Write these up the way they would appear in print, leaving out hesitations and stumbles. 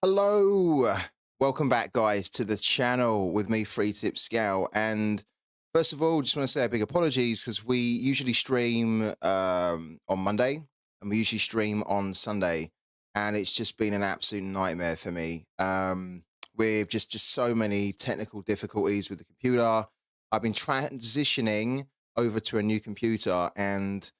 Hello, welcome back, guys, to the channel with me, Free Tip Scout. And first of all, just want to say a big apologies because we usually stream on Monday and we usually stream on Sunday, and it's just been an absolute nightmare for me. With just so many technical difficulties with the computer. I've been transitioning over to a new computer, and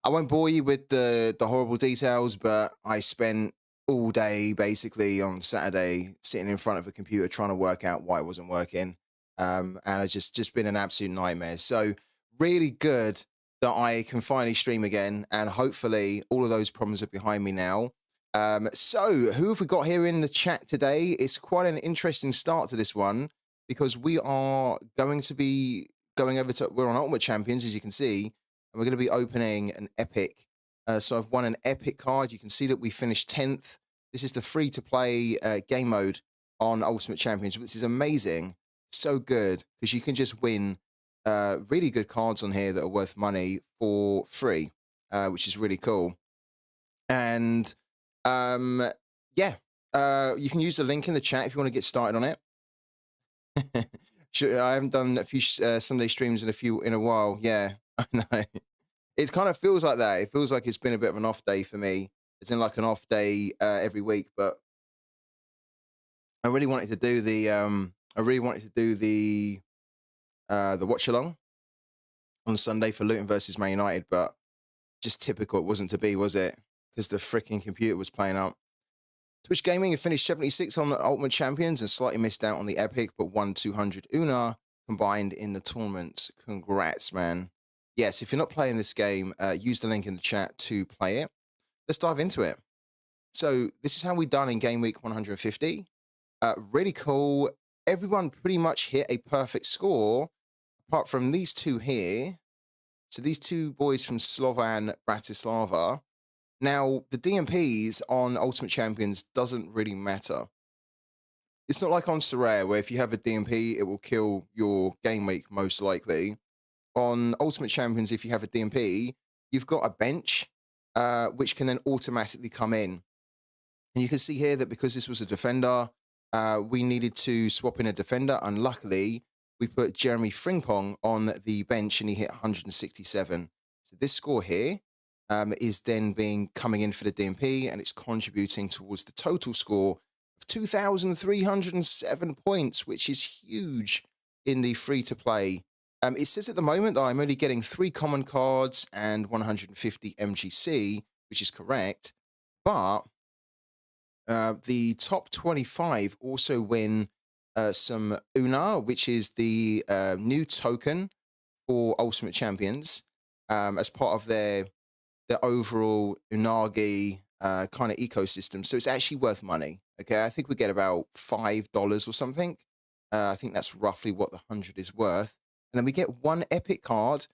I won't bore you with the horrible details, but I spent all day basically on Saturday sitting in front of a computer trying to work out why it wasn't working. And it's just been an absolute nightmare. So really good that I can finally stream again, and hopefully all of those problems are behind me now. So who have we got here in the chat today? It's quite an interesting start to this one because we are going to be going over to, we're on Ultimate Champions, as you can see, and we're going to be opening an epic. So I've won an epic card. You can see that we finished 10th. This is the free-to-play game mode on Ultimate Champions, which is amazing. So good, because you can just win really good cards on here that are worth money for free, which is really cool. And yeah, you can use the link in the chat if you want to get started on it. I haven't done a few Sunday streams in a while. Yeah, I know. It kind of feels like that. It feels like it's been a bit of an off day for me. It's in like an off day every week, but I really wanted to do the watch along on Sunday for Luton versus Man United, but just typical. It wasn't to be, was it? Because the freaking computer was playing up. Twitch Gaming have finished 76 on the Ultimate Champions and slightly missed out on the Epic, but won 200 Una combined in the tournament. Congrats, man. Yes, if you're not playing this game, use the link in the chat to play it. Let's dive into it. So this is how we done in game week 150. Really cool. Everyone pretty much hit a perfect score, apart from these two here. So these two boys from Slovan Bratislava. Now, the DMPs on Ultimate Champions doesn't really matter. It's not like on SORARE, where if you have a DMP, it will kill your game week, most likely. On Ultimate Champions, if you have a DMP, you've got a bench, which can then automatically come in. And you can see here that because this was a defender, we needed to swap in a defender. And luckily, we put Jeremy Frimpong on the bench and he hit 167. So this score here is then coming in for the DMP, and it's contributing towards the total score of 2,307 points, which is huge in the free-to-play. It says at the moment that I'm only getting 3 common cards and 150 MGC, which is correct. But the top 25 also win some Una, which is the new token for Ultimate Champions, as part of their overall Unagi kind of ecosystem. So it's actually worth money. Okay, I think we get about $5 or something. I think that's roughly what the 100 is worth. And then we get 1 epic card,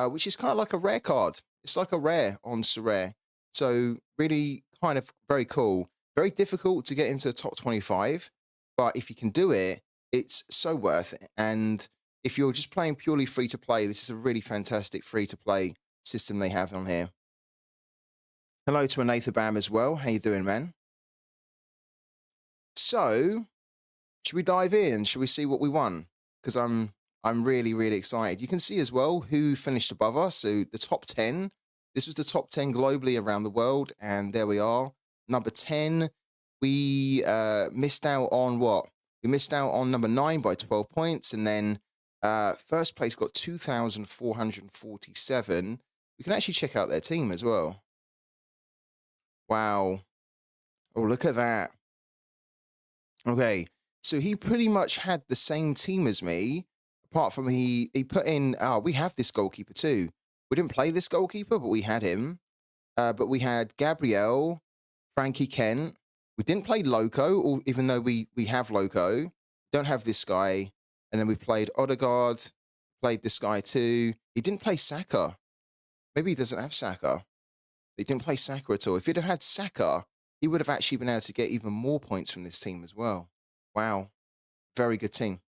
which is kind of like a rare card. It's like a rare on SORARE. So really kind of very cool. Very difficult to get into the top 25. But if you can do it, it's so worth it. And if you're just playing purely free-to-play, this is a really fantastic free-to-play system they have on here. Hello to Anatha Bam as well. How you doing, man? So, should we dive in? Should we see what we won? Because I'm really, really excited. You can see as well who finished above us. So the top 10, this was the top 10 globally around the world. And there we are. Number 10, we missed out on what? We missed out on number 9 by 12 points. And then first place got 2,447. We can actually check out their team as well. Wow. Oh, look at that. Okay. So he pretty much had the same team as me. Apart from he put in, we have this goalkeeper too. We didn't play this goalkeeper, but we had him. But we had Gabriel, Frankie Kent. We didn't play Loco, even though we have Loco. Don't have this guy. And then we played Odegaard, played this guy too. He didn't play Saka. Maybe he doesn't have Saka. He didn't play Saka at all. If he'd have had Saka, he would have actually been able to get even more points from this team as well. Wow. Very good team.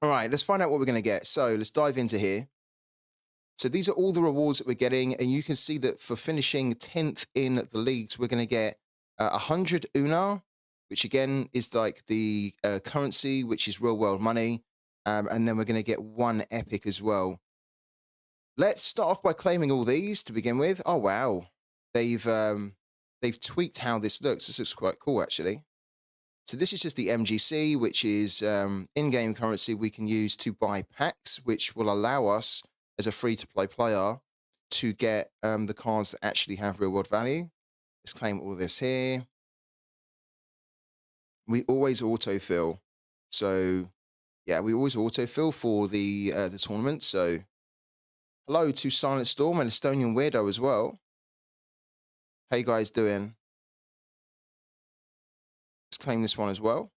All right, let's find out what we're going to get. So let's dive into here. So these are all the rewards that we're getting. And you can see that for finishing 10th in the leagues, we're going to get 100 Una. which again is like the currency, which is real world money. And then we're going to get 1 epic as well. Let's start off by claiming all these to begin with. Oh, wow. They've tweaked how this looks. This looks quite cool, actually. So this is just the MGC, which is in-game currency we can use to buy packs, which will allow us, as a free-to-play player, to get the cards that actually have real-world value. Let's claim all of this here. We always autofill. So, yeah, we always autofill for the tournament. So, hello to Silent Storm and Estonian Weirdo as well. How you guys doing? Let's claim this one as well.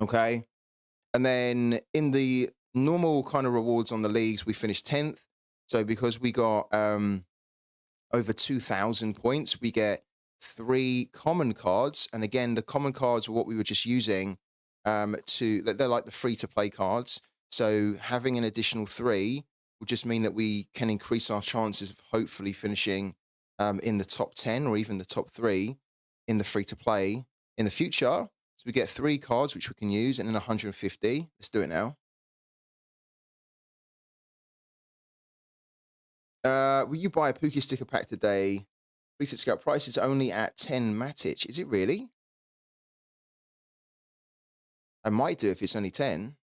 Okay. And then in the normal kind of rewards on the leagues, we finished 10th. So because we got over 2,000 points, we get 3 common cards. And again, the common cards are what we were just using they're like the free-to-play cards. So having an additional 3 will just mean that we can increase our chances of hopefully finishing in the top 10 or even the top 3 in the free-to-play in the future. So we get 3 cards, which we can use, and then 150. Let's do it now. Will you buy a Pooky sticker pack today? Reset scout price is only at 10 Matic. Is it really? I might do if it's only 10.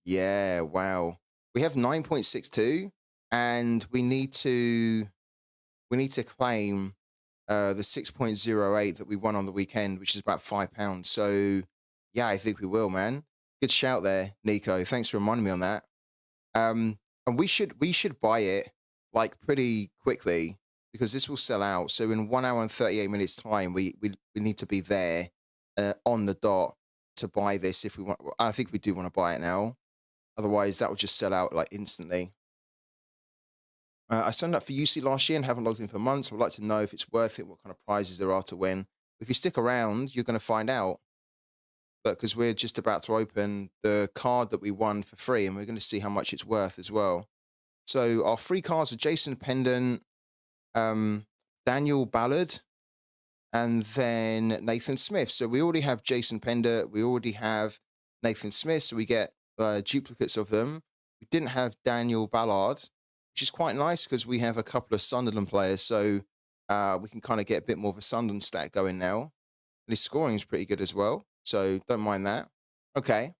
Yeah, wow. We have 9.62, and we need to claim the 6.08 that we won on the weekend, which is about £5. So yeah, I think we will, man. Good shout there, Nico. Thanks for reminding me on that. And we should buy it like pretty quickly because this will sell out. So in 1 hour and 38 minutes time, we need to be there on the dot to buy this if we want. I think we do want to buy it now. Otherwise, that will just sell out like instantly. I signed up for UC last year and haven't logged in for months. I'd like to know if it's worth it, what kind of prizes there are to win. If you stick around, you're going to find out. But because we're just about to open the card that we won for free, and we're going to see how much it's worth as well. So our free cards are Jason Pendant, Daniel Ballard, and then Nathan Smith. So we already have Jason Pendant. We already have Nathan Smith. So we get duplicates of them. We didn't have Daniel Ballard, which is quite nice because we have a couple of Sunderland players. So we can kind of get a bit more of a Sunderland stat going now. And his scoring is pretty good as well. So don't mind that. Okay.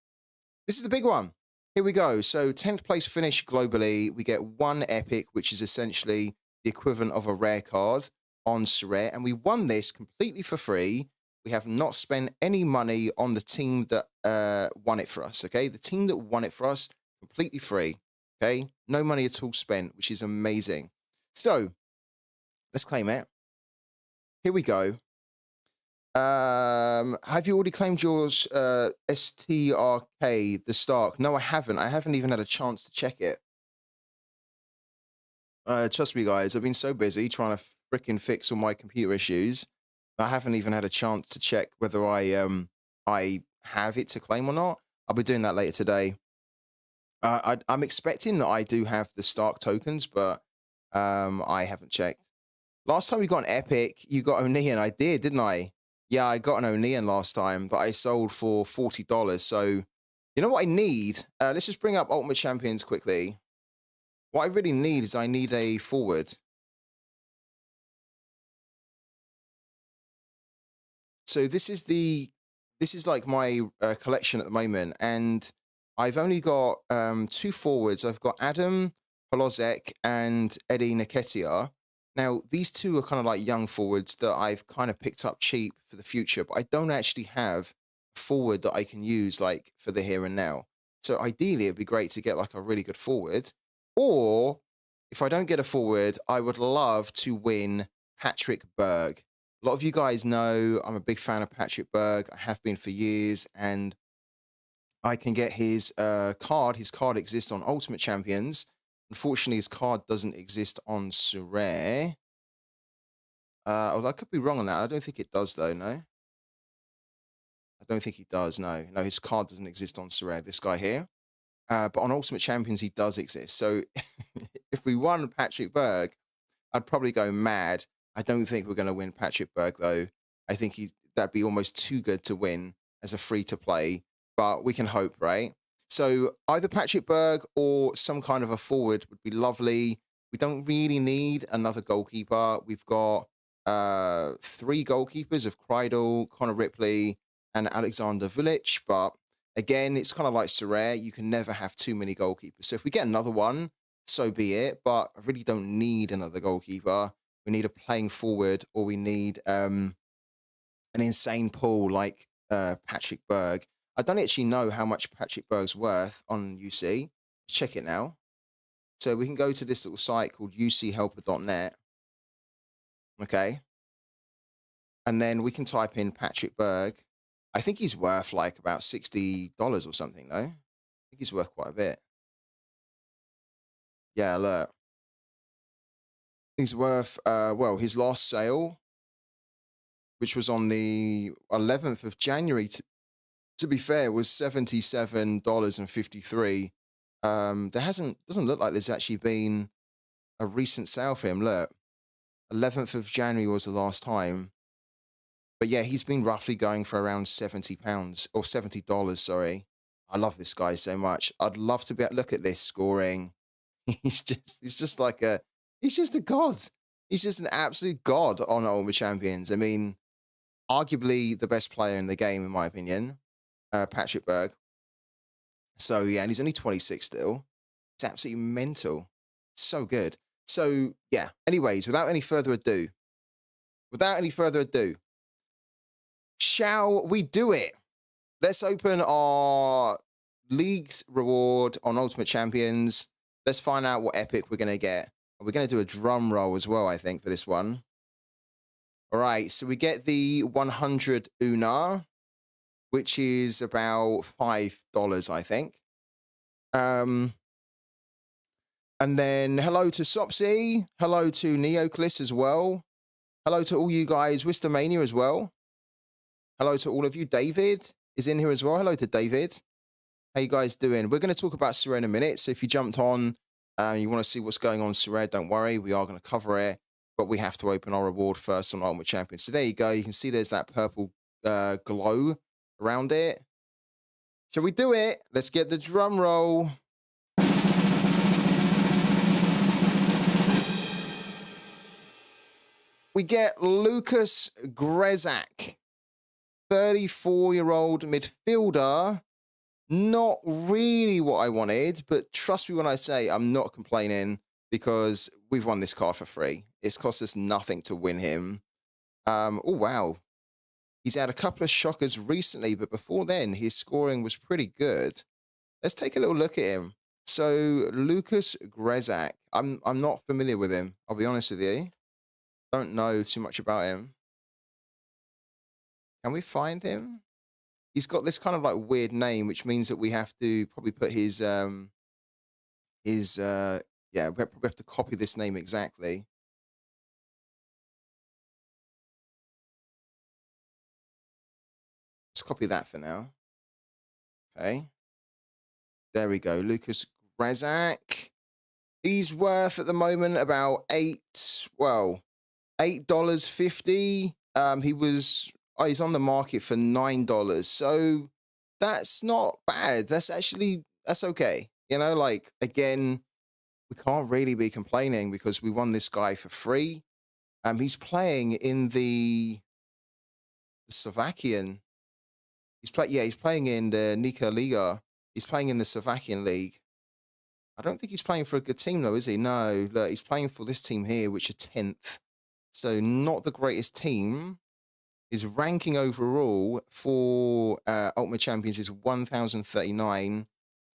This is the big one. Here we go. So 10th place finish globally. We get 1 epic, which is essentially the equivalent of a rare card on SORARE. And we won this completely for free. We have not spent any money on the team that won it for us, okay? The team that won it for us, completely free, okay? No money at all spent, which is amazing. So let's claim it. Here we go. Have you already claimed yours, STRK, the Stark? No, I haven't. I haven't even had a chance to check it. Trust me, guys, I've been so busy trying to freaking fix all my computer issues. I haven't even had a chance to check whether I have it to claim or not. I'll be doing that later today. I'm expecting that I do have the Stark tokens, but I haven't checked. Last time we got an epic, you got O'Nean. I did, didn't I? Yeah, I got an O'Nean last time that I sold for $40. So, you know what I need? Let's just bring up Ultimate Champions quickly. What I really need is I need a forward. So this is like my collection at the moment, and I've only got 2 forwards. I've got Adam Polozek and Eddie Nketiah. Now, these 2 are kind of like young forwards that I've kind of picked up cheap for the future, but I don't actually have a forward that I can use like for the here and now. So ideally, it'd be great to get like a really good forward. Or if I don't get a forward, I would love to win Patrick Berg. A lot of you guys know I'm a big fan of Patrick Berg. I have been for years, and I can get his card. His card exists on Ultimate Champions. Unfortunately, his card doesn't exist on SORARE. Although I could be wrong on that. I don't think it does, though, no? I don't think he does, no. No, his card doesn't exist on SORARE, this guy here. But on Ultimate Champions, he does exist. So if we won Patrick Berg, I'd probably go mad. I don't think we're going to win Patrick Berg, though. I think that'd be almost too good to win as a free-to-play, but we can hope, right? So either Patrick Berg or some kind of a forward would be lovely. We don't really need another goalkeeper. We've got 3 goalkeepers of Kreidel, Connor Ripley, and Alexander Vulic, but again, it's kind of like Sorare. You can never have too many goalkeepers. So if we get another one, so be it. But I really don't need another goalkeeper. We need a playing forward, or we need an insane pool like Patrick Berg. I don't actually know how much Patrick Berg's worth on UC. Let's check it now. So we can go to this little site called uchelper.net. Okay. And then we can type in Patrick Berg. I think he's worth like about $60 or something, though. I think he's worth quite a bit. Yeah, look. He's worth, well, his last sale, which was on the 11th of January, to be fair, was $77.53. Doesn't look like there's actually been a recent sale for him. Look, 11th of January was the last time. But yeah, he's been roughly going for around £70 or $70, sorry. I love this guy so much. I'd love to be able to look at this scoring. He's just a god. He's just an absolute god on Ultimate Champions. I mean, arguably the best player in the game, in my opinion, Patrick Berg. So yeah, and he's only 26 still. It's absolutely mental. So good. So yeah, anyways, without any further ado, shall we do it? Let's open our league's reward on Ultimate Champions. Let's find out what epic we're going to get. We're going to do a drum roll as well, I think, for this one. All right, so we get the 100 Una, which is about $5, I think. And then hello to Sopsy. Hello to Neoclis as well. Hello to all you guys. Wistomania as well. Hello to all of you. David is in here as well. Hello to David. How you guys doing? We're going to talk about SORARE in a minute. So if you jumped on and you want to see what's going on in SORARE, don't worry. We are going to cover it. But we have to open our reward first on Ultimate Champions. So there you go. You can see there's that purple glow around it. Shall we do it? Let's get the drum roll. We get Lucas Grezak, 34-year-old midfielder. Not really what I wanted, but trust me when I say I'm not complaining because we've won this card for free. It's cost us nothing to win him. Oh, wow. He's had a couple of shockers recently, but before then, his scoring was pretty good. Let's take a little look at him. So, Lucas Grezak. I'm not familiar with him, I'll be honest with you. Don't know too much about him. Can we find him? He's got this kind of like weird name, which means that we have to probably put his yeah, we probably have to copy this name exactly. Let's copy that for now. Okay. There we go. Lucas Grezak. He's worth at the moment about $8.50. He's on the market for $9. So that's not bad. That's okay. You know, like, again, we can't really be complaining because we won this guy for free. He's playing in the Slovakian. He's playing in the Nika Liga. He's playing in the Slovakian league. I don't think he's playing for a good team, though, is he? No, look, he's playing for this team here, which are 10th. So not the greatest team. His ranking overall for Ultimate Champions is 1,039,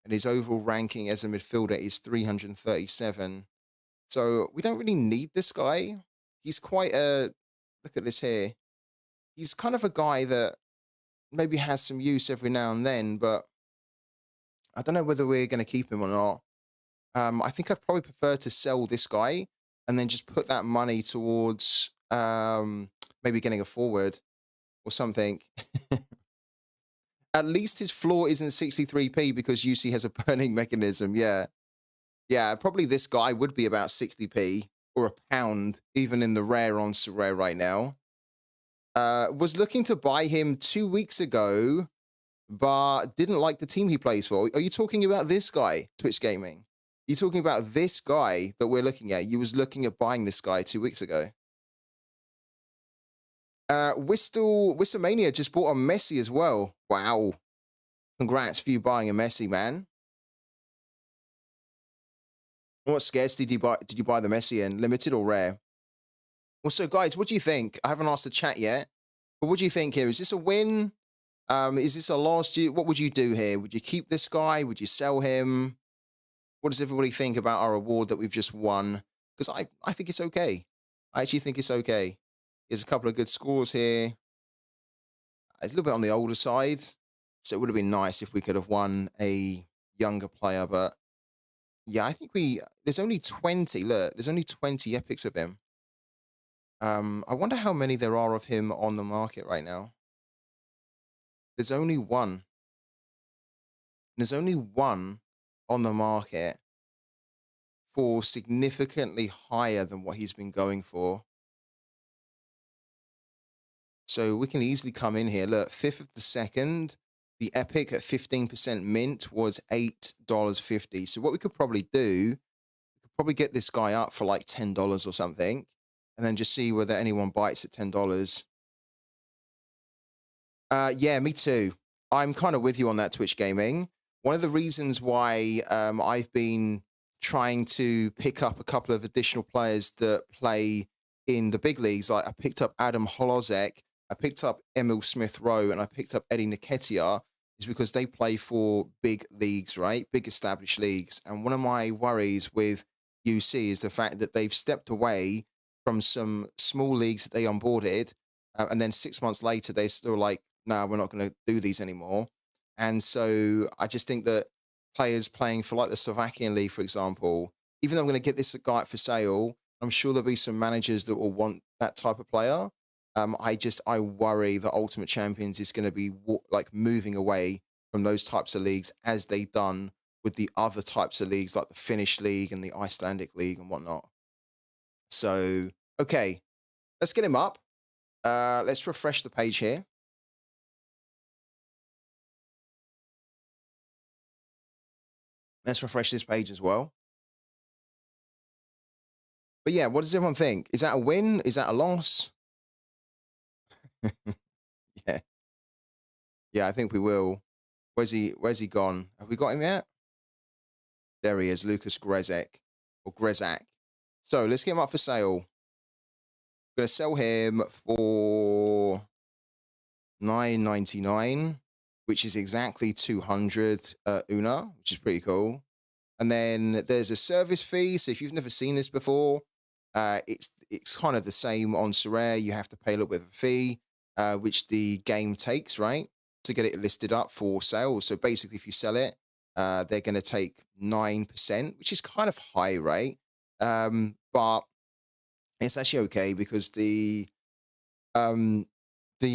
and his overall ranking as a midfielder is 337. So we don't really need this guy. He's quite look at this here. He's kind of a guy that maybe has some use every now and then, but I don't know whether we're going to keep him or not. I think I'd probably prefer to sell this guy and then just put that money towards maybe getting a forward or something. At least his floor isn't 63p because UC has a burning mechanism. Yeah. Yeah, probably this guy would be about 60p or a pound, even in the rare on SORARE right now. Was looking to buy him 2 weeks ago, but didn't like the team he plays for. Are you talking about this guy, Twitch Gaming? Are you talking about this guy that we're looking at? You was looking at buying this guy 2 weeks ago. Whistlemania just bought a Messi as well. Wow. Congrats for you buying a Messi, man. What scarce did you buy? Did you buy the Messi in? Limited or rare? Also, guys, what do you think? I haven't asked the chat yet, but what do you think here? Is this a win? Is this a loss? What would you do here? Would you keep this guy? Would you sell him? What does everybody think about our award that we've just won? Because I think it's okay. I actually think it's okay. There's a couple of good scores here. It's a little bit on the older side, so it would have been nice if we could have won a younger player, but yeah, I think there's only 20, look, there's only 20 epics of him. I wonder how many there are of him on the market right now. There's only one. There's only one on the market for significantly higher than what he's been going for. So we can easily come in here. Look, 5th of the 2nd, the epic at 15% mint was $8.50. So what we could probably do, we could probably get this guy up for like $10 or something, and then just see whether anyone bites at $10. Yeah, me too. I'm kind of with you on that, Twitch Gaming. One of the reasons why I've been trying to pick up a couple of additional players that play in the big leagues, like I picked up Adam Holozek, I picked up Emil Smith-Rowe, and I picked up Eddie Nketiah, is because they play for big leagues, right? Big established leagues. And one of my worries with UC is the fact that they've stepped away from some small leagues that they onboarded, and then 6 months later, they're still like, no, we're not going to do these anymore. And so I just think that players playing for like the Slovakian league, for example, even though I'm going to get this guy for sale, I'm sure there'll be some managers that will want that type of player. I worry that Ultimate Champions is going to be like moving away from those types of leagues as they done with the other types of leagues like the Finnish league and the Icelandic league and whatnot. So, okay, let's get him up. Let's refresh the page here. Let's refresh this page as well. But yeah, what does everyone think? Is that a win? Is that a loss? Yeah. Yeah, I think we will. Where's he gone? Have we got him yet? There he is, Lucas Grezek, or Grezak. So let's get him up for sale. I'm going to sell him for $9.99, which is exactly 200 UNA, which is pretty cool. And then there's a service fee. So if you've never seen this before, it's kind of the same on SORARE. You have to pay a little bit of a fee, which the game takes, right, to get it listed up for sale. So basically, if you sell it, they're going to take 9%, which is kind of high, right? But it's actually okay because the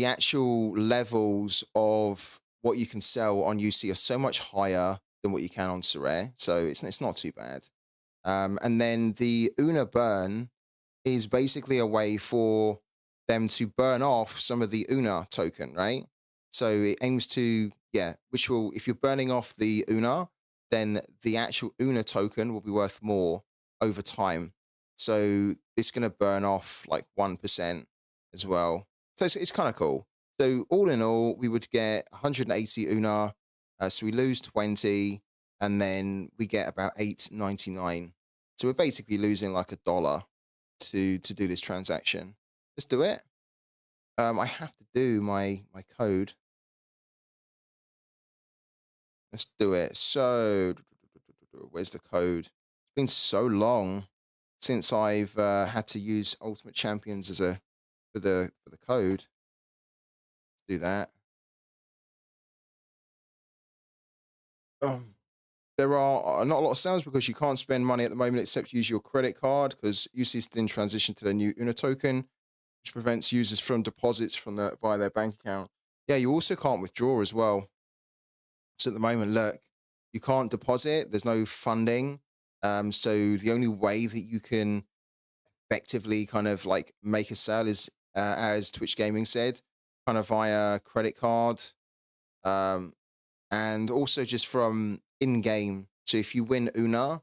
actual levels of what you can sell on UC are so much higher than what you can on SORARE. So it's not too bad. And then the UNA burn is basically a way for them to burn off some of the UNA token, right? So it aims to, yeah, which will, if you're burning off the UNA, then the actual UNA token will be worth more over time. So it's going to burn off like 1% as well. So it's kind of cool. So all in all, we would get 180 UNA. So we lose 20, and then we get about $8.99. So we're basically losing like $1 to do this transaction. Let's do it. I have to do my code. Let's do it. So where's the code? It's been so long since I've had to use Ultimate Champions as for the code. Let's do that. There are not a lot of sales because you can't spend money at the moment except use your credit card because UC is in transition to their new UNA token, which prevents users from deposits via their bank account. Yeah, you also can't withdraw as well. So at the moment, look, you can't deposit. There's no funding. So the only way that you can effectively kind of like make a sale is, as Twitch Gaming said, kind of via credit card, um, and also just from in-game. So if you win Una,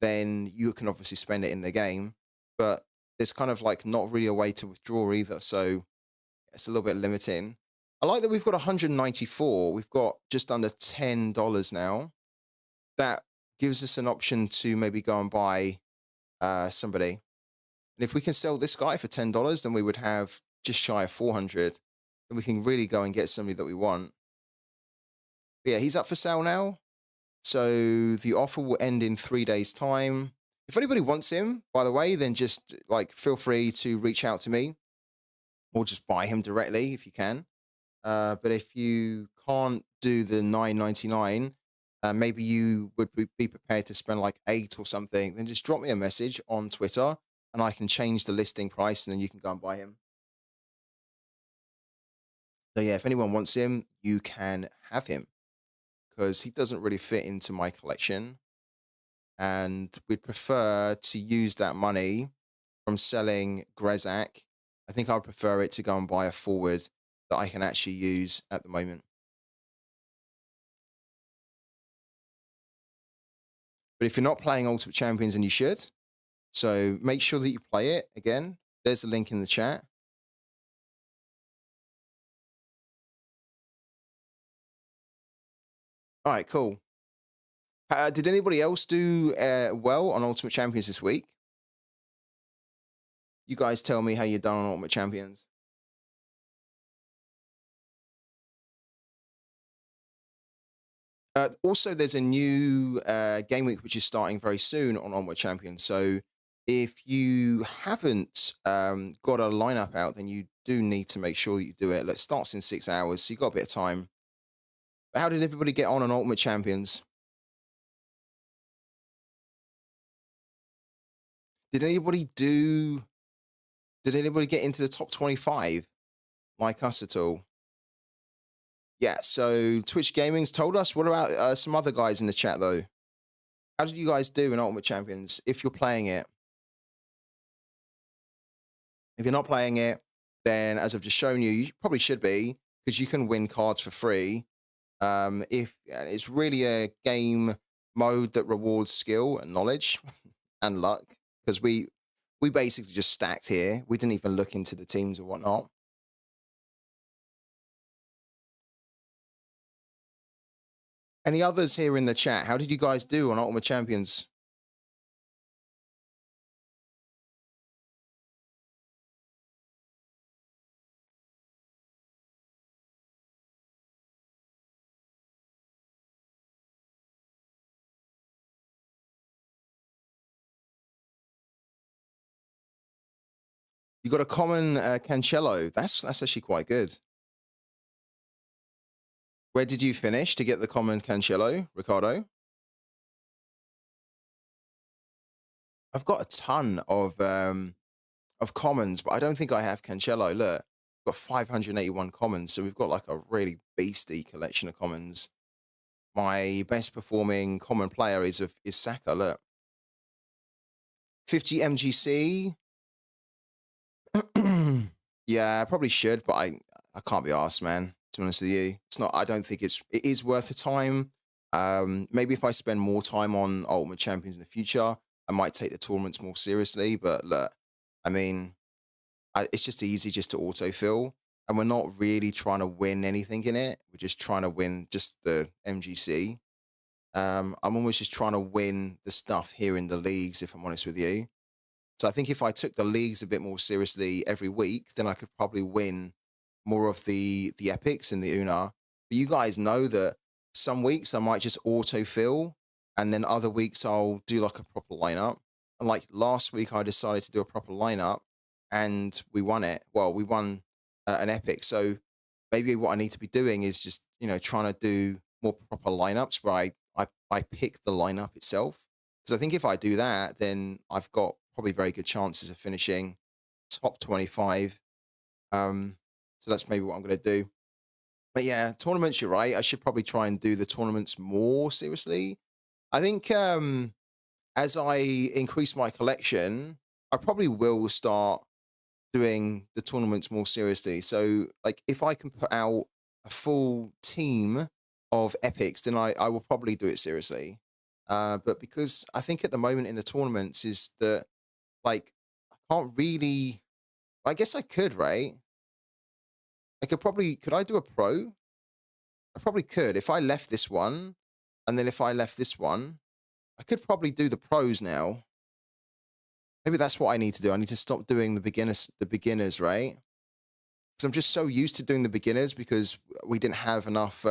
then you can obviously spend it in the game, but there's kind of like not really a way to withdraw either. So it's a little bit limiting. I like that we've got 194. We've got just under $10 now. That gives us an option to maybe go and buy somebody. And if we can sell this guy for $10, then we would have just shy of 400. Then we can really go and get somebody that we want. But yeah, he's up for sale now. So the offer will end in 3 days' time. If anybody wants him, by the way, then just like feel free to reach out to me or just buy him directly if you can. But if you can't do the $9.99, maybe you would be prepared to spend like 8 or something, then just drop me a message on Twitter and I can change the listing price and then you can go and buy him. So yeah, if anyone wants him, you can have him because he doesn't really fit into my collection. And we'd prefer to use that money from selling Grezak. I think I'd prefer it to go and buy a forward that I can actually use at the moment. But if you're not playing Ultimate Champions, then you should. So make sure that you play it. Again, there's the link in the chat. All right, cool. Did anybody else do well on Ultimate Champions this week? You guys tell me how you're done on Ultimate Champions. Also, there's a new game week which is starting very soon on Onward Champions. So if you haven't got a lineup out, then you do need to make sure that you do it. It starts in 6 hours, so you've got a bit of time. But how did everybody get on Ultimate Champions? Did anybody do... Did anybody get into the top 25 like us at all? Yeah, so Twitch Gaming's told us. What about some other guys in the chat, though? How did you guys do in Ultimate Champions if you're playing it? If you're not playing it, then as I've just shown you, you probably should be because you can win cards for free. If it's really a game mode that rewards skill and knowledge and luck, because we basically just stacked here. We didn't even look into the teams or whatnot. Any others here in the chat? How did you guys do on Ultimate Champions? You got a common Cancelo. That's actually quite good. Where did you finish to get the common Cancelo, Ricardo? I've got a ton of commons, but I don't think I have Cancelo. Look, I've got 581 commons, so we've got like a really beastly collection of commons. My best performing common player is Saka. Look, 50 MGC. Yeah, I probably should, but I can't be asked, man. To be honest with you, it's not. I don't think it is worth the time. Maybe if I spend more time on Ultimate Champions in the future, I might take the tournaments more seriously. But look, I mean, it's just easy just to autofill, and we're not really trying to win anything in it. We're just trying to win just the MGC. I'm almost just trying to win the stuff here in the leagues, if I'm honest with you. So I think if I took the leagues a bit more seriously every week, then I could probably win more of the epics in the Una. But you guys know that some weeks I might just autofill, and then other weeks I'll do like a proper lineup. And like last week, I decided to do a proper lineup, and we won it. Well, we won an epic. So maybe what I need to be doing is just trying to do more proper lineups where I pick the lineup itself. Because I think if I do that, then I've got probably very good chances of finishing top 25. So that's maybe what I'm going to do. But yeah, tournaments, you're right. I should probably try and do the tournaments more seriously. I think as I increase my collection, I probably will start doing the tournaments more seriously. So, like, if I can put out a full team of epics, then I will probably do it seriously. But because I think at the moment in the tournaments is that, like, I can't really. I guess I could, right? I could probably. Could I do a pro? I probably could. If I left this one, and then if I left this one, I could probably do the pros now. Maybe that's what I need to do. I need to stop doing the beginners, right? Because I'm just so used to doing the beginners because we didn't have enough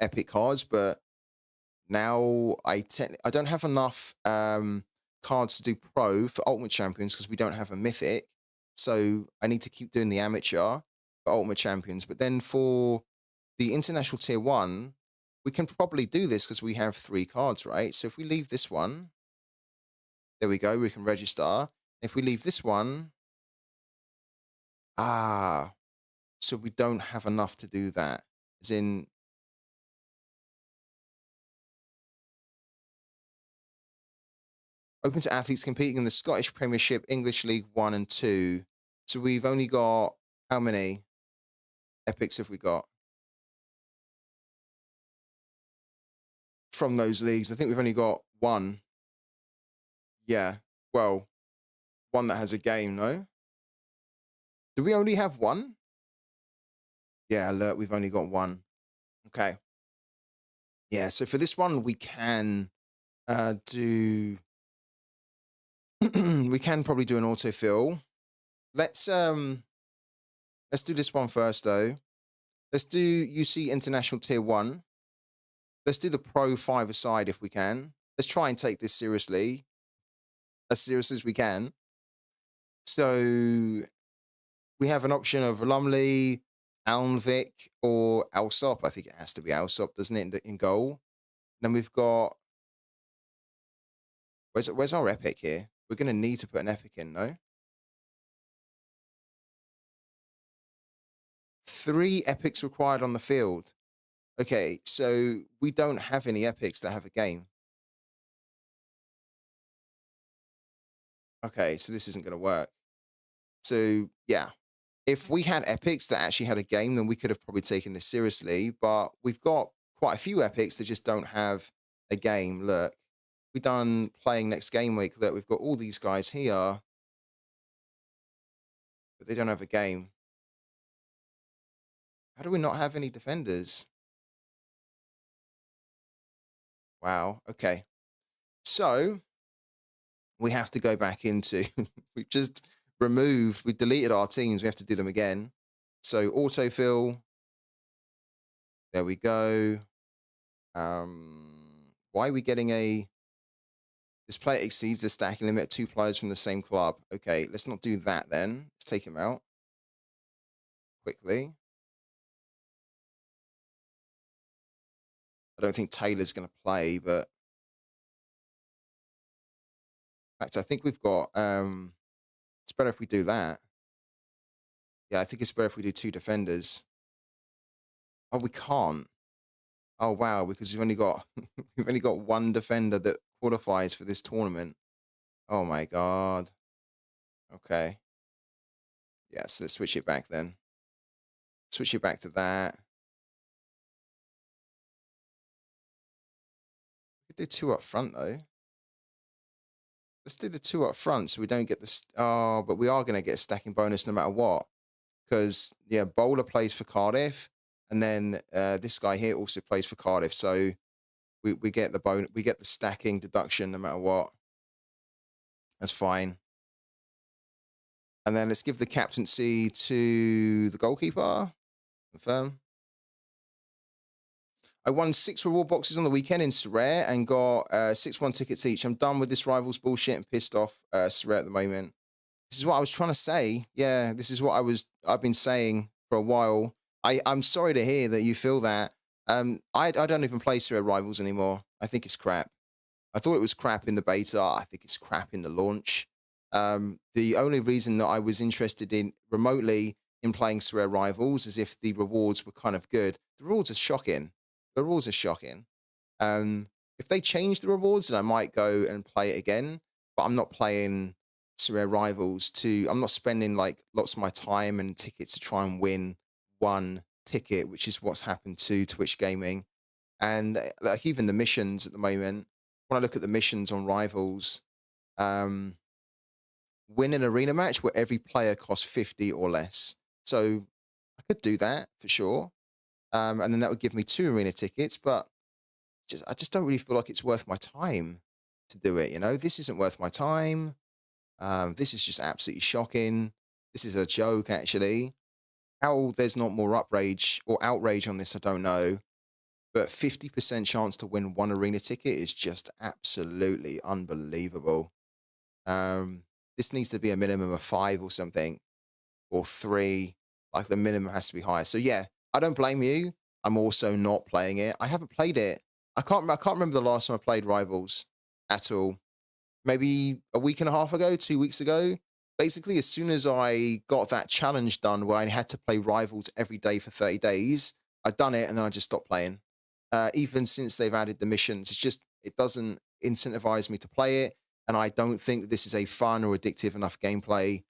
epic cards, but now I don't have enough cards to do pro for Ultimate Champions because we don't have a mythic. So I need to keep doing the amateur for Ultimate Champions. But then for the international tier 1, we can probably do this because we have 3 cards, right? So if we leave this one, there we go, we can register. If we leave this one, so we don't have enough to do that. As in, open to athletes competing in the Scottish Premiership, English League 1 and 2. So we've only got, how many epics have we got from those leagues? I think we've only got 1. Yeah, well, 1 that has a game, no? Do we only have 1? Yeah, alert, we've only got 1. Okay. Yeah, so for this one, we can do... we can probably do an autofill. Let's do this one first, though. Let's do UC International Tier 1. Let's do the Pro 5 aside if we can. Let's try and take this seriously. As serious as we can. So we have an option of Lumley, Alnvik, or Alsop. I think it has to be Alsop, doesn't it, in goal? Then we've got... Where's our epic here? We're going to need to put an epic in, no? 3 epics required on the field. Okay, so we don't have any epics that have a game. Okay, so this isn't going to work. So, yeah. If we had epics that actually had a game, then we could have probably taken this seriously. But we've got quite a few epics that just don't have a game. Look, we've done playing next game week. Look, we've got all these guys here, but they don't have a game. How do we not have any defenders? Wow, okay. So, we have to go back into... we've just we've deleted our teams. We have to do them again. So, autofill. There we go. Why are we getting a... This player exceeds the stacking limit, 2 players from the same club. Okay, let's not do that then. Let's take him out quickly. I don't think Taylor's going to play, but... In fact, I think we've got... it's better if we do that. Yeah, I think it's better if we do 2 defenders. Oh, we can't. Oh, wow, because we've only got... we've only got 1 defender that qualifies for this tournament. Oh, my God. Okay. Yeah, so let's switch it back then. Switch it back to that. We could do 2 up front, though. Let's do the 2 up front so we don't get the... Oh, but we are going to get a stacking bonus no matter what. Because, yeah, Bowler plays for Cardiff. And then this guy here also plays for Cardiff. So we get the we get the stacking deduction no matter what. That's fine. And then let's give the captaincy to the goalkeeper. Confirm. I won 6 reward boxes on the weekend in SORARE and got 6-1 tickets each. I'm done with this rivals bullshit and pissed off SORARE at the moment. This is what I was trying to say. Yeah, this is what I've been saying for a while. I'm sorry to hear that you feel that. I don't even play SORARE Rivals anymore. I think it's crap. I thought it was crap in the beta. I think it's crap in the launch. The only reason that I was interested in remotely in playing SORARE Rivals is if the rewards were kind of good. The rewards are shocking. The rewards are shocking. If they change the rewards, then I might go and play it again. but I'm not playing Sorare Rivals to. I'm not spending like lots of my time and tickets to try and win one ticket, which is what's happened to Twitch Gaming. And like even the missions at the moment, when I look at the missions on Rivals, um, win an arena match where every player costs 50 or less. So I could do that for sure. And then that would give me 2 arena tickets, but I just don't really feel like it's worth my time to do it. This isn't worth my time. This is just absolutely shocking. This is a joke, actually. How there's not more outrage on this, I don't know. But 50% chance to win one arena ticket is just absolutely unbelievable. This needs to be a minimum of 5 or something, or 3. Like the minimum has to be higher. So yeah, I don't blame you. I'm also not playing it. I haven't played it. I can't remember the last time I played Rivals at all. Maybe a week and a half ago, 2 weeks ago. Basically, as soon as I got that challenge done where I had to play Rivals every day for 30 days, I'd done it and then I just stopped playing. Even since they've added the missions, it doesn't incentivize me to play it. And I don't think that this is a fun or addictive enough gameplay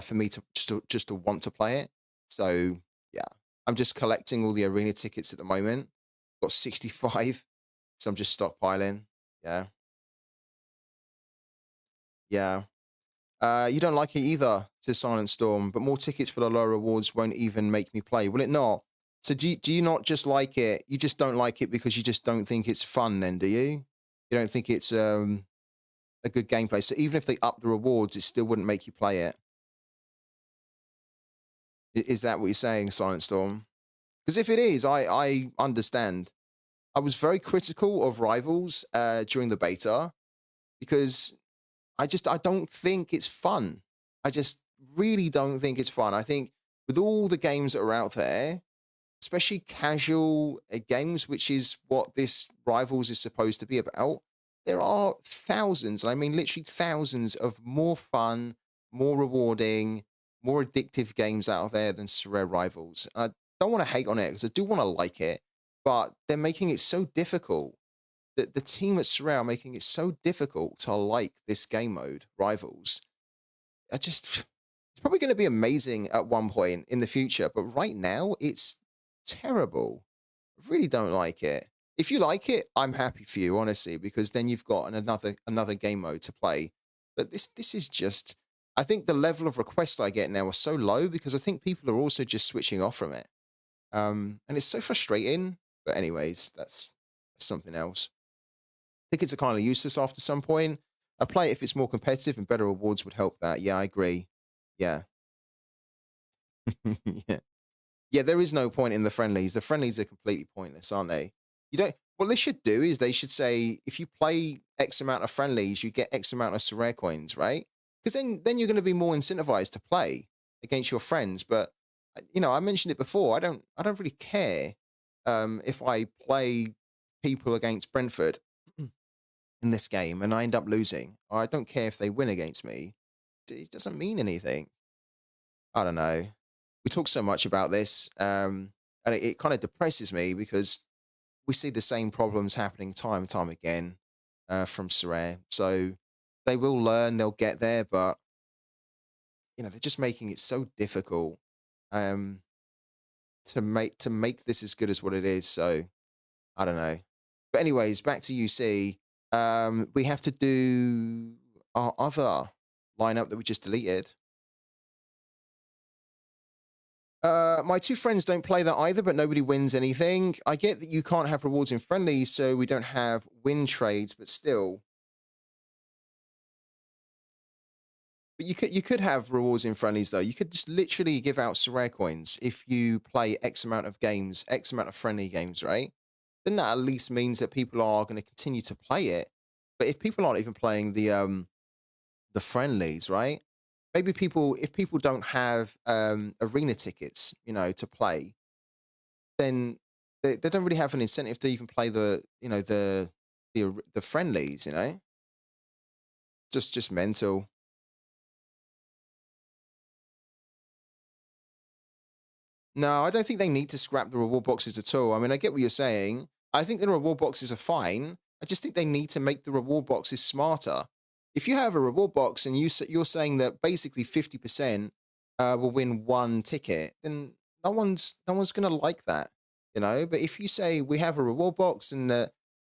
for me to just to want to play it. So yeah, I'm just collecting all the arena tickets at the moment. Got 65, so I'm just stockpiling. Yeah, yeah. You don't like it either, says Silent Storm, but more tickets for the lower rewards won't even make me play. Will it not? So do you not just like it? You just don't like it because you just don't think it's fun then, do you? You don't think it's a good gameplay. So even if they up the rewards, it still wouldn't make you play it. Is that what you're saying, Silent Storm? Because if it is, I understand. I was very critical of Rivals during the beta because I don't think it's fun. I just really don't think it's fun. I think with all the games that are out there, especially casual games, which is what this Rivals is supposed to be about, there are thousands, and I mean literally thousands of more fun, more rewarding, more addictive games out there than Sorare Rivals. And I don't want to hate on it because I do want to like it, but they're making it so difficult. The team at Sorare are making it so difficult to like this game mode, Rivals. It's probably going to be amazing at one point in the future, but right now it's terrible. I really don't like it. If you like it, I'm happy for you, honestly, because then you've got another game mode to play. But this is just, I think the level of requests I get now are so low because I think people are also just switching off from it. And it's so frustrating. But anyways, that's something else. Tickets are kind of useless after some point. I play it if it's more competitive and better rewards would help that. Yeah, I agree. Yeah. Yeah. Yeah, there is no point in the friendlies. The friendlies are completely pointless, aren't they? You don't. What they should do is they should say if you play X amount of friendlies, you get X amount of Sorare coins, right? Because then you're going to be more incentivized to play against your friends. But I mentioned it before. I don't really care if I play people against Brentford in this game and I end up losing. Or I don't care if they win against me. It doesn't mean anything. I don't know. We talk so much about this, and it kind of depresses me because we see the same problems happening time and time again from Sorare. So they will learn, they'll get there, but they're just making it so difficult um, to make this as good as what it is. So I don't know. But anyways, back to UC. We have to do our other lineup that we just deleted. My 2 friends don't play that either, but nobody wins anything. I get that you can't have rewards in friendlies, so we don't have win trades, but still. But you could have rewards in friendlies though. You could just literally give out Sorare coins if you play X amount of games, X amount of friendly games, right? Then that at least means that people are going to continue to play it. But if people aren't even playing the friendlies, right? Maybe if people don't have arena tickets, to play, then they don't really have an incentive to even play the friendlies, Just mental. No, I don't think they need to scrap the reward boxes at all. I mean, I get what you're saying. I think the reward boxes are fine. I just think they need to make the reward boxes smarter. if you have a reward box and you're saying that basically 50% will win one ticket, then no one's gonna like that, you know. But if you say we have a reward box and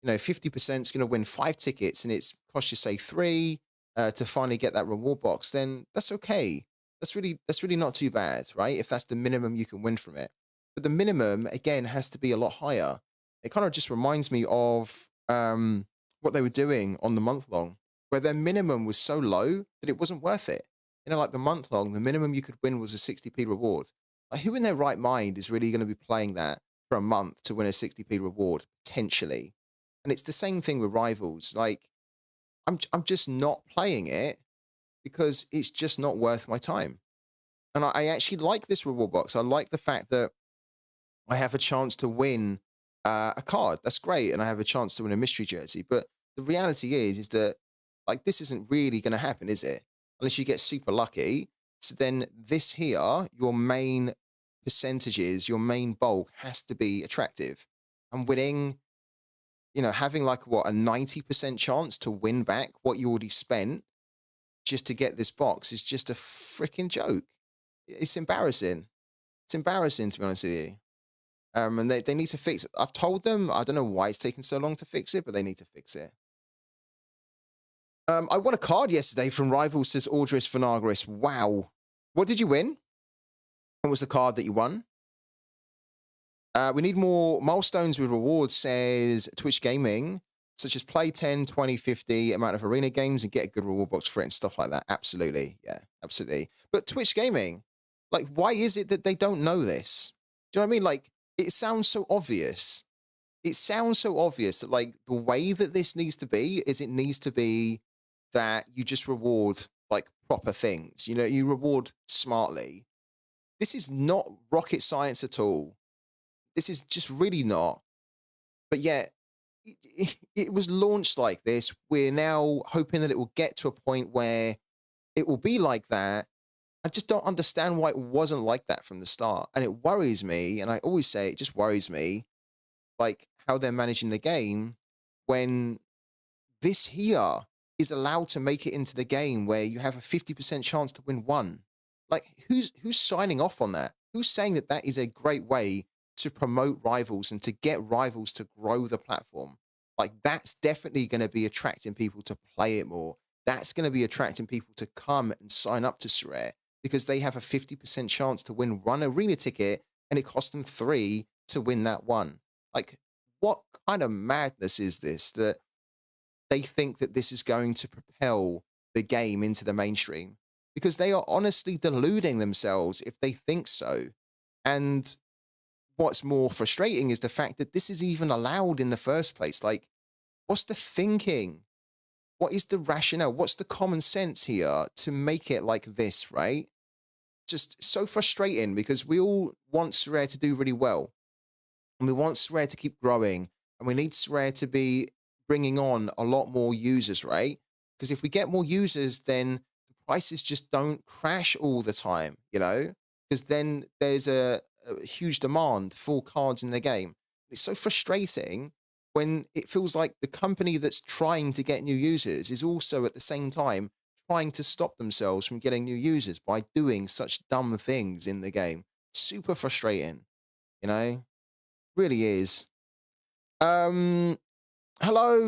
50% is gonna win 5 tickets and it's cost you say three to finally get that reward box, then that's okay. That's really not too bad, right? If that's the minimum you can win from it. But the minimum again has to be a lot higher. It kind of just reminds me of what they were doing on the month long, where their minimum was so low that it wasn't worth it. You know, like the month long, the minimum you could win was a 60p reward. Like, who in their right mind is really going to be playing that for a month to win a 60p reward potentially? And it's the same thing with rivals. Like, I'm just not playing it because it's just not worth my time. And I actually like this reward box. I like the fact that I have a chance to win a card. That's great, and I have a chance to win a mystery jersey. But the reality is that like this isn't really going to happen, is it? Unless you get super lucky. So then this here, your main percentages, your main bulk has to be attractive. And winning, having like what a 90% chance to win back what you already spent just to get this box is just a freaking joke. It's embarrassing. It's embarrassing to be honest with you. And they need to fix it. I've told them, I don't know why it's taking so long to fix it, but they need to fix it. I won a card yesterday from Rivals, says Audris Vinagris. Wow. What did you win? What was the card that you won? We need more milestones with rewards, says Twitch Gaming, such as play 10, 20, 50 amount of arena games and get a good reward box for it and stuff like that. Absolutely. Yeah, absolutely. But Twitch Gaming, like, why is it that they don't know this? Do you know what I mean? Like, it sounds so obvious. It sounds so obvious that, like, the way that this needs to be is it needs to be that you just reward, like, proper things. You reward smartly. This is not rocket science at all. This is just really not. But yet, it was launched like this. We're now hoping that it will get to a point where it will be like that. I just don't understand why it wasn't like that from the start. And it worries me, and I always say it just worries me, like how they're managing the game when this here is allowed to make it into the game where you have a 50% chance to win one. Like, who's signing off on that? Who's saying that that is a great way to promote Rivals and to get Rivals to grow the platform? Like, that's definitely going to be attracting people to play it more. That's going to be attracting people to come and sign up to SORARE because they have a 50% chance to win one arena ticket and it costs them 3 to win that one. Like, what kind of madness is this that they think that this is going to propel the game into the mainstream? Because they are honestly deluding themselves if they think so. And what's more frustrating is the fact that this is even allowed in the first place. Like, what's the thinking? What is the rationale? What's the common sense here to make it like this, right? Just so frustrating because we all want SORARE to do really well. And we want SORARE to keep growing. And we need SORARE to be bringing on a lot more users, right? Because if we get more users, then the prices just don't crash all the time, because then there's a huge demand for cards in the game. It's so frustrating when it feels like the company that's trying to get new users is also at the same time trying to stop themselves from getting new users by doing such dumb things in the game. Super frustrating, really is. Hello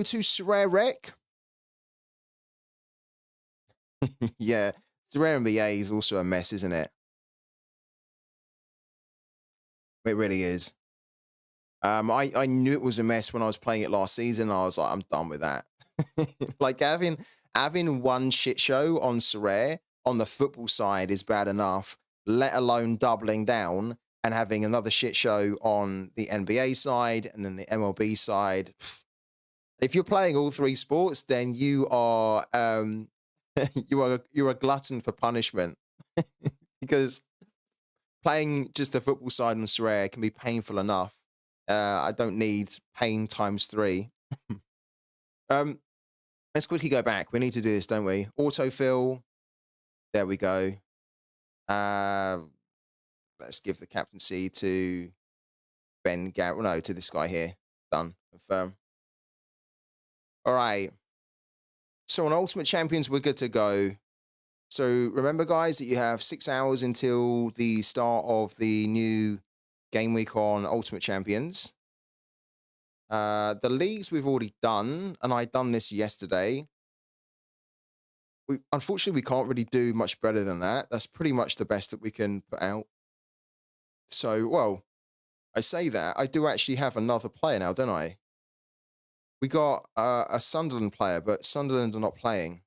to SORARE Rec. Yeah, SORARE NBA is also a mess, isn't it? It really is. I knew it was a mess when I was playing it last season. I was like, I'm done with that. Like having one shit show on SORARE on the football side is bad enough, let alone doubling down and having another shit show on the NBA side and then the MLB side. If you're playing all three sports, then you are you're a glutton for punishment because playing just the football side on SORARE can be painful enough. I don't need pain times 3. Let's quickly go back. We need to do this, don't we? Autofill. There we go. Let's give the captaincy to Ben Garrett. No, to this guy here. Done. Confirm. All right. So on Ultimate Champions, we're good to go. So remember, guys, that you have 6 hours until the start of the new game week on Ultimate Champions. The leagues we've already done, and I done this yesterday. Unfortunately, we can't really do much better than that. That's pretty much the best that we can put out. So, well, I say that. I do actually have another player now, don't I? We got a Sunderland player, but Sunderland are not playing.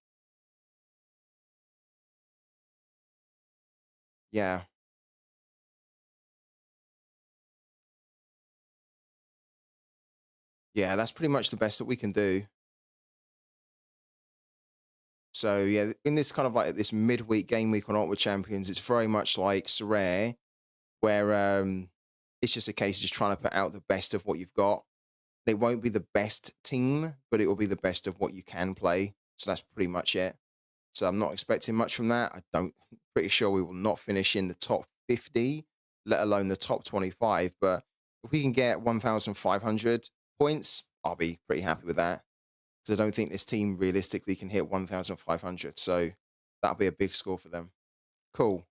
Yeah. Yeah, that's pretty much the best that we can do. So, yeah, in this kind of like this midweek game week on Ultimate Champions, it's very much like SORARE, where it's just a case of just trying to put out the best of what you've got. It won't be the best team, but it will be the best of what you can play. So that's pretty much it. So I'm not expecting much from that. Pretty sure we will not finish in the top 50, let alone the top 25. But if we can get 1,500 points, I'll be pretty happy with that. Because I don't think this team realistically can hit 1,500. So that'll be a big score for them. Cool.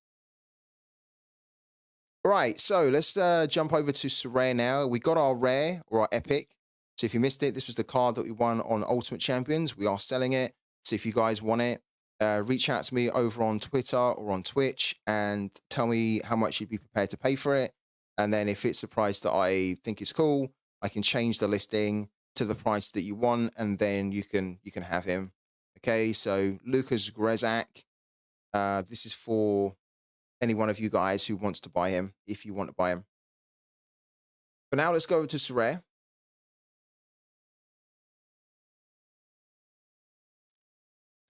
All right, so let's jump over to SORARE now. We got our rare or our epic. So if you missed it, this was the card that we won on Ultimate Champions. We are selling it. So if you guys want it, reach out to me over on Twitter or on Twitch and tell me how much you'd be prepared to pay for it. And then if it's a price that I think is cool, I can change the listing to the price that you want, and then you can have him. Okay, so Lucas Grezak. This is for any one of you guys who wants to buy him, if you want to buy him. But now let's go over to SORARE.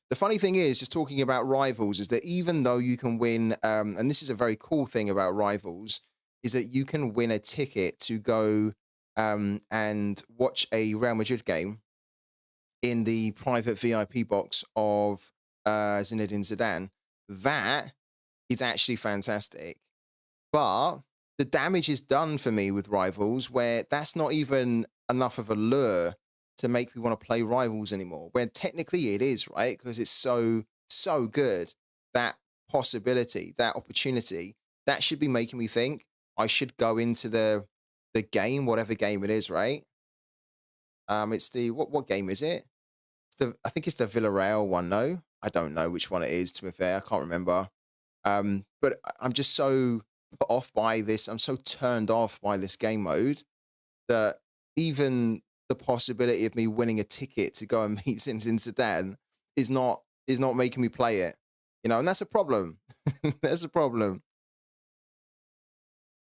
The funny thing is, just talking about Rivals, is that even though you can win, and this is a very cool thing about Rivals, is that you can win a ticket to go and watch a Real Madrid game in the private VIP box of Zinedine Zidane. That is actually fantastic. But the damage is done for me with Rivals, where that's not even enough of a lure to make me want to play Rivals anymore. When technically it is, right? Because it's so good. That possibility, that opportunity, that should be making me think I should go into the game, whatever game it is, right? It's the what game is it? I think it's the Villarreal one. No, I don't know which one it is. To be fair, I can't remember. But I'm just so put off by this. I'm so turned off by this game mode that even the possibility of me winning a ticket to go and meet Zinedine Zidane is not making me play it. You know, and that's a problem. That's a problem.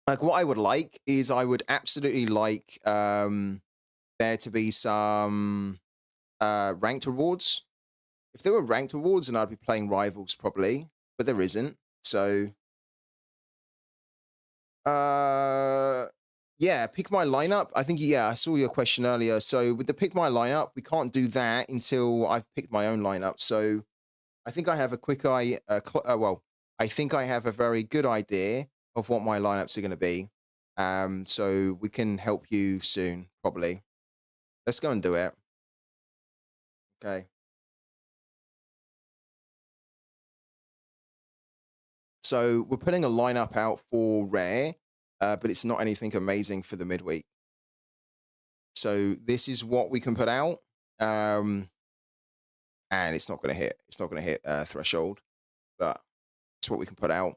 Like, what I would like is I would absolutely like there to be some ranked rewards. If there were ranked rewards, then I'd be playing Rivals probably, but there isn't. So, yeah, pick my lineup. I think, yeah, I saw your question earlier. So with the pick my lineup, we can't do that until I've picked my own lineup. So I think I have a quick I think I have a very good idea of what my lineups are going to be. So we can help you soon, probably. Let's go and do it. Okay. So we're putting a lineup out for rare, but it's not anything amazing for the midweek. So this is what we can put out, and it's not going to hit. It's not going to hit threshold, but it's what we can put out.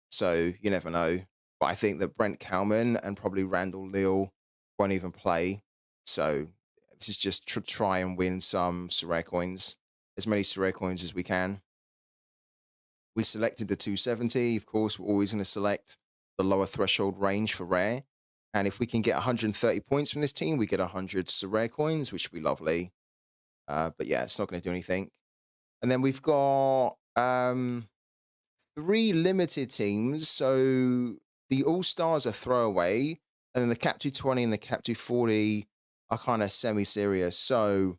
So you never know. But I think that Brent Kalman and probably Randall Leal won't even play. So this is just to try and win some SORARE coins, as many SORARE coins as we can. We selected the 270. Of course, we're always going to select the lower threshold range for rare. And if we can get 130 points from this team, we get 100 SORARE coins, which would be lovely. But yeah, it's not going to do anything. And then we've got 3 limited teams. So the All-Stars are throwaway. And then the Cap 220 and the Cap 240 are kind of semi-serious. So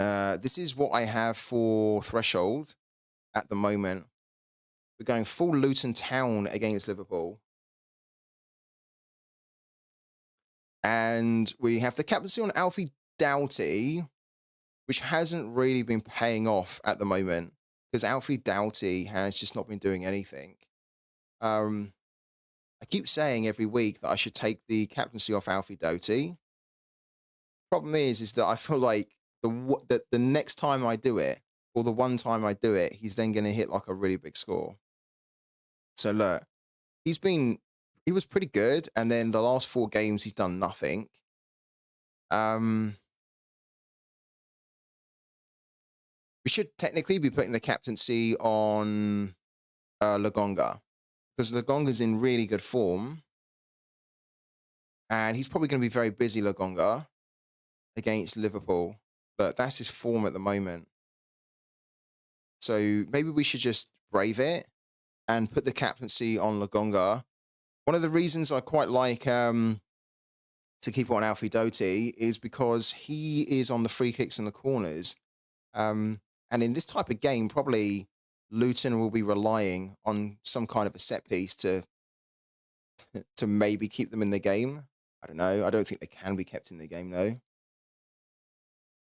this is what I have for threshold at the moment. We're going full Luton Town against Liverpool. And we have the captaincy on Alfie Doughty. which hasn't really been paying off at the moment because Alfie Doughty has just not been doing anything. I keep saying every week that I should take the captaincy off Alfie Doughty. Problem is that I feel like the next time I do it, or the one time I do it, he's then going to hit like a really big score. So look, he was pretty good, and then the last 4 games he's done nothing. We should technically be putting the captaincy on Lagonga, because Lagonga's in really good form, and he's probably going to be very busy, Lagonga, against Liverpool. But that's his form at the moment. So maybe we should just brave it and put the captaincy on Lagonga. One of the reasons I quite like to keep on Alfie Doughty is because he is on the free kicks and the corners. And in this type of game, probably Luton will be relying on some kind of a set piece to maybe keep them in the game. I don't know. I don't think they can be kept in the game, though.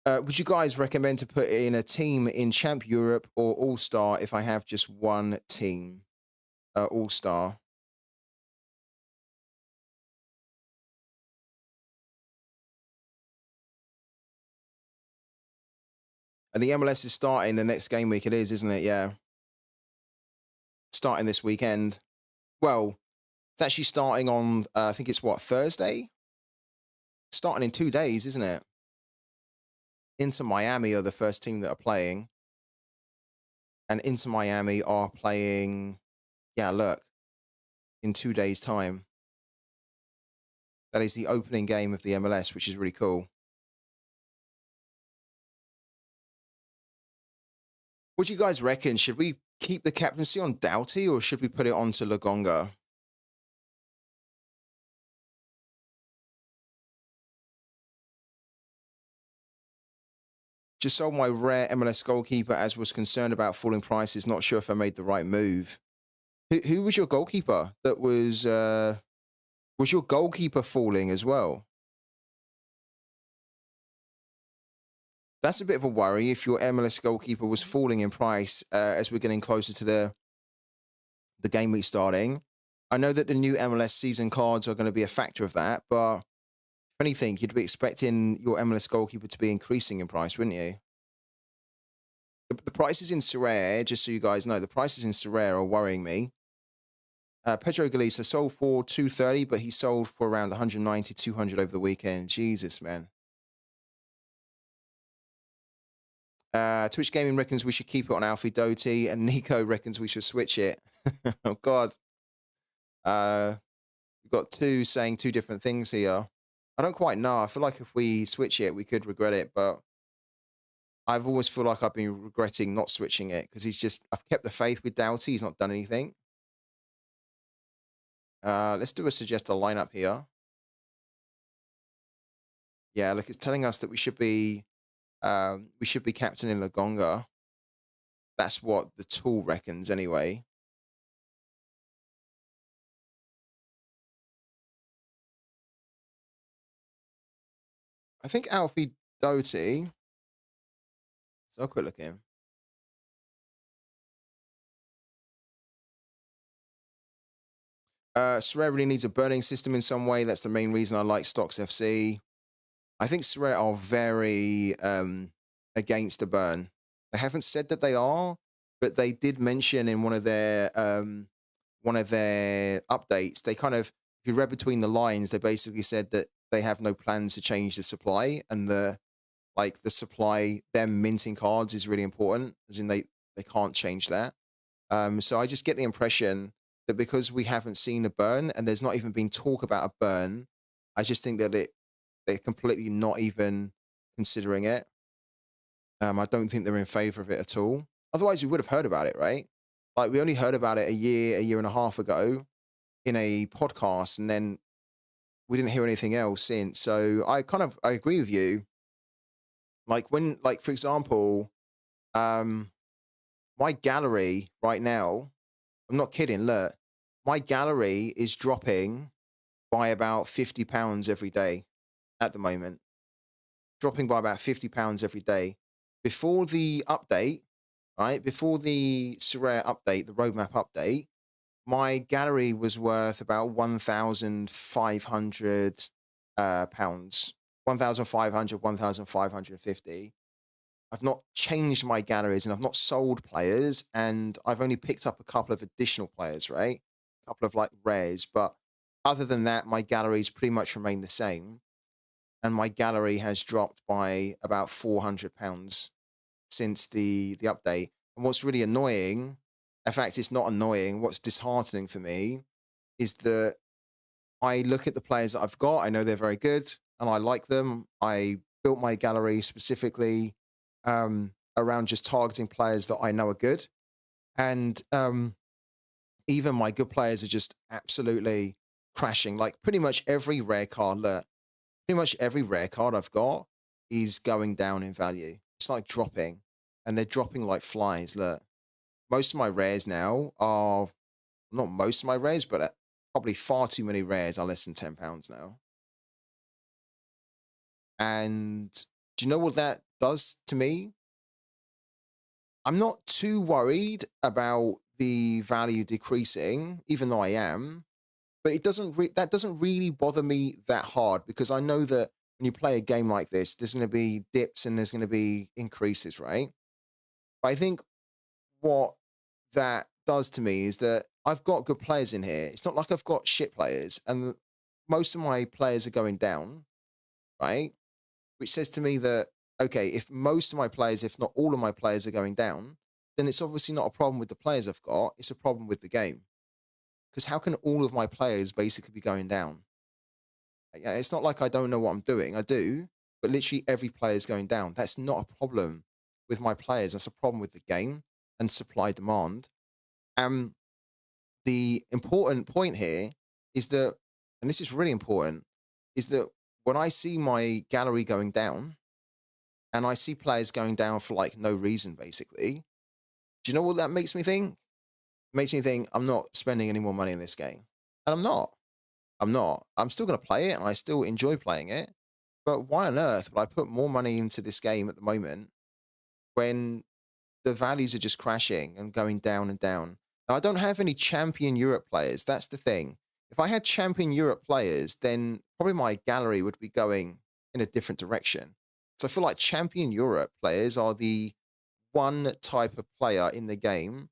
Would you guys recommend to put in a team in Champ Europe or All-Star if I have just one team? All-Star. And the MLS is starting the next game week. It is, isn't it? Yeah. Starting this weekend. Well, it's actually starting on, I think it's what, Thursday? Starting in 2 days, isn't it? Inter Miami are the first team that are playing. And Inter Miami are playing, yeah, look, in 2 days' time. That is the opening game of the MLS, which is really cool. What do you guys reckon? Should we keep the captaincy on Doughty or should we put it on to Lagonga? Just sold my rare MLS goalkeeper as was concerned about falling prices. Not sure if I made the right move. Who was your goalkeeper that was your goalkeeper falling as well? That's a bit of a worry if your MLS goalkeeper was falling in price as we're getting closer to the game week starting. I know that the new MLS season cards are going to be a factor of that, but if anything, you'd be expecting your MLS goalkeeper to be increasing in price, wouldn't you? The prices in SORARE, just so you guys know, the prices in SORARE are worrying me. Pedro Galisa sold for 230, but he sold for around 190, 200 over the weekend. Jesus, man. Twitch Gaming reckons we should keep it on Alfie Doughty, and Nico reckons we should switch it. Oh, God. We've got 2 saying 2 different things here. I don't quite know. I feel like if we switch it, we could regret it, but I've always feel like I've been regretting not switching it because I've kept the faith with Doughty. He's not done anything. Let's do a suggest a lineup here. Yeah, look, it's telling us that we should be captaining Lagonga. That's what the tool reckons anyway. I think Alfie Doughty. So quick look at him. SORARE really needs a burning system in some way. That's the main reason I like Stocks FC. I think SORARE are very against a burn. They haven't said that they are, but they did mention in one of their updates, they kind of, if you read between the lines, they basically said that they have no plans to change the supply, and the supply, them minting cards is really important, as in they can't change that. So I just get the impression that because we haven't seen a burn and there's not even been talk about a burn, I just think that they're completely not even considering it. I don't think they're in favor of it at all. Otherwise, we would have heard about it, right? Like, we only heard about it a year and a half ago in a podcast, and then we didn't hear anything else since. So I agree with you. Like, for example, my gallery right now, I'm not kidding, look, my gallery is dropping by about £50 every day at the moment. Dropping by about £50 every day. before the update, right? Before the SORARE update, the roadmap update, my gallery was worth about 1,500 pounds, 1,500, 1,550. I've not changed my galleries and I've not sold players, and I've only picked up a couple of additional players, right? A couple of like rares, but other than that, my galleries pretty much remain the same. And my gallery has dropped by about £400 since the update. And what's really annoying, in fact, it's not annoying, what's disheartening for me is that I look at the players that I've got, I know they're very good, and I like them. I built my gallery specifically around just targeting players that I know are good. And even my good players are just absolutely crashing. Like pretty much every rare card, look, pretty much every rare card I've got is going down in value. It's like dropping, and they're dropping like flies. Look, most of my rares now are not most of my rares, but probably far too many rares are less than £10 now. And do you know what that does to me? I'm not too worried about the value decreasing, even though I am, but that doesn't really bother me that hard because I know that when you play a game like this, there's going to be dips and there's going to be increases, right? But I think what that does to me is that I've got good players in here. It's not like I've got shit players, and most of my players are going down, right? Which says to me that, okay, if most of my players, if not all of my players are going down, then it's obviously not a problem with the players I've got. It's a problem with the game. Because how can all of my players basically be going down? Yeah, it's not like I don't know what I'm doing. I do, but literally every player is going down. That's not a problem with my players. That's a problem with the game and supply demand. And the important point here is that, and this is really important, is that when I see my gallery going down and I see players going down for like no reason, basically, do you know what that makes me think? It makes me think I'm not spending any more money in this game. And I'm not. I'm not. I'm still going to play it and I still enjoy playing it. But why on earth would I put more money into this game at the moment when the values are just crashing and going down and down? Now, I don't have any Champion Europe players. That's the thing. If I had Champion Europe players, then probably my gallery would be going in a different direction. So I feel like Champion Europe players are the one type of player in the game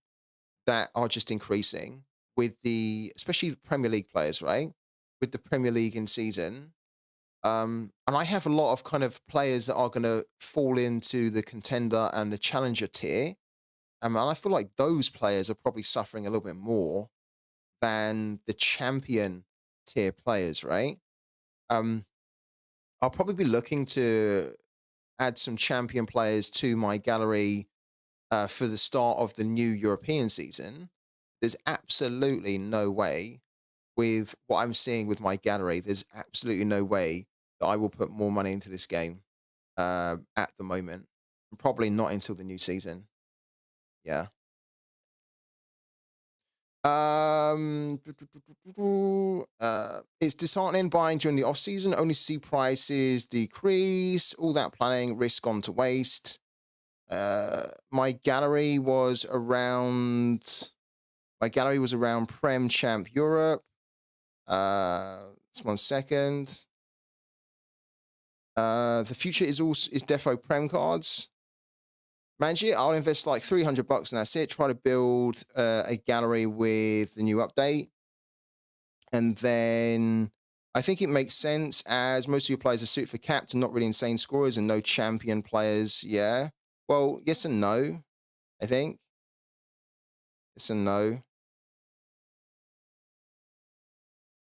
that are just increasing with especially the Premier League players, right? With the Premier League in season. And I have a lot of kind of players that are going to fall into the contender and the challenger tier. And I feel like those players are probably suffering a little bit more than the champion tier players, right? Um, I'll probably be looking to add some champion players to my gallery for the start of the new European season. There's absolutely no way with what I'm seeing with my gallery, there's absolutely no way that I will put more money into this game at the moment. And probably not until the new season. Yeah. It's disheartening buying during the off season. Only to see prices decrease. All that planning, risk gone to waste. My gallery was around. My gallery was around Prem Champ Europe. Just 1 second. The future is defo Prem cards. Manage it. I'll invest like $300 and that's it. Try to build a gallery with the new update. And then I think it makes sense as most of your players are suited for capped and not really insane scorers and no champion players. Yeah. Well, yes and no, I think. Yes and no.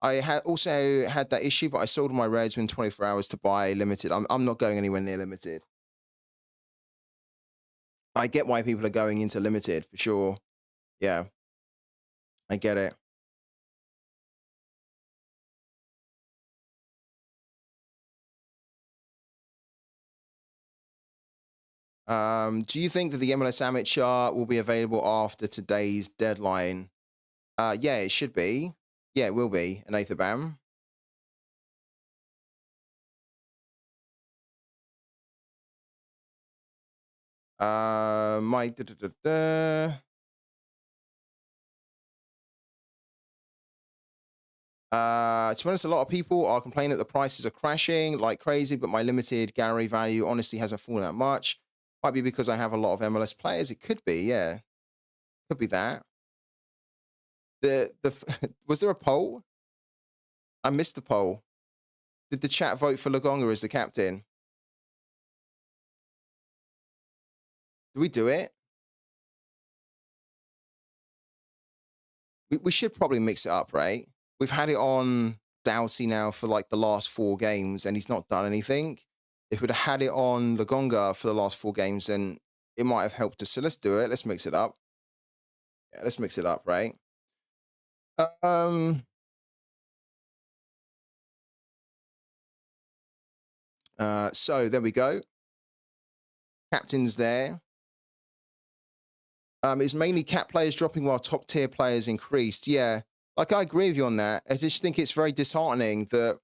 I had also had that issue, but I sold my rares within 24 hours to buy limited. I'm not going anywhere near limited. I get why people are going into limited for sure. Yeah, I get it. Do you think that the MLS Amateur will be available after today's deadline? Yeah, it should be. Yeah, it will be. An Bam. My to be honest, a lot of people are complaining that the prices are crashing like crazy, but my limited gallery value honestly hasn't fallen that much. Might be because I have a lot of MLS players. It could be, yeah, could be that. Was there a poll? I missed the poll. Did the chat vote for Lagonga as the captain? Do we do it? We should probably mix it up, right? We've had it on Doughty now for like the last 4 games, and he's not done anything. If we'd have had it on Lagonga for the last 4 games, then it might have helped us. So let's do it. Let's mix it up. Yeah, let's mix it up, right? Um. So there we go. Captain's there. It's mainly cap players dropping while top tier players increased. Yeah, like I agree with you on that. I just think it's very disheartening that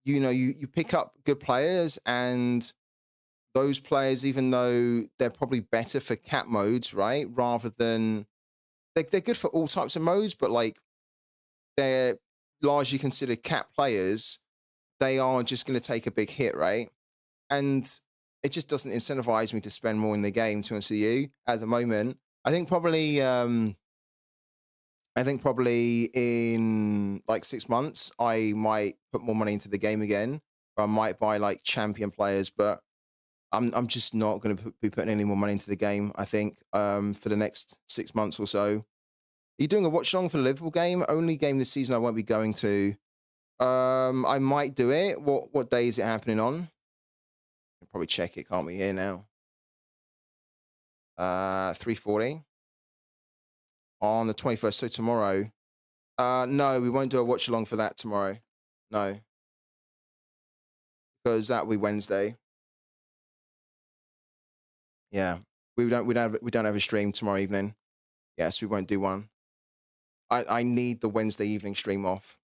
you pick up good players and those players, even though they're probably better for cap modes, right? Rather than they're good for all types of modes, but like they're largely considered cap players. They are just going to take a big hit, right? And it just doesn't incentivize me to spend more in the game, to answer you at the moment. I think probably in like 6 months, I might put more money into the game again. Or I might buy like champion players, but I'm just not going to be putting any more money into the game. I think for the next 6 months or so. Are you doing a watch along for the Liverpool game? Only game this season I won't be going to. I might do it. What day is it happening on? Can probably check it, can't we? Here now. 3:40 on the 21st. So tomorrow. No, we won't do a watch along for that tomorrow. No, because that will be Wednesday. Yeah, we don't have a stream tomorrow evening. Yes, we won't do one. I need the Wednesday evening stream off.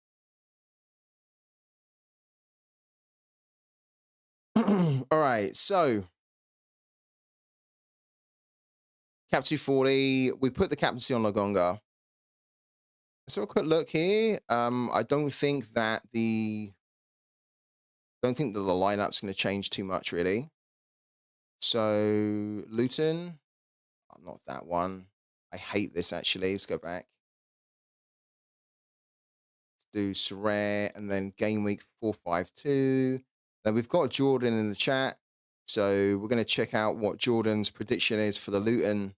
All right, so Cap 240, we put the captaincy on Lagonga. Let's have a quick look here. I don't think that the lineup's going to change too much, really. So Luton, not that one. I hate this actually. Let's go back. Let's do SORARE and then game week 452. Then we've got Jordan in the chat. So we're going to check out what Jordan's prediction is for the Luton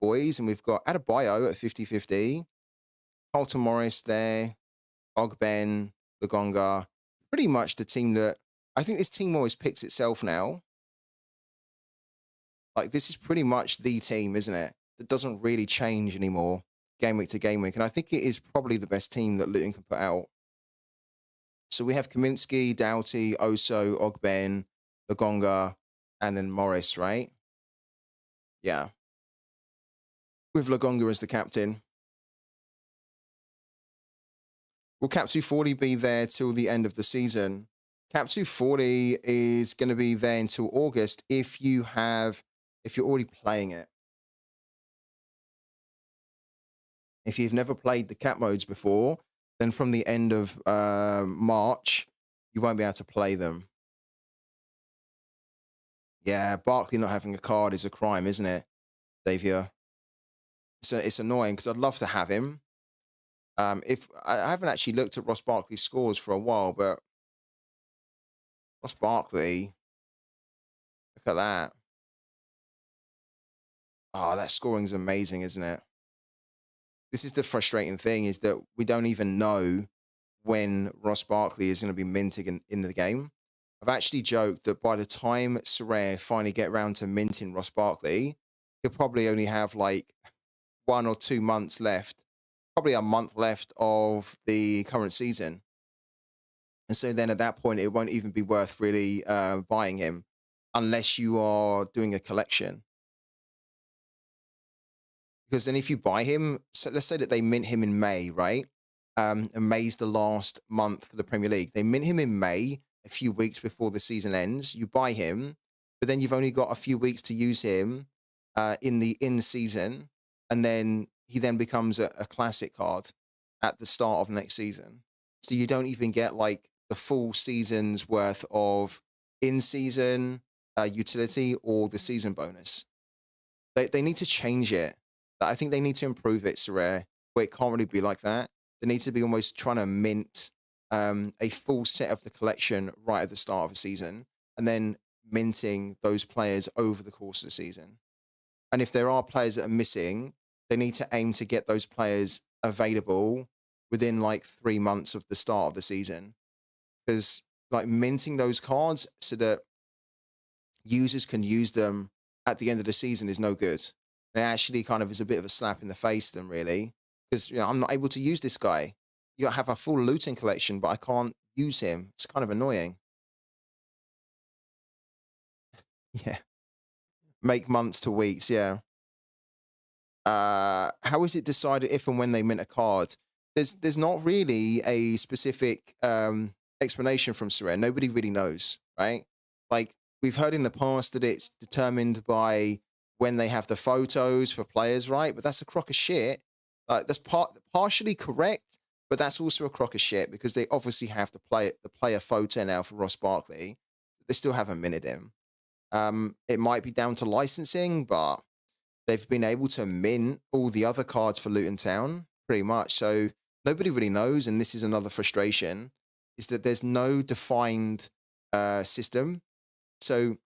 boys. And we've got Adebayo at 50-50. Carlton Morris there. Ogben, Lagonga. Pretty much the team that... I think this team always picks itself now. Like, this is pretty much the team, isn't it? That doesn't really change anymore, game week to game week. And I think it is probably the best team that Luton can put out. So we have Kaminsky, Doughty, Oso, Ogben, Lagonga, and then Morris, right? Yeah. With Lagonga as the captain. Will Cap 240 be there till the end of the season? Cap 240 is going to be there until August if you're already playing it. If you've never played the cap modes before, then from the end of March, you won't be able to play them. Yeah, Barkley not having a card is a crime, isn't it, Davia? So it's annoying because I'd love to have him. If I haven't actually looked at Ross Barkley's scores for a while, but Ross Barkley, look at that. Oh, that scoring's amazing, isn't it? This is the frustrating thing, is that we don't even know when Ross Barkley is going to be minting in the game. I've actually joked that by the time SORARE finally get around to minting Ross Barkley, he'll probably only have like 1 or 2 months left, probably a month left of the current season. And so then at that point, it won't even be worth really buying him unless you are doing a collection. Because then if you buy him, so let's say that they mint him in May, right? And May's the last month for the Premier League. They mint him in May, a few weeks before the season ends. You buy him. but then you've only got a few weeks to use him in the season, and then he then becomes a classic card at the start of next season. So you don't even get like the full season's worth of in-season utility or the season bonus. They need to change it. I think they need to improve it, Sorare, where it can't really be like that. They need to be almost trying to mint a full set of the collection right at the start of a season, and then minting those players over the course of the season. And if there are players that are missing, they need to aim to get those players available within like 3 months of the start of the season. Because like minting those cards so that users can use them at the end of the season is no good. And it actually kind of is a bit of a slap in the face to them, really. Because, I'm not able to use this guy. You gotta have a full looting collection, but I can't use him. It's kind of annoying. Yeah. Make months to weeks, yeah. How is it decided if and when they mint a card? There's not really a specific explanation from SORARE. Nobody really knows, right? Like we've heard in the past that it's determined by when they have the photos for players, right? But that's a crock of shit. Like that's partially correct, but that's also a crock of shit because they obviously have the player photo now for Ross Barkley. They still haven't minted him. It might be down to licensing, but they've been able to mint all the other cards for Luton Town, pretty much. So nobody really knows, and this is another frustration, is that there's no defined system. So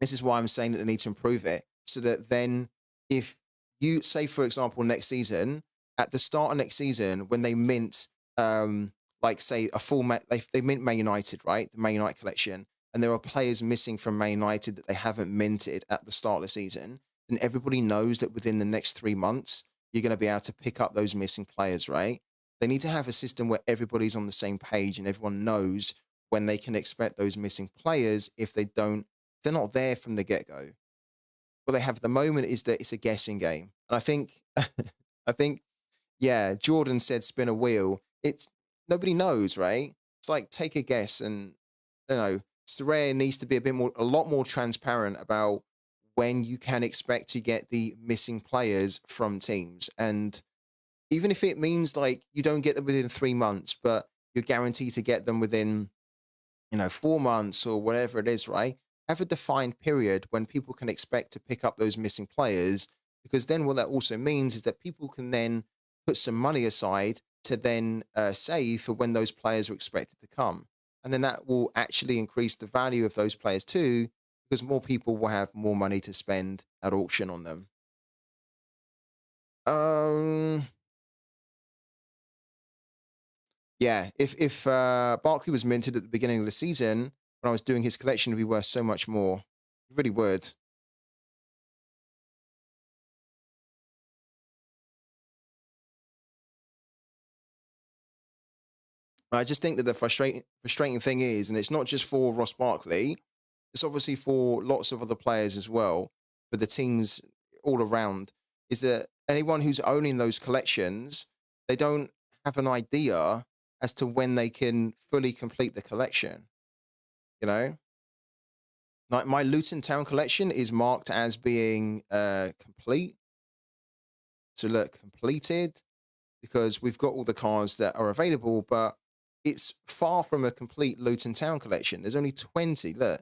this is why I'm saying that they need to improve it, so that then if you, say, for example, next season, at the start of next season, when they mint, like, say, a full, they mint Man United, right? The Man United collection, and there are players missing from Man United that they haven't minted at the start of the season, then everybody knows that within the next 3 months, you're going to be able to pick up those missing players, right? They need to have a system where everybody's on the same page and everyone knows when they can expect those missing players if they're not there from the get-go. What they have at the moment is that it's a guessing game. And I think, yeah, Jordan said spin a wheel. It's, nobody knows, right? It's like, take a guess, and, SORARE needs to be a lot more transparent about when you can expect to get the missing players from teams. And even if it means like you don't get them within 3 months, but you're guaranteed to get them within, 4 months or whatever it is, right? Have a defined period when people can expect to pick up those missing players, because then what that also means is that people can then put some money aside to then save for when those players are expected to come. And then that will actually increase the value of those players too, because more people will have more money to spend at auction on them. Yeah, if Barkley was minted at the beginning of the season, when I was doing his collection, it would be worth so much more. It really would. I just think that the frustrating thing is, and it's not just for Ross Barkley, it's obviously for lots of other players as well, for the teams all around, is that anyone who's owning those collections, they don't have an idea as to when they can fully complete the collection. You know, like my Luton Town collection is marked as being complete. So look, completed, because we've got all the cards that are available, but it's far from a complete Luton Town collection. There's only 20. Look,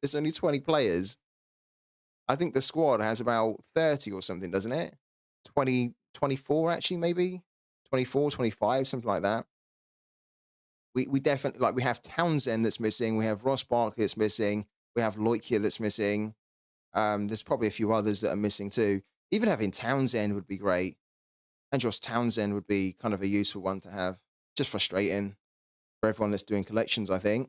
there's only 20 players. I think the squad has about 30 or something, doesn't it? 20, 24 actually, maybe 24, 25, something like that. We definitely, like, we have Townsend that's missing. We have Ross Barkley that's missing. We have Loikia that's missing. There's probably a few others that are missing too. Even having Townsend would be great. And Josh Townsend would be kind of a useful one to have. Just frustrating for everyone that's doing collections, I think.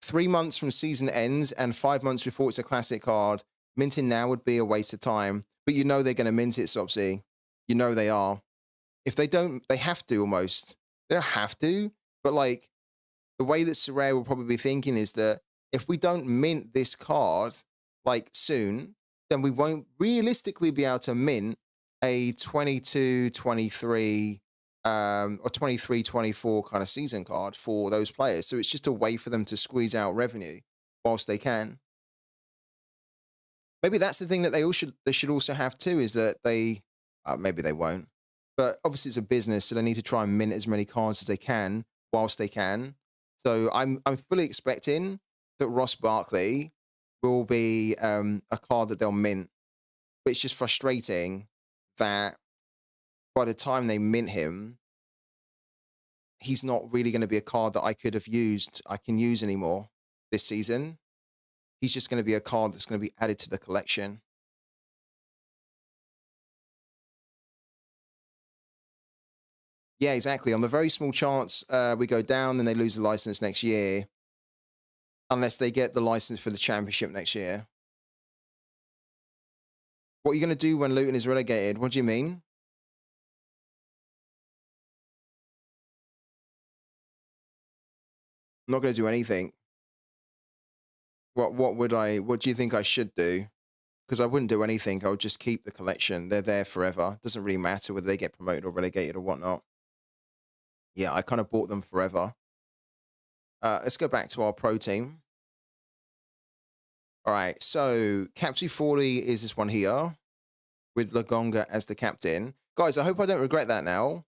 Three months from season ends and 5 months before it's a classic card. Minting now would be a waste of time. But you know they're going to mint it, Sopsy. You know they are. If they don't, they have to almost. They don't have to, but like the way that SORARE will probably be thinking is that if we don't mint this card like soon, then we won't realistically be able to mint a 22, 23 or 23-24 kind of season card for those players. So it's just a way for them to squeeze out revenue whilst they can. Maybe that's the thing that they should also have too, is that they maybe they won't, but obviously it's a business, so they need to try and mint as many cards as they can whilst they can. So I'm fully expecting that Ross Barkley will be a card that they'll mint, but it's just frustrating that by the time they mint him, he's not really going to be a card that I can use anymore this season. He's just going to be a card that's going to be added to the collection. Yeah, exactly. On the very small chance we go down, then they lose the license next year, unless they get the license for the championship next year. What are you going to do when Luton is relegated? What do you mean? I'm not going to do anything. What do you think I should do? Because I wouldn't do anything. I would just keep the collection. They're there forever. Doesn't really matter whether they get promoted or relegated or whatnot. Yeah, I kind of bought them forever. Let's go back to our pro team. All right, so Captain 40 is this one here with Lagonga as the captain. Guys, I hope I don't regret that now.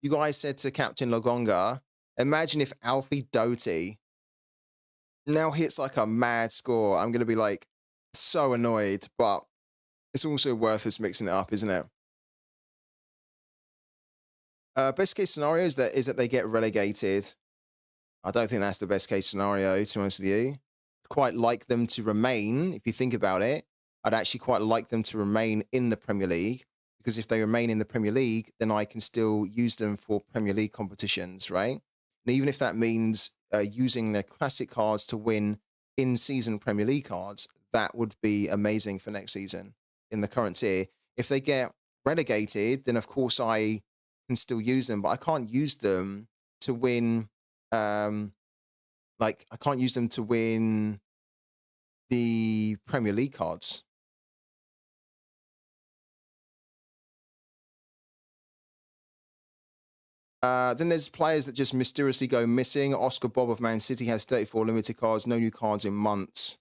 You guys said to Captain Lagonga, imagine if Alfie Doughty now hits like a mad score. I'm going to be like so annoyed, but it's also worth us mixing it up, isn't it? Best case scenario is that they get relegated. I don't think that's the best case scenario, to be honest with you. Quite like them to remain, if you think about it. I'd actually quite like them to remain in the Premier League, because if they remain in the Premier League, then I can still use them for Premier League competitions, right? And even if that means using their classic cards to win in-season Premier League cards, that would be amazing for next season in the current tier. If they get relegated, then of course I can still use them, but I can't use them to win. Like I can't use them to win the Premier League cards. Then there's players that just mysteriously go missing. Oscar Bob of Man City has 34 limited cards, no new cards in months.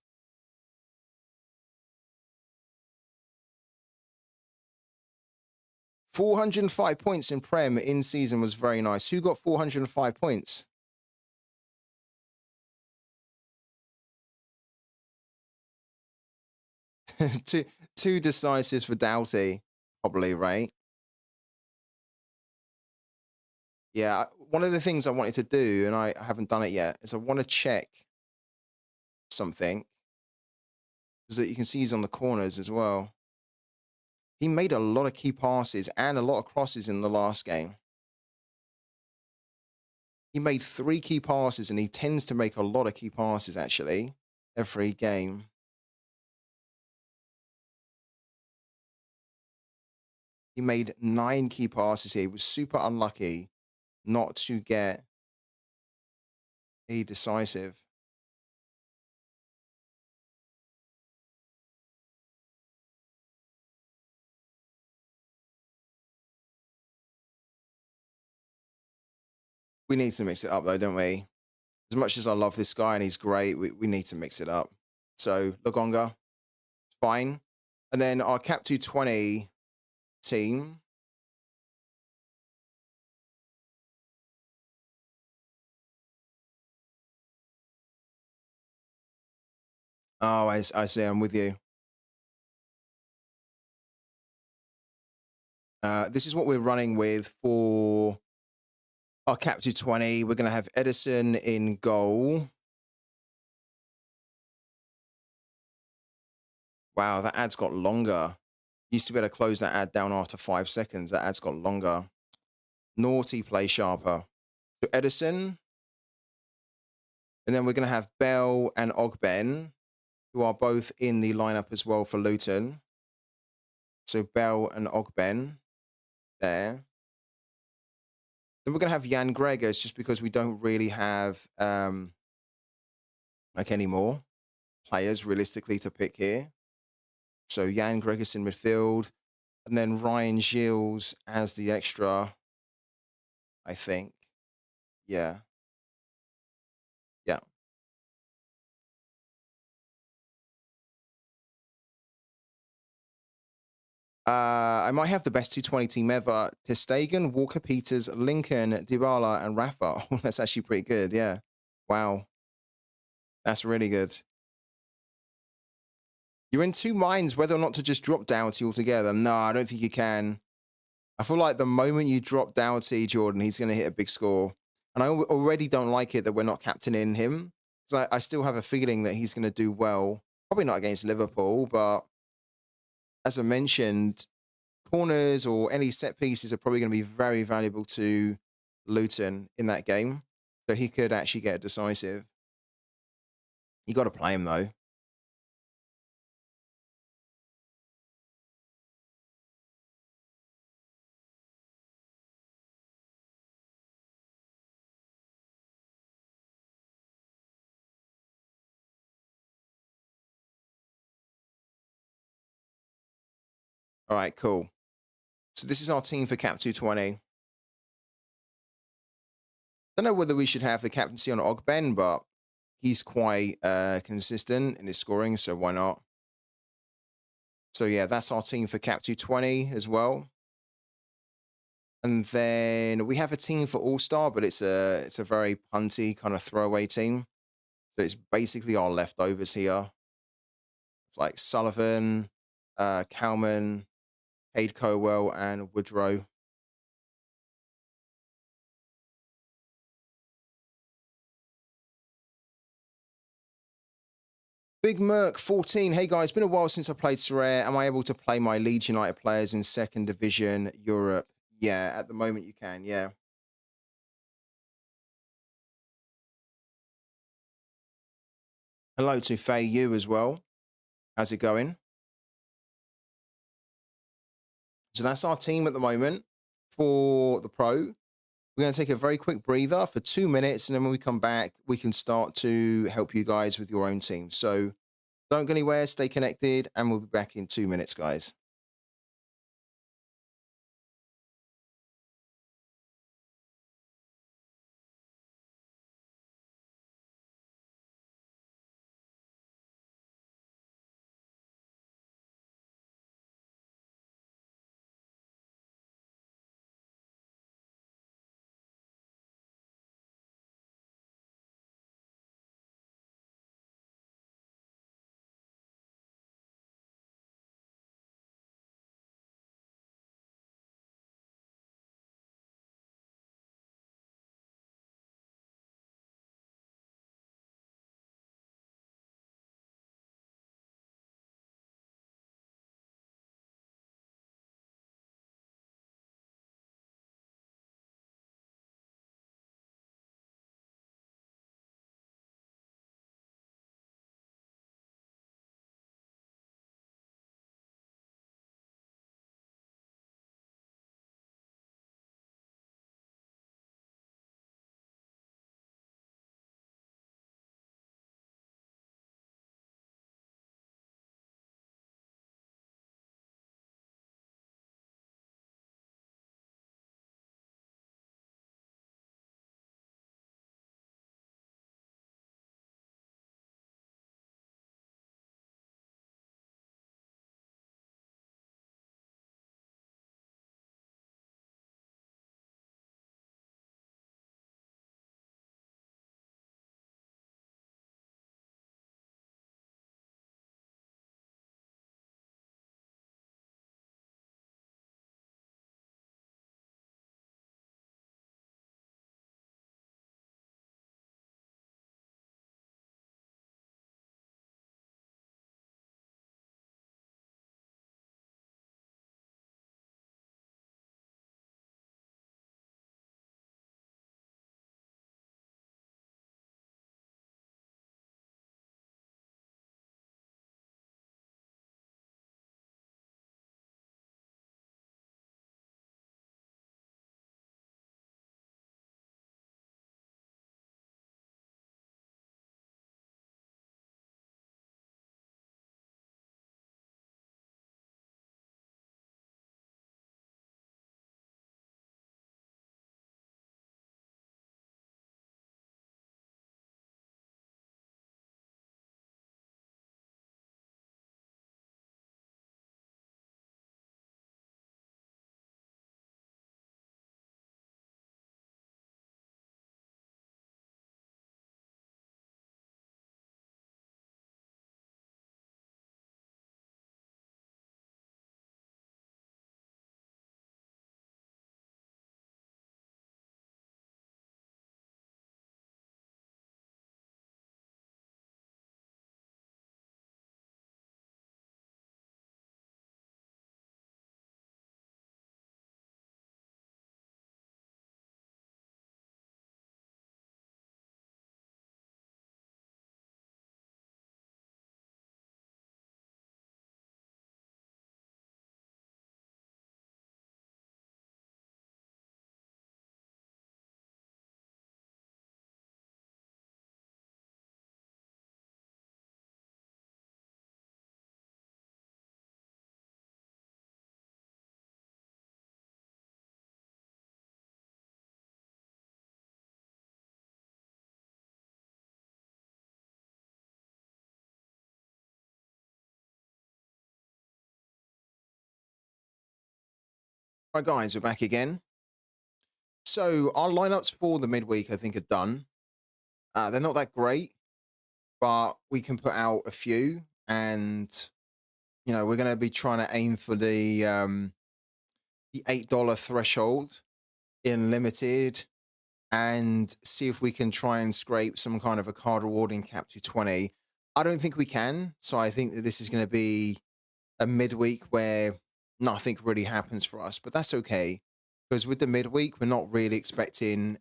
£405 in Prem in season was very nice. Who got 405 points? two decisives for Doughty, probably, right? Yeah, one of the things I wanted to do, and I haven't done it yet, is I want to check something. So that you can see he's on the corners as well. He made a lot of key passes and a lot of crosses in the last game. He made 3 key passes, and he tends to make a lot of key passes, actually, every game. He made 9 key passes here. He was super unlucky not to get a decisive. We need to mix it up, though, don't we? As much as I love this guy and he's great, we need to mix it up. So, Lagonga, fine. And then our Cap 220 team. Oh, I see. I'm with you. This is what we're running with for our Cap 220. We're going to have Edison in goal. Wow, that ad's got longer. Used to be able to close that ad down after 5 seconds. That ad's got longer. Naughty play sharper. So Edison. And then we're going to have Bell and Ogben, who are both in the lineup as well for Luton. So Bell and Ogben there. Then we're going to have Jan Gregors, just because we don't really have like any more players realistically to pick here. So Jan Gregors in midfield, and then Ryan Gilles as the extra. I think. Yeah. Yeah. I might have the best 220 team ever. Ter Stegen, Walker Peters, Lincoln, Dybala, and Rafa. Oh, that's actually pretty good. Yeah. Wow. That's really good. You're in two minds whether or not to just drop Doughty altogether. No, I don't think you can. I feel like the moment you drop Doughty, Jordan, he's going to hit a big score. And I already don't like it that we're not captaining him. Because I still have a feeling that he's going to do well. Probably not against Liverpool, but as I mentioned, corners or any set pieces are probably going to be very valuable to Luton in that game. So he could actually get decisive. You got to play him though. All right, cool. So this is our team for Cap 220. Don't know whether we should have the captaincy on Ogben, but he's quite consistent in his scoring, so why not? So yeah, that's our team for Cap 220 as well. And then we have a team for All Star, but it's a very punty kind of throwaway team. So it's basically our leftovers here, like Sullivan, Kalman, Cade Cowell, and Woodrow. Big Merc 14. Hey guys, been a while since I played SORARE. Am I able to play my Leeds United players in second division Europe? Yeah, at the moment you can, yeah. Hello to Faye you as well. How's it going? So that's our team at the moment for the pro. We're going to take a very quick breather for 2 minutes, and then when we come back, we can start to help you guys with your own team. So don't go anywhere, stay connected, and we'll be back in 2 minutes, guys. Right, guys, we're back again. So our lineups for the midweek, I think, are done. They're not that great, but we can put out a few, and we're going to be trying to aim for the $8 threshold in limited, and see if we can try and scrape some kind of a card reward in cap 220. I don't think we can, so I think that this is going to be a midweek where nothing really happens for us, but that's okay. Because with the midweek, we're not really expecting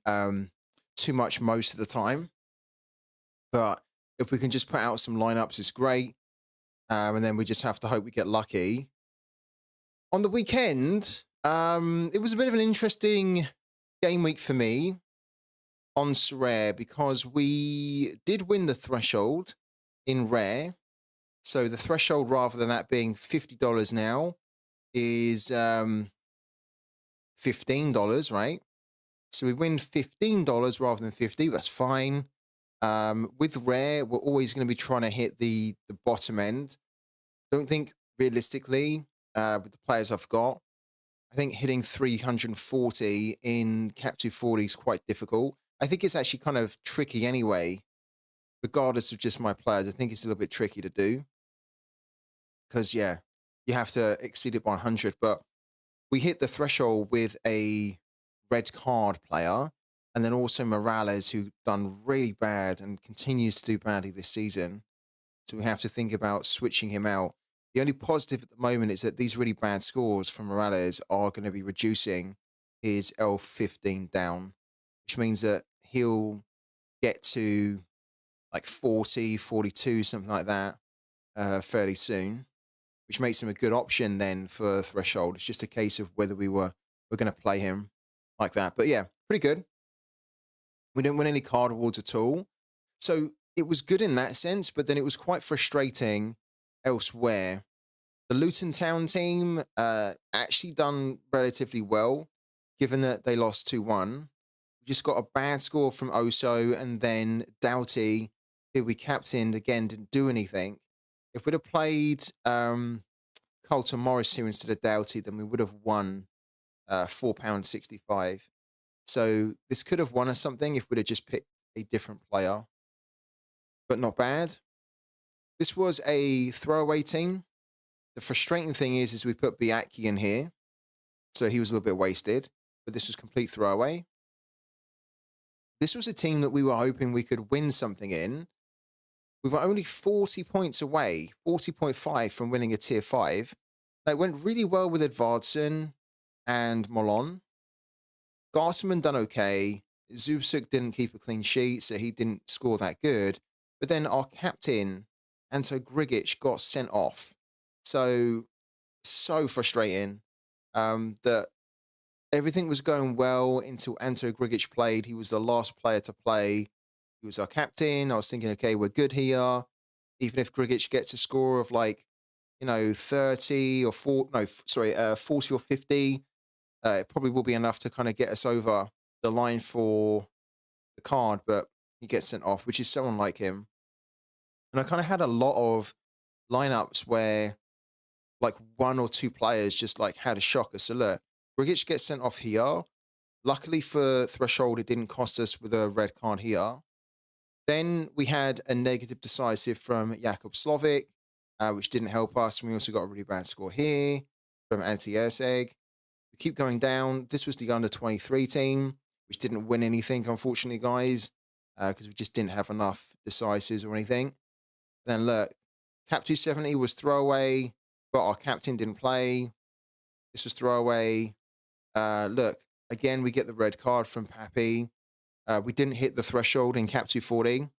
too much most of the time. But if we can just put out some lineups, it's great. And then we just have to hope we get lucky. On the weekend, it was a bit of an interesting game week for me on SORARE because we did win the threshold in rare. So the threshold, rather than that being $50 now, is $15, right? So we win $15 rather than 50. That's fine. With rare, we're always going to be trying to hit the bottom end. Don't think realistically, with the players I've got, I think hitting 340 in cap 240 is quite difficult. I think it's actually kind of tricky anyway, regardless of just my players. I think it's a little bit tricky to do because, yeah, you have to exceed it by 100. But we hit the threshold with a red card player, and then also Morales, who done really bad and continues to do badly this season. So we have to think about switching him out. The only positive at the moment is that these really bad scores from Morales are going to be reducing his L15 down, which means that he'll get to like 40, 42, something like that, fairly soon, which makes him a good option then for threshold. It's just a case of whether we're going to play him like that. But yeah, pretty good. We didn't win any card awards at all. So it was good in that sense, but then it was quite frustrating elsewhere. The Luton Town team actually done relatively well, given that they lost 2-1. We just got a bad score from Oso, and then Doughty, who we captained, again, didn't do anything. If we'd have played Carlton Morris here instead of Doughty, then we would have won £4.65. So this could have won us something if we'd have just picked a different player, but not bad. This was a throwaway team. The frustrating thing is we put Biaki in here, so he was a little bit wasted, but this was complete throwaway. This was a team that we were hoping we could win something in. We were only 40 points away, 40.5 from winning a tier 5. It went really well with Edvardsen and Molon. Garteman done okay. Zubsuk didn't keep a clean sheet, so he didn't score that good. But then our captain, Anto Grigic, got sent off. So frustrating that everything was going well until Anto Grigic played. He was the last player to play. He was our captain. I was thinking, okay, we're good here. Even if Grigic gets a score of 30 or 40 or 50, it probably will be enough to kind of get us over the line for the card, but he gets sent off, which is so unlike him. And I kind of had a lot of lineups where one or two players just had a shocker. So look, Grigic gets sent off here. Luckily for threshold, it didn't cost us with a red card here. Then we had a negative decisive from Jakub Slovic, which didn't help us. And we also got a really bad score here from Antti Erseg. We keep going down. This was the under-23 team, which didn't win anything, unfortunately, guys, because we just didn't have enough decisives or anything. Then look, Cap 270 was throwaway, but our captain didn't play. This was throwaway. Look, again, we get the red card from Pappy. We didn't hit the threshold in Cap 240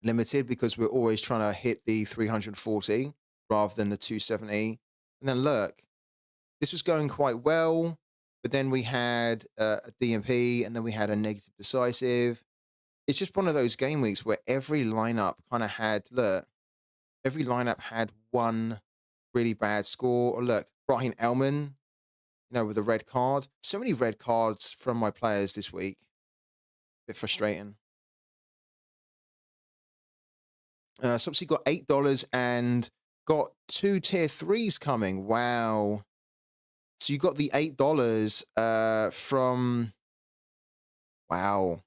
limited because we're always trying to hit the 340 rather than the 270. And then look, this was going quite well, but then we had a DMP, and then we had a negative decisive. It's just one of those game weeks where every lineup kind of had, every lineup had one really bad score. Or look, Brahim Elman, with a red card. So many red cards from my players this week. Bit frustrating. So obviously got $8 and got 2 tier 3s coming. Wow. So you got the $8 from, wow,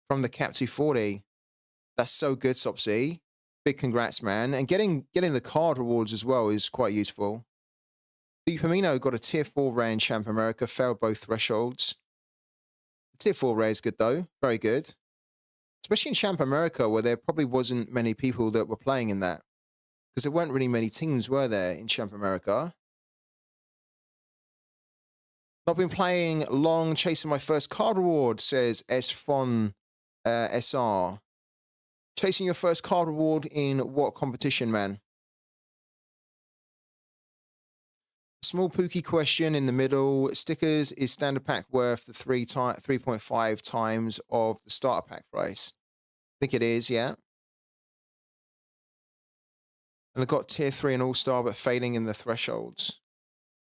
from the Cap 240. That's so good, Sopsy. Big congrats, man. And getting the card rewards as well is quite useful. The Firmino got a tier 4 rare in Champ America, failed both thresholds. The tier 4 rare is good though, very good. Especially in Champ America, where there probably wasn't many people that were playing in that. Because there weren't really many teams, were there, in Champ America? Not been playing long, chasing my first card reward, says Sfon SR. Chasing your first card reward in what competition, man? Small pooky question in the middle. Stickers, is standard pack worth the 3.5 times of the starter pack price? I think it is, yeah. And I got tier 3 and all-star, but failing in the thresholds.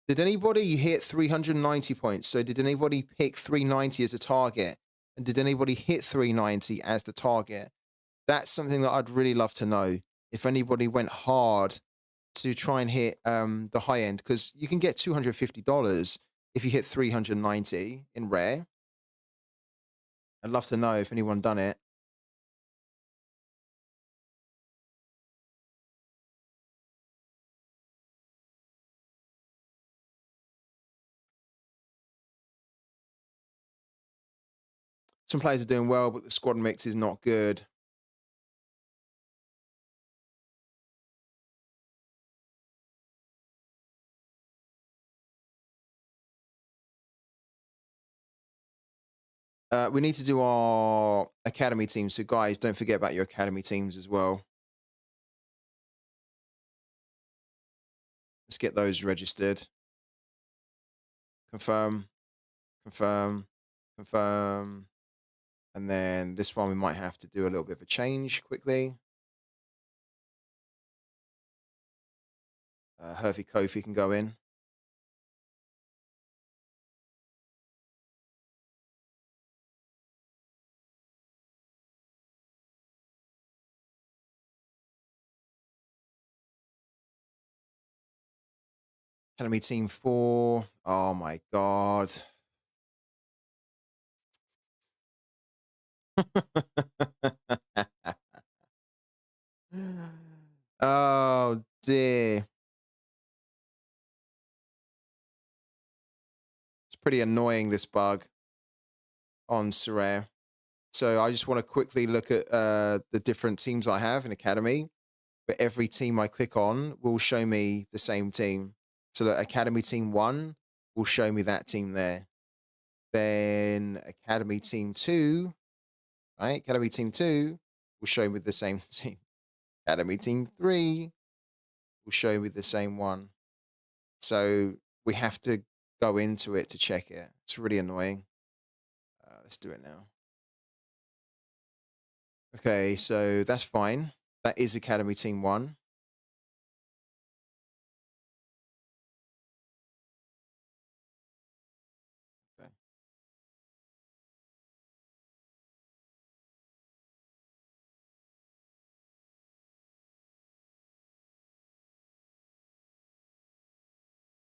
Did anybody hit 390 points? So did anybody pick 390 as a target? And did anybody hit 390 as the target? That's something that I'd really love to know. If anybody went hard to try and hit the high end, because you can get $250 if you hit 390 in rare. I'd love to know if anyone done it. Some players are doing well, but the squad mix is not good. We need to do our academy teams. So guys, don't forget about your academy teams as well. Let's get those registered. Confirm, confirm, confirm. And then this one, we might have to do a little bit of a change quickly. Hervey Kofi can go in. Academy team 4. Oh my God. Oh dear. It's pretty annoying, this bug on SORARE. So I just want to quickly look at the different teams I have in Academy. But every team I click on will show me the same team. So that Academy Team 1 will show me that team there. Then Academy Team 2, right? Academy Team 2 will show me the same team. Academy Team 3 will show me the same one. So we have to go into it to check it. It's really annoying. Let's do it now. Okay, so that's fine. That is Academy Team 1. Okay.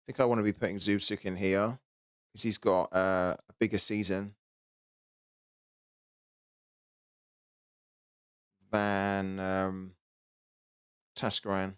I think I want to be putting Zubsuk in here because he's got a bigger season than Tascaran.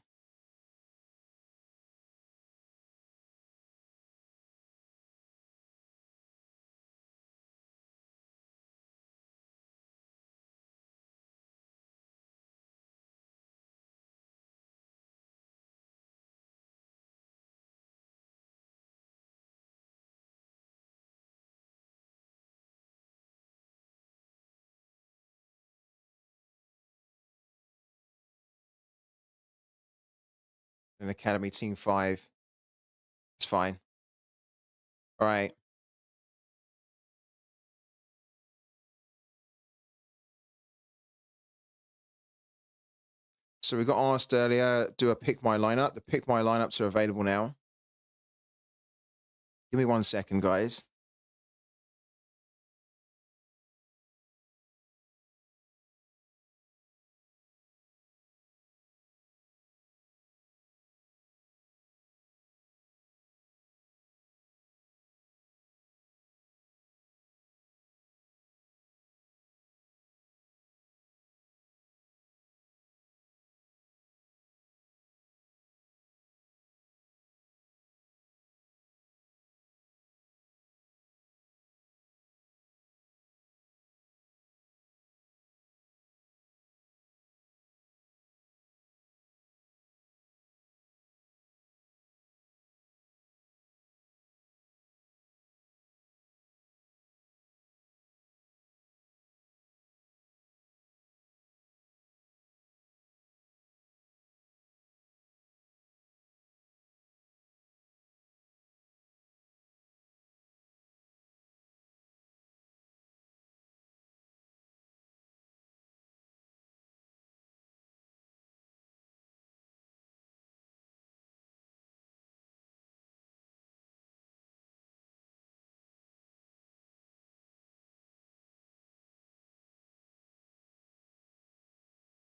In Academy Team 5. It's fine. All right. So we got asked earlier, do a pick my lineup. The pick my lineups are available now. Give me 1 second, guys.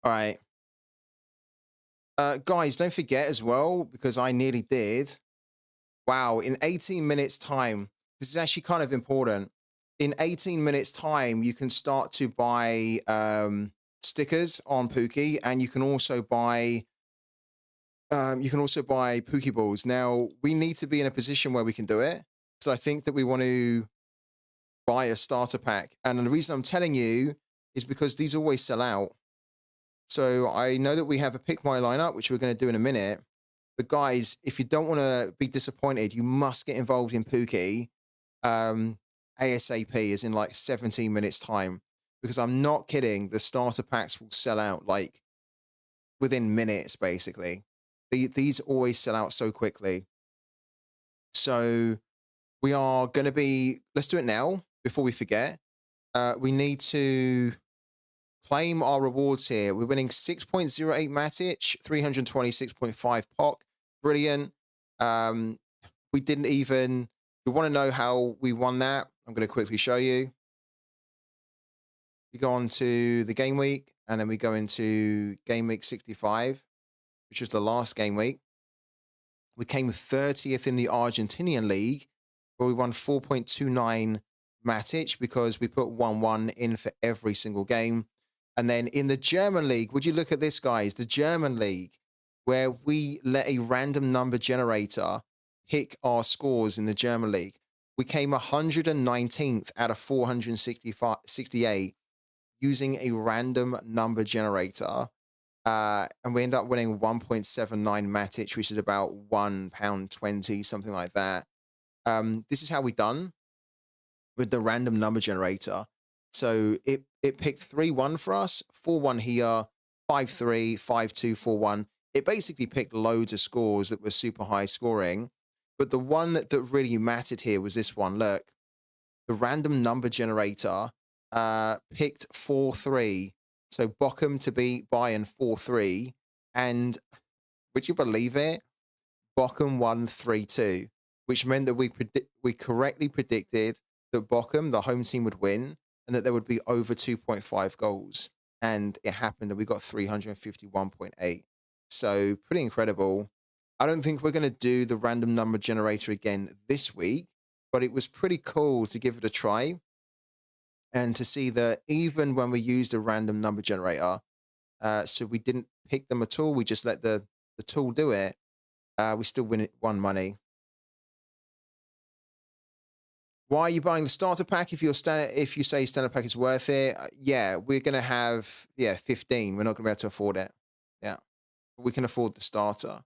All right. Guys, don't forget as well, because I nearly did. Wow, in 18 minutes time, this is actually kind of important. In 18 minutes time, you can start to buy stickers on Pooky, and you can also buy Pooky balls. Now, we need to be in a position where we can do it. So I think that we want to buy a starter pack. And the reason I'm telling you is because these always sell out. So I know that we have a pick my lineup, which we're going to do in a minute. But guys, if you don't want to be disappointed, you must get involved in Pooky ASAP, as in like 17 minutes time. Because I'm not kidding, the starter packs will sell out like within minutes, basically. These always sell out so quickly. So we are going to be, let's do it now before we forget. We need to claim our rewards here. We're winning 6.08 Matic, 326.5 POC. Brilliant. We didn't even, you want to know how we won that? I'm going to quickly show you. We go on to the game week, and then we go into game week 65, which was the last game week. We came 30th in the Argentinian league, where we won 4.29 Matic because we put 1-1 in for every single game. And then in the German league, would you look at this, guys? The German league, where we let a random number generator pick our scores in the German league. We came 119th out of 468 using a random number generator. And we end up winning 1.79 Matic, which is about £1.20, something like that. This is how we done with the random number generator. So it picked 3-1 for us, 4-1 here, 5-3, 5-2, 4-1. It basically picked loads of scores that were super high scoring. But the one that really mattered here was this one. Look, the random number generator picked 4-3. So Bochum to beat Bayern 4-3. And would you believe it? Bochum won 3-2, which meant that we correctly predicted that Bochum, the home team, would win and that there would be over 2.5 goals. And it happened, and we got 351.8. So pretty incredible. I don't think we're going to do the random number generator again this week, but it was pretty cool to give it a try and to see that even when we used a random number generator, so we didn't pick them at all, we just let the tool do it, we still won money. Why are you buying the starter pack if you say standard pack is worth it? Yeah, we're going to have 15. We're not going to be able to afford it. Yeah, but we can afford the starter.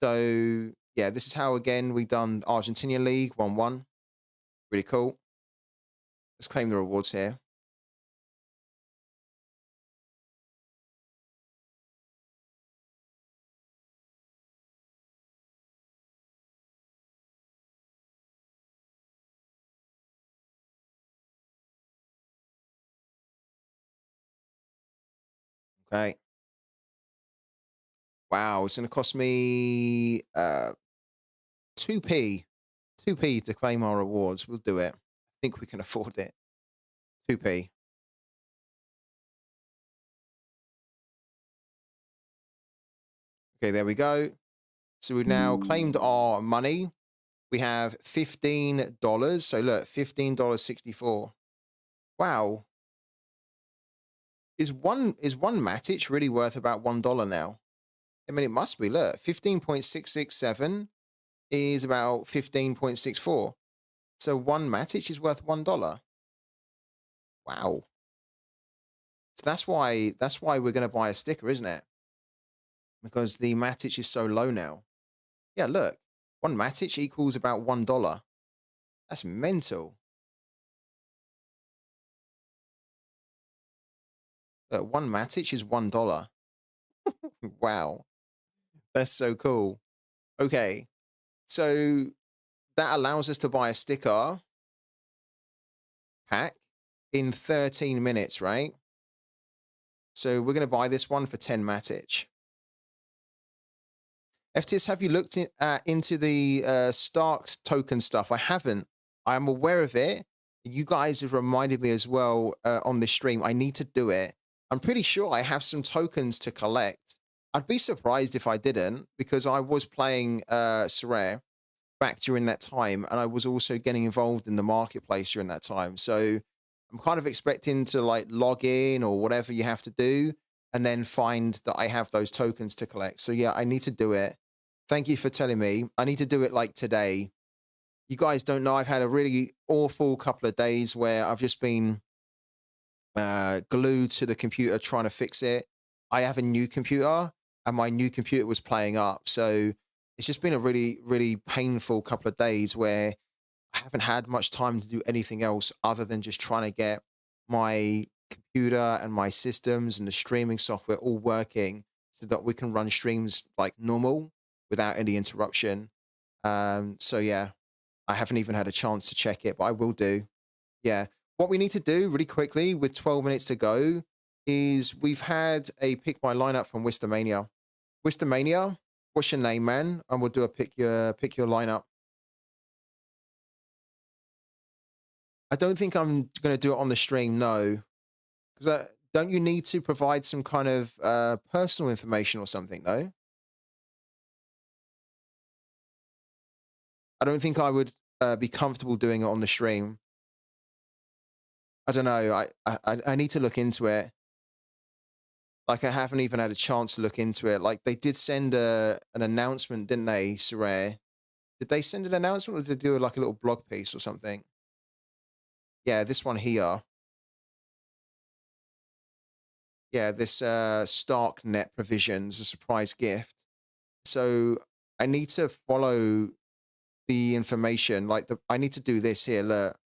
So yeah, this is how, again, we done Argentinian League 1-1. Really cool. Let's claim the rewards here. Okay. Wow, it's going to cost me 2p. 2p to claim our rewards. We'll do it. I think we can afford it. 2p. Okay, there we go. So we've now claimed our money. We have $15. So look, $15.64. Wow. Is one Matic really worth about $1 now? I mean, it must be. Look, 15.667 is about 15.64. So one Matic is worth $1. Wow. So that's why we're going to buy a sticker, isn't it? Because the Matic is so low now. Yeah, look. One Matic equals about $1. That's mental. Look, one Matic is $1. Wow. That's so cool. Okay. So that allows us to buy a sticker pack in 13 minutes, right? So we're going to buy this one for 10 Matic. FTS, have you looked into the Stark token stuff? I haven't. I'm aware of it. You guys have reminded me as well on this stream. I need to do it. I'm pretty sure I have some tokens to collect. I'd be surprised if I didn't, because I was playing Sorare back during that time, and I was also getting involved in the marketplace during that time. So I'm kind of expecting to like log in or whatever you have to do, and then find that I have those tokens to collect. So yeah, I need to do it. Thank you for telling me. I need to do it like today. You guys don't know, I've had a really awful couple of days where I've just been glued to the computer trying to fix it. I have a new computer, and my new computer was playing up. So it's just been a really, really painful couple of days where I haven't had much time to do anything else other than just trying to get my computer and my systems and the streaming software all working so that we can run streams like normal without any interruption. So yeah, I haven't even had a chance to check it, but I will do. Yeah. What we need to do really quickly with 12 minutes to go is we've had a pick my lineup from Wistomania. Wistomania, what's your name, man? And we'll do a pick your lineup. I don't think I'm going to do it on the stream, no. Because don't you need to provide some kind of personal information or something, though? I don't think I would be comfortable doing it on the stream. I don't know. I need to look into it. Like, I haven't even had a chance to look into it. Like, they did send an announcement, didn't they, Sorare? Did they send an announcement, or did they do like a little blog piece or something? Yeah, this one here. Yeah, this Stark Net provisions, a surprise gift. So I need to follow the information. Like, I need to do this here. Look,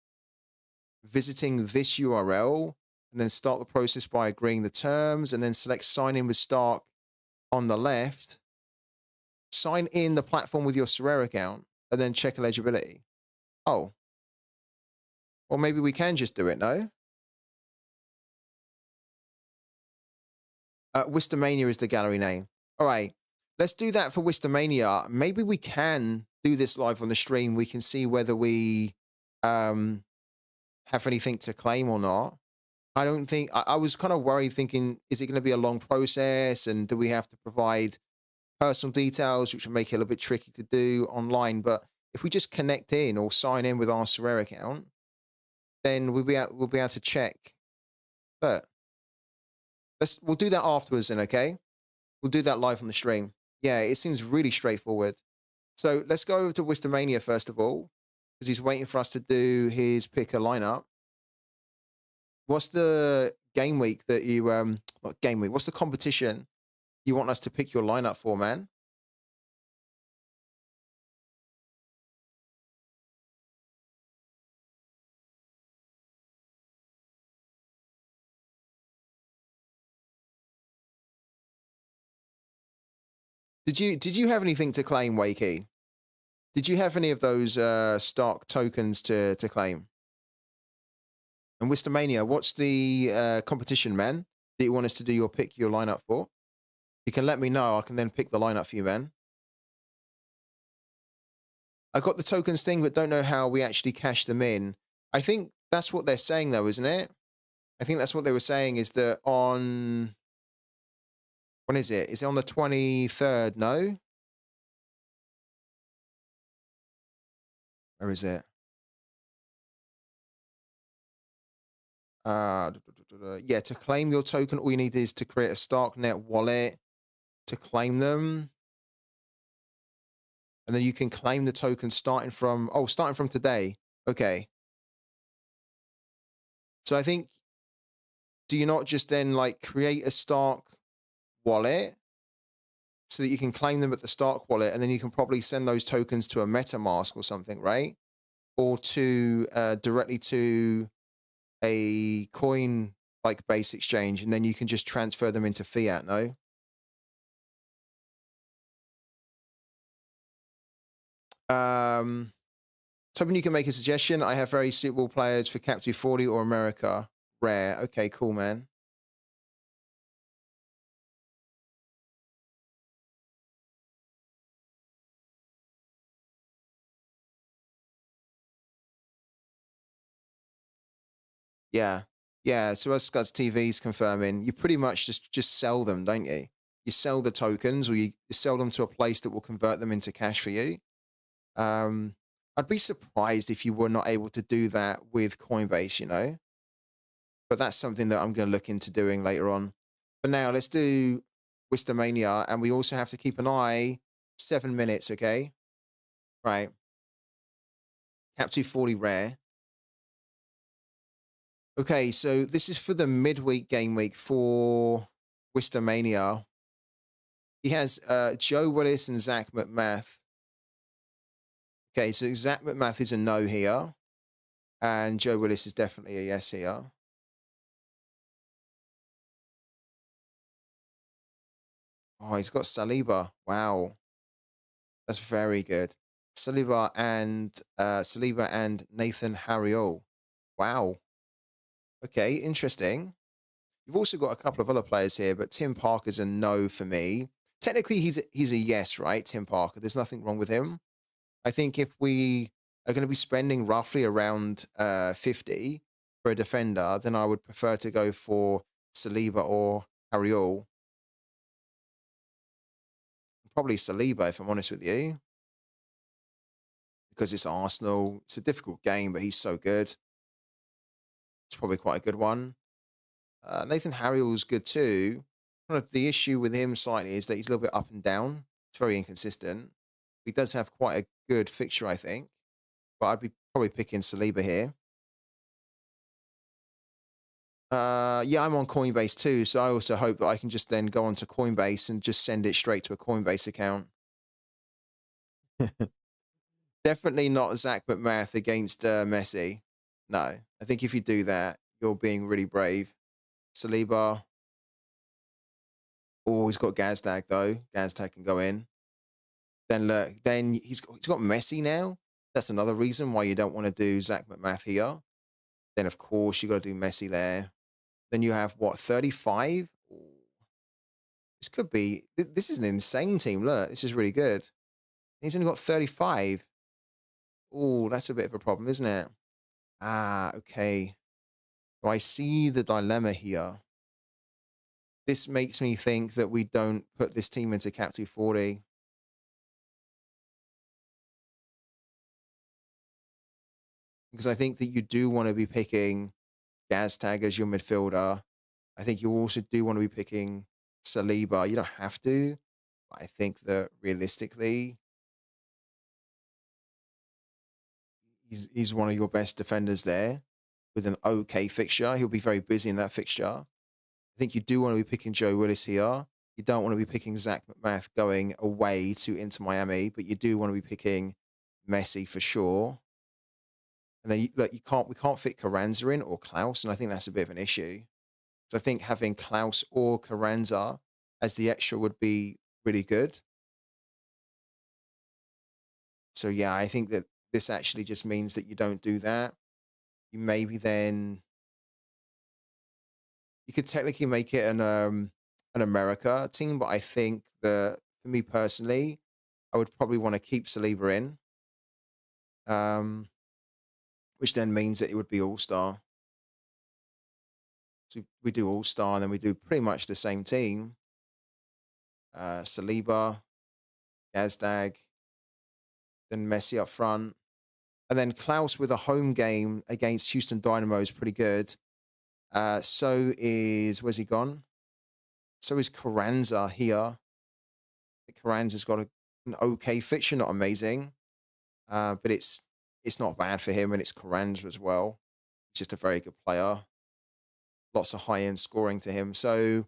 visiting this URL, and then start the process by agreeing the terms, and then select sign in with Stark on the left. Sign in the platform with your Sorare account, and then check eligibility. Oh. Or maybe we can just do it, no? Wistomania is the gallery name. All right. Let's do that for Wistomania. Maybe we can do this live on the stream. We can see whether we have anything to claim or not. I don't think, I was kind of worried thinking, is it going to be a long process? And do we have to provide personal details, which will make it a little bit tricky to do online? But if we just connect in or sign in with our Sorare account, then we'll be able to check. But we'll do that afterwards then, okay? We'll do that live on the stream. Yeah, it seems really straightforward. So let's go over to Wistomania first of all, because he's waiting for us to do his pick a lineup. What's the game week that you not game week? What's the competition you want us to pick your lineup for, man? Did you have anything to claim, Wakey? Did you have any of those Stark tokens to claim? And Wistomania, what's the competition, man, that you want us to do your pick your lineup for? You can let me know. I can then pick the lineup for you, man. I got the tokens thing, but don't know how we actually cash them in. I think that's what they're saying, though, isn't it? I think that's what they were saying, is that on... When is it? Is it on the 23rd? No? Or is it? Yeah, to claim your token, all you need is to create a StarkNet wallet to claim them. And then you can claim the token starting from today. Okay. So I think, do you not just then like create a Stark wallet so that you can claim them at the Stark wallet, and then you can probably send those tokens to a MetaMask or something, right? Or to directly to a coin like base exchange, and then you can just transfer them into fiat, no? Hoping you can make a suggestion. I have very suitable players for Cap 240 or America. Rare. Okay, cool, man. Yeah. Yeah, so as Scuds TV's confirming, you pretty much just sell them, don't you? You sell the tokens, or you sell them to a place that will convert them into cash for you. Um, I'd be surprised if you were not able to do that with Coinbase, you know? But that's something that I'm going to look into doing later on. But now let's do Wistomania, and we also have to keep an eye. 7 minutes, okay? Right. Cap 240 rare. Okay, so this is for the midweek game week for Wistomania. He has Joe Willis and Zach McMath. Okay, so Zach McMath is a no here, and Joe Willis is definitely a yes here. Oh, he's got Saliba. Wow, that's very good. Saliba and Nathan Harriol. Wow. Okay, interesting. You've also got a couple of other players here, but Tim Parker's a no for me. Technically, he's a yes, right? Tim Parker. There's nothing wrong with him. I think if we are going to be spending roughly around 50 for a defender, then I would prefer to go for Saliba or Harriol. Probably Saliba, if I'm honest with you, because it's Arsenal. It's a difficult game, but he's so good. It's probably quite a good one. Nathan Harriel's good too. Kind of the issue with him slightly is that he's a little bit up and down. It's very inconsistent. He does have quite a good fixture, I think, but I'd be probably picking Saliba here. Yeah, I'm on Coinbase too, so I also hope that I can just then go onto Coinbase and just send it straight to a Coinbase account. Definitely not Zach McMath against Messi. No, I think if you do that, you're being really brave. Saliba. Oh, he's got Gazdag though. Gazdag can go in. Then look, then he's got Messi now. That's another reason why you don't want to do Zach McMath here. Then of course you got to do Messi there. Then you have what, 35? This could be. This is an insane team. Look, this is really good. He's only got 35. Oh, that's a bit of a problem, isn't it? Ah, okay. So I see the dilemma here. This makes me think that we don't put this team into Cap 240. Because I think that you do want to be picking Gaztag as your midfielder. I think you also do want to be picking Saliba. You don't have to. But I think that realistically, he's one of your best defenders there with an okay fixture. He'll be very busy in that fixture. I think you do want to be picking Joe Willis here. You don't want to be picking Zach McMath going away to Inter Miami, but you do want to be picking Messi for sure. And then we can't fit Carranza in or Klaus, and I think that's a bit of an issue. So I think having Klaus or Carranza as the extra would be really good. So yeah, I think that this actually just means that you don't do that. You maybe then you could technically make it an America team, but I think that for me personally, I would probably want to keep Saliba in, which then means that it would be All Star. So we do All Star, and then we do pretty much the same team. Saliba, Gazdag, then Messi up front. And then Klaus with a home game against Houston Dynamo is pretty good. So is, where's he gone? So is Carranza here. Carranza's got an okay fixture, not amazing. But it's not bad for him, and it's Carranza as well. He's just a very good player. Lots of high-end scoring to him. So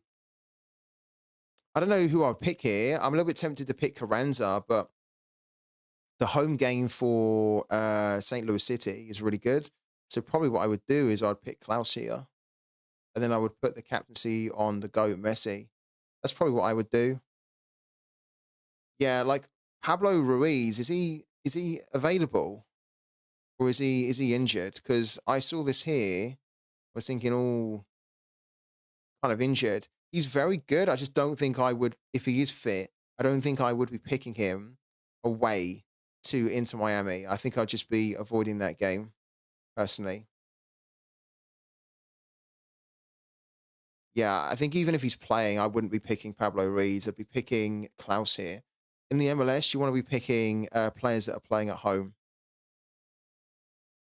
I don't know who I'd pick here. I'm a little bit tempted to pick Carranza, but the home game for St. Louis City is really good. So probably what I would do is I'd pick Klaus here. And then I would put the captaincy on the GOAT Messi. That's probably what I would do. Yeah, like Pablo Ruiz, is he available? Or is he injured? Because I saw this here. I was thinking, oh, kind of injured. He's very good. I just don't think I would, if he is fit, I don't think I would be picking him away to Inter Miami. I think I'd just be avoiding that game, personally. Yeah, I think even if he's playing, I wouldn't be picking Pablo Reed. I'd be picking Klaus here. In the MLS, you want to be picking players that are playing at home.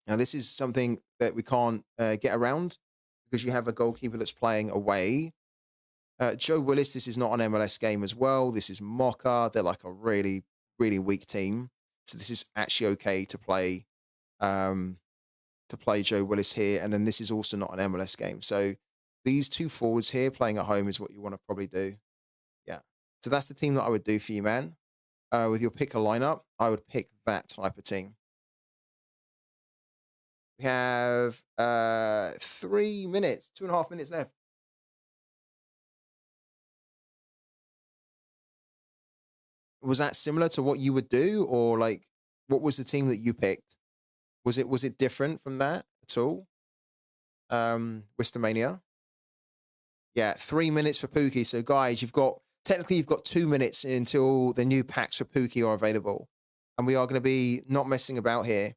Now, this is something that we can't get around because you have a goalkeeper that's playing away. Joe Willis, this is not an MLS game as well. This is Mocha. They're like a really, really weak team. So this is actually okay to play Joe Willis here. And then this is also not an MLS game. So these two forwards here playing at home is what you want to probably do. Yeah. So that's the team that I would do for you, man. With your pick a lineup, I would pick that type of team. We have 3 minutes, 2.5 minutes left. Was that similar to what you would do, or like what was the team that you picked? Was it different from that at all? Wistomania. Yeah, 3 minutes for Pooky. So guys, you've got 2 minutes until the new packs for Pooky are available. And we are going to be not messing about here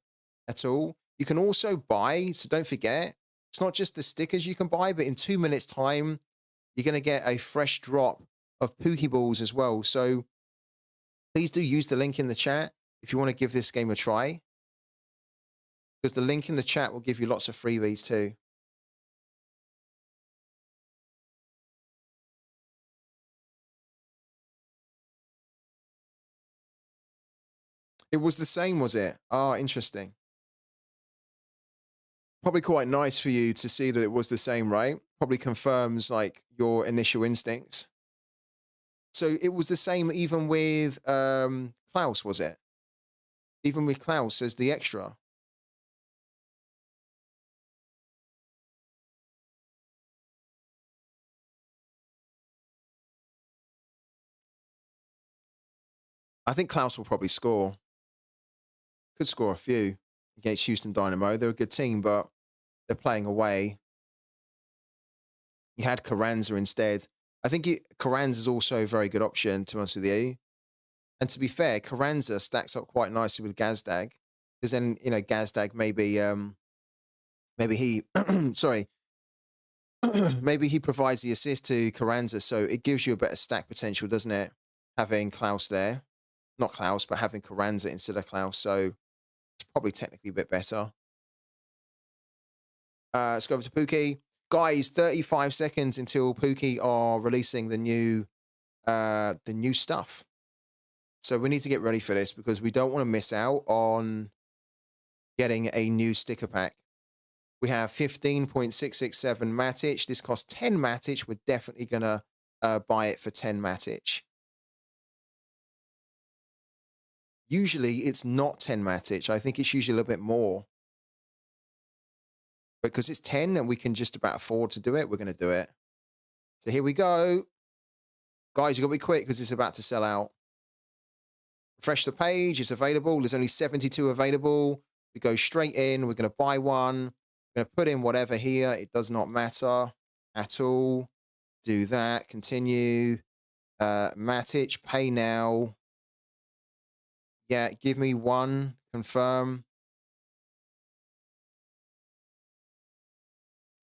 at all. You can also buy, so don't forget, it's not just the stickers you can buy, but in 2 minutes time, you're going to get a fresh drop of Pooky balls as well. So please do use the link in the chat if you want to give this game a try, because the link in the chat will give you lots of freebies too. It was the same, was it? Ah, interesting. Probably quite nice for you to see that it was the same, right? Probably confirms like your initial instincts. So it was the same even with Klaus, was it? Even with Klaus as the extra. I think Klaus will probably score. Could score a few against Houston Dynamo. They're a good team, but they're playing away. You had Carranza instead. I think Carranza is also a very good option, to be honest with you. And to be fair, Carranza stacks up quite nicely with Gazdag, because then, you know, Gazdag maybe he, sorry, maybe he provides the assist to Carranza, so it gives you a better stack potential, doesn't it? Having Klaus there. Not Klaus, but having Carranza instead of Klaus, so it's probably technically a bit better. Let's go over to Pooky. Guys, 35 seconds until Pooky are releasing the new stuff. So we need to get ready for this because we don't want to miss out on getting a new sticker pack. We have 15.667 Matic. This costs 10 Matic. We're definitely going to buy it for 10 Matic. Usually it's not 10 Matic. I think it's usually a little bit more. Because it's 10 and we can just about afford to do it, we're going to do it. So here we go. Guys, you've got to be quick because it's about to sell out. Refresh the page. It's available. There's only 72 available. We go straight in. We're going to buy one. We're going to put in whatever here. It does not matter at all. Do that. Continue. Matic, pay now. Yeah, give me one. Confirm.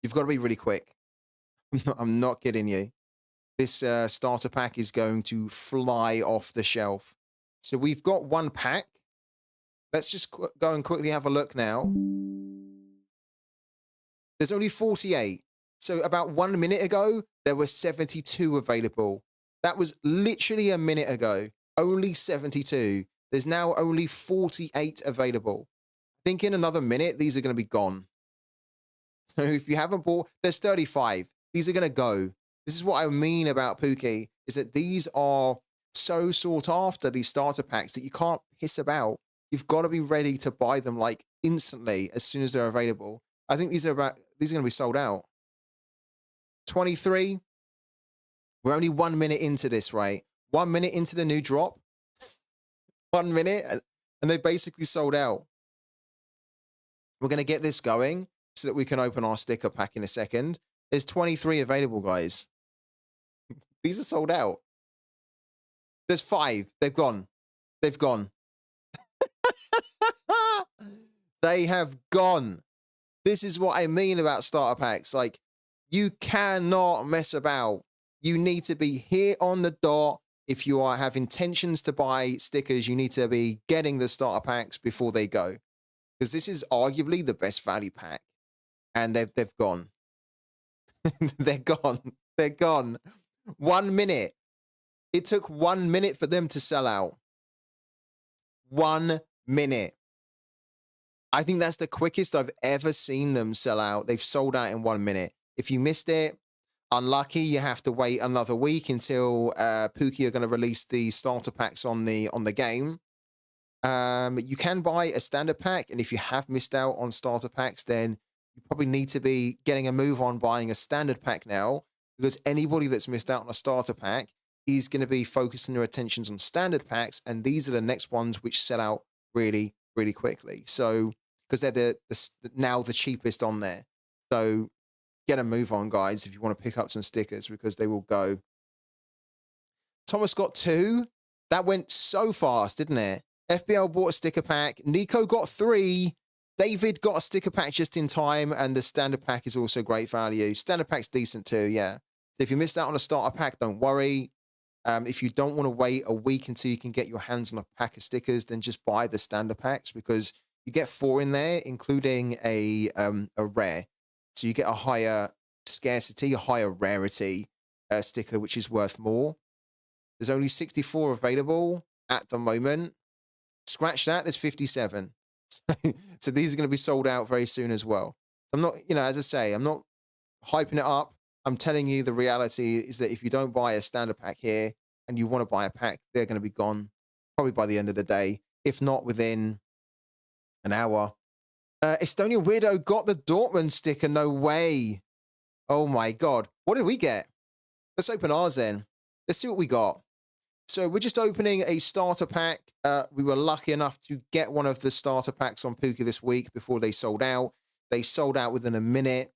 You've got to be really quick. I'm not kidding you. This starter pack is going to fly off the shelf. So we've got one pack. Let's just go and quickly have a look now. There's only 48. So about 1 minute ago, there were 72 available. That was literally a minute ago. Only 72. There's now only 48 available. I think in another minute, these are going to be gone. So if you haven't bought, there's 35. These are going to go. This is what I mean about Pooky, is that these are so sought after, these starter packs, that you can't piss about. You've got to be ready to buy them like instantly as soon as they're available. I think these are going to be sold out. 23. We're only 1 minute into this, right? 1 minute into the new drop. 1 minute, and they basically sold out. We're going to get this going so that we can open our sticker pack in a second. There's 23 available, guys. These are sold out. There's 5. They've gone. They've gone. They have gone. This is what I mean about starter packs. Like, You cannot mess about. You need to be here on the dot. If you have intentions to buy stickers, you need to be getting the starter packs before they go. Because this is arguably the best value pack. And they've gone. They're gone. They're gone. 1 minute. It took 1 minute for them to sell out. 1 minute. I think that's the quickest I've ever seen them sell out. They've sold out in 1 minute. If you missed it, unlucky. You have to wait another week until Pooky are going to release the starter packs on the game. You can buy a standard pack, and if you have missed out on starter packs, then you probably need to be getting a move on buying a standard pack now, because anybody that's missed out on a starter pack is going to be focusing their attentions on standard packs, and these are the next ones which sell out really, really quickly. So, because they're now the cheapest on there. So, get a move on, guys, if you want to pick up some stickers, because they will go. Thomas got 2. That went so fast, didn't it? FBL bought a sticker pack. Nico got 3. David got a sticker pack just in time, and the standard pack is also great value. Standard pack's decent too, yeah. So if you missed out on a starter pack, don't worry. If you don't want to wait a week until you can get your hands on a pack of stickers, then just buy the standard packs, because you get 4 in there, including a rare. So you get a higher scarcity, a higher rarity sticker, which is worth more. There's only 64 available at the moment. Scratch that, there's 57. So these are going to be sold out very soon as well. I'm not, as I say, I'm not hyping it up. I'm telling you the reality is that if you don't buy a standard pack here and you want to buy a pack, they're going to be gone probably by the end of the day, if not within an hour. Estonian Weirdo got the Dortmund sticker. No way. Oh my God. What did we get? Let's open ours then. Let's see what we got. So we're just opening a starter pack. We were lucky enough to get one of the starter packs on Pooky this week before they sold out. They sold out within a minute.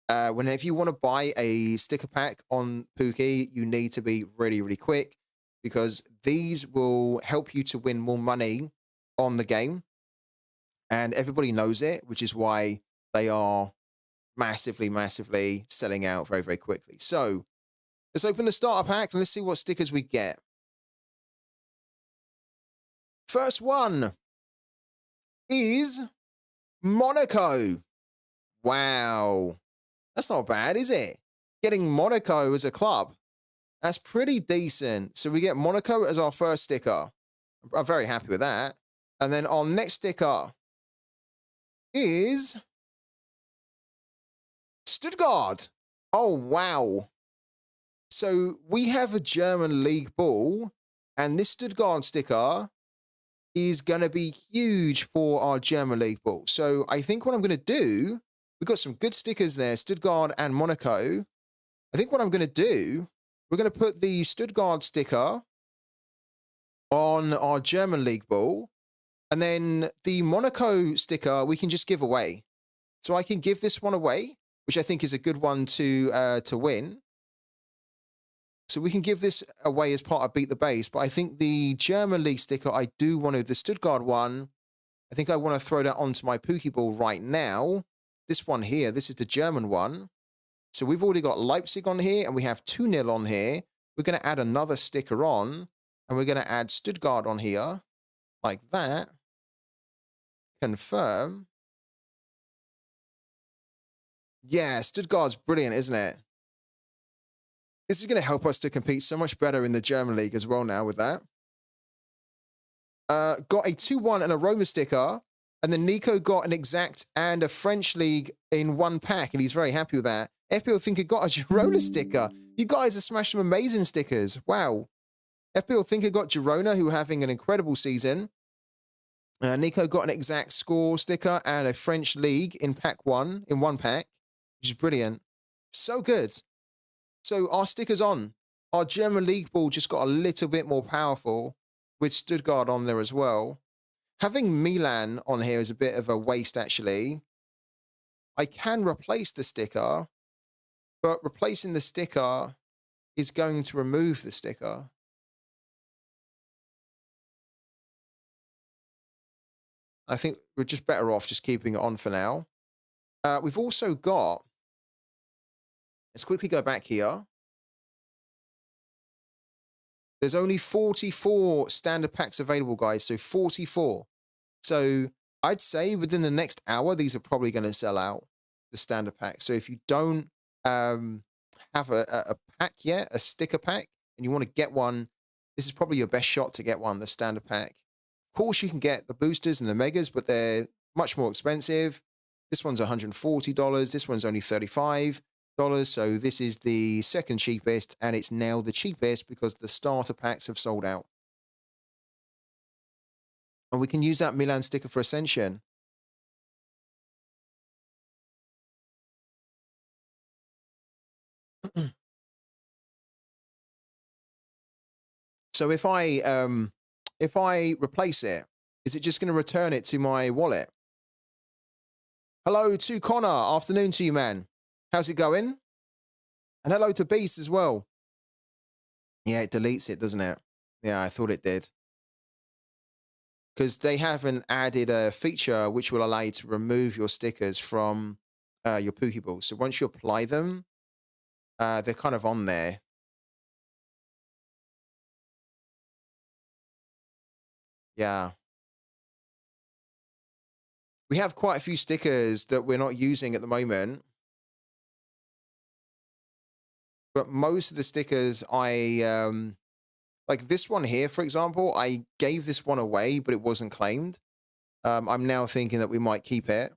Whenever you want to buy a sticker pack on Pooky, you need to be really, really quick, because these will help you to win more money on the game. And everybody knows it, which is why they are massively, massively selling out very, very quickly. So let's open the starter pack and let's see what stickers we get. First one is Monaco. Wow. That's not bad, is it? Getting Monaco as a club. That's pretty decent. So we get Monaco as our first sticker. I'm very happy with that. And then our next sticker is Stuttgart. Oh, wow. So we have a German league ball, and this Stuttgart sticker is going to be huge for our German league ball. So I think what I'm going to do, we've got some good stickers there, Stuttgart and Monaco. I think what I'm going to do, we're going to put the Stuttgart sticker on our German league ball, and then the Monaco sticker we can just give away. So I can give this one away, which I think is a good one to win. So we can give this away as part of Beat the Base, but I think the German League sticker, I do want to, the Stuttgart one, I think I want to throw that onto my Pokeball right now. This one here, this is the German one. So we've already got Leipzig on here, and we have 2-0 on here. We're going to add another sticker on, and we're going to add Stuttgart on here, like that. Confirm. Yeah, Stuttgart's brilliant, isn't it? This is going to help us to compete so much better in the German League as well now with that. Got a 2-1 and a Roma sticker. And then Nico got an Exact and a French League in one pack. And he's very happy with that. FPL Thinker got a Girona sticker. You guys have smashed some amazing stickers. Wow. FPL Thinker got Girona, who are having an incredible season. Nico got an Exact Score sticker and a French League in one pack, which is brilliant. So good. So our stickers on. Our German League ball just got a little bit more powerful with Stuttgart on there as well. Having Milan on here is a bit of a waste, actually. I can replace the sticker, but replacing the sticker is going to remove the sticker. I think we're just better off just keeping it on for now. We've also got Let's quickly go back here. There's only 44 standard packs available, guys. So 44. So I'd say within the next hour, these are probably going to sell out, the standard pack. So if you don't have a pack yet, a sticker pack, and you want to get one, this is probably your best shot to get one, the standard pack. Of course, you can get the boosters and the megas, but they're much more expensive. This one's $140. This one's only $35. So this is the second cheapest, and it's now the cheapest because the starter packs have sold out. And we can use that Milan sticker for Ascension. So if I replace it, is it just going to return it to my wallet? Hello to Connor. Afternoon to you, man. How's it going? And hello to Beast as well. Yeah, it deletes it, doesn't it? Yeah, I thought it did. Because they haven't added a feature which will allow you to remove your stickers from your Pokeballs. So once you apply them, they're kind of on there. Yeah. We have quite a few stickers that we're not using at the moment. But most of the stickers like this one here, for example, I gave this one away, but it wasn't claimed. I'm now thinking that we might keep it.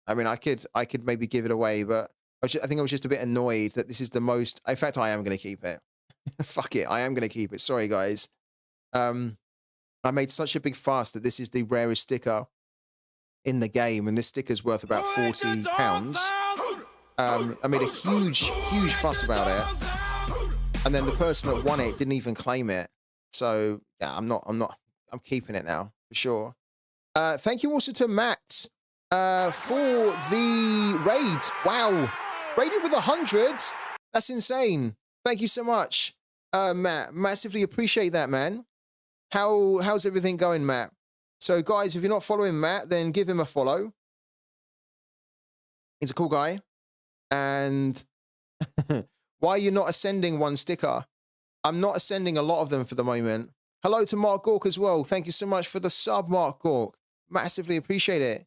I mean, I could maybe give it away, but I think I was just a bit annoyed that this is the most. In fact, I am going to keep it. Fuck it, I am going to keep it. Sorry, guys. I made such a big fuss that this is the rarest sticker in the game, and this sticker's worth about £40. I made a huge fuss about it. And then the person that won it didn't even claim it. So yeah, I'm keeping it now for sure. Thank you also to Matt for the raid. Wow. Raided with 100. That's insane. Thank you so much. Matt, massively appreciate that, man. How's everything going, Matt? So guys, if you're not following Matt, then give him a follow. He's a cool guy. And why are you not ascending one sticker? I'm not ascending a lot of them for the moment. Hello to Mark Gork as well. Thank you so much for the sub, Mark Gork. Massively appreciate it.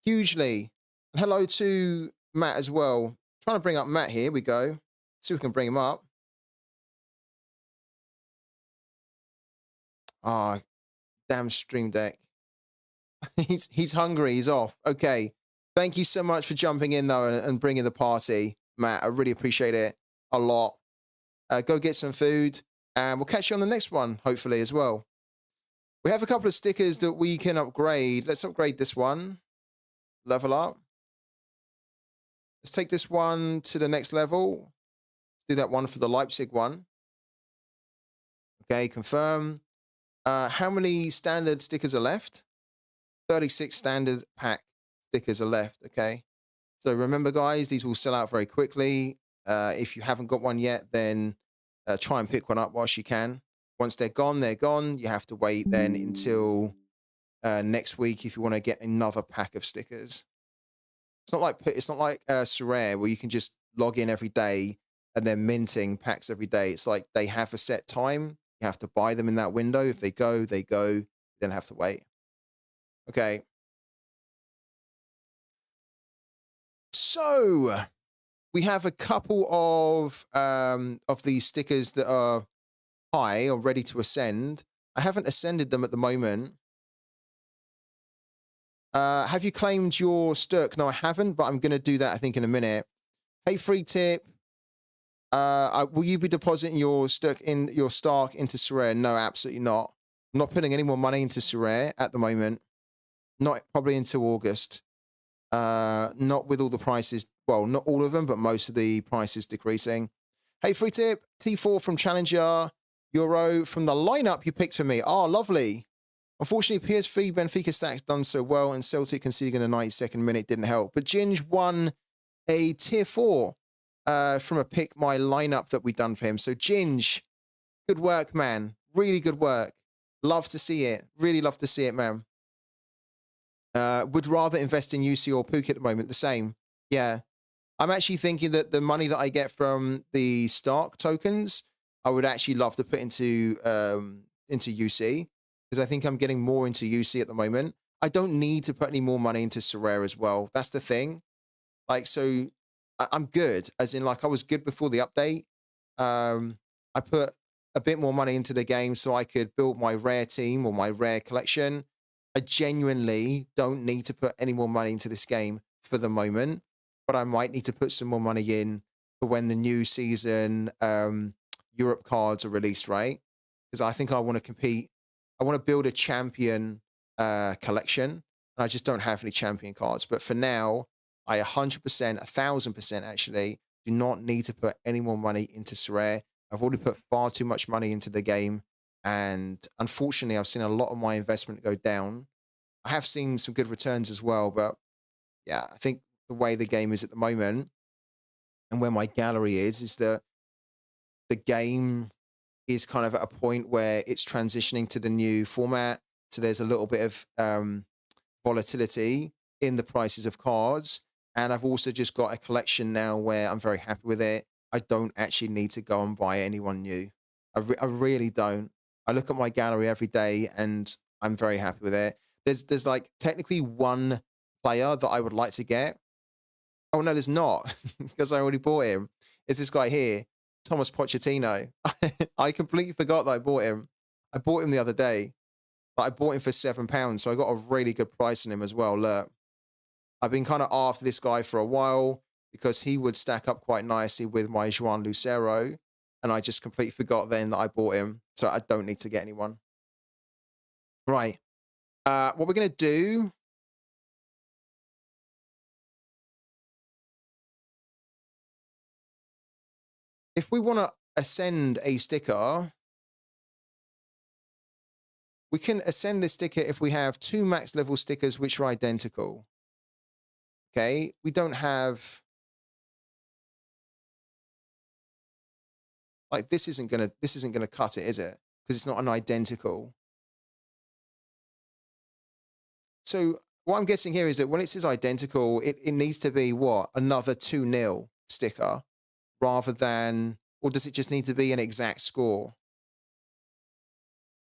Hugely. And hello to Matt as well. Trying to bring up Matt here. We go. See if we can bring him up. Ah, damn Stream Deck. he's hungry. He's off. Okay. Thank you so much for jumping in, though, and bringing the party, Matt. I really appreciate it a lot. Go get some food, and we'll catch you on the next one, hopefully, as well. We have a couple of stickers that we can upgrade. Let's upgrade this one. Level up. Let's take this one to the next level. Let's do that one for the Leipzig one. Okay, confirm. How many standard stickers are left? 36 standard pack stickers are left, okay? So remember, guys, these will sell out very quickly. If you haven't got one yet, then try and pick one up whilst you can. Once they're gone, they're gone. You have to wait then until next week if you want to get another pack of stickers. It's not like SORARE where you can just log in every day and they're minting packs every day. It's like they have a set time. You have to buy them in that window. If they go, they go. You then have to wait. Okay. So we have a couple of these stickers that are high or ready to ascend. I haven't ascended them at the moment. Have you claimed your Sturk? No, I haven't, but I'm going to do that, I think, in a minute. Hey, free tip. Will you be depositing your Stark into SORARE? No, absolutely not. I'm not putting any more money into SORARE at the moment. Not probably until August. Not with all the prices. Well, not all of them, but most of the prices decreasing. Hey, free tip. T4 from Challenger. Euro from the lineup you picked for me. Oh, lovely. Unfortunately, PSV Benfica stacks done so well, and Celtic conceding in the 92nd minute didn't help. But Ginge won a tier 4 from a pick my lineup that we done for him. So Ginge, good work, man. Really good work. Love to see it. Really love to see it, man. Would rather invest in UC or Pooky at the moment. The same. Yeah. I'm actually thinking that the money that I get from the Stark tokens, I would actually love to put into UC, because I think I'm getting more into UC at the moment. I don't need to put any more money into Sorare as well. That's the thing. Like, so I'm good, as in, like, I was good before the update. I put a bit more money into the game so I could build my rare team or my rare collection. I genuinely don't need to put any more money into this game for the moment, but I might need to put some more money in for when the new season Europe cards are released, right? Because I think I want to compete. I want to build a champion collection, and I just don't have any champion cards. But for now, I 100%, 1,000% actually, do not need to put any more money into Sorare. I've already put far too much money into the game, and unfortunately, I've seen a lot of my investment go down. I have seen some good returns as well, but yeah, I think the way the game is at the moment and where my gallery is that the game is kind of at a point where it's transitioning to the new format. So there's a little bit of volatility in the prices of cards. And I've also just got a collection now where I'm very happy with it. I don't actually need to go and buy anyone new. I really don't. I look at my gallery every day and I'm very happy with it. There's like technically one player that I would like to get. Oh no, there's not, because I already bought him. It's this guy here, Thomas Pochettino. I completely forgot that I bought him. I bought him the other day. But I bought him for £7, so I got a really good price on him as well. Look, I've been kind of after this guy for a while because he would stack up quite nicely with my Juan Lucero, and I just completely forgot then that I bought him, so I don't need to get anyone. Right. What we're going to do... If we want to ascend a sticker, we can ascend this sticker if we have 2 max level stickers which are identical. Okay, we don't have... Like, this isn't gonna cut it, is it? Because it's not an identical. So what I'm guessing here is that when it says identical, it needs to be what? Another 2-0 sticker rather than... Or does it just need to be an exact score?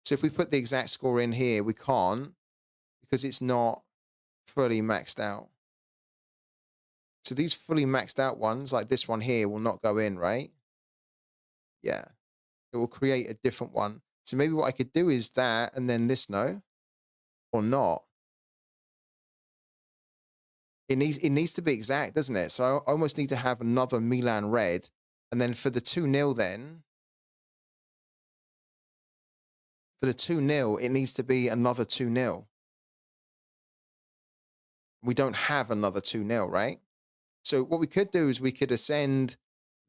So if we put the exact score in here, we can't, because it's not fully maxed out. So these fully maxed out ones, like this one here, will not go in, right? Yeah. It will create a different one. So maybe what I could do is that, and then this, no? Or not? It needs to be exact, doesn't it? So I almost need to have another Milan red. And then for the 2-0 then, for the 2-0, it needs to be another 2-0. We don't have another 2-0, right? So what we could do is we could ascend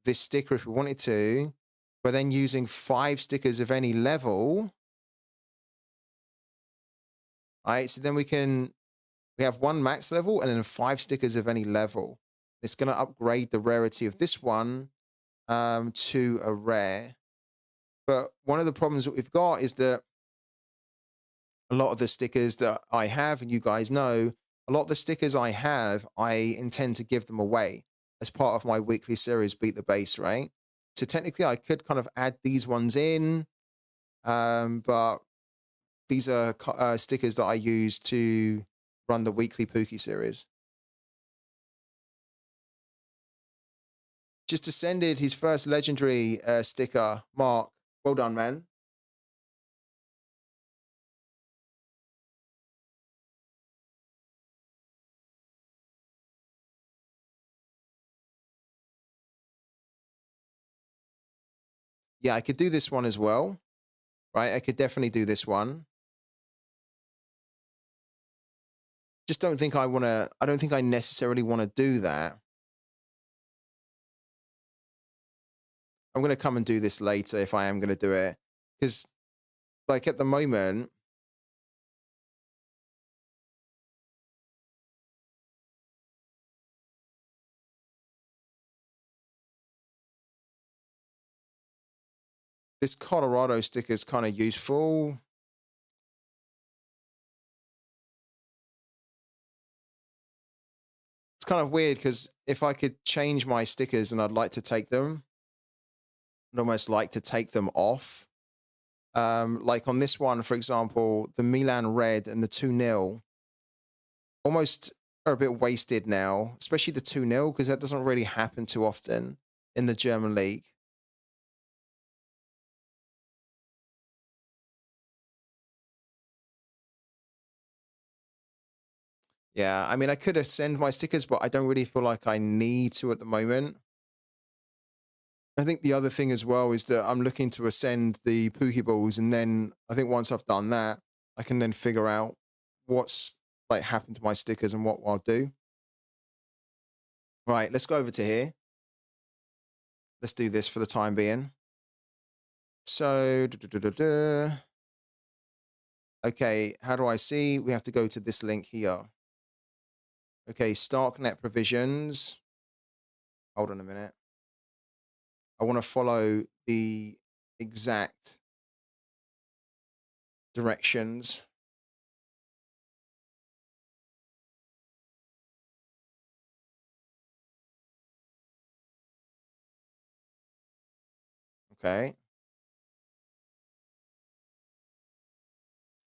this sticker if we wanted to, but then using 5 stickers of any level. All right, so then we have 1 max level and then 5 stickers of any level. It's going to upgrade the rarity of this one to a rare. But one of the problems that we've got is that a lot of the stickers that I have, and you guys know, a lot of the stickers I have, I intend to give them away as part of my weekly series, Beat the Base, right? So technically I could kind of add these ones in, but these are stickers that I use to run the weekly Pooky series. Just ascended his first legendary sticker, Mark. Well done, man. Yeah, I could do this one as well, right? I could definitely do this one. Just don't think I don't think I necessarily want to do that. I'm going to come and do this later if I am going to do it. Because, like, at the moment, this Colorado sticker is kind of useful. It's kind of weird because if I could change my stickers and I'd like to take them, I'd almost like to take them off. Like on this one, for example, the Milan red and the 2-0 almost are a bit wasted now, especially the 2-0, because that doesn't really happen too often in the German league. Yeah, I mean, I could send my stickers, but I don't really feel like I need to at the moment. I think the other thing as well is that I'm looking to ascend the Pokeballs, and then I think once I've done that, I can then figure out what's like happened to my stickers and what I'll do. Right, let's go over to here. Let's do this for the time being. So, okay, how do I see? We have to go to this link here. Okay, StarkNet provisions. Hold on a minute. I want to follow the exact directions. Okay.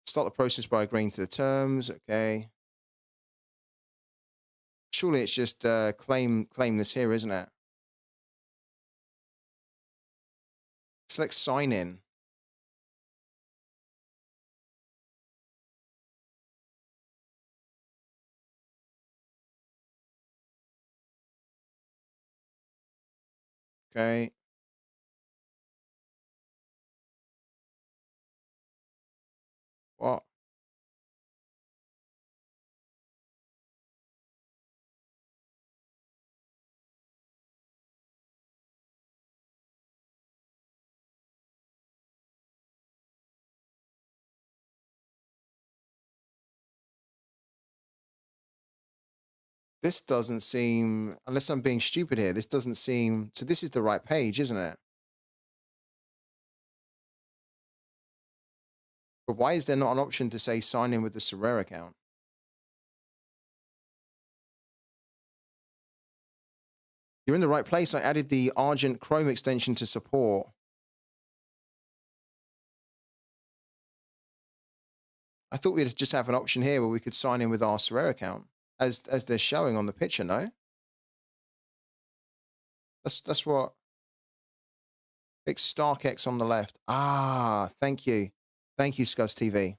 Start the process by agreeing to the terms. Okay. Surely it's just claim this here, isn't it? Select sign in. Okay. What? This doesn't seem, unless I'm being stupid here, this doesn't seem, so this is the right page, isn't it? But why is there not an option to say sign in with the Sorare account? You're in the right place. I added the Argent Chrome extension to support. I thought we'd just have an option here where we could sign in with our Sorare account as they're showing on the picture, no? That's what. It's StarkX on the left. Ah, thank you. Thank you, Scuzz TV.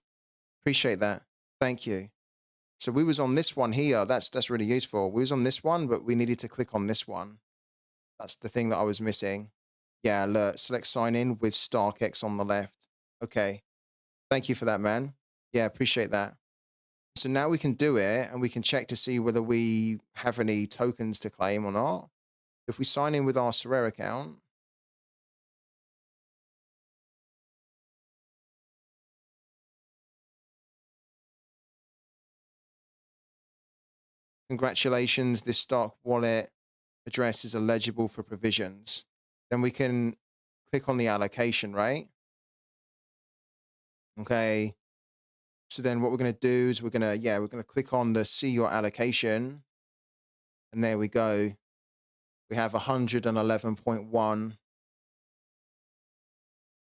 Appreciate that. Thank you. So we was on this one here. That's really useful. We was on this one, but we needed to click on this one. That's the thing that I was missing. Yeah, alert. Select sign in with StarkX on the left. Okay. Thank you for that, man. Yeah, appreciate that. So now we can do it and we can check to see whether we have any tokens to claim or not. If we sign in with our Sorare account, congratulations, this Stark wallet address is eligible for provisions. Then we can click on the allocation, right? Okay. So then what we're going to do is we're going to click on the see your allocation. And there we go. We have 111.1.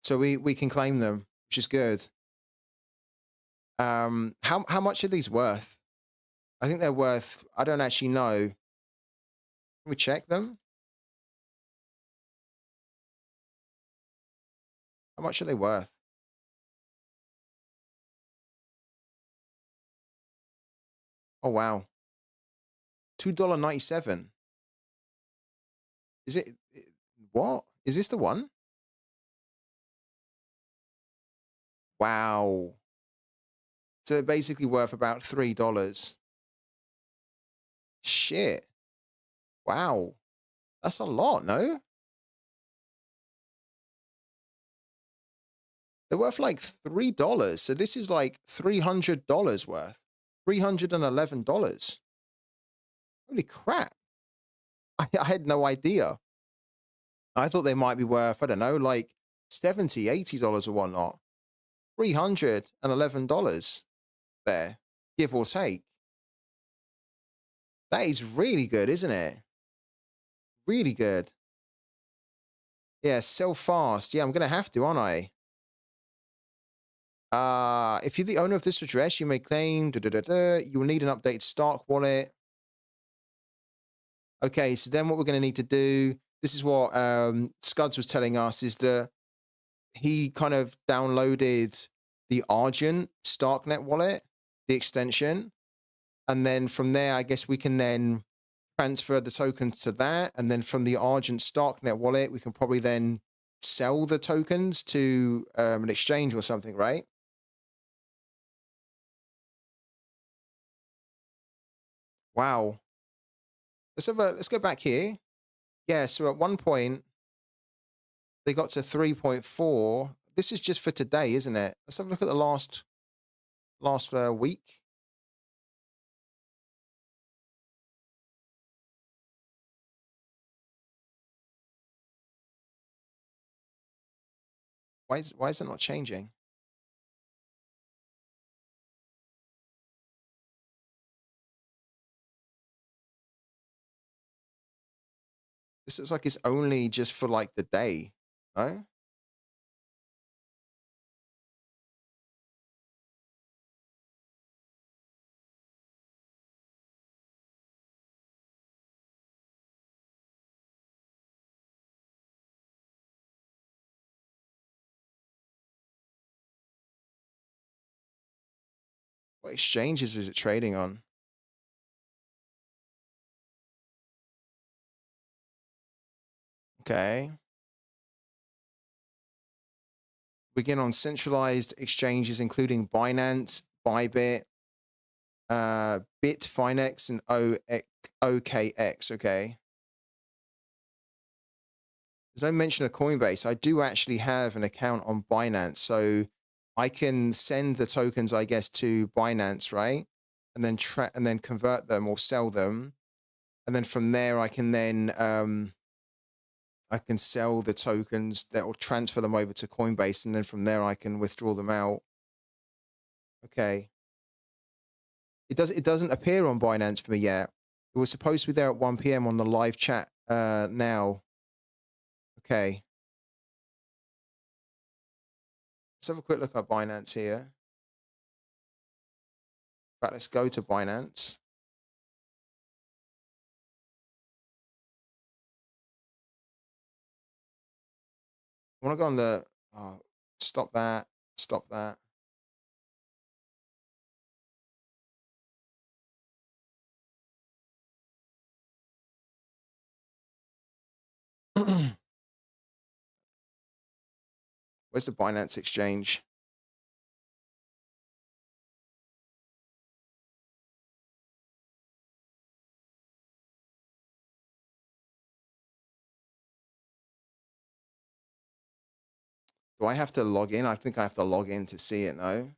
So we can claim them, which is good. How much are these worth? I think they're worth, I don't actually know. Can we check them? How much are they worth? Oh, wow. $2.97. Is it, what? Is this the one? Wow. So they're basically worth about $3. Shit. Wow. That's a lot, no? They're worth like $3. So this is like $300 worth. $311. Holy crap. I had no idea. I thought they might be worth, I don't know, like $70, $80 or whatnot. $311 there, give or take. That is really good, isn't it? Really good. Yeah, sell fast. Yeah, I'm going to have to, aren't I? If you're the owner of this address, you may claim, you will need an updated Stark wallet. Okay, so then what we're going to need to do, this is what Scuds was telling us, is that he kind of downloaded the Argent Starknet wallet, the extension. And then from there, I guess we can then transfer the tokens to that. And then from the Argent Starknet wallet, we can probably then sell the tokens to an exchange or something, right? Wow. Let's go back here. Yeah, so at one point they got to 3.4. This is just for today, isn't it? Let's have a look at the last week. Why is it not changing? This looks like it's only just for like the day, no? What exchanges is it trading on? Okay. Begin on centralized exchanges, including Binance, Bybit, Bitfinex, and OKX. Okay. There's no mention of Coinbase. I do actually have an account on Binance, so I can send the tokens, I guess, to Binance, right? And then convert them or sell them, and then from there I can sell the tokens that will transfer them over to Coinbase, and then from there I can withdraw them out. Okay. It doesn't appear on Binance for me yet. It was supposed to be there at 1 p.m. on the live chat now. Okay. Let's have a quick look at Binance here. But let's go to Binance. I want to go on the stop that. Stop that. Where's the Binance exchange? Do I have to log in? I think I have to log in to see it, no?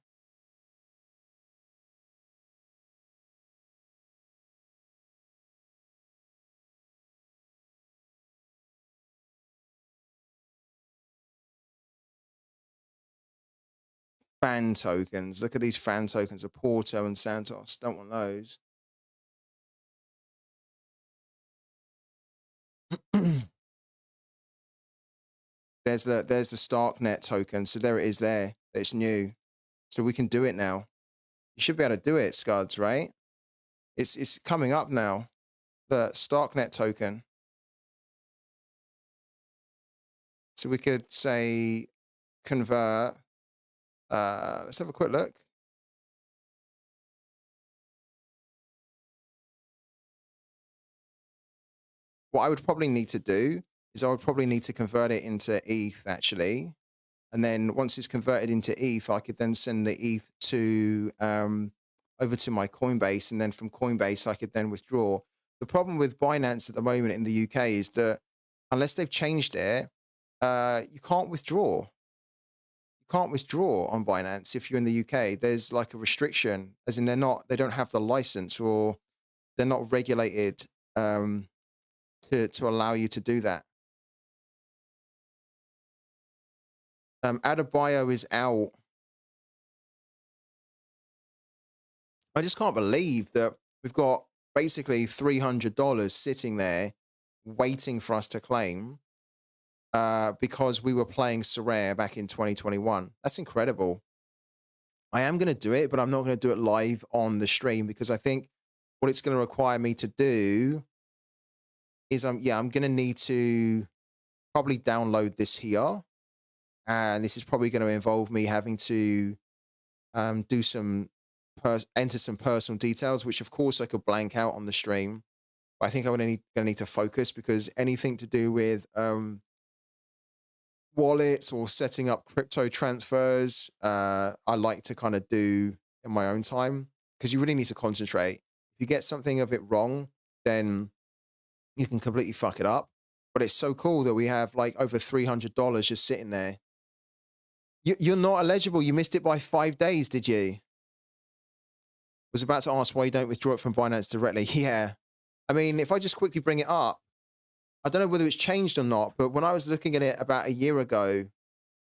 Fan tokens. Look at these fan tokens of Porto and Santos. Don't want those. There's the Starknet token. So there it is there. It's new. So we can do it now. You should be able to do it, Scuds, right? It's coming up now. The Starknet token. So we could say convert. Let's have a quick look. What I would probably need to do is I would probably need to convert it into ETH actually. And then once it's converted into ETH, I could then send the ETH to over to my Coinbase. And then from Coinbase, I could then withdraw. The problem with Binance at the moment in the UK is that unless they've changed it, you can't withdraw. You can't withdraw on Binance if you're in the UK. There's like a restriction, as in they don't have the license or they're not regulated to allow you to do that. Adebayo is out. I just can't believe that we've got basically $300 sitting there waiting for us to claim because we were playing Sorare back in 2021. That's incredible. I am going to do it, but I'm not going to do it live on the stream because I think what it's going to require me to do is, I'm going to need to probably download this here. And this is probably going to involve me having to do some, enter some personal details, which of course I could blank out on the stream. But I think I'm going to need to focus because anything to do with wallets or setting up crypto transfers, I like to kind of do in my own time because you really need to concentrate. If you get something of it wrong, then you can completely fuck it up. But it's so cool that we have like over $300 just sitting there. You're not eligible. You missed it by 5 days, did you? Was about to ask why you don't withdraw it from Binance directly. Yeah. I mean, if I just quickly bring it up, I don't know whether it's changed or not, but when I was looking at it about a year ago,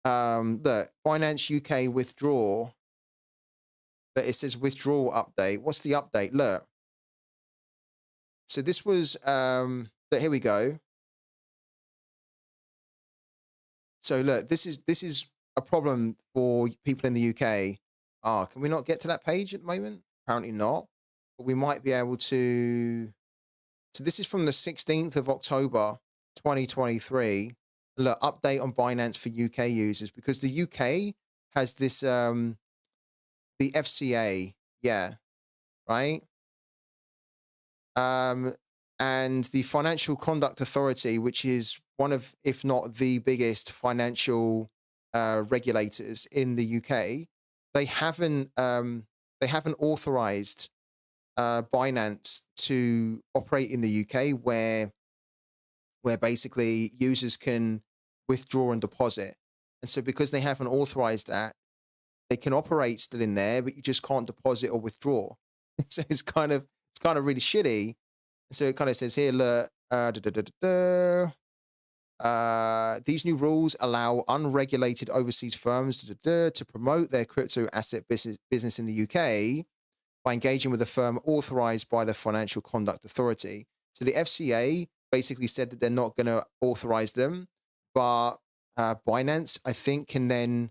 look, Binance UK withdraw, that it says withdrawal update. What's the update? Look. So this was, here we go. So look, this is a problem for people in the UK. Can we not get to that page at the moment? Apparently not, but we might be able to. So this is from the 16th of October, 2023. Look, update on Binance for UK users because the UK has this, the FCA, yeah, right? And the Financial Conduct Authority, which is one of, if not the biggest financial regulators in the UK, they haven't authorized Binance to operate in the UK where basically users can withdraw and deposit. And so because they haven't authorized that, they can operate still in there, but you just can't deposit or withdraw. So it's kind of really shitty. And so it kind of says here, look, these new rules allow unregulated overseas firms to promote their crypto asset business in the UK by engaging with a firm authorized by the Financial Conduct Authority. So the FCA basically said that they're not going to authorize them, but Binance, I think, can then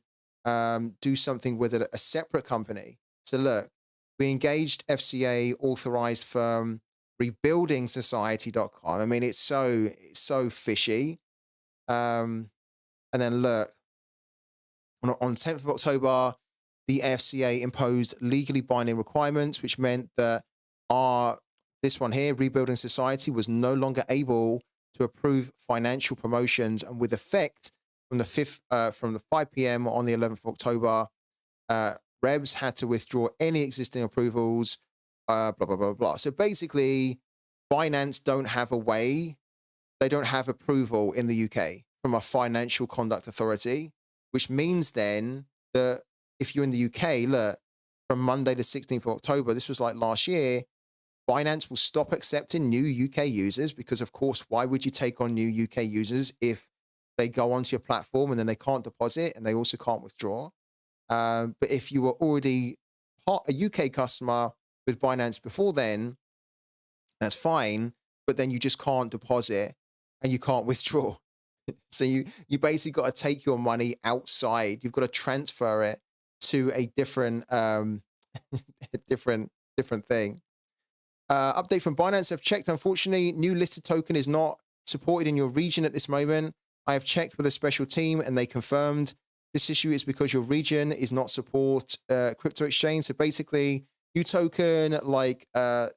do something with a separate company. So look, we engaged FCA authorized firm rebuildingsociety.com. I mean, it's so fishy. And then look, on 10th of October, the FCA imposed legally binding requirements, which meant that this one here, Rebuilding Society, was no longer able to approve financial promotions, and with effect from the 5 p.m. on the 11th of October, Rebs had to withdraw any existing approvals, blah, blah, blah, blah. So basically, Binance don't have a way, they don't have approval in the UK from a Financial Conduct Authority, which means then that if you're in the UK, look, from Monday the 16th of October, this was like last year, Binance will stop accepting new UK users because, of course, why would you take on new UK users if they go onto your platform and then they can't deposit and they also can't withdraw? But if you were already a UK customer with Binance before then, that's fine, but then you just can't deposit and you can't withdraw. So you basically got to take your money outside. You've got to transfer it to a different different thing. Update from Binance. I've checked. Unfortunately, new listed token is not supported in your region at this moment. I have checked with a special team and they confirmed this issue is because your region is not support crypto exchange. So basically, new token like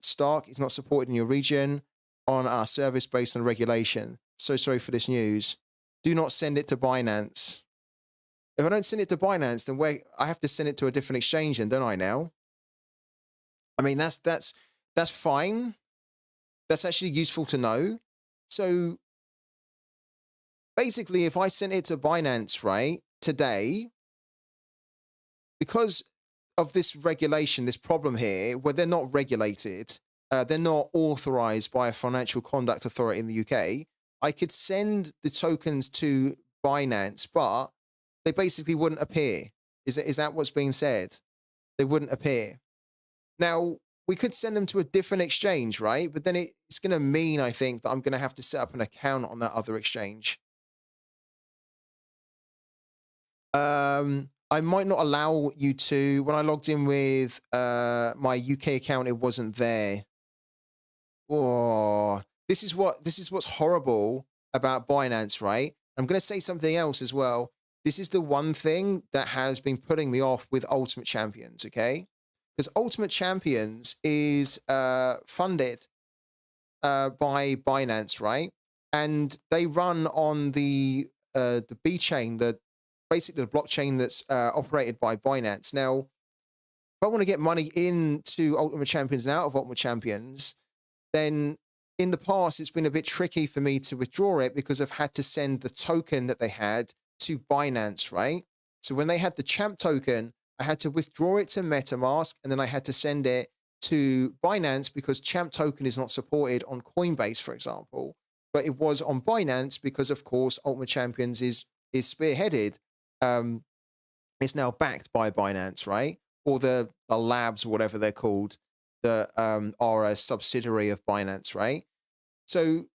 Stark is not supported in your region on our service based on regulation. So sorry for this news. Do not send it to Binance. If I don't send it to Binance, then I have to send it to a different exchange, then, don't I now? I mean, that's fine. That's actually useful to know. So basically, if I sent it to Binance, right, today, because of this regulation, this problem here, where they're not regulated, they're not authorized by a financial conduct authority in the UK, I could send the tokens to Binance, but they basically wouldn't appear. Is that what's being said? They wouldn't appear. Now, we could send them to a different exchange, right? But then it's going to mean, I think, that I'm going to have to set up an account on that other exchange. I might not allow you to. When I logged in with my UK account, it wasn't there. Oh, this is what's horrible about Binance, right? I'm going to say something else as well. This is the one thing that has been putting me off with Ultimate Champions, okay? Because Ultimate Champions is funded by Binance, right? And they run on the B chain, basically the blockchain that's operated by Binance. Now, if I want to get money into Ultimate Champions and out of Ultimate Champions, then in the past, it's been a bit tricky for me to withdraw it because I've had to send the token that they had to Binance, right? So when they had the Champ token, I had to withdraw it to MetaMask, and then I had to send it to Binance because Champ token is not supported on Coinbase, for example. But it was on Binance because, of course, Ultimate Champions is spearheaded. It's now backed by Binance, right? Or the labs, or whatever they're called, that are a subsidiary of Binance, right? So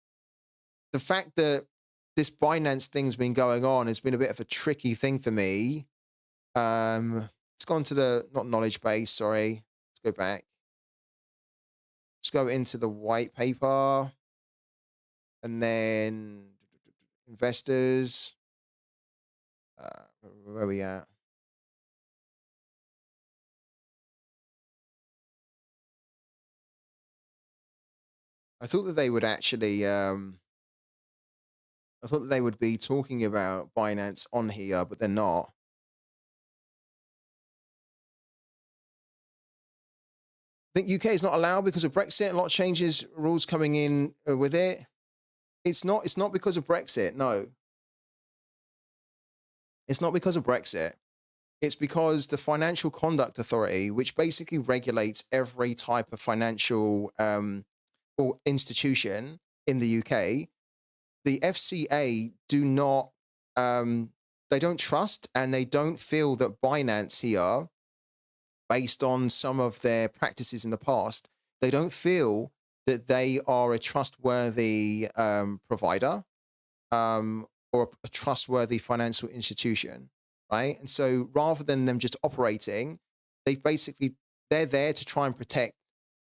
the fact that this Binance thing's been going on has been a bit of a tricky thing for me. Let's go on to the, not knowledge base, sorry. Let's go back. Let's go into the white paper. And then investors. Where are we at? I thought that they would actually, I thought that they would be talking about Binance on here, but they're not. I think UK is not allowed because of Brexit. A lot of changes, rules coming in with it. It's not because of Brexit, no. It's not because of Brexit. It's because the Financial Conduct Authority, which basically regulates every type of financial or institution in the UK, the FCA do not, they don't trust and they don't feel that Binance here, based on some of their practices in the past, they don't feel that they are a trustworthy provider or a trustworthy financial institution, right? And so rather than them just operating, they're there to try and protect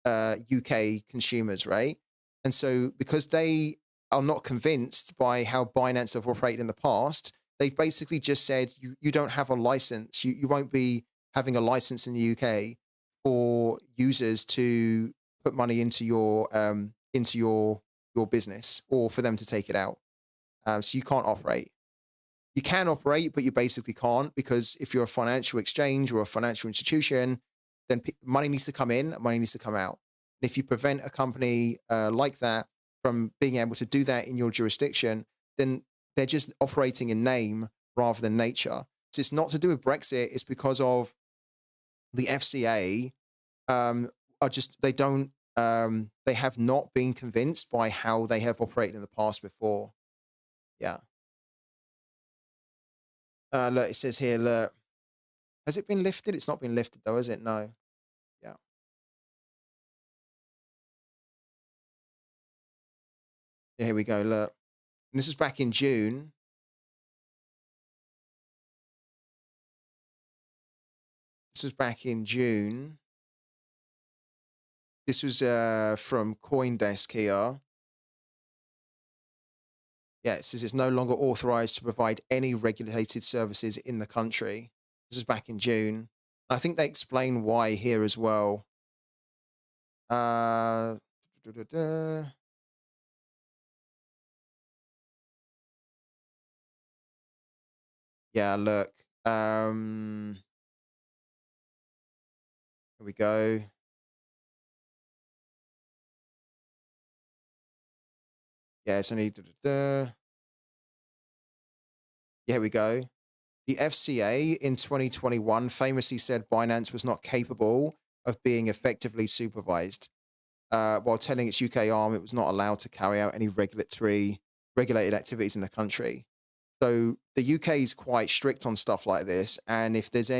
UK consumers, right? And so because they are not convinced by how Binance have operated in the past, they've basically just said, you don't have a license. You won't be having a license in the UK for users to put money into your business or for them to take it out. So you can't operate. You can operate, but you basically can't, because if you're a financial exchange or a financial institution, then money needs to come in, money needs to come out. And if you prevent a company like that from being able to do that in your jurisdiction, then they're just operating in name rather than nature. So it's not to do with Brexit. It's because of the FCA they have not been convinced by how they have operated in the past before. Yeah. Look, it says here, look, has it been lifted? It's not been lifted though, is it? No. Yeah. Yeah, here we go, look. And this was back in June. This was back in June. This was from CoinDesk here. Yeah, it says it's no longer authorized to provide any regulated services in the country. This is back in June. I think they explain why here as well. Yeah, look. Here we go. Yeah, it's only... Yeah, here we go. The FCA in 2021 famously said Binance was not capable of being effectively supervised, while telling its UK arm it was not allowed to carry out any regulated activities in the country. So the UK is quite strict on stuff like this. And if they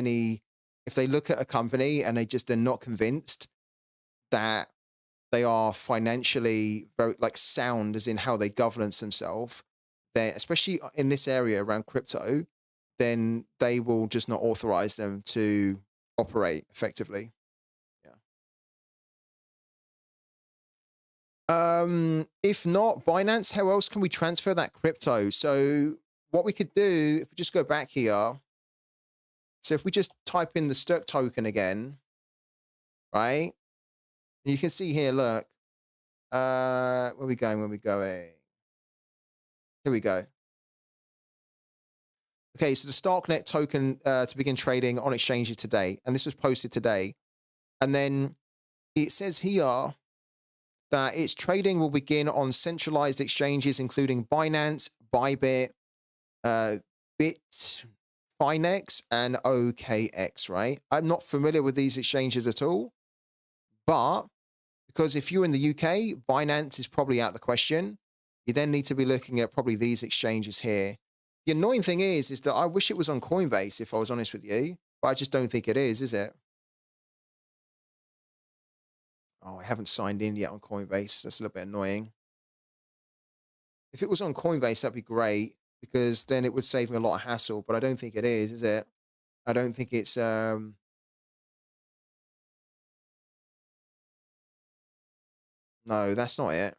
look at a company and they're not convinced, that they are financially very like sound, as in how they governance themselves, then especially in this area around crypto, then they will just not authorize them to operate effectively. Yeah. If not Binance, how else can we transfer that crypto? So what we could do, if we just go back here, so if we just type in the Stirk token again, right? And you can see here, look, where are we going? Where are we going? Here we go. Okay, so the Starknet token to begin trading on exchanges today. And this was posted today. And then it says here that its trading will begin on centralized exchanges, including Binance, Bybit, Bitfinex, and OKX, right? I'm not familiar with these exchanges at all. But because if you're in the UK, Binance is probably out of the question. You then need to be looking at probably these exchanges here. The annoying thing is that I wish it was on Coinbase, if I was honest with you, but I just don't think it is it? Oh, I haven't signed in yet on Coinbase. That's a little bit annoying. If it was on Coinbase, that'd be great, because then it would save me a lot of hassle, but I don't think it is it? I don't think it's... No, that's not it.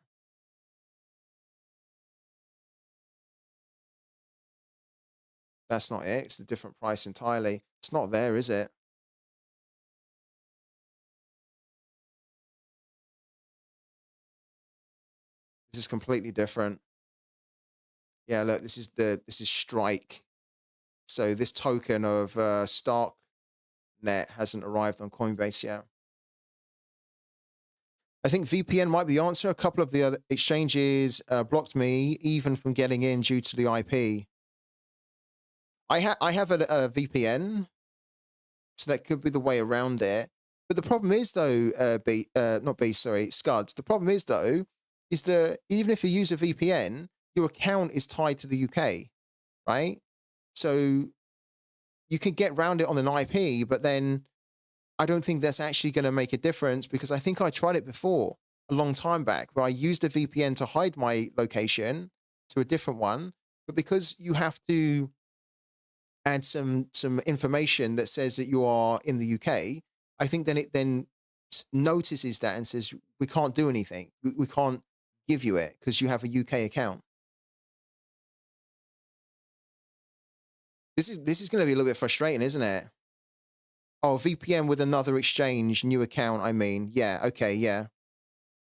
That's not it. It's a different price entirely. It's not there, is it? This is completely different. Yeah, look, this is Strike. So this token of Starknet hasn't arrived on Coinbase yet. I think VPN might be the answer. A couple of the other exchanges blocked me even from getting in due to the IP. I have a VPN, so that could be the way around it. But the problem is, though, Scuds. The problem is, though, is that even if you use a VPN, your account is tied to the UK, right? So you can get around it on an IP, but then I don't think that's actually going to make a difference, because I think I tried it before a long time back where I used a VPN to hide my location to a different one. But because you have to add some information that says that you are in the UK, I think then it then notices that and says, we can't do anything. We can't give you it because you have a UK account. This is going to be a little bit frustrating, isn't it? Oh, VPN with another exchange, new account, I mean. Yeah, okay, yeah.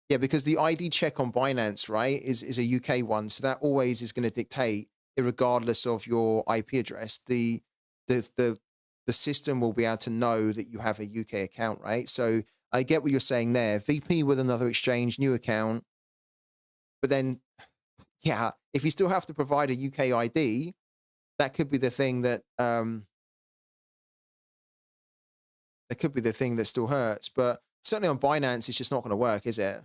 Yeah, because the ID check on Binance, right, is a UK one. So that always is going to dictate, regardless of your IP address, the system will be able to know that you have a UK account, right? So I get what you're saying there. VP with another exchange, new account. But then, yeah, if you still have to provide a UK ID, that could be the thing that still hurts. But certainly on Binance, it's just not going to work, is it?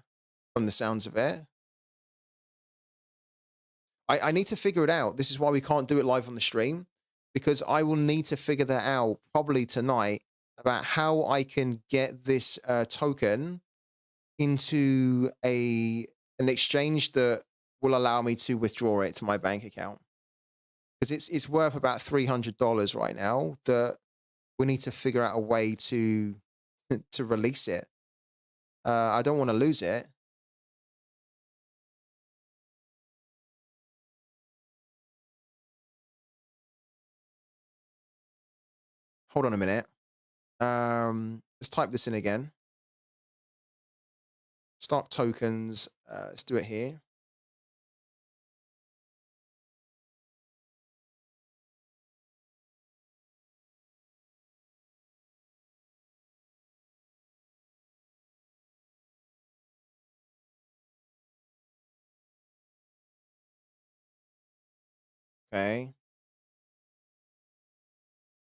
From the sounds of it. I need to figure it out. This is why we can't do it live on the stream, because I will need to figure that out probably tonight about how I can get this token into an exchange that will allow me to withdraw it to my bank account. Because it's worth about $300 right now, that we need to figure out a way to release it. I don't want to lose it. Hold on a minute. Let's type this in again. Start tokens. Let's do it here. Okay.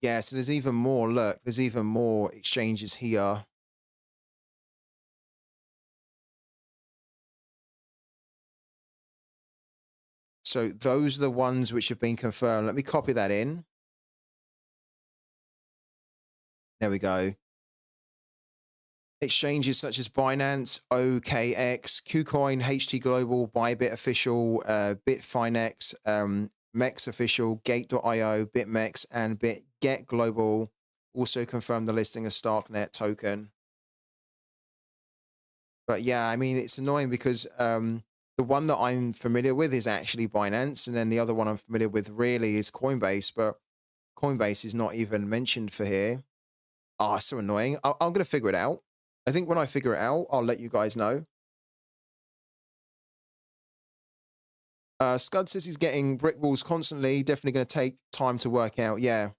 Yeah, so there's even more. Look, there's even more exchanges here. So those are the ones which have been confirmed. Let me copy that in. There we go. exchanges such as Binance, OKX, KuCoin, HT Global, Bybit Official, Bitfinex, MEX Official, Gate.io, BitMEX, and BitGet Global also confirmed the listing of StarkNet token. But yeah, I mean, it's annoying because the one that I'm familiar with is actually Binance, and then the other one I'm familiar with really is Coinbase, but Coinbase is not even mentioned for here. Ah, so annoying. I'm going to figure it out. I think when I figure it out, I'll let you guys know. Scud says he's getting brick walls constantly. Definitely going to take time to work out. Yeah.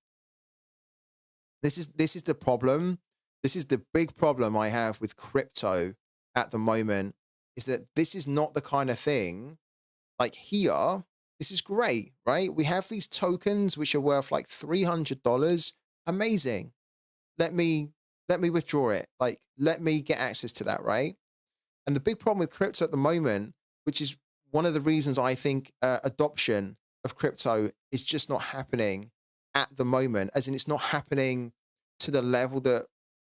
This is the problem. This is the big problem I have with crypto at the moment, is that this is not the kind of thing like here. This is great, right? We have these tokens which are worth like $300. Amazing. Let me withdraw it. Like, let me get access to that, right? And the big problem with crypto at the moment, which is one of the reasons I think adoption of crypto is just not happening at the moment, as in it's not happening to the level that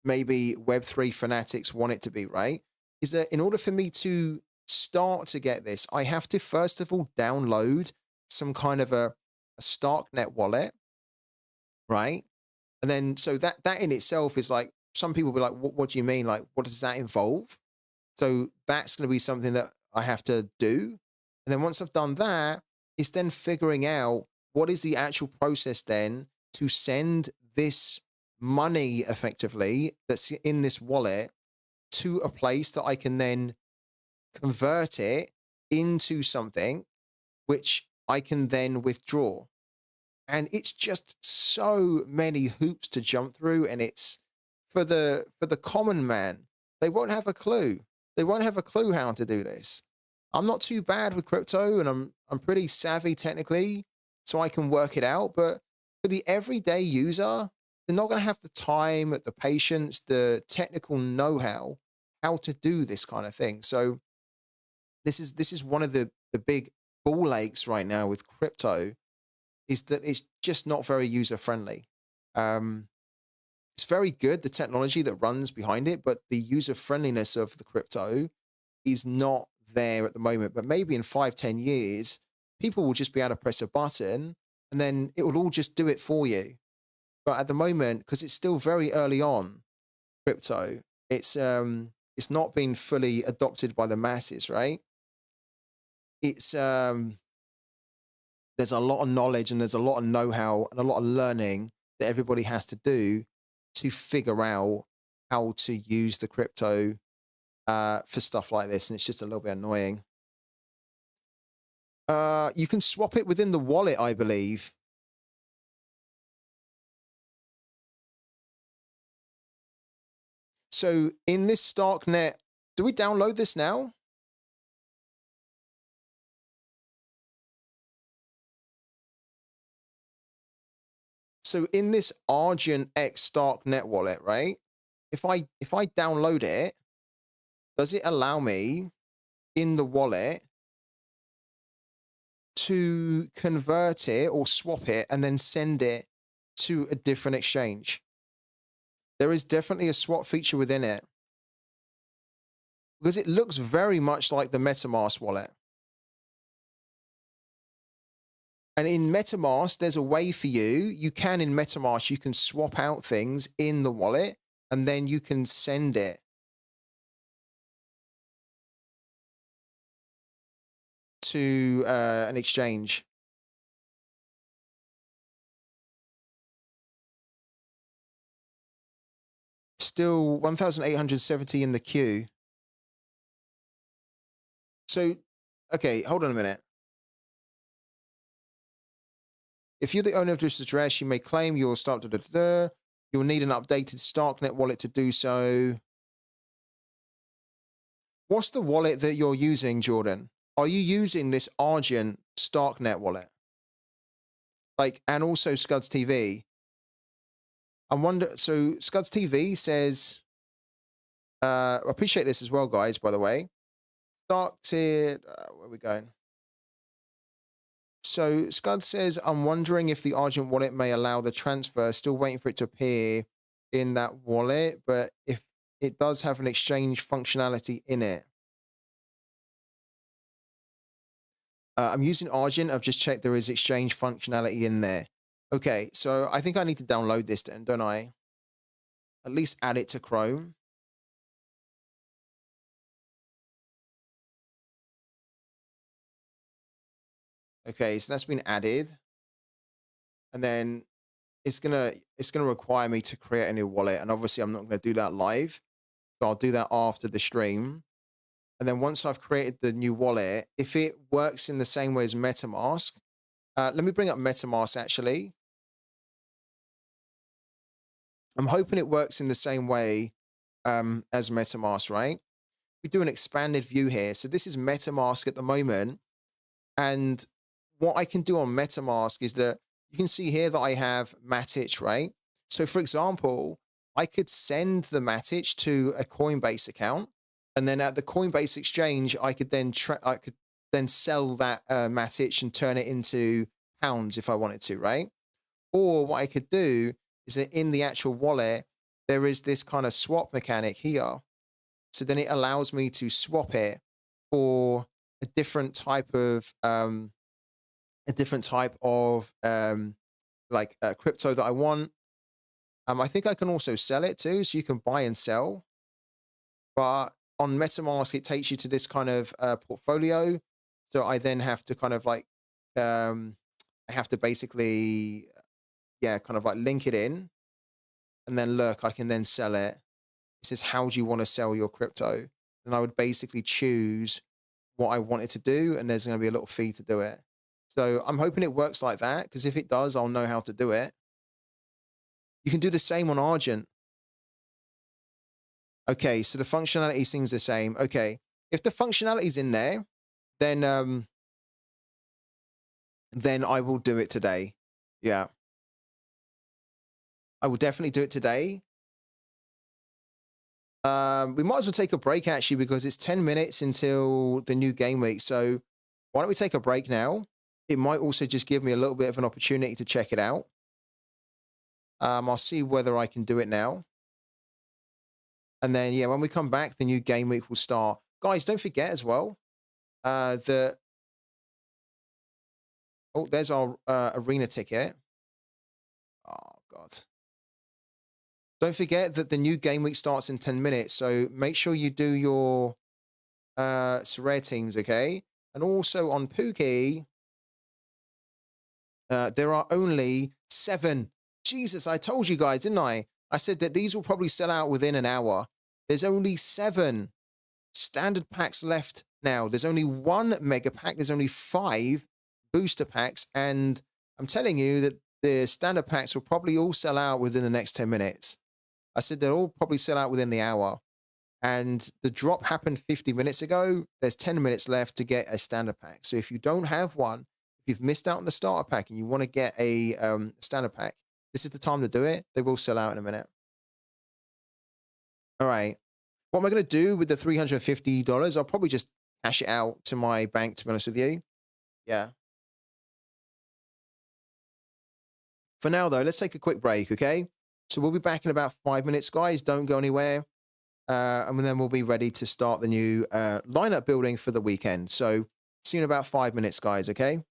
maybe Web3 fanatics want it to be, right? Is that in order for me to start to get this, I have to first of all download some kind of a StarkNet wallet, right? And then so that in itself is like, some people will be like, what do you mean? Like, what does that involve? So that's going to be something that I have to do. And then once I've done that, it's then figuring out what is the actual process then to send this money effectively that's in this wallet to a place that I can then convert it into something which I can then withdraw. And it's just so many hoops to jump through, and it's for the common man, they won't have a clue. They won't have a clue how to do this. I'm not too bad with crypto, and I'm pretty savvy technically, so I can work it out. But for the everyday user, they're not going to have the time, the patience, the technical know-how to do this kind of thing. So this is one of the big ball aches right now with crypto, is that it's just not very user friendly. It's very good, the technology that runs behind it, but the user friendliness of the crypto is not there at the moment. But maybe in 5-10 years, people will just be able to press a button and then it will all just do it for you. But at the moment, because it's still very early on, crypto, it's not been fully adopted by the masses, right? It's there's a lot of knowledge and there's a lot of know-how and a lot of learning that everybody has to do to figure out how to use the crypto for stuff like this. And it's just a little bit annoying. You can swap it within the wallet, I believe. So in this StarkNet, do we download this now? So in this Argent X StarkNet wallet, right? If I download it, does it allow me in the wallet to convert it or swap it and then send it to a different exchange? There is definitely a swap feature within it, because it looks very much like the MetaMask wallet. And in MetaMask, there's a way for you can in MetaMask, you can swap out things in the wallet and then you can send it to an exchange. Still 1,870 in the queue. So, okay, hold on a minute. If you're the owner of this address, you may claim you'll start. You'll need an updated StarkNet wallet to do so. What's the wallet that you're using, Jordan? Are you using this Argent StarkNet wallet? Like, and also Scuds TV. I wonder. So Scuds TV says, I appreciate this as well, guys. By the way, started. Where are we going? So Scud says, I'm wondering if the Argent wallet may allow the transfer, still waiting for it to appear in that wallet. But if it does have an exchange functionality in it. I'm using Argent. I've just checked there is exchange functionality in there. Okay, so I think I need to download this then, don't I? At least add it to Chrome. Okay, so that's been added. And then it's gonna require me to create a new wallet. And obviously I'm not gonna do that live. So I'll do that after the stream. And then once I've created the new wallet, if it works in the same way as MetaMask, let me bring up MetaMask actually. I'm hoping it works in the same way as MetaMask, right? We do an expanded view here. So this is MetaMask at the moment. And what I can do on MetaMask is that you can see here that I have Matic, right? So for example, I could send the Matic to a Coinbase account, and then at the Coinbase exchange, I could then sell that Matic and turn it into pounds if I wanted to, right? Or what I could do is that in the actual wallet, there is this kind of swap mechanic here. So then it allows me to swap it for a different type of crypto that I want. I think I can also sell it too, so you can buy and sell. But on MetaMask, it takes you to this kind of portfolio. So I then have to kind of like, I have to basically, kind of like link it in. And then look, I can then sell it. It says, how do you want to sell your crypto? And I would basically choose what I wanted to do, and there's going to be a little fee to do it. So I'm hoping it works like that, because if it does, I'll know how to do it. You can do the same on Argent. Okay, so the functionality seems the same. Okay, if the functionality's in there, then I will do it today. Yeah, I will definitely do it today. We might as well take a break actually, because it's 10 minutes until the new game week. So why don't we take a break now? It might also just give me a little bit of an opportunity to check it out. I'll see whether I can do it now. And then, yeah, when we come back, the new game week will start. Guys, don't forget as well that... Oh, there's our arena ticket. Oh, God. Don't forget that the new game week starts in 10 minutes. So make sure you do your SORARE teams, okay? And also on Pooky, there are only 7. Jesus, I told you guys, didn't I? I said that these will probably sell out within an hour. There's only 7 standard packs left now. There's only 1 mega pack. There's only 5 booster packs. And I'm telling you that the standard packs will probably all sell out within the next 10 minutes. I said they'll all probably sell out within the hour. And the drop happened 50 minutes ago. There's 10 minutes left to get a standard pack. So if you don't have one, if you've missed out on the starter pack and you want to get a standard pack, this is the time to do it. They will sell out in a minute. All right. What am I going to do with the $350? I'll probably just cash it out to my bank, to be honest with you. Yeah. For now, though, let's take a quick break, okay? So we'll be back in about 5 minutes, guys. Don't go anywhere. And then we'll be ready to start the new lineup building for the weekend. So see you in about 5 minutes, guys, okay?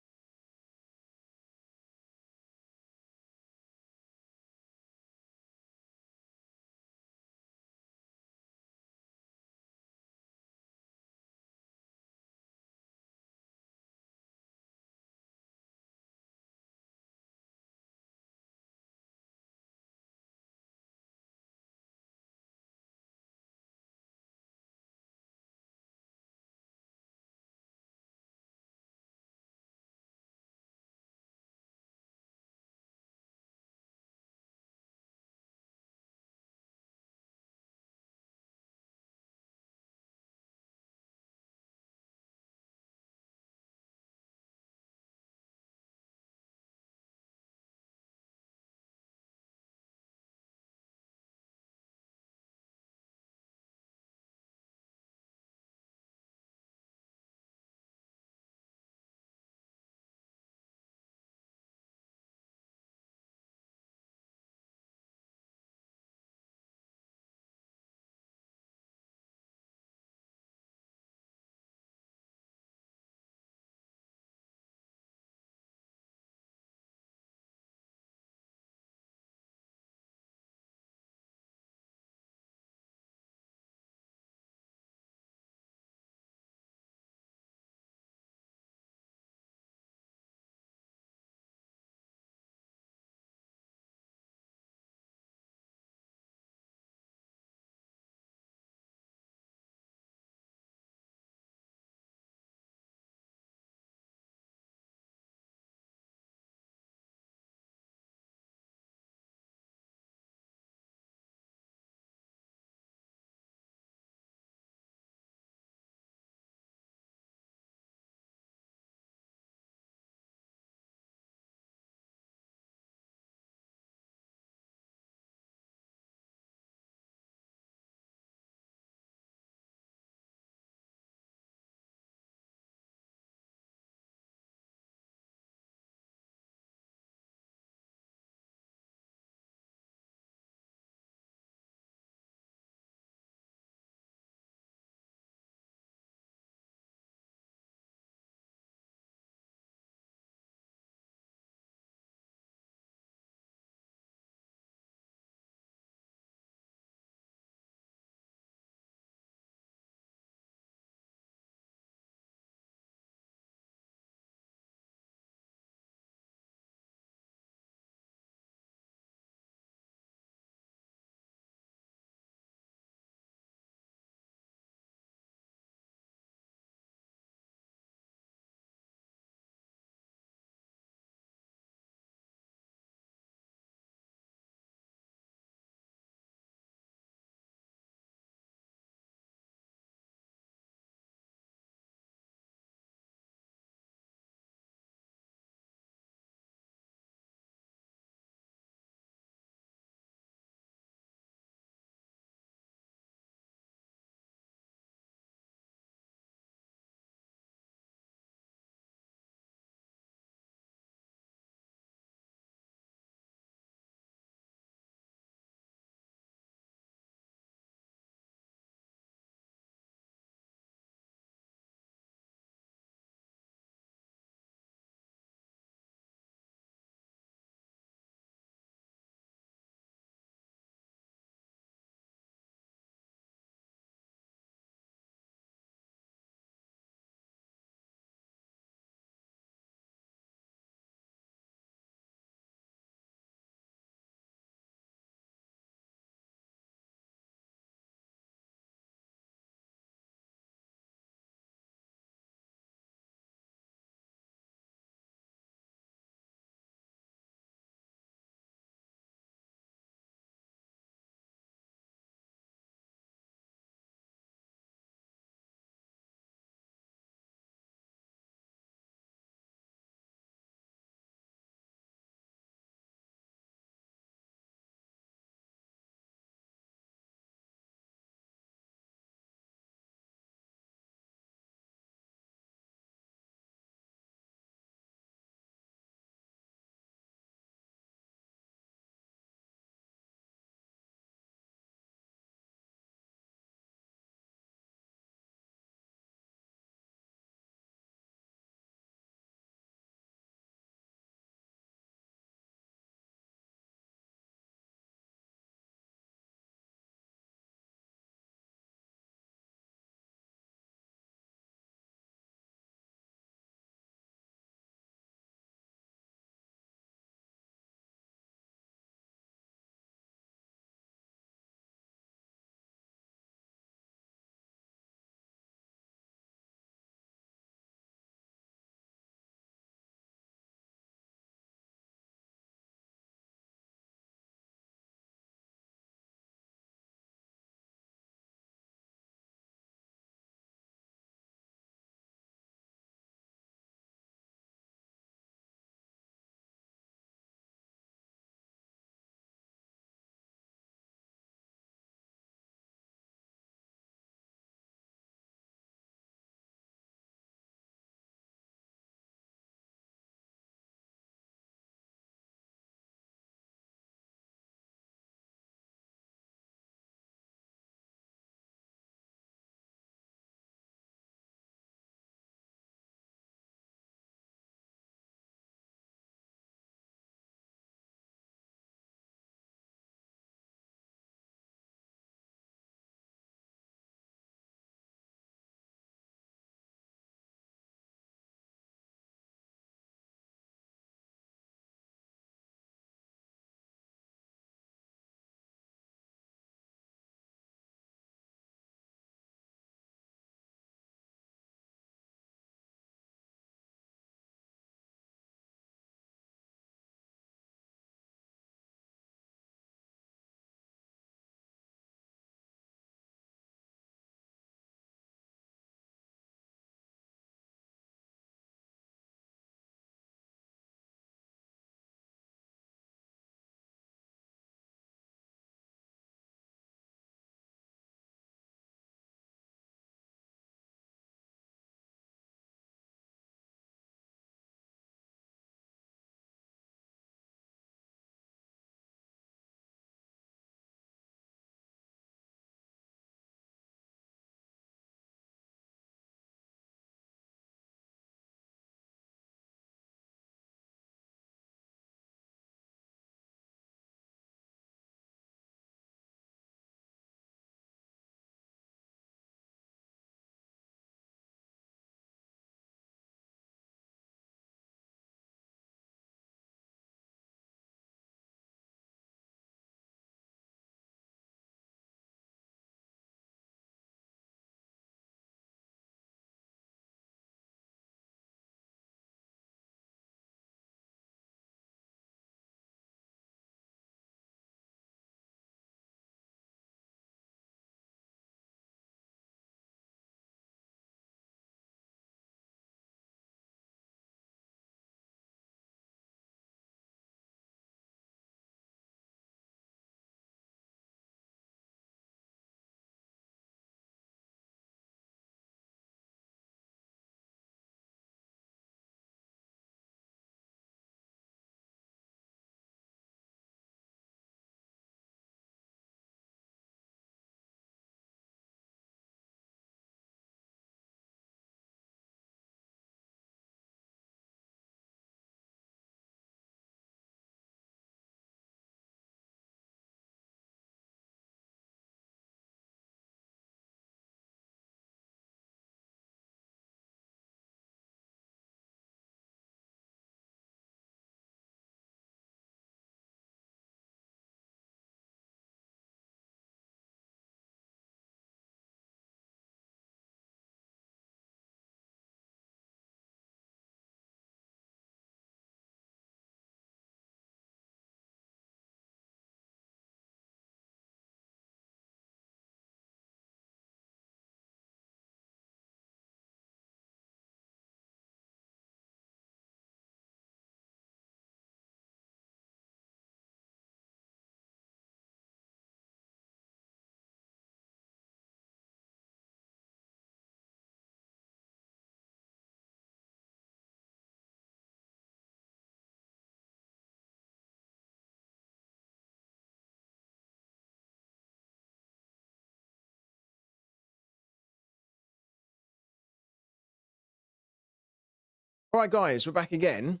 All right, guys, we're back again.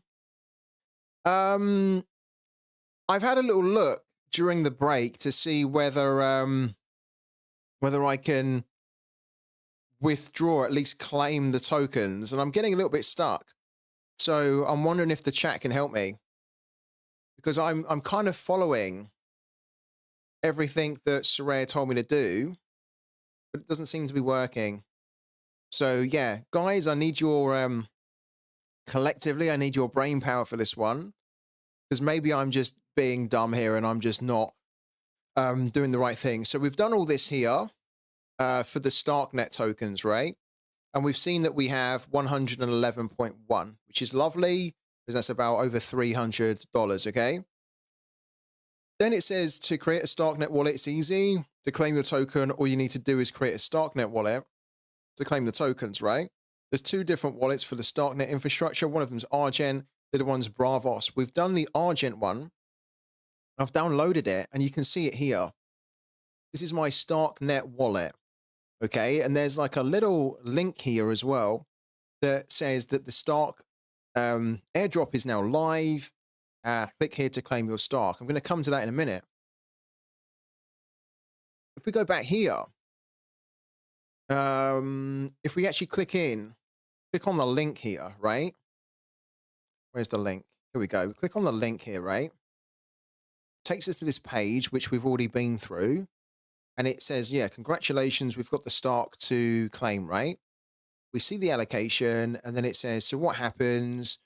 Um, I've had a little look during the break to see whether I can withdraw, at least claim the tokens, and I'm getting a little bit stuck. So I'm wondering if the chat can help me, because I'm kind of following everything that Sorare told me to do, but it doesn't seem to be working. So yeah, guys, I need your collectively, I need your brain power for this one, because maybe I'm just being dumb here and I'm just not doing the right thing. So we've done all this here for the StarkNet tokens, right? And we've seen that we have 111.1, which is lovely, because that's about over $300, okay? Then it says to create a StarkNet wallet, it's easy. To claim your token, all you need to do is create a StarkNet wallet to claim the tokens, right? There's two different wallets for the StarkNet infrastructure. One of them's Argent, the other one's Bravos. We've done the Argent one. I've downloaded it, and you can see it here. This is my StarkNet wallet, okay? And there's like a little link here as well that says that the Stark airdrop is now live. Click here to claim your Stark. I'm going to come to that in a minute. If we go back here, if we actually click on the link here, right? Where's the link? Here we go. Click on the link here, right? Takes us to this page, which we've already been through. And it says, yeah, congratulations, we've got the Stark to claim, right? We see the allocation, and then it says, so what happens?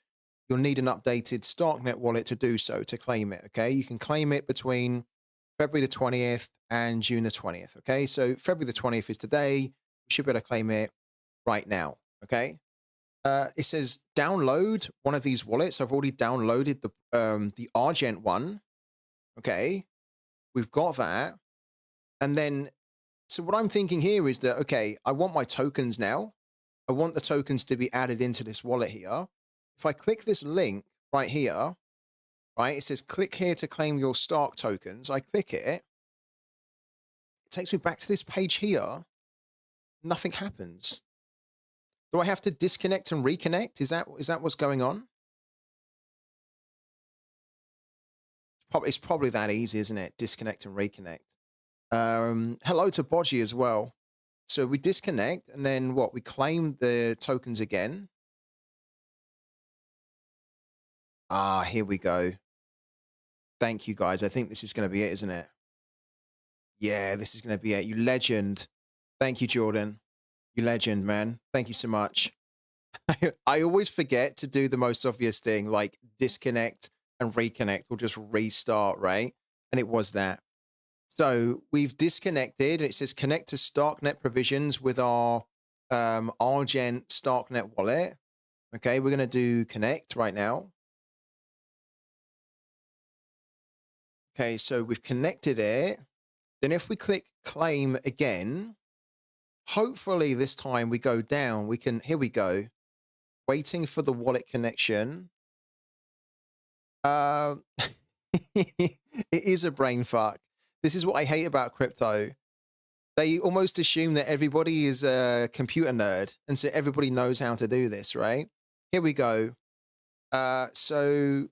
You'll need an updated StarkNet wallet to do so, to claim it, okay? You can claim it between February the 20th and June the 20th, okay? So February the 20th is today. You should be able to claim it right now, okay? It says download one of these wallets. I've already downloaded the Argent one, okay? We've got that. And then, so what I'm thinking here is that, okay, I want my tokens now. I want the tokens to be added into this wallet here. If I click this link right here, right, it says click here to claim your Stark tokens. I click it. It takes me back to this page here. Nothing happens. Do I have to disconnect and reconnect? Is that what's going on? It's probably that easy, isn't it? Disconnect and reconnect. Hello to Bodgy as well. So we disconnect, and then what? We claim the tokens again. Ah, here we go. Thank you, guys. I think this is going to be it, isn't it? Yeah, this is going to be it. You legend. Thank you, Jordan. You legend, man. Thank you so much. I always forget to do the most obvious thing, like disconnect and reconnect or just restart, right? And it was that. So we've disconnected. It says connect to StarkNet provisions with our Argent StarkNet wallet. Okay, we're going to do connect right now. Okay, so we've connected it. Then if we click claim again, hopefully this time we go down. We can, here we go. Waiting for the wallet connection. It is a brain fuck. This is what I hate about crypto. They almost assume that everybody is a computer nerd, and so everybody knows how to do this, right? Here we go. So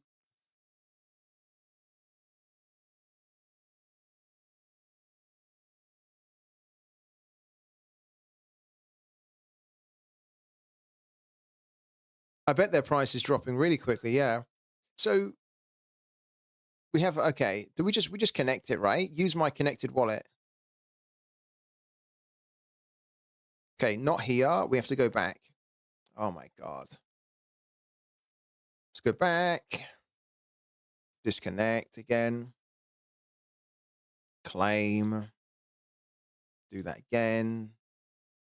I bet their price is dropping really quickly, yeah. So we have, okay, we just connect it, right? Use my connected wallet. Okay, not here. We have to go back. Oh my God. Let's go back. Disconnect again. Claim. Do that again.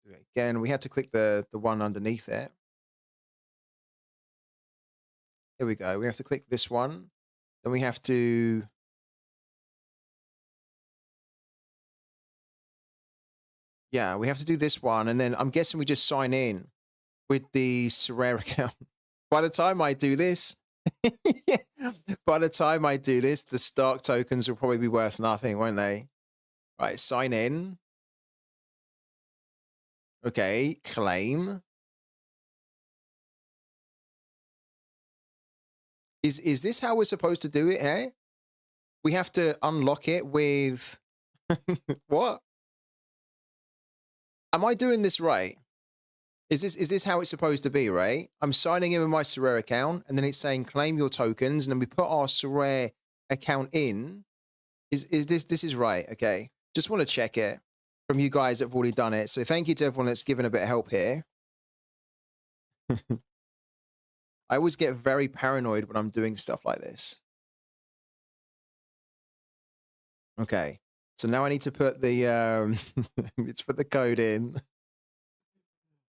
Do it again. We had to click the one underneath it. Here we go. We have to click this one. Then we have to... Yeah, we have to do this one. And then I'm guessing we just sign in with the Sorare account. By the time I do this, by the time I do this, the Stark tokens will probably be worth nothing, won't they? Right, sign in. Okay, claim. Is this how we're supposed to do it, eh? We have to unlock it with what? Am I doing this right? Is this how it's supposed to be, right? I'm signing in with my Sorare account, and then it's saying claim your tokens, and then we put our Sorare account in. Is this is right? Okay. Just want to check it from you guys that have already done it. So thank you to everyone that's given a bit of help here. I always get very paranoid when I'm doing stuff like this. Okay. So now I need to put the let's put the code in.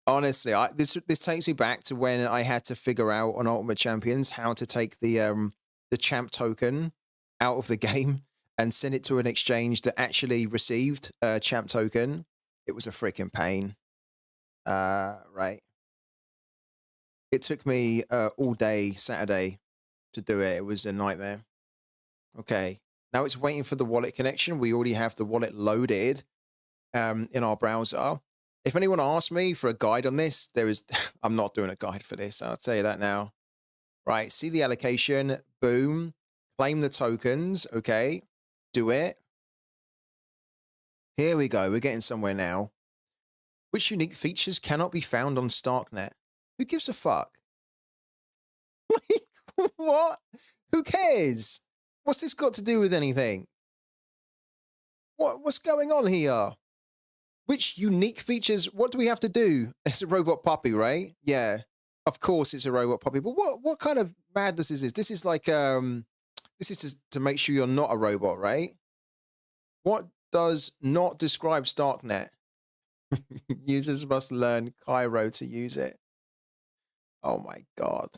Honestly, this takes me back to when I had to figure out on Ultimate Champions how to take the champ token out of the game and send it to an exchange that actually received a champ token. It was a freaking pain. Right. It took me all day Saturday to do it. It was a nightmare. Okay. Now it's waiting for the wallet connection. We already have the wallet loaded in our browser. If anyone asks me for a guide on this, I'm not doing a guide for this. I'll tell you that now. Right. See the allocation. Boom. Claim the tokens. Okay. Do it. Here we go. We're getting somewhere now. Which unique features cannot be found on Starknet? Who gives a fuck? What? Who cares? What's this got to do with anything? What's going on here? Which unique features? What do we have to do? It's a robot puppy, right? Yeah. Of course it's a robot puppy. But what kind of madness is this? This is like this is to make sure you're not a robot, right? What does not describe Starknet? Users must learn Cairo to use it. Oh my God.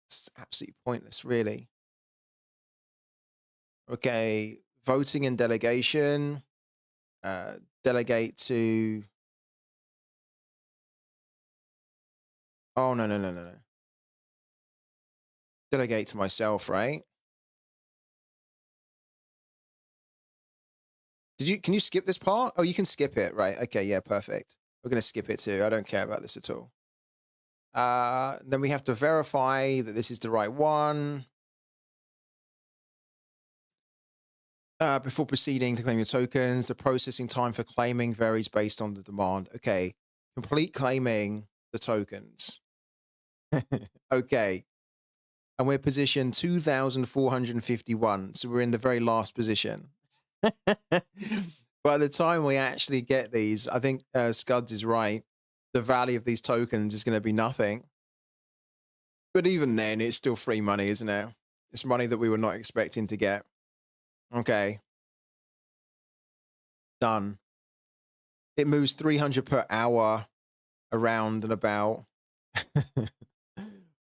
It's absolutely pointless, really. Okay, voting and delegation. Delegate to... Oh, no. Delegate to myself, right? Can you skip this part? Oh, you can skip it, right? Okay, yeah, perfect. We're going to skip it too. I don't care about this at all. Then we have to verify that this is the right one. Before proceeding to claim your tokens, the processing time for claiming varies based on the demand. Okay, complete claiming the tokens. Okay. And we're position 2,451. So we're in the very last position. By the time we actually get these, I think Scuds is right. The value of these tokens is going to be nothing. But even then, it's still free money, isn't it? It's money that we were not expecting to get. Okay. Done. It moves 300 per hour around and about.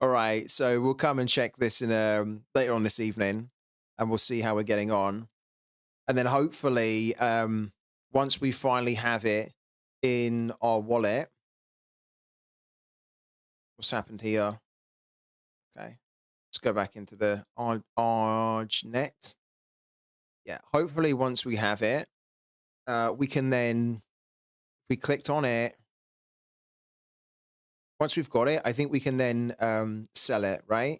All right, so we'll come and check this in later on this evening, and we'll see how we're getting on. And then hopefully, once we finally have it in our wallet, what's happened here? Okay, let's go back into the ArgNet. Yeah, hopefully once we have it, we can then, if we clicked on it, once we've got it, I think we can then sell it, right?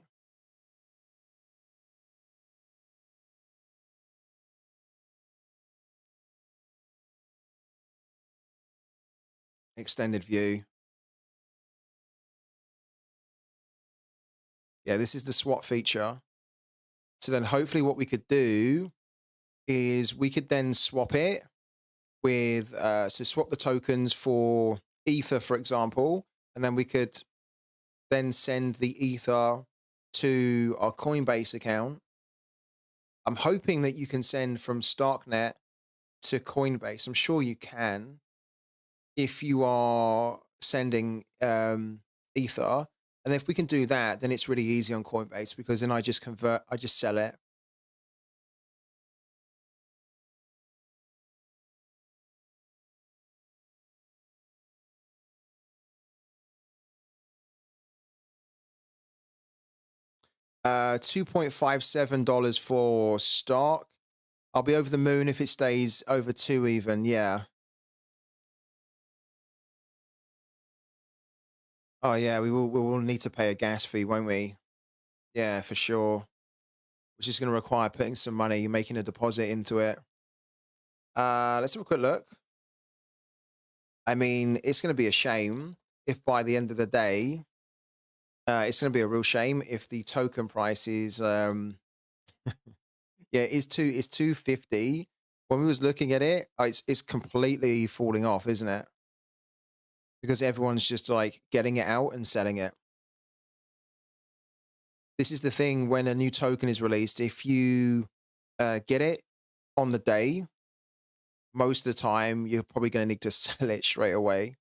Extended view. Yeah, this is the swap feature. So then hopefully what we could do is we could then swap it with, so swap the tokens for Ether, for example, and then we could then send the Ether to our Coinbase account. I'm hoping that you can send from Starknet to Coinbase. I'm sure you can if you are sending Ether. And if we can do that, then it's really easy on Coinbase because then I just sell it. $2.57 for stock. I'll be over the moon if it stays over 2 even, yeah. Oh yeah, we will need to pay a gas fee, won't we? Yeah, for sure. Which is going to require putting some money, making a deposit into it. Let's have a quick look. I mean, it's going to be a shame if by the end of the day, it's going to be a real shame if the token price is, yeah, is 250. When we was looking at it, it's completely falling off, isn't it? Because everyone's just like getting it out and selling it. This is the thing when a new token is released. If you get it on the day, most of the time you're probably going to need to sell it straight away.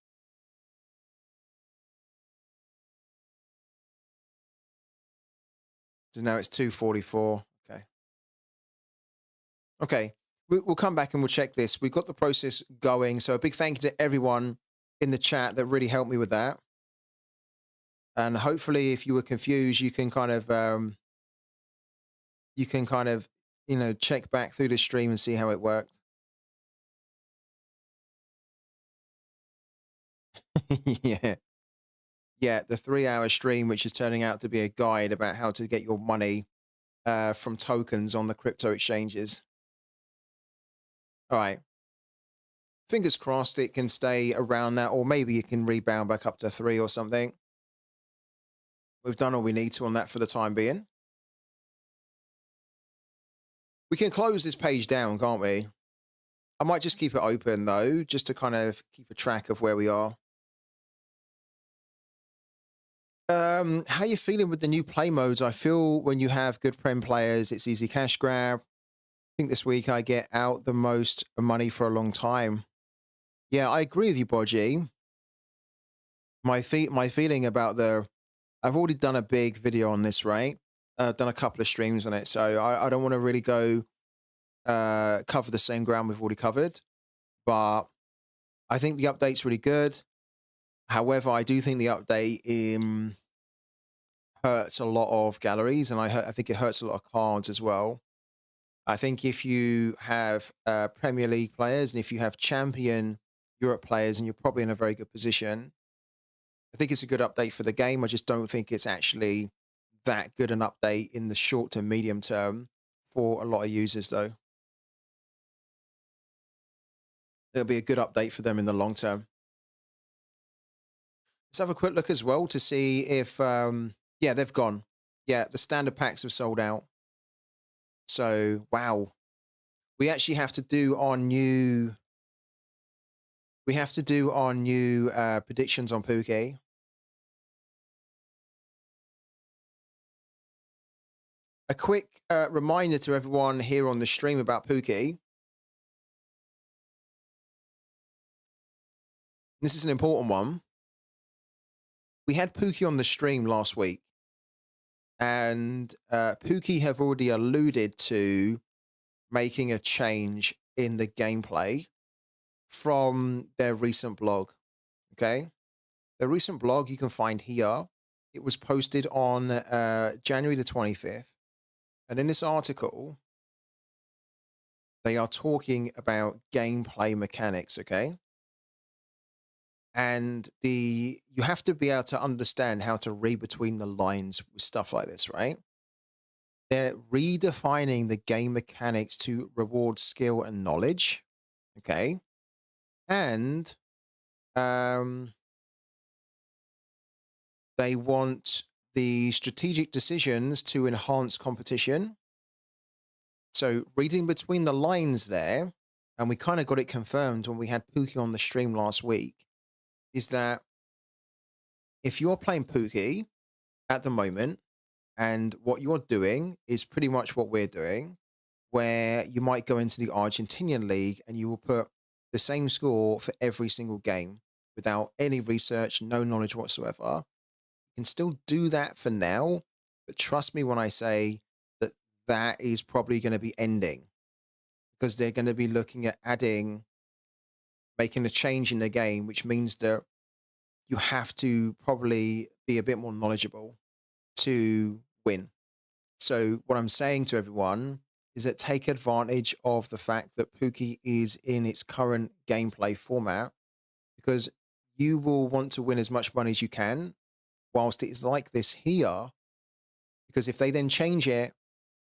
So now it's 244. Okay. Okay. We'll come back and we'll check this. We've got the process going. So a big thank you to everyone in the chat that really helped me with that. And hopefully, if you were confused, you can kind of, check back through the stream and see how it worked. Yeah. Yeah, the 3-hour stream, which is turning out to be a guide about how to get your money from tokens on the crypto exchanges. All right. Fingers crossed it can stay around that, or maybe it can rebound back up to 3 or something. We've done all we need to on that for the time being. We can close this page down, can't we? I might just keep it open, though, just to kind of keep a track of where we are. How you feeling with the new play modes? I feel when you have good Prem players, it's easy cash grab. I think this week I get out the most money for a long time. Yeah, I agree with you, Bodgy. My feeling about I've already done a big video on this, right? I've done a couple of streams on it, so I don't want to really go cover the same ground we've already covered. But I think the update's really good. However, I do think the update hurts a lot of galleries, and I think it hurts a lot of cards as well. I think if you have Premier League players and if you have Champion Europe players, and you're probably in a very good position, I think it's a good update for the game. I just don't think it's actually that good an update in the short to medium term for a lot of users, though. It'll be a good update for them in the long term. Let's have a quick look as well to see if, yeah, they've gone. Yeah, the standard packs have sold out. So, wow. We actually have to do our new... We have to do our new predictions on Pooky. A quick reminder to everyone here on the stream about Pooky. This is an important one. We had Pooky on the stream last week, and Pooky have already alluded to making a change in the gameplay from their recent blog. Okay, the recent blog you can find here. It was posted on January the 25th, and in this article, they are talking about gameplay mechanics. Okay. And you have to be able to understand how to read between the lines with stuff like this, right? They're redefining the game mechanics to reward skill and knowledge, okay? And they want the strategic decisions to enhance competition. So reading between the lines there, and we kind of got it confirmed when we had Pooky on the stream last week, is that if you're playing Pooky at the moment, and what you're doing is pretty much what we're doing, where you might go into the Argentinian league and you will put the same score for every single game without any research, no knowledge whatsoever. You can still do that for now, but trust me when I say that that is probably going to be ending, because they're going to be looking at making a change in the game, which means that you have to probably be a bit more knowledgeable to win. So what I'm saying to everyone is that take advantage of the fact that Pooky is in its current gameplay format, because you will want to win as much money as you can whilst it is like this here, because if they then change it,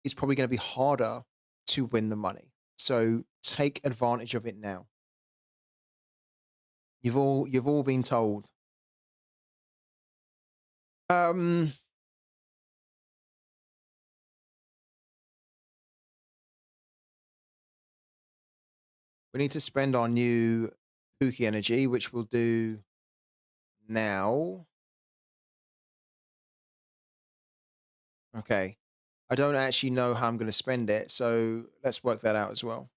it's probably going to be harder to win the money. So take advantage of it now. You've all been told. Um, we need to spend our new pooky energy, which we'll do now. Okay. I don't actually know how I'm going to spend it, so let's work that out as well.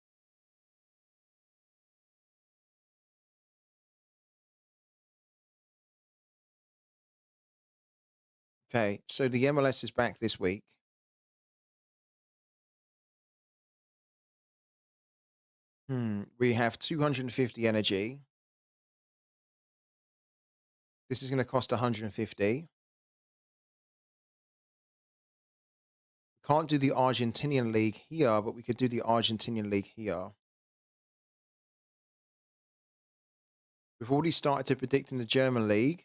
Okay, so the MLS is back this week. We have 250 energy. This is going to cost 150. Can't do the Argentinian league here, but we could do the Argentinian league here. We've already started to predict in the German league.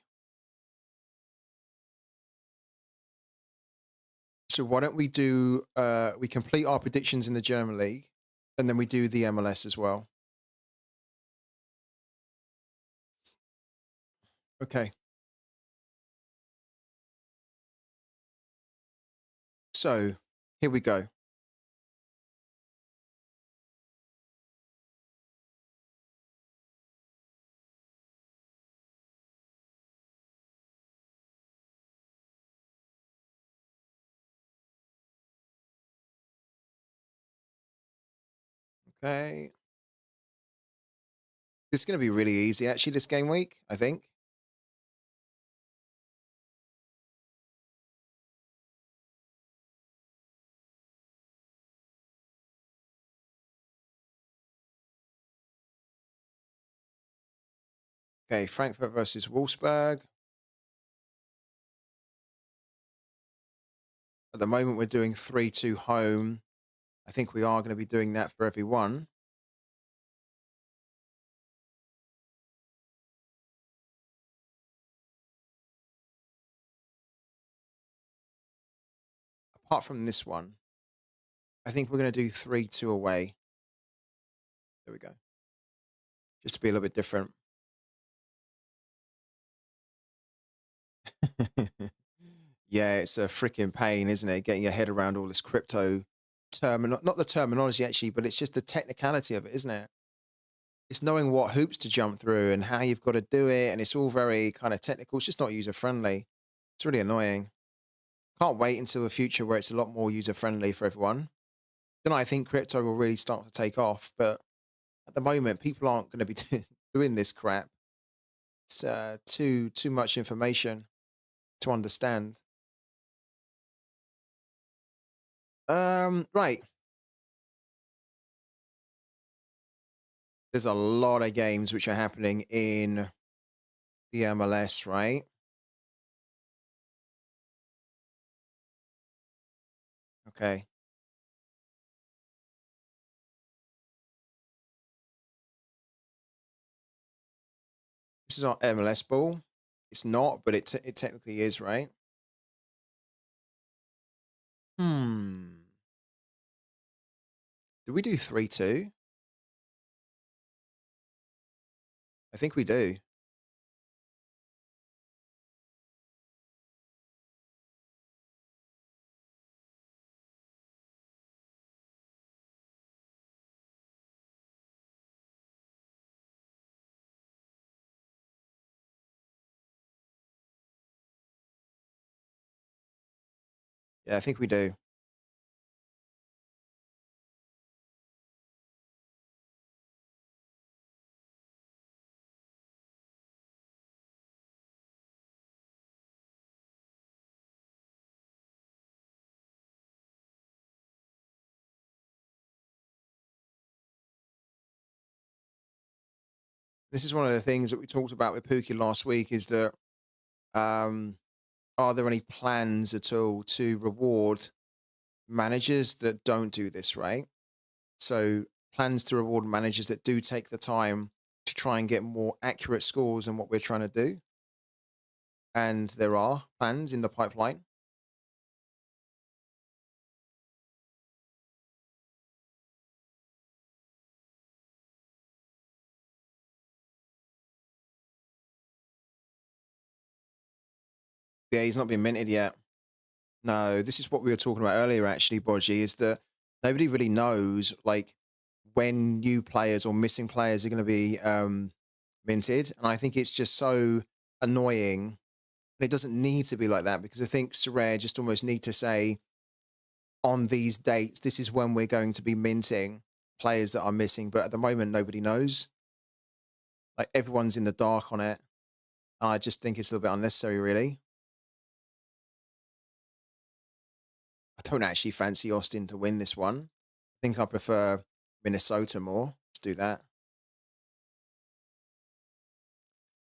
So why don't we do, we complete our predictions in the German league, and then we do the MLS as well. Okay. So here we go. Okay. This is going to be really easy, actually, this game week, I think. Okay, Frankfurt versus Wolfsburg. At the moment, we're doing 3-2 home. I think we are going to be doing that for everyone. Apart from this one, I think we're going to do 3-2 away. There we go. Just to be a little bit different. Yeah, it's a freaking pain, isn't it? Getting your head around all this crypto not the terminology actually, but it's just the technicality of it, isn't it? It's knowing what hoops to jump through and how you've got to do it. And it's all very kind of technical. It's just not user friendly. It's really annoying. Can't wait until the future where it's a lot more user friendly for everyone. Then I think crypto will really start to take off. But at the moment, people aren't going to be doing this crap. It's too much information to understand. Right. There's a lot of games which are happening in the MLS, right? Okay. This is our MLS ball. It's not, but it technically is, right? Hmm. Do we do 3-2? I think we do. Yeah, I think we do. This is one of the things that we talked about with Pookie last week is that um, are there any plans at all to reward managers that don't do this, right? So plans to reward managers that do take the time to try and get more accurate scores than what we're trying to do. And there are plans in the pipeline. Yeah, he's not been minted yet. No, this is what we were talking about earlier, actually, Bodgy, is that nobody really knows, like, when new players or missing players are going to be minted. And I think it's just so annoying. And it doesn't need to be like that, because I think Sorare just almost need to say, on these dates, this is when we're going to be minting players that are missing. But at the moment, nobody knows. Like, everyone's in the dark on it. And I just think it's a little bit unnecessary, really. I don't actually fancy Austin to win this one. I think I prefer Minnesota more. Let's do that.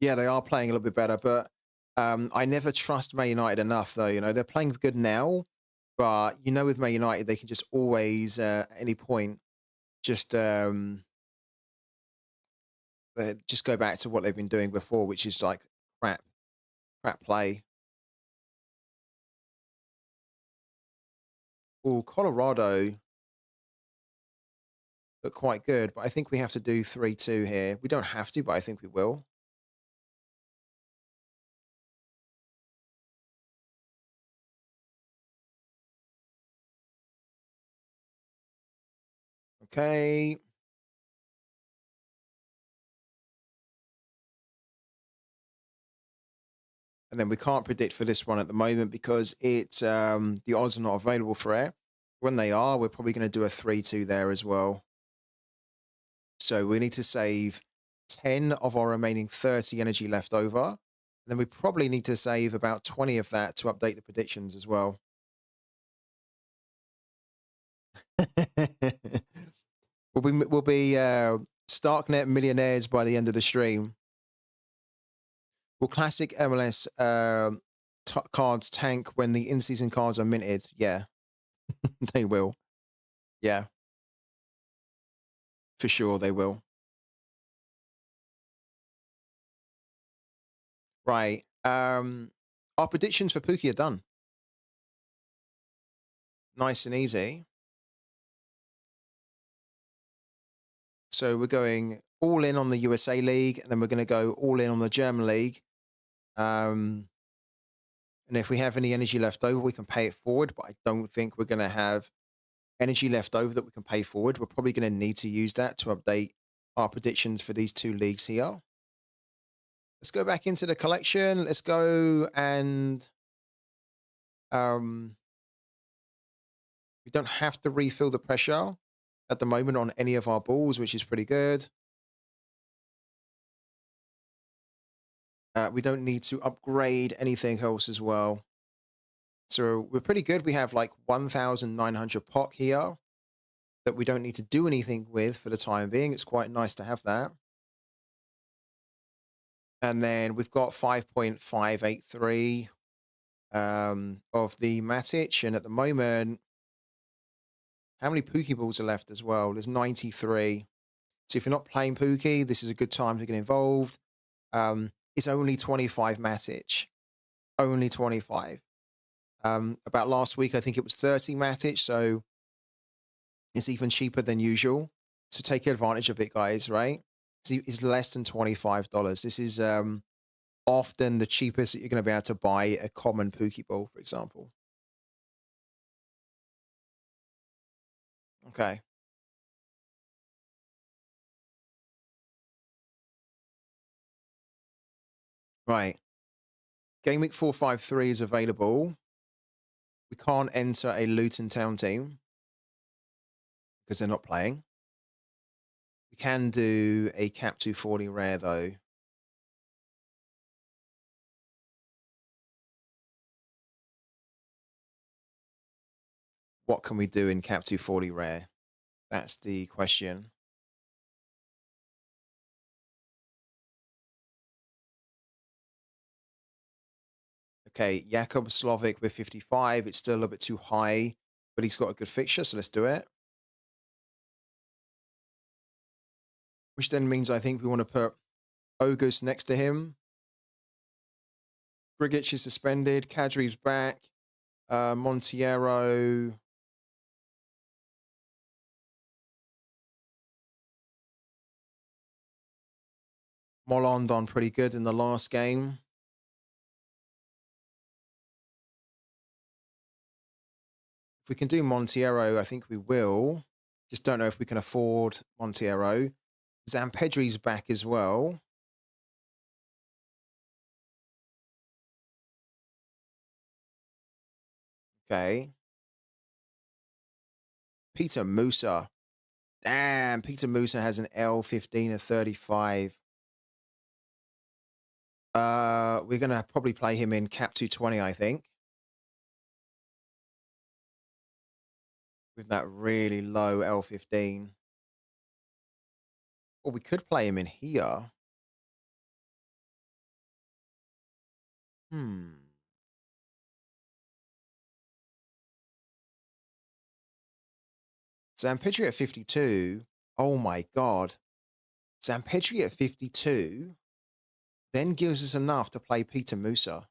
Yeah, they are playing a little bit better, but I never trust Man United enough, though. You know, they're playing good now, but you know, with Man United, they can just always, at any point, just just go back to what they've been doing before, which is like crap, crap play. Oh, Colorado look quite good, but I think we have to do 3-2 here. We don't have to, but I think we will. Okay. And then we can't predict for this one at the moment because it's the odds are not available for it. When they are, we're probably going to do a 3-2 there as well. So we need to save 10 of our remaining 30 energy left over. And then we probably need to save about 20 of that to update the predictions as well. we'll be Starknet millionaires by the end of the stream. Will classic MLS cards tank when the in-season cards are minted? Yeah, they will. Yeah, for sure they will. Right. Our predictions for Pooky are done. Nice and easy. So we're going all in on the USA League, and then we're going to go all in on the German League. And if we have any energy left over, we can pay it forward, but I don't think we're going to have energy left over that we can pay forward. We're probably going to need to use that to update our predictions for these two leagues here. Let's go back into the collection. Let's go and we don't have to refill the pressure at the moment on any of our balls, which is pretty good. We don't need to upgrade anything else as well. So we're pretty good. We have like 1,900 POC here that we don't need to do anything with for the time being. It's quite nice to have that. And then we've got 5.583 of the Matic. And at the moment, how many Pookie balls are left as well? There's 93. So if you're not playing Pookie, this is a good time to get involved. It's only 25 Matic. Only 25. About last week, I think it was 30 Matic. So it's even cheaper than usual. So take advantage of it, guys, right? It's less than $25. This is often the cheapest that you're going to be able to buy a common Pookie ball, for example. Okay. Right. Game week 453 is available. We can't enter a Luton Town team because they're not playing. We can do a Cap 240 rare, though. What can we do in Cap 240 rare? That's the question. Okay, Jakub Slovic with 55. It's still a little bit too high, but he's got a good fixture, so let's do it. Which then means I think we want to put August next to him. Grigic is suspended. Kadri's back. Montiero. Molland on pretty good in the last game. we can do Monteiro, I think we will. Just don't know if we can afford Monteiro. Zampedri's back as well. Okay. Peter Musa. Damn, Peter Musa has an L15 of 35. We're going to probably play him in cap 220, I think. With that really low L15. Or we could play him in here. Zampedri at 52. Oh my God. Zampedri at 52 then gives us enough to play Peter Musa.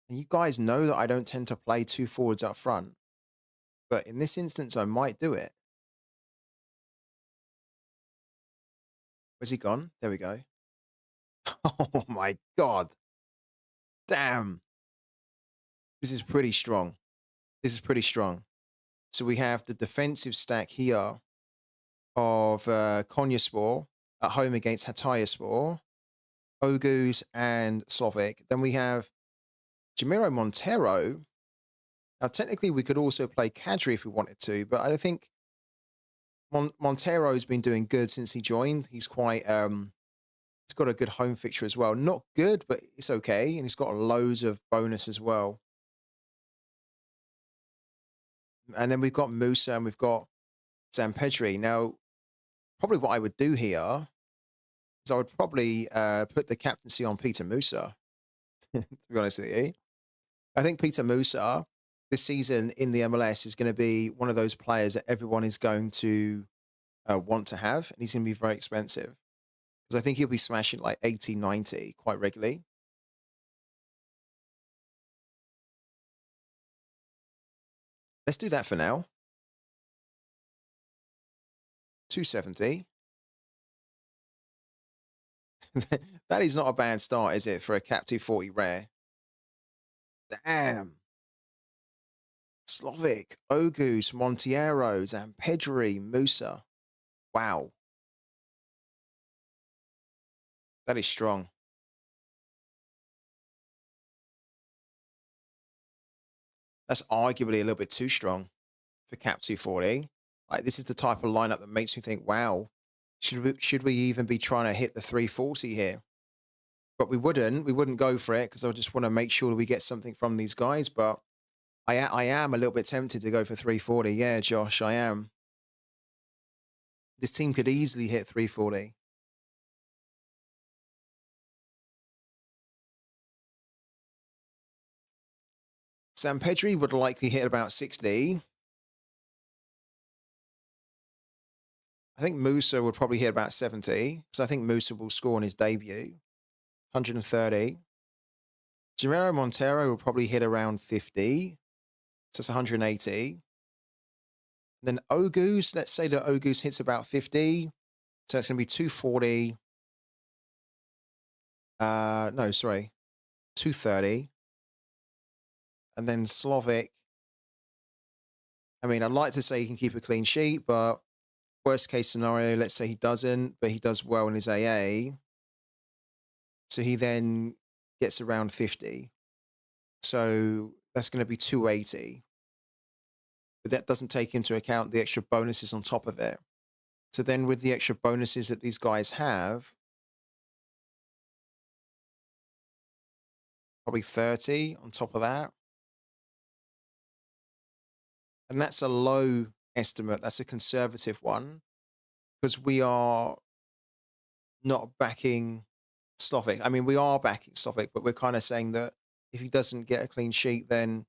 And you guys know that I don't tend to play two forwards up front. But in this instance, I might do it. Where's he gone? There we go. Oh my God. Damn. This is pretty strong. This is pretty strong. So we have the defensive stack here of Konyaspor at home against Hatayaspor, Oghuz and Slovak. Then we have Jamiro Montero. Now, technically, we could also play Kadri if we wanted to, but I don't think Montero's been doing good since he joined. He's quite, he's got a good home fixture as well. Not good, but it's okay. And he's got loads of bonus as well. And then we've got Musa and we've got Zampedri. Now, probably what I would do here is I would probably put the captaincy on Peter Musa, to be honest with you. I think Peter Musa this season in the MLS is going to be one of those players that everyone is going to want to have, and he's going to be very expensive because I think he'll be smashing like 80, 90 quite regularly. Let's do that for now. 270. That is not a bad start, is it, for a Cap 240 rare? Damn. Slovak, Oghuz, Monteiro, Zampedri, Musa. Wow. That is strong. That's arguably a little bit too strong for Cap 240. Like, this is the type of lineup that makes me think, wow, should we even be trying to hit the 340 here? But we wouldn't go for it because I just want to make sure that we get something from these guys. But I am a little bit tempted to go for 340. Yeah, Josh, I am. This team could easily hit 340. Zampedri would likely hit about 60. I think Musa would probably hit about 70 because I think Musa will score on his debut. 130. Jamiro Montero will probably hit around 50. So it's 180. Then Oghuz, let's say that Oghuz hits about 50. So it's going to be 240. No, sorry. 230. And then Slovak. I mean, I'd like to say he can keep a clean sheet, but worst case scenario, let's say he doesn't, but he does well in his AA. So he then gets around 50. So that's going to be 280. But that doesn't take into account the extra bonuses on top of it. So then with the extra bonuses that these guys have, probably 30 on top of that. And that's a low estimate. That's a conservative one because we are not backing Slovak. I mean, we are backing Slovak, but we're kind of saying that if he doesn't get a clean sheet, then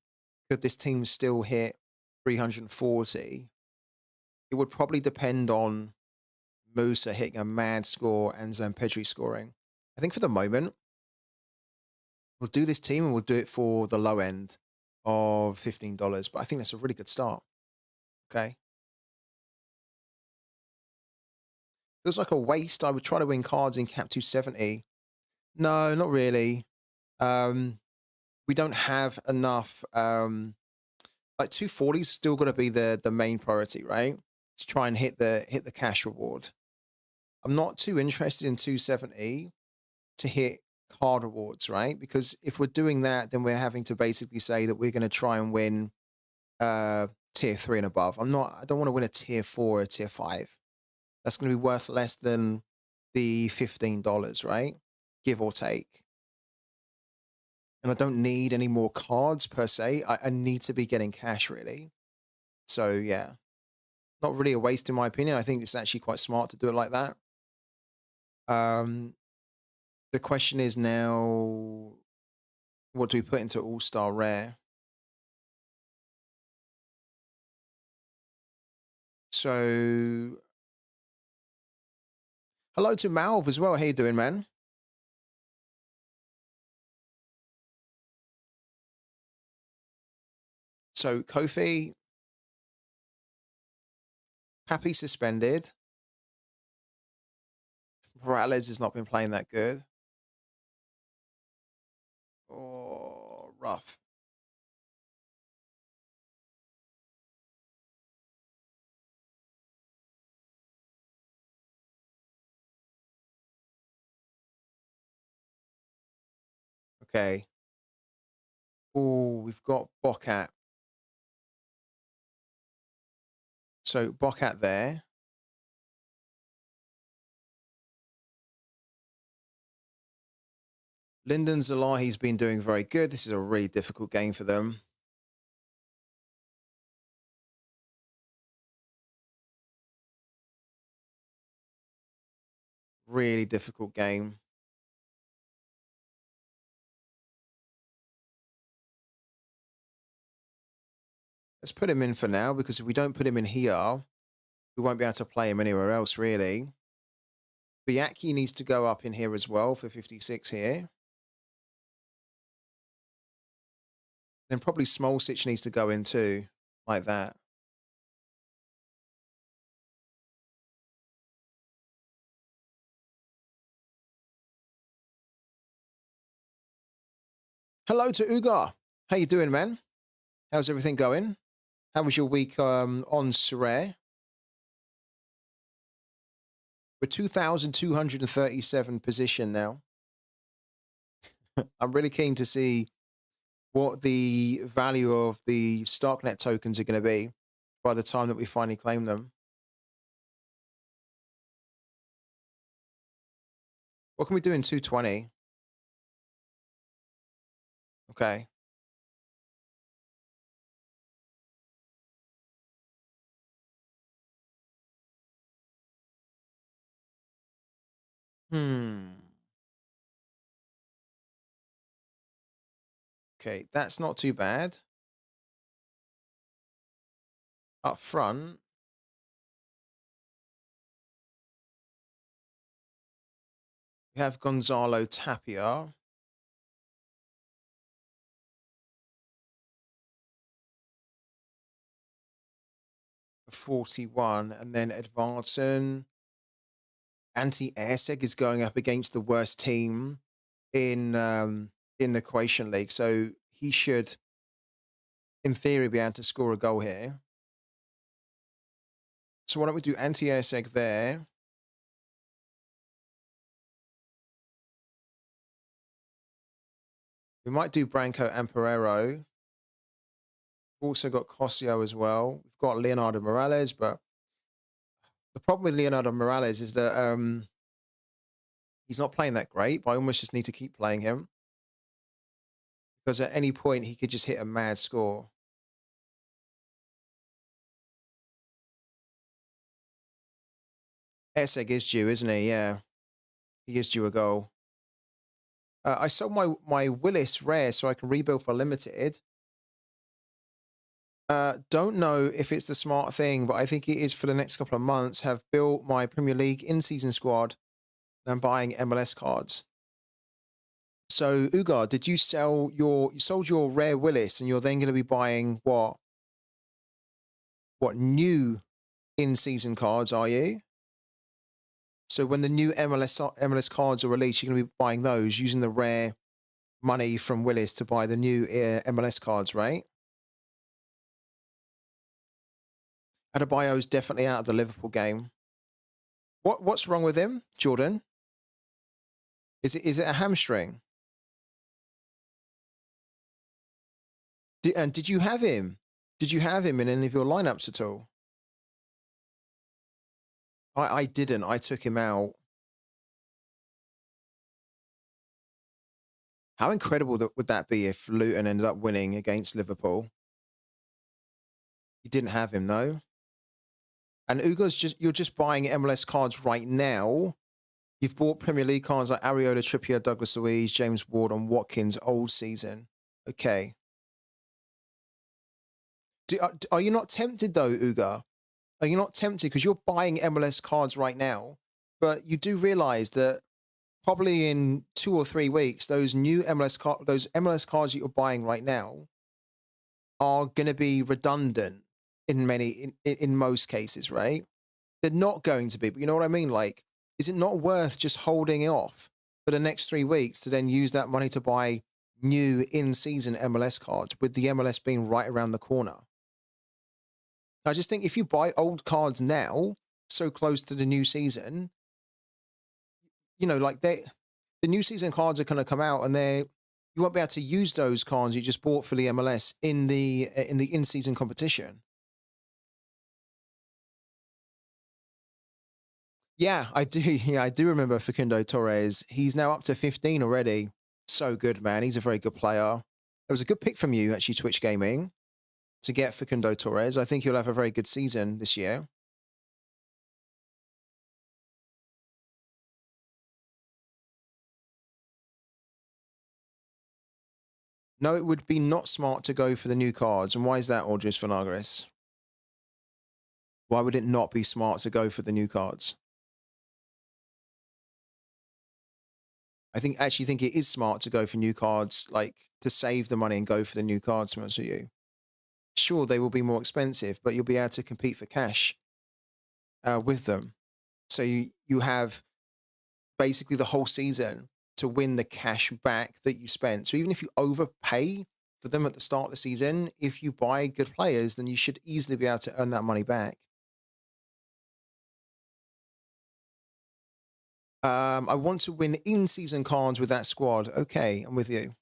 could this team still hit 340? It would probably depend on Musa hitting a mad score and Zampedri scoring. I think for the moment, we'll do this team and we'll do it for the low end of $15, but I think that's a really good start. Okay. Feels like a waste. I would try to win cards in Cap 270. No, not really. We don't have enough Like 240's still got to be the main priority, right? To try and hit the cash reward. I'm not too interested in 270 to hit card rewards, right? Because if we're doing that, then we're having to basically say that we're going to try and win tier 3 and above. I don't want to win a tier 4 or a tier 5. That's going to be worth less than the $15, right? Give or take. And I don't need any more cards per se. I need to be getting cash, really. So, yeah. Not really a waste, in my opinion. I think it's actually quite smart to do it like that. The question is now, what do we put into All-Star Rare? So, hello to Malv as well. How you doing, man? So, Kofi, Happy suspended. Morales has not been playing that good. Oh, rough. Okay. Oh, we've got Bokat. So, Bokat there. Lyndon Zalahi's been doing very good. This is a really difficult game for them. Really difficult game. Let's put him in for now, because if we don't put him in here, we won't be able to play him anywhere else, really. Biaki needs to go up in here as well for 56 here. Then probably Smolcic needs to go in too, like that. Hello to Ugar. How you doing, man? How's everything going? How was your week on SORARE? We're 2,237 position now. I'm really keen to see what the value of the Starknet tokens are going to be by the time that we finally claim them. What can we do in 220? Okay. Okay, that's not too bad. Up front, we have Gonzalo Tapia. For 41, and then Edvardsen. Anti-Airseg is going up against the worst team in the Croatian League, so he should, in theory, be able to score a goal here. So why don't we do Anti-Airseg there? We might do Branco and Pereiro. We've also got Cosio as well. We've got Leonardo Morales, but the problem with Leonardo Morales is that he's not playing that great, but I almost just need to keep playing him, because at any point he could just hit a mad score. Airseg is due, isn't he? Yeah. He is due a goal. I sold my Willis rare so I can rebuild for limited. Don't know if it's the smart thing, but I think it is for the next couple of months. Have built my Premier League in-season squad, and I'm buying MLS cards. So, Ugar, did you you sold your rare Willis, and you're then going to be buying what new in-season cards are you? So when the new MLS cards are released, you're going to be buying those using the rare money from Willis to buy the new MLS cards, right? Adebayo's definitely out of the Liverpool game. What's wrong with him, Jordan? Is it a hamstring? And did you have him? Did you have him in any of your lineups at all? I didn't. I took him out. How incredible would that be if Luton ended up winning against Liverpool? You didn't have him, no? And you're just buying MLS cards right now. You've bought Premier League cards like Areola, Trippier, Douglas Luiz, James Ward, and Watkins old season. Okay. Are you not tempted though, Uga? Are you not tempted because you're buying MLS cards right now, but you do realize that probably in 2 or 3 weeks, those MLS cards that you're buying right now are going to be redundant in most cases, right? They're not going to be, but you know what I mean? Like, is it not worth just holding it off for the next 3 weeks to then use that money to buy new in-season MLS cards with the MLS being right around the corner? I just think if you buy old cards now, so close to the new season, you know, like the new season cards are going to come out and you won't be able to use those cards you just bought for the MLS in the in-season competition. Yeah, I do. Yeah, I do remember Facundo Torres. He's now up to 15 already. So good, man. He's a very good player. It was a good pick from you, actually, Twitch Gaming, to get Facundo Torres. I think he'll have a very good season this year. No, it would be not smart to go for the new cards. And why is that, Audris Vanagris? Why would it not be smart to go for the new cards? Actually think it is smart to go for new cards, like to save the money and go for the new cards, to be honest with you. Sure, they will be more expensive, but you'll be able to compete for cash with them. So you have basically the whole season to win the cash back that you spent. So even if you overpay for them at the start of the season, if you buy good players, then you should easily be able to earn that money back. I want to win in-season cards with that squad. Okay, I'm with you.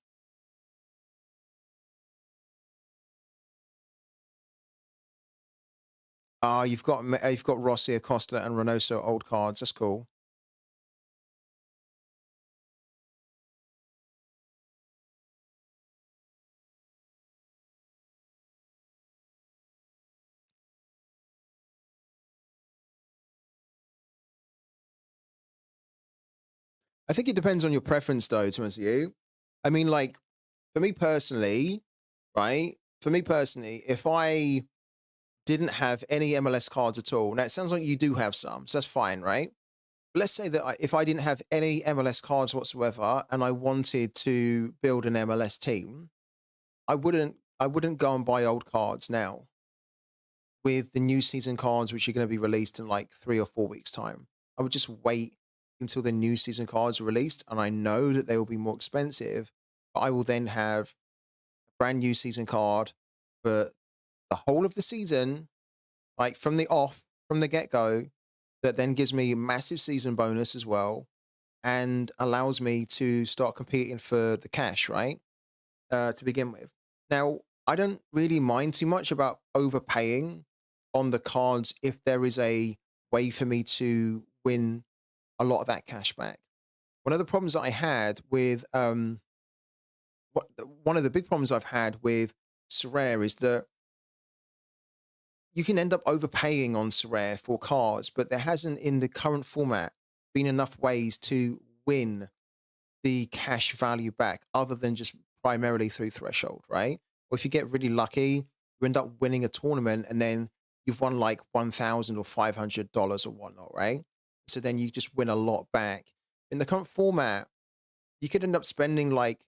You've got Rossi, Acosta, and Reynoso old cards. That's cool. I think it depends on your preference, though, to be honest with you. I mean, like, for me personally, right? For me personally, if I didn't have any MLS cards at all, now it sounds like you do have some, so that's fine, right? But let's say that if I didn't have any MLS cards whatsoever and I wanted to build an MLS team, I wouldn't go and buy old cards now with the new season cards, which are going to be released in like 3 or 4 weeks' time. I would just wait until the new season cards are released, and I know that they will be more expensive, but I will then have a brand new season card for the whole of the season, like from the get-go, that then gives me a massive season bonus as well and allows me to start competing for the cash, right? To begin with. Now, I don't really mind too much about overpaying on the cards if there is a way for me to win a lot of that cash back. One of the problems that I had with one of the big problems I've had with SORARE is that you can end up overpaying on SORARE for cards, but there hasn't in the current format been enough ways to win the cash value back other than just primarily through threshold, right? Or if you get really lucky, you end up winning a tournament and then you've won like $1,000 or $500 or whatnot, right? So then you just win a lot back. In the current format, you could end up spending like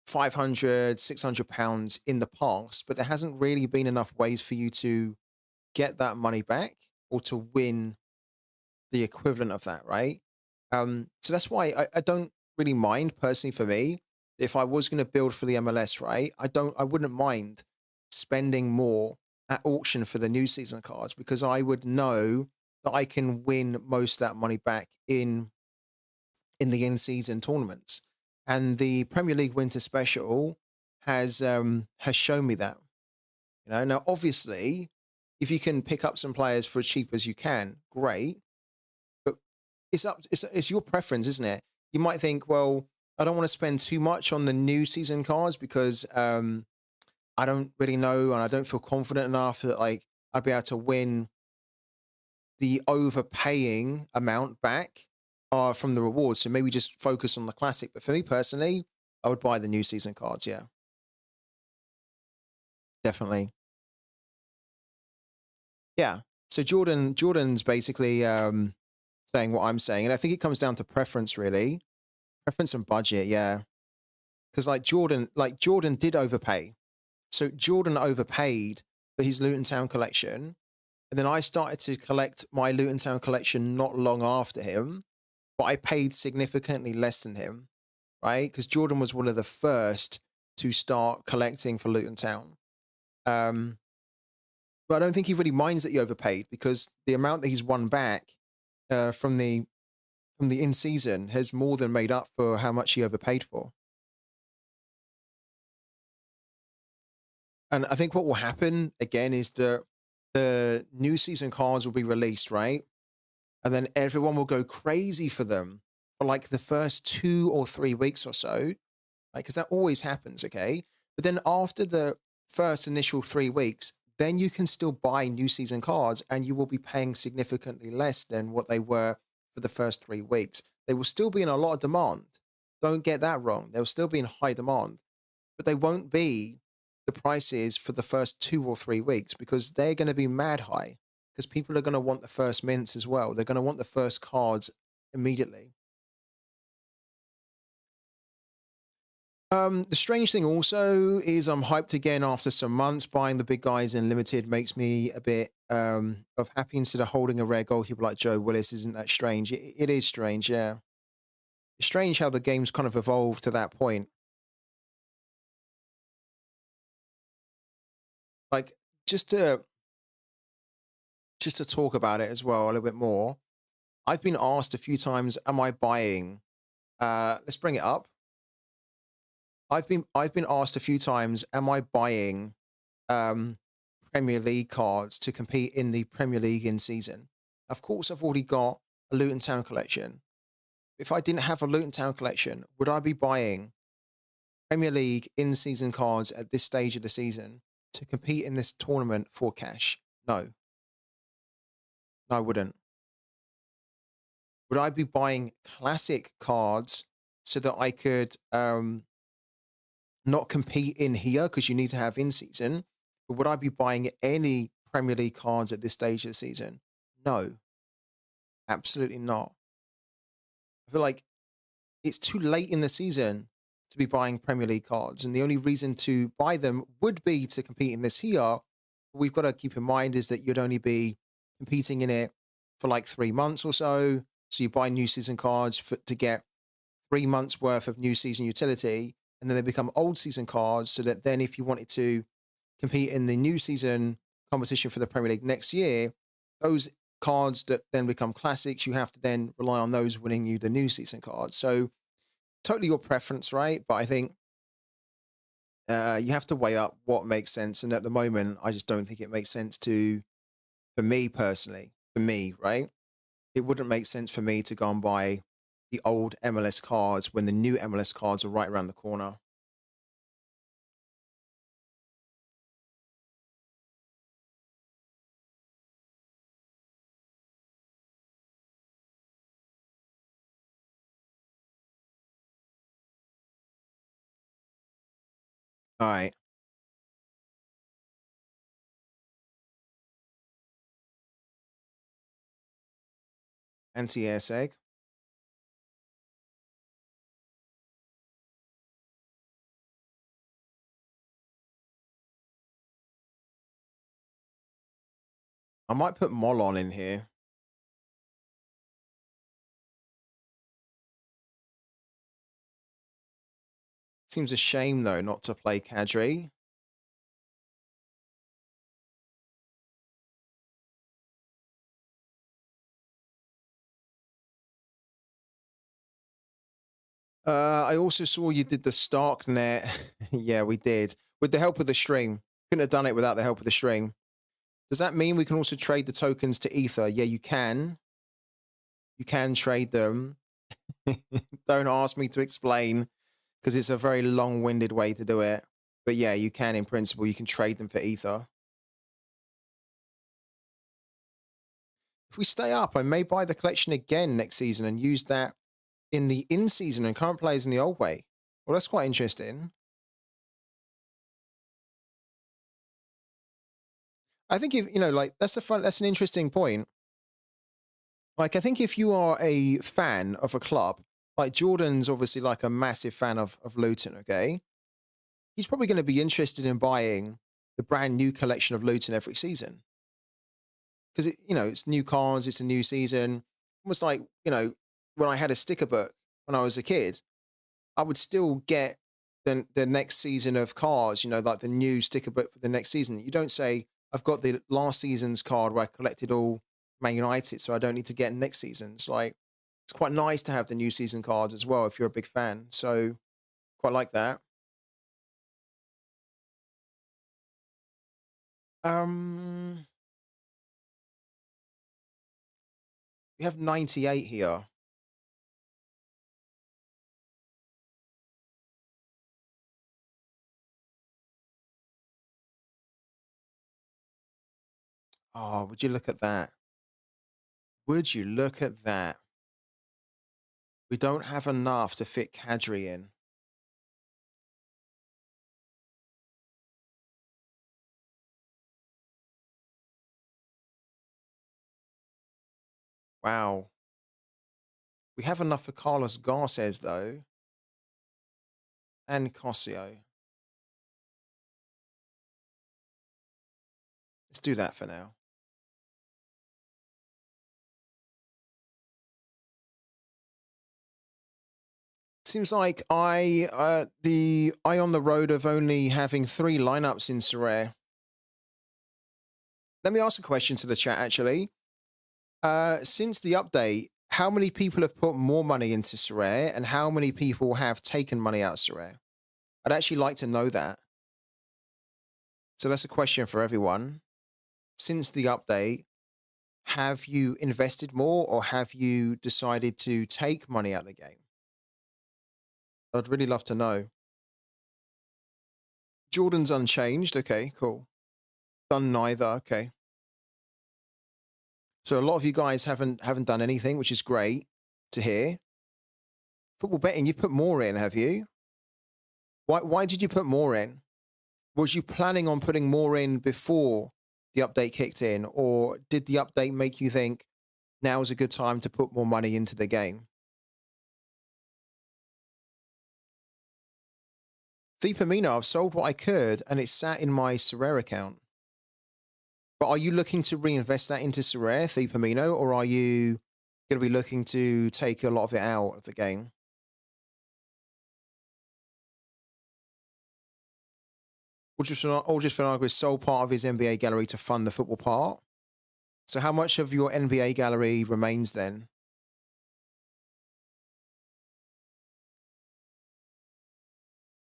500, 600 pounds in the past, but there hasn't really been enough ways for you to get that money back or to win the equivalent of that, right? So that's why I don't really mind personally for me. If I was going to build for the MLS, right, I wouldn't mind spending more at auction for the new season cards, because I would know that I can win most of that money back in the in-season tournaments. And the Premier League Winter Special has shown me that. You know, now obviously, if you can pick up some players for as cheap as you can, great. But it's your preference, isn't it? You might think, well, I don't want to spend too much on the new season cards because I don't really know and I don't feel confident enough that like I'd be able to win the overpaying amount back from the rewards. So maybe just focus on the classic. But for me personally, I would buy the new season cards. Yeah, definitely. Yeah. So Jordan's basically saying what I'm saying, and I think it comes down to preference, really, preference and budget. Yeah, because Jordan did overpay. So Jordan overpaid for his Luton Town collection, and then I started to collect my Luton Town collection not long after him, but I paid significantly less than him, right? Because Jordan was one of the first to start collecting for Luton Town. Um, but I don't think he really minds that he overpaid because the amount that he's won back from the in season has more than made up for how much he overpaid for. And I think what will happen again is that the new season cards will be released, right? And then everyone will go crazy for them for like the first 2 or 3 weeks or so, like because that always happens, okay? But then after the first initial 3 weeks, then you can still buy new season cards and you will be paying significantly less than what they were for the first 3 weeks. They will still be in a lot of demand. Don't get that wrong. They'll still be in high demand, but they won't be the prices for the first 2 or 3 weeks because they're going to be mad high because people are going to want the first mints as well. They're going to want the first cards immediately. The strange thing also is I'm hyped again after some months. Buying the big guys in limited makes me a bit of happy instead of holding a rare goalkeeper like Joe Willis. Isn't that strange? It is strange, yeah. It's strange how the game's kind of evolved to that point. Like just to just to talk about it as well a little bit more. I've been asked a few times, am I buying let's bring it up. I've been asked a few times, am I buying um, Premier League cards to compete in the Premier League in season? Of course, I've already got a Luton Town collection. If I didn't have a Luton Town collection, would I be buying Premier League in season cards at this stage of the season to compete in this tournament for cash? No, no, I wouldn't. Would I be buying classic cards so that I could not compete in here because you need to have in season? But would I be buying any Premier League cards at this stage of the season? No, absolutely not. I feel like it's too late in the season to be buying Premier League cards. And the only reason to buy them would be to compete in this here. What we've got to keep in mind is that you'd only be competing in it for like 3 months or so. So you buy new season cards to get 3 months worth of new season utility. And then they become old season cards so that then if you wanted to compete in the new season competition for the Premier League next year, those cards that then become classics, you have to then rely on those winning you the new season cards. So totally your preference, right? But I think you have to weigh up what makes sense. And at the moment, I just don't think it makes sense for me personally, for me, right? It wouldn't make sense for me to go and buy the old MLS cards when the new MLS cards are right around the corner. All right. Anti-air egg. I might put Molon in here. Seems a shame though not to play Kadri. I also saw you did the Stark net. Yeah, we did. With the help of the stream. Couldn't have done it without the help of the stream. Does that mean we can also trade the tokens to Ether? Yeah, you can. You can trade them. Don't ask me to explain because it's a very long-winded way to do it. But yeah, you can in principle. You can trade them for Ether. If we stay up, I may buy the collection again next season and use that in the in-season and current players in the old way. Well, that's quite interesting. I think if, like, that's an interesting point. Like, I think if you are a fan of a club, like Jordan's obviously like a massive fan of Luton, okay? He's probably going to be interested in buying the brand new collection of Luton every season. Because, it's new cards, it's a new season. Almost like, when I had a sticker book when I was a kid, I would still get the next season of cards, like the new sticker book for the next season. You don't say, I've got the last season's card where I collected all Man United, so I don't need to get next season's. Like, it's quite nice to have the new season cards as well if you're a big fan. So, quite like that. Um, we have 98 here. Oh, would you look at that? Would you look at that? We don't have enough to fit Kadri in. Wow. We have enough for Carlos Garces, though, and Cosio. Let's do that for now. Seems like I on the road of only having 3 lineups in SORARE. Let me ask a question to the chat, actually. Since the update, how many people have put more money into SORARE and how many people have taken money out of SORARE? I'd actually like to know that. So that's a question for everyone. Since the update, have you invested more or have you decided to take money out of the game? I'd really love to know. Jordan's unchanged. Okay, cool. Done neither. Okay. So a lot of you guys haven't done anything, which is great to hear. Football betting, you've put more in, have you? Why did you put more in? Was you planning on putting more in before the update kicked in, or did the update make you think now is a good time to put more money into the game? Theopamino, I've sold what I could and it's sat in my SORARE account. But are you looking to reinvest that into SORARE, Theopamino, or are you going to be looking to take a lot of it out of the game? Aldrich Finagra has sold part of his NBA gallery to fund the football part. So how much of your NBA gallery remains then?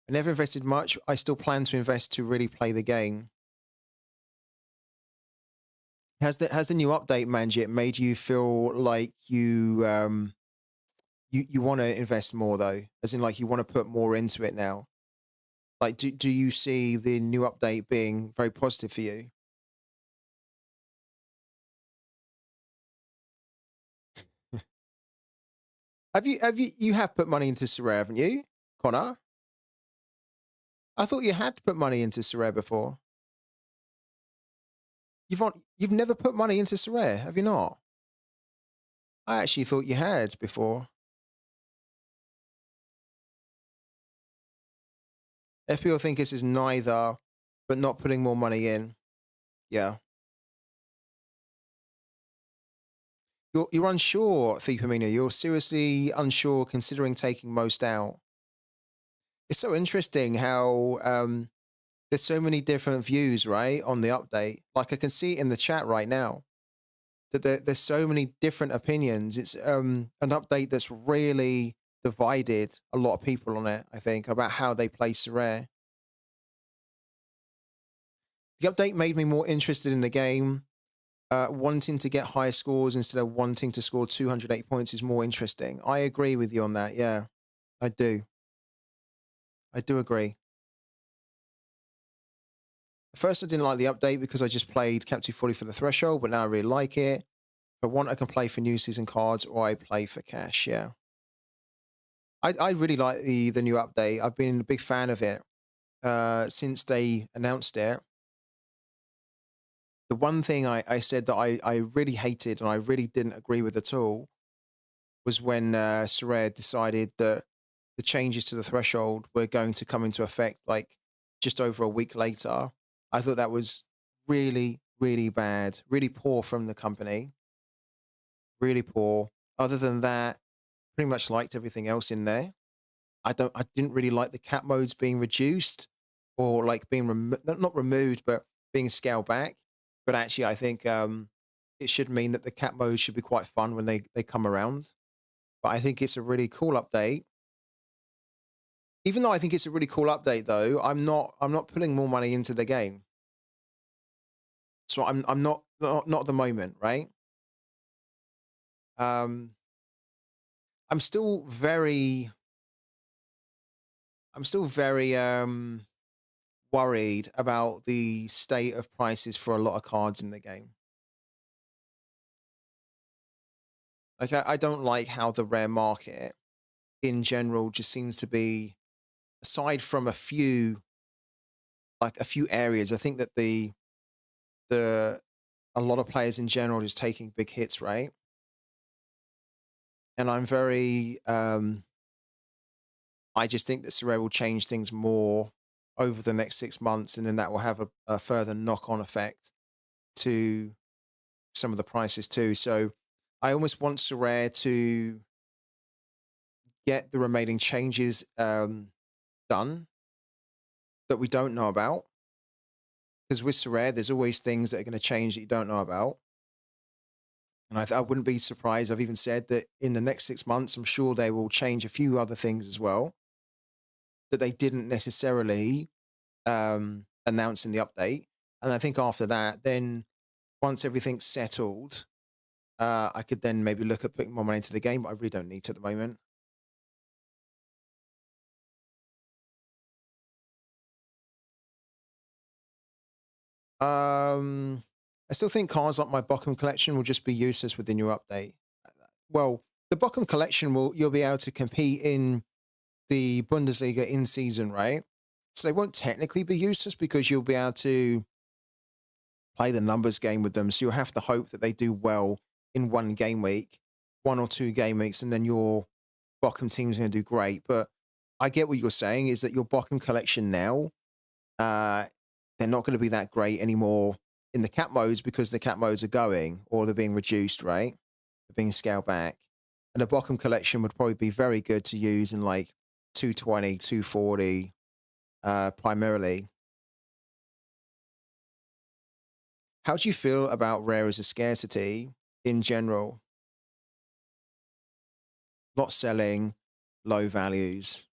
I never invested much. I still plan to invest to really play the game. Has the new update, Manjit, made you feel like you want to invest more though? As in, like, you want to put more into it now? Like, do you see the new update being very positive for you? You have put money into SORARE, haven't you, Connor? I thought you had put money into SORARE before. You've never put money into SORARE, have you not? I actually thought you had before. FPL think this is neither, but not putting more money in. Yeah. You're unsure, Theopamina. You're seriously unsure considering taking most out. It's so interesting how there's so many different views, right, on the update. Like, I can see it in the chat right now that there's so many different opinions. It's an update that's really divided a lot of people on it, I think, about how they play SORARE. The update made me more interested in the game. Wanting to get higher scores instead of wanting to score 280 points is more interesting. I agree with you on that. Yeah, I do. I do agree. At first, I didn't like the update because I just played Captive 40 for the threshold, but now I really like it. If I want, I can play for new season cards or I play for cash. Yeah. I really like the new update. I've been a big fan of it since they announced it. The one thing I said that I really hated and I really didn't agree with at all was when SORARE decided that the changes to the threshold were going to come into effect like just over a week later. I thought that was really, really bad, really poor from the company, really poor. Other than that, pretty much liked everything else in there. I didn't really like the cap modes being reduced or like being not removed, but being scaled back. But actually, I think it should mean that the cap modes should be quite fun when they come around. But I think it's a really cool update. Even though I think it's a really cool update, though, I'm not putting more money into the game. So I'm not at the moment, right? Um, I'm still very worried about the state of prices for a lot of cards in the game. Like I don't like how the rare market in general just seems to be, aside from a few areas, I think that the a lot of players in general is taking big hits, right? And I'm very I just think that SORARE will change things more over the next 6 months, and then that will have a further knock-on effect to some of the prices too. So I almost want SORARE to get the remaining changes done that we don't know about. Because with SORARE, there's always things that are going to change that you don't know about. And I wouldn't be surprised. I've even said that in the next 6 months, I'm sure they will change a few other things as well that they didn't necessarily announce in the update. And I think after that, then once everything's settled, I could then maybe look at putting more money into the game, but I really don't need to at the moment. I still think cards like my Bochum collection will just be useless with the new update. Well, the Bochum collection you'll be able to compete in the Bundesliga in season, right? So they won't technically be useless because you'll be able to play the numbers game with them. So you'll have to hope that they do well in one game week, 1 or 2 game weeks, and then your Bochum team's going to do great. But I get what you're saying is that your Bochum collection now, they're not going to be that great anymore in the cap modes because the cap modes are going or they're being reduced, right? They're being scaled back. And the Bochum collection would probably be very good to use in like 220, 240, primarily. How do you feel about rare as a scarcity in general? Not selling, low values.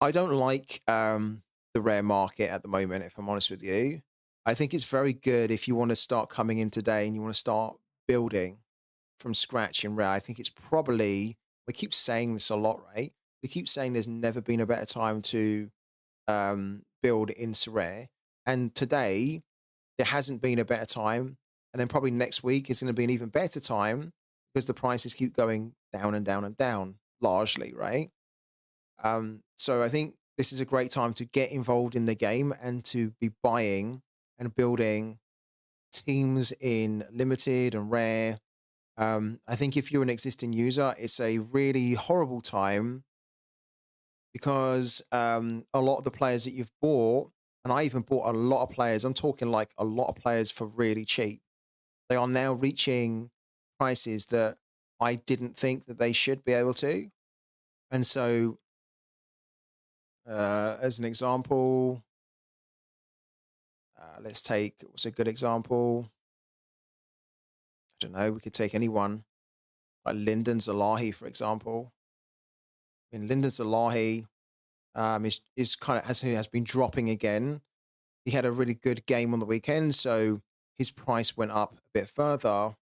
I don't like the rare market at the moment, if I'm honest with you. I think it's very good if you want to start coming in today and you want to start building from scratch in rare. I think it's probably, we keep saying this a lot, right? We keep saying there's never been a better time to build in rare. And today, there hasn't been a better time. And then probably next week is going to be an even better time because the prices keep going down and down and down, largely, right? So I think this is a great time to get involved in the game and to be buying and building teams in limited and rare. I think if you're an existing user, it's a really horrible time because a lot of the players that you've bought, and I even bought a lot of players, I'm talking like a lot of players for really cheap. They are now reaching prices that I didn't think that they should be able to. And so, as an example, let's take, what's a good example? I don't know, we could take anyone, like Lyndon Zalahi, for example. I mean, Linda Zalahi is kind of has been dropping again. He had a really good game on the weekend, so his price went up a bit further.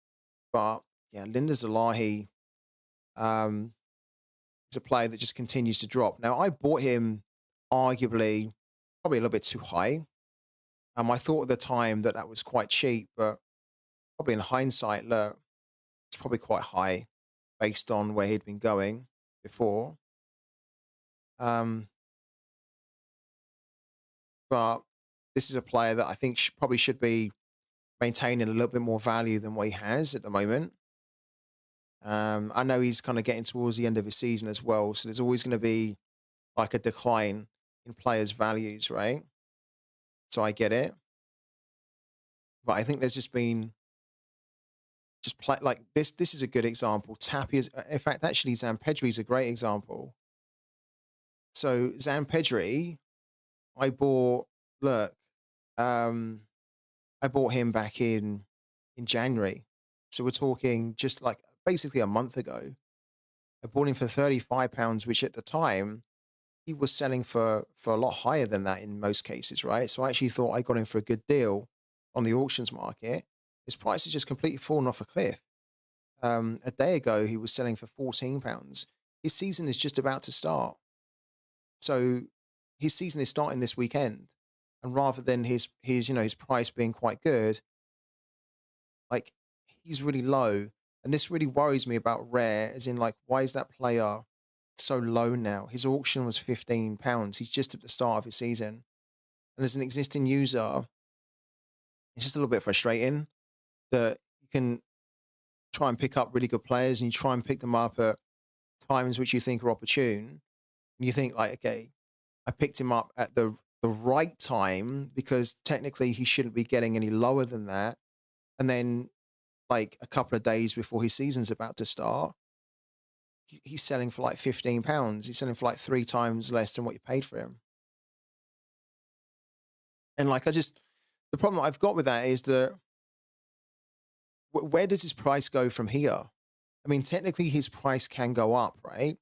But yeah, Linda Zalahi um, is a player that just continues to drop. Now, I bought him arguably probably a little bit too high. I thought at the time that that was quite cheap, but probably in hindsight, look, it's probably quite high based on where he'd been going before. Um, but this is a player that I think probably should be maintaining a little bit more value than what he has at the moment. I know he's kind of getting towards the end of his season as well, so there's always going to be like a decline in players' values, right? So I get it, but I think there's just been just play like this. This is a good example. Tapia's, in fact, actually, Zampedri is a great example. So Zampedri, I bought. Look, um, I bought him back in January, so we're talking just like basically a month ago. I bought him for £35, which at the time he was selling for a lot higher than that in most cases, right? So I actually thought I got him for a good deal on the auctions market. His price has just completely fallen off a cliff. A day ago, he was selling for £14. His season is just about to start. So his season is starting this weekend. And rather than his price being quite good, like he's really low. And this really worries me about Rare, as in like, why is that player so low now? His auction was £15. He's just at the start of his season. And as an existing user, it's just a little bit frustrating that you can try and pick up really good players and you try and pick them up at times which you think are opportune. And you think like, okay, I picked him up at the right time because technically he shouldn't be getting any lower than that. And then like a couple of days before his season's about to start, he's selling for like £15. He's selling for like 3 times less than what you paid for him. And like, the problem I've got with that is that where does his price go from here? I mean, technically his price can go up, right?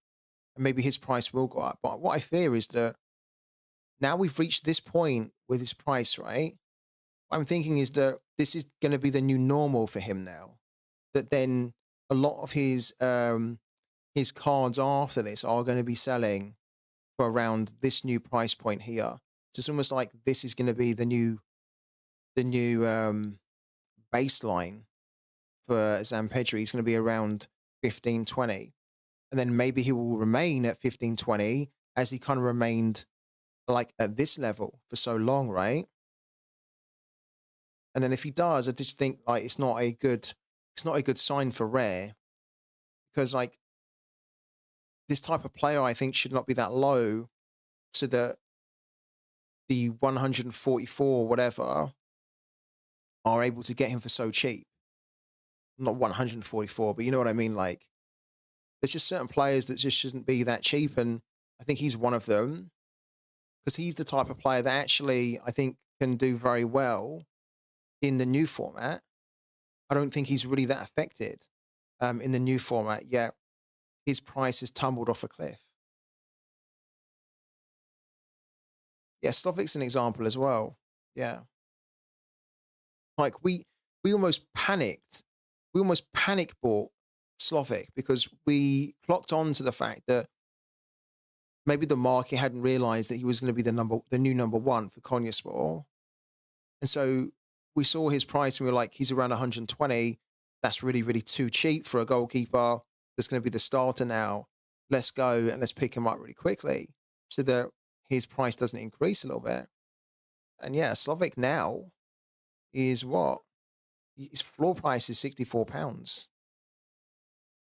And maybe his price will go up. But what I fear is that now we've reached this point with his price, right? What I'm thinking is that this is going to be the new normal for him now. That then a lot of his cards after this are going to be selling for around this new price point here. So it's almost like this is going to be the new baseline for Zampedri. He's going to be around 15-20. And then maybe he will remain at 15-20 as he kind of remained like at this level for so long, right? And then if he does, I just think like it's not a good sign for Rare, because like this type of player I think should not be that low, so that the 144 whatever are able to get him for so cheap. Not 144, but you know what I mean? Like there's just certain players that just shouldn't be that cheap, and I think he's one of them, because he's the type of player that actually I think can do very well in the new format. I don't think he's really that affected in the new format, yet his price has tumbled off a cliff. Yeah, Slovic's an example as well. Yeah. Like we almost panicked. We almost panic bought Slovic because we clocked on to the fact that maybe the market hadn't realized that he was going to be the new number one for Konyaspor. And so we saw his price and we were like, he's around 120. That's really, really too cheap for a goalkeeper that's going to be the starter now. Let's go and let's pick him up really quickly so that his price doesn't increase a little bit. And yeah, Slovic now is what? His floor price is £64.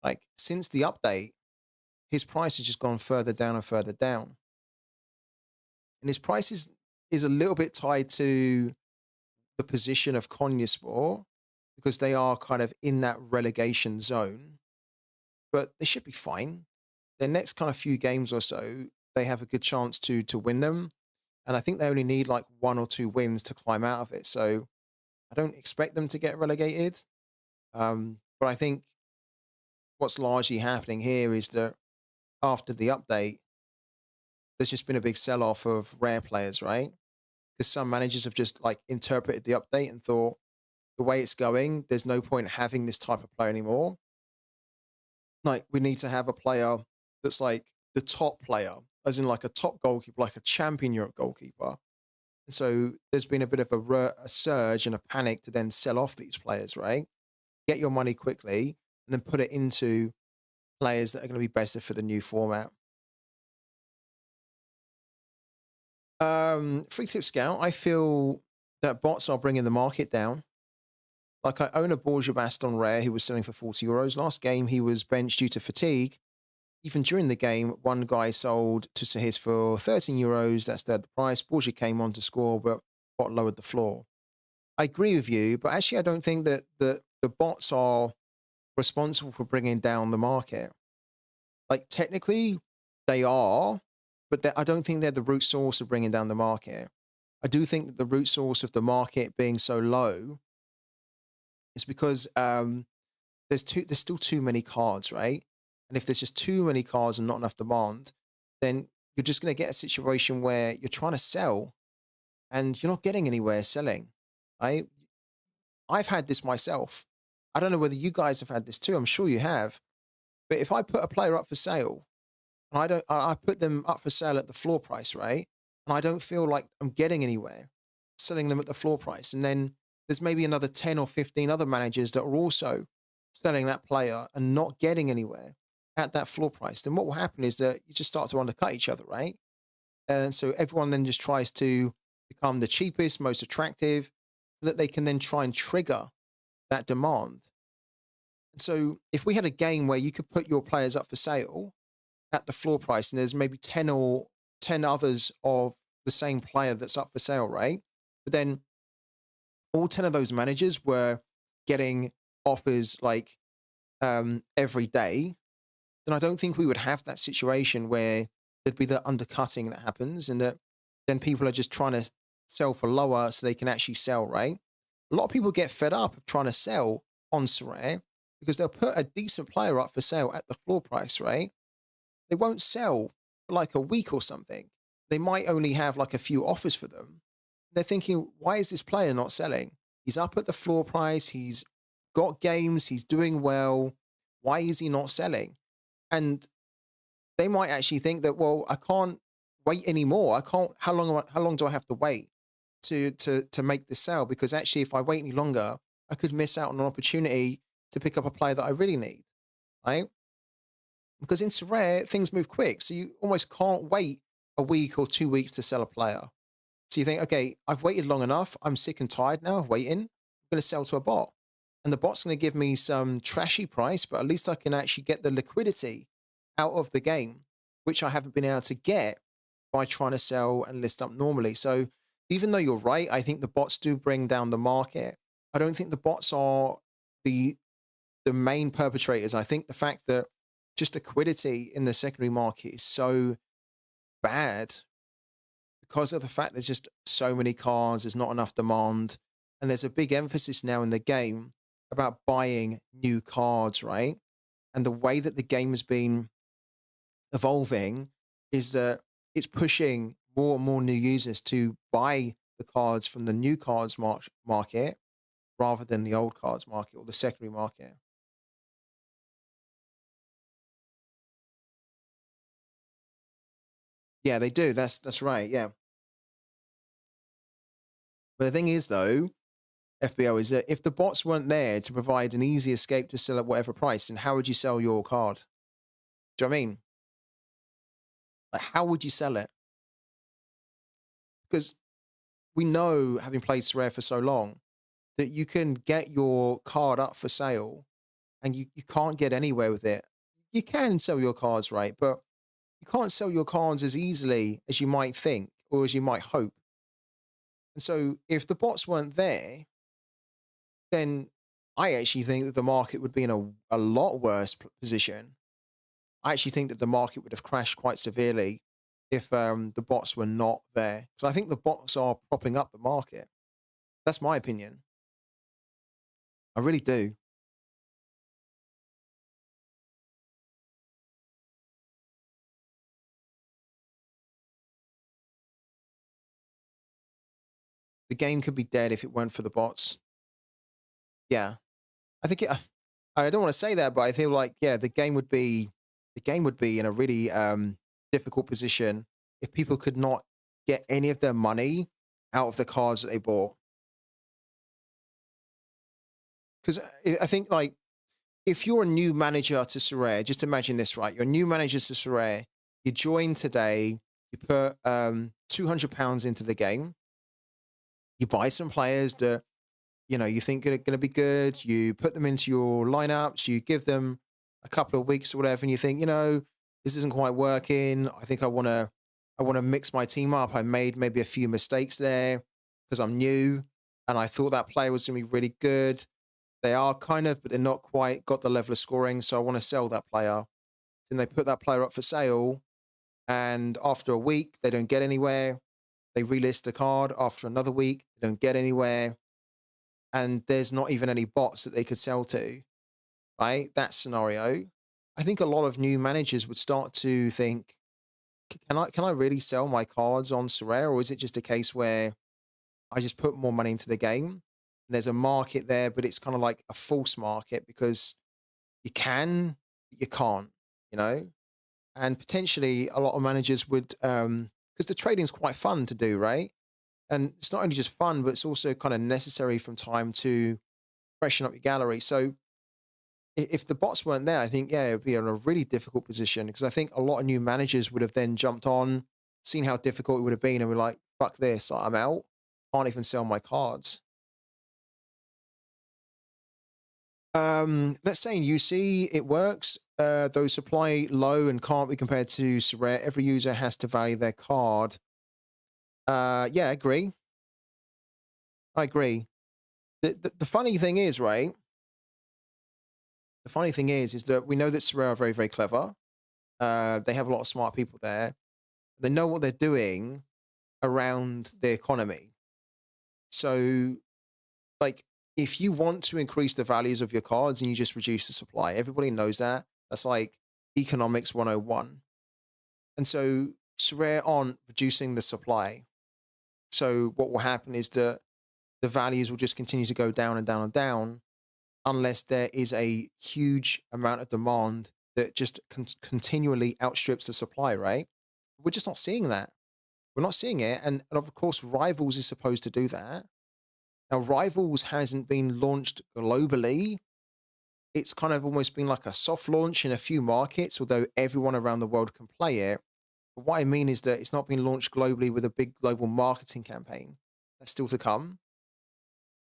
Like since the update, his price has just gone further down and further down. And his price is a little bit tied to the position of Konyaspor, because they are kind of in that relegation zone, but they should be fine. Their next kind of few games or so, they have a good chance to win them. And I think they only need like 1 or 2 wins to climb out of it. So I don't expect them to get relegated. But I think what's largely happening here is that after the update, there's just been a big sell-off of rare players, right? Because some managers have just like interpreted the update and thought the way it's going, there's no point having this type of player anymore. Like we need to have a player that's like the top player, as in like a top goalkeeper, like a champion Europe goalkeeper. And so there's been a bit of a surge and a panic to then sell off these players, right? Get your money quickly and then put it into players that are going to be better for the new format. Free tip scout, I feel that bots are bringing the market down. Like I own a Borja Baston rare who was selling for 40 euros. Last game, he was benched due to fatigue. Even during the game, one guy sold to Sahis for 13 euros. That's the price. Borja came on to score, but bot lowered the floor. I agree with you, but actually, I don't think that the bots are responsible for bringing down the market. Like technically, they are, but I don't think they're the root source of bringing down the market. I do think that the root source of the market being so low is because there's still too many cards, right? And if there's just too many cards and not enough demand, then you're just going to get a situation where you're trying to sell and you're not getting anywhere selling, right? I've had this myself. I don't know whether you guys have had this too. I'm sure you have. But if I put a player up for sale and I put them up for sale at the floor price, right? And I don't feel like I'm getting anywhere selling them at the floor price. And then there's maybe another 10 or 15 other managers that are also selling that player and not getting anywhere at that floor price. Then what will happen is that you just start to undercut each other, right? And so everyone then just tries to become the cheapest, most attractive, so that they can then try and trigger that demand. And so if we had a game where you could put your players up for sale at the floor price and there's maybe 10 or 10 others of the same player that's up for sale, right? But then all 10 of those managers were getting offers like every day, then I don't think we would have that situation where there'd be the undercutting that happens and that then people are just trying to sell for lower so they can actually sell, right? A lot of people get fed up of trying to sell on SORARE because they'll put a decent player up for sale at the floor price, right? They won't sell for like a week or something. They might only have like a few offers for them. They're thinking, why is this player not selling? He's up at the floor price. He's got games. He's doing well. Why is he not selling? And they might actually think that, well, I can't wait anymore. I can't. How long do I have to wait to make this sale? Because actually, if I wait any longer, I could miss out on an opportunity to pick up a player that I really need, right? Because in SORARE, things move quick. So you almost can't wait a week or 2 weeks to sell a player. So you think, okay, I've waited long enough. I'm sick and tired now of waiting. I'm going to sell to a bot. And the bot's going to give me some trashy price, but at least I can actually get the liquidity out of the game, which I haven't been able to get by trying to sell and list up normally. So even though you're right, I think the bots do bring down the market. I don't think the bots are the main perpetrators. I think the fact that just liquidity in the secondary market is so bad because of the fact there's just so many cards, there's not enough demand, and there's a big emphasis now in the game about buying new cards, right? And the way that the game has been evolving is that it's pushing more and more new users to buy the cards from the new cards market rather than the old cards market or the secondary market. Yeah, they do. That's right. Yeah. But the thing is, though, FBO is that if the bots weren't there to provide an easy escape to sell at whatever price, then how would you sell your card? Do you know what I mean? Like, how would you sell it? Because we know, having played SORARE for so long, that you can get your card up for sale and you can't get anywhere with it. You can sell your cards, right? But you can't sell your cards as easily as you might think or as you might hope. And so if the bots weren't there, then I actually think that the market would be in a lot worse position. I actually think that the market would have crashed quite severely if the bots were not there. So I think the bots are propping up the market. That's my opinion. I really do. the game could be dead if it weren't for the bots. Yeah, I think I don't want to say that, but I feel like yeah, the game would be in a really difficult position if people could not get any of their money out of the cards that they bought. Because I think like if you're a new manager to Sorare, just imagine this, right? You're a new manager to Sorare. You join today. You put £200 into the game. You buy some players that you think are going to be good. You put them into your lineups. You give them a couple of weeks or whatever, and you think, this isn't quite working. I think I want to mix my team up. I made maybe a few mistakes there because I'm new, and I thought that player was going to be really good. They are kind of, but they're not quite got the level of scoring. So I want to sell that player. Then they put that player up for sale, and after a week, they don't get anywhere. They relist the card after another week. They don't get anywhere. And there's not even any bots that they could sell to, right? That scenario. I think a lot of new managers would start to think, can I really sell my cards on Sorare, or is it just a case where I just put more money into the game? There's a market there, but it's kind of like a false market because you can, but you can't, And potentially a lot of managers would, because the trading's quite fun to do, right? And it's not only just fun, but it's also kind of necessary from time to freshen up your gallery. So if the bots weren't there, I think, yeah, it would be in a really difficult position because I think a lot of new managers would have then jumped on, seen how difficult it would have been, and were like, fuck this, I'm out. Can't even sell my cards. Let's say in UC, it works. Though supply low and can't be compared to Sorare, every user has to value their card. Yeah, I agree. I agree. The funny thing is, right? The funny thing is that we know that Sorare are very, very clever. They have a lot of smart people there. They know what they're doing around the economy. So, like, if you want to increase the values of your cards and you just reduce the supply, everybody knows that. That's like economics 101. And so Sorare aren't reducing the supply. So what will happen is that the values will just continue to go down and down and down unless there is a huge amount of demand that just continually outstrips the supply, right? We're just not seeing that. We're not seeing it. And of course, Rivals is supposed to do that. Now, Rivals hasn't been launched globally. It's kind of almost been like a soft launch in a few markets, although everyone around the world can play it. But what I mean is that it's not been launched globally with a big global marketing campaign. That's still to come.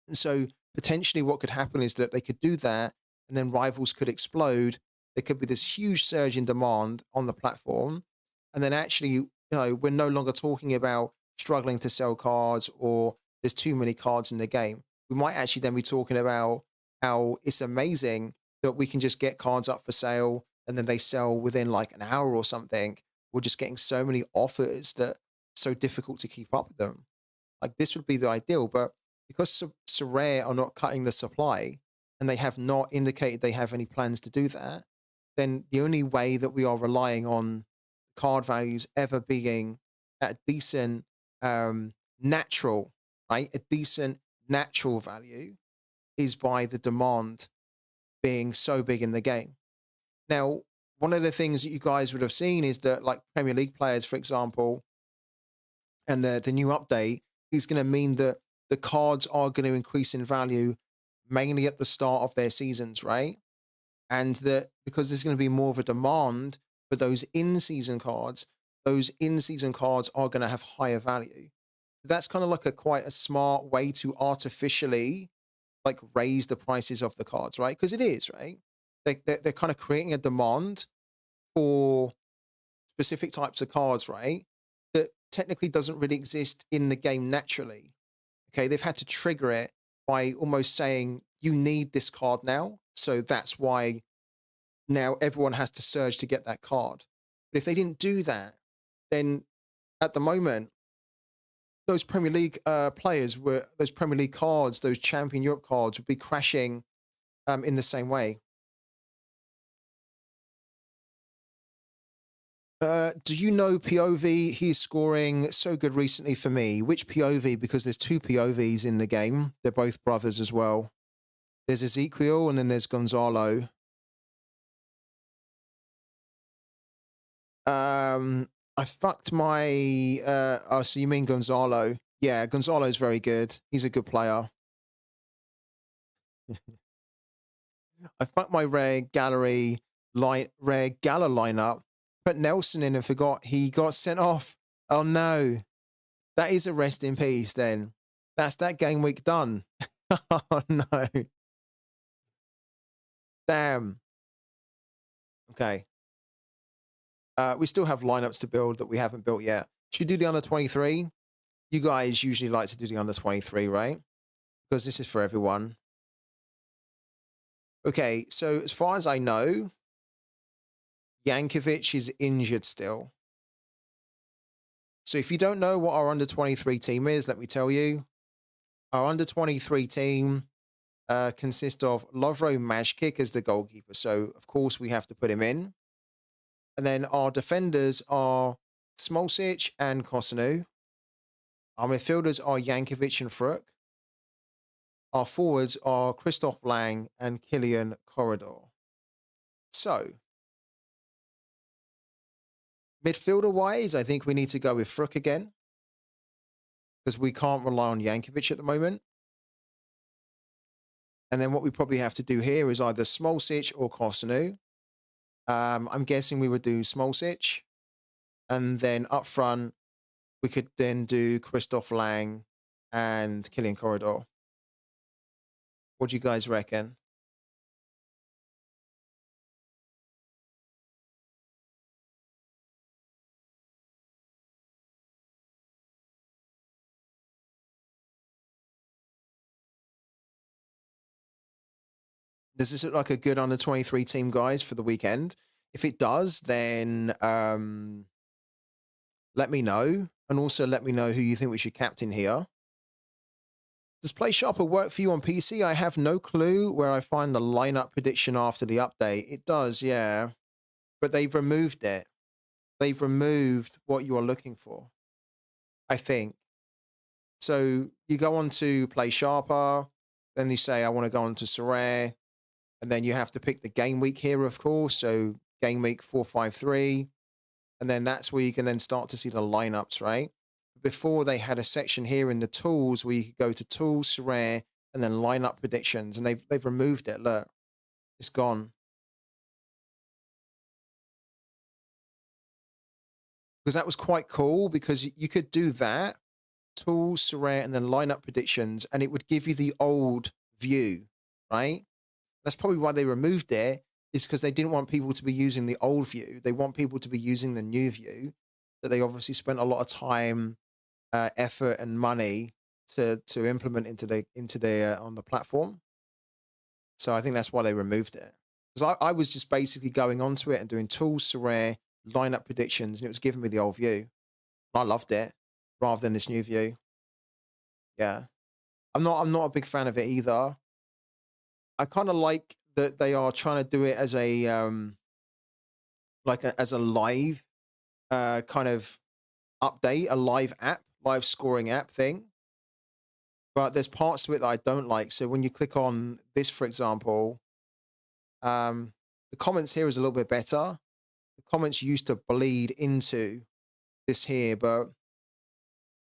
And so potentially what could happen is that they could do that and then Rivals could explode. There could be this huge surge in demand on the platform. And then actually, we're no longer talking about struggling to sell cards or there's too many cards in the game. We might actually then be talking about how it's amazing that we can just get cards up for sale and then they sell within like an hour or something. We're just getting so many offers that it's so difficult to keep up with them. Like this would be the ideal, but because Sorare are not cutting the supply and they have not indicated they have any plans to do that, then the only way that we are relying on card values ever being at a decent natural, right? A decent natural value is by the demand being so big in the game. Now, one of the things that you guys would have seen is that like Premier League players, for example, and the new update is going to mean that the cards are going to increase in value mainly at the start of their seasons, right? And that because there's going to be more of a demand for those in-season cards, those in-season cards are going to have higher value. That's kind of like quite a smart way to artificially like raise the prices of the cards, right? Because it is, right? They're kind of creating a demand for specific types of cards, right? That technically doesn't really exist in the game naturally. Okay, they've had to trigger it by almost saying, you need this card now. So that's why now everyone has to surge to get that card. But if they didn't do that, then at the moment, those Premier League players were, those Premier League cards, those Champion Europe cards would be crashing in the same way. Do you know POV? He's scoring so good recently for me. Which POV? Because there's two POVs in the game. They're both brothers as well. There's Ezekiel and then there's Gonzalo. I fucked my... oh, so you mean Gonzalo. Yeah, Gonzalo's very good. He's a good player. I fucked my rare gala lineup, put Nelson in and forgot he got sent off. Oh no. That is a rest in peace then. That's that game week done. Oh no. Damn. Okay. We still have lineups to build that we haven't built yet. Should we do the under 23? You guys usually like to do the under 23, right? Because this is for everyone. Okay, so as far as I know, Yankovic is injured still. So if you don't know what our under 23 team is, let me tell you. Our under 23 team consists of Lovro Majkic as the goalkeeper. So, of course, we have to put him in. And then our defenders are Smolcic and Kosanu. Our midfielders are Yankovic and Fruk. Our forwards are Christoph Lang and Killian Corridor. So, midfielder-wise, I think we need to go with Fruk again, because we can't rely on Yankovic at the moment. And then what we probably have to do here is either Smolcic or Kosanu. I'm guessing we would do Smolcic. And then up front, we could then do Christoph Lang and Killian Corridor. What do you guys reckon? Does this look like a good under 23 team, guys, for the weekend? If it does, then let me know. And also let me know who you think we should captain here. Does Play Sharper work for you on PC? I have no clue where I find the lineup prediction after the update. It does, yeah. But they've removed it. They've removed what you are looking for, I think. So you go on to Play Sharper, then you say, I want to go on to Sorare, and then you have to pick the game week here, of course. So game week 453. And then that's where you can then start to see the lineups, right? Before they had a section here in the tools where you could go to tools, Sorare, and then lineup predictions. And they've removed it. Look, it's gone. Because that was quite cool, because you could do that, tools, Sorare, and then lineup predictions, and it would give you the old view, right? That's probably why they removed it, is because they didn't want people to be using the old view. They want people to be using the new view that they obviously spent a lot of time, effort, and money to implement into the on the platform. So I think that's why they removed it. Because I was just basically going onto it and doing tools, Sorare, lineup predictions, and it was giving me the old view. I loved it rather than this new view. Yeah, I'm not a big fan of it either. I kind of like that they are trying to do it as a as a live kind of update, a live app, live scoring app thing. But there's parts to it that I don't like. So when you click on this, for example, the comments here is a little bit better. The comments used to bleed into this here, but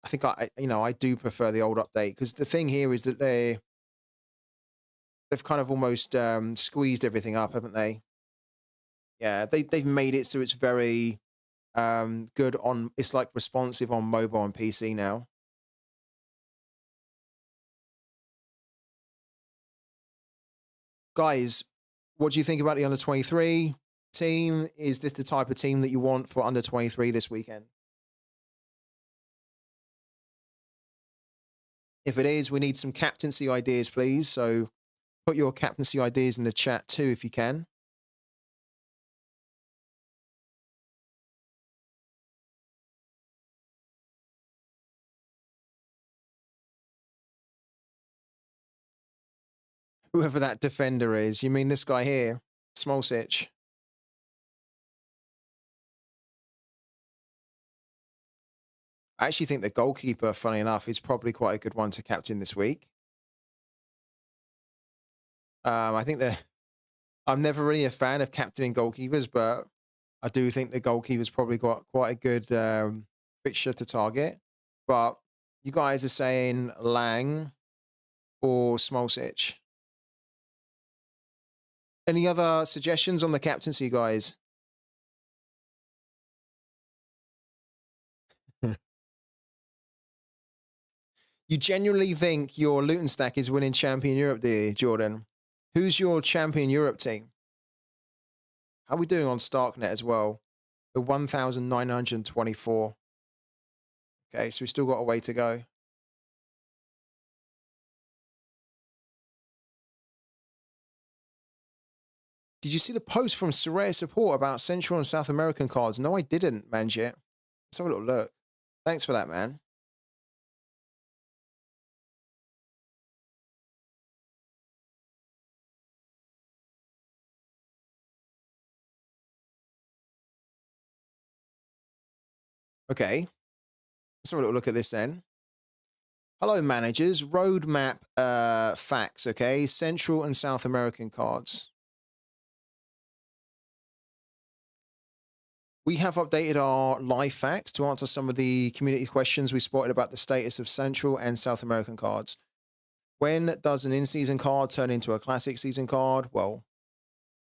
I think I do prefer the old update, because the thing here is that they've kind of almost squeezed everything up, haven't they? Yeah, they've made it so it's very good on. It's like responsive on mobile and PC now. Guys, what do you think about the under 23 team? Is this the type of team that you want for under 23 this weekend? If it is, we need some captaincy ideas, please. So put your captaincy ideas in the chat too, if you can. Whoever that defender is. You mean this guy here? Smolcic. I actually think the goalkeeper, funny enough, is probably quite a good one to captain this week. I think that I'm never really a fan of captaining goalkeepers, but I do think the goalkeeper's probably got quite a good fixture to target. But you guys are saying Lang or Smolcic. Any other suggestions on the captaincy, guys? You genuinely think your Luton stack is winning Champion Europe, do you, Jordan? Who's your Champion Europe team? How are we doing on Starknet as well? The 1,924. Okay, so we still got a way to go. Did you see the post from SORARE Support about Central and South American cards? No, I didn't, Manjit. Let's have a little look. Thanks for that, man. Okay. Let's have a little look at this then. Hello, managers. Roadmap facts, okay? Central and South American cards. We have updated our live facts to answer some of the community questions we spotted about the status of Central and South American cards. When does an in-season card turn into a classic season card? Well,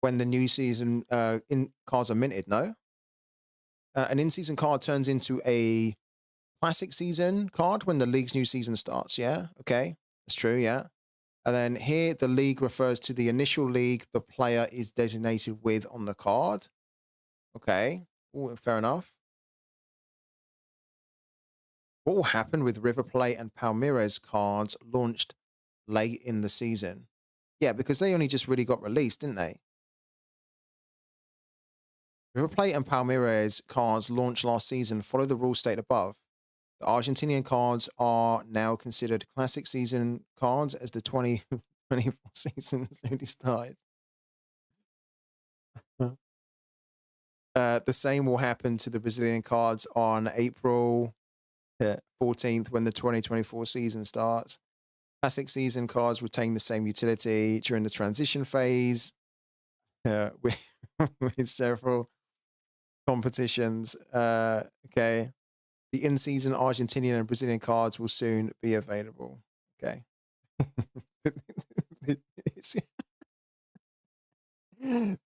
when the new season cards are minted, no? An in-season card turns into a classic season card when the league's new season starts, yeah? Okay, that's true, yeah. And then here, the league refers to the initial league the player is designated with on the card. Okay, ooh, fair enough. What will happen with River Plate and Palmeiras cards launched late in the season? Yeah, because they only just really got released, didn't they? River Plate and Palmeiras cards launched last season follow the rules stated above. The Argentinian cards are now considered classic season cards as the 2024 season has already started. The same will happen to the Brazilian cards on April 14th when the 2024 season starts. Classic season cards retain the same utility during the transition phase with several competitions. Okay. The in-season Argentinian and Brazilian cards will soon be available. Okay.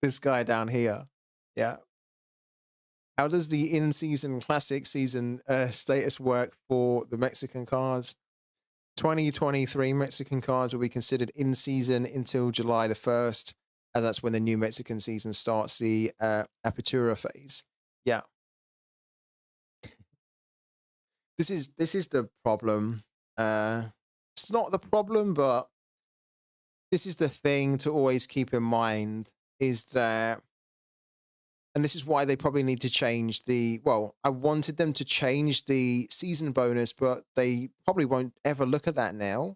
This guy down here. Yeah. How does the in-season classic season status work for the Mexican cards? 2023 Mexican cards will be considered in-season until July the 1st, as that's when the new Mexican season starts, the Apertura phase. Yeah. This is the problem. It's not the problem, but this is the thing to always keep in mind is that, and this is why they probably need to change well, I wanted them to change the season bonus, but they probably won't ever look at that now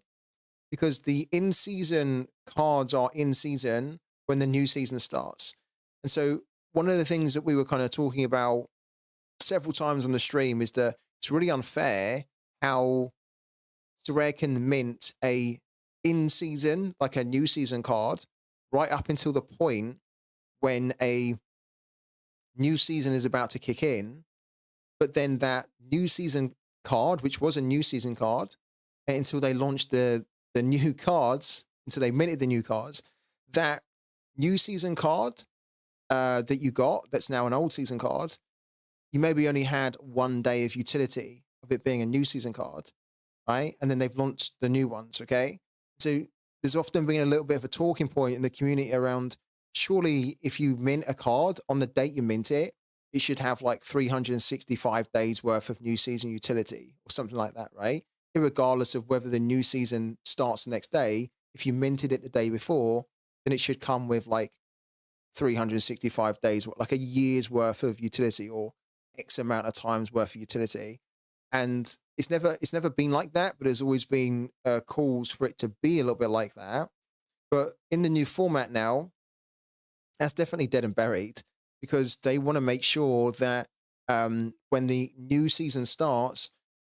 because the in-season cards are in season when the new season starts. And so one of the things that we were kind of talking about several times on the stream is that it's really unfair how SORARE can mint a in-season, like a new season card, right up until the point when a new season is about to kick in, but then that new season card, which was a new season card, until they launched the new cards, until they minted the new cards, that new season card that you got, that's now an old season card, you maybe only had 1 day of utility of it being a new season card, right? And then they've launched the new ones, okay? So there's often been a little bit of a talking point in the community around, surely if you mint a card on the date you mint it, it should have like 365 days worth of new season utility or something like that, right? Irregardless of whether the new season starts the next day, if you minted it the day before, then it should come with like 365 days, like a year's worth of utility or X amount of times worth of utility. And it's never been like that, but there's always been calls for it to be a little bit like that. But in the new format now, that's definitely dead and buried because they want to make sure that when the new season starts,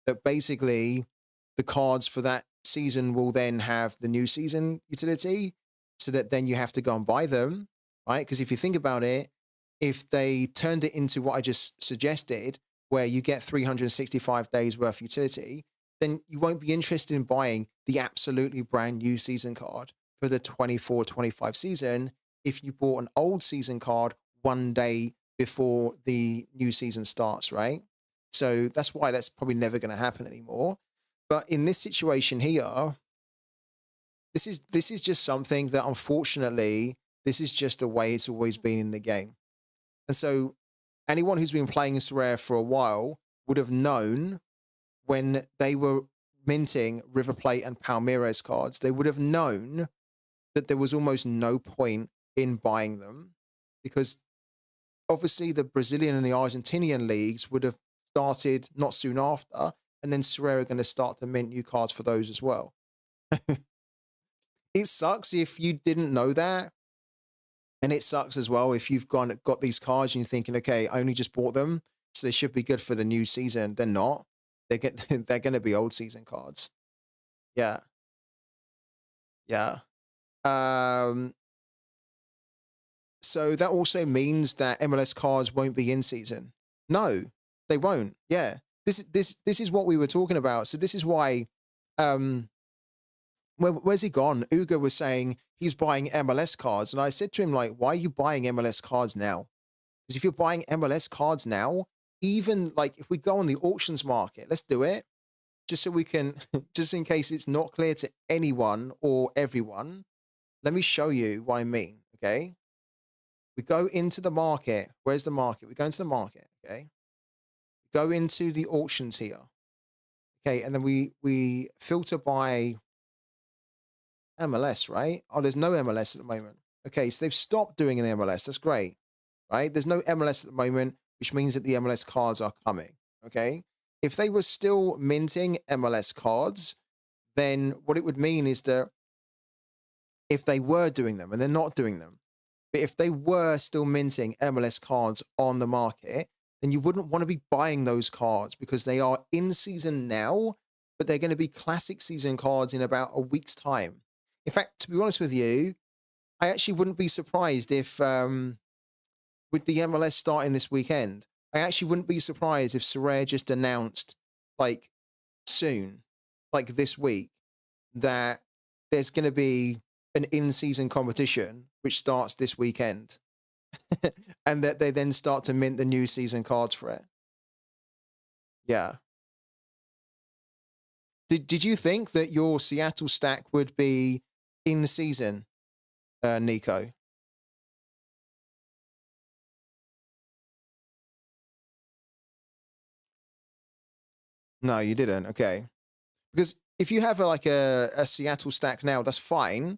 that basically the cards for that season will then have the new season utility, so that then you have to go and buy them, right? Because if you think about it, if they turned it into what I just suggested, where you get 365 days worth of utility, then you won't be interested in buying the absolutely brand new season card for the 24-25 season if you bought an old season card one day before the new season starts, right? So that's why that's probably never going to happen anymore. But in this situation here, this is just something that, unfortunately, this is just the way it's always been in the game. And so anyone who's been playing Sorare for a while would have known when they were minting River Plate and Palmeiras cards, they would have known that there was almost no point in buying them, because obviously the Brazilian and the Argentinian leagues would have started not soon after, and then Sorare are going to start to mint new cards for those as well. It sucks if you didn't know that. And it sucks as well if you've got these cards and you're thinking, okay, I only just bought them, so they should be good for the new season. They're not. They're going to be old season cards. Yeah. Yeah. So that also means that MLS cards won't be in season. No, they won't. Yeah. This is what we were talking about. So this is why where's he gone? Uga was saying he's buying MLS cards. And I said to him, like, why are you buying MLS cards now? Because if you're buying MLS cards now, even like if we go on the auctions market, let's do it. Just so we can, just in case it's not clear to anyone or everyone, let me show you what I mean, okay? We go into the market. Where's the market? We go into the market, okay? Go into the auctions here. Okay, and then we filter by MLS, right? Oh, there's no MLS at the moment. Okay, so they've stopped doing an MLS. That's great, right? There's no MLS at the moment, which means that the MLS cards are coming, okay? If they were still minting MLS cards, then what it would mean is that if they were doing them, and they're not doing them, but if they were still minting MLS cards on the market, then you wouldn't want to be buying those cards because they are in season now, but they're going to be classic season cards in about a week's time. In fact, to be honest with you, I actually wouldn't be surprised if, with the MLS starting this weekend, I actually wouldn't be surprised if Sorare just announced, like, soon, like this week, that there's going to be an in-season competition which starts this weekend, and that they then start to mint the new season cards for it. Yeah. Did you think that your Seattle stack would be in season, Nico? No, you didn't. Okay. Because if you have like a Seattle stack now, that's fine.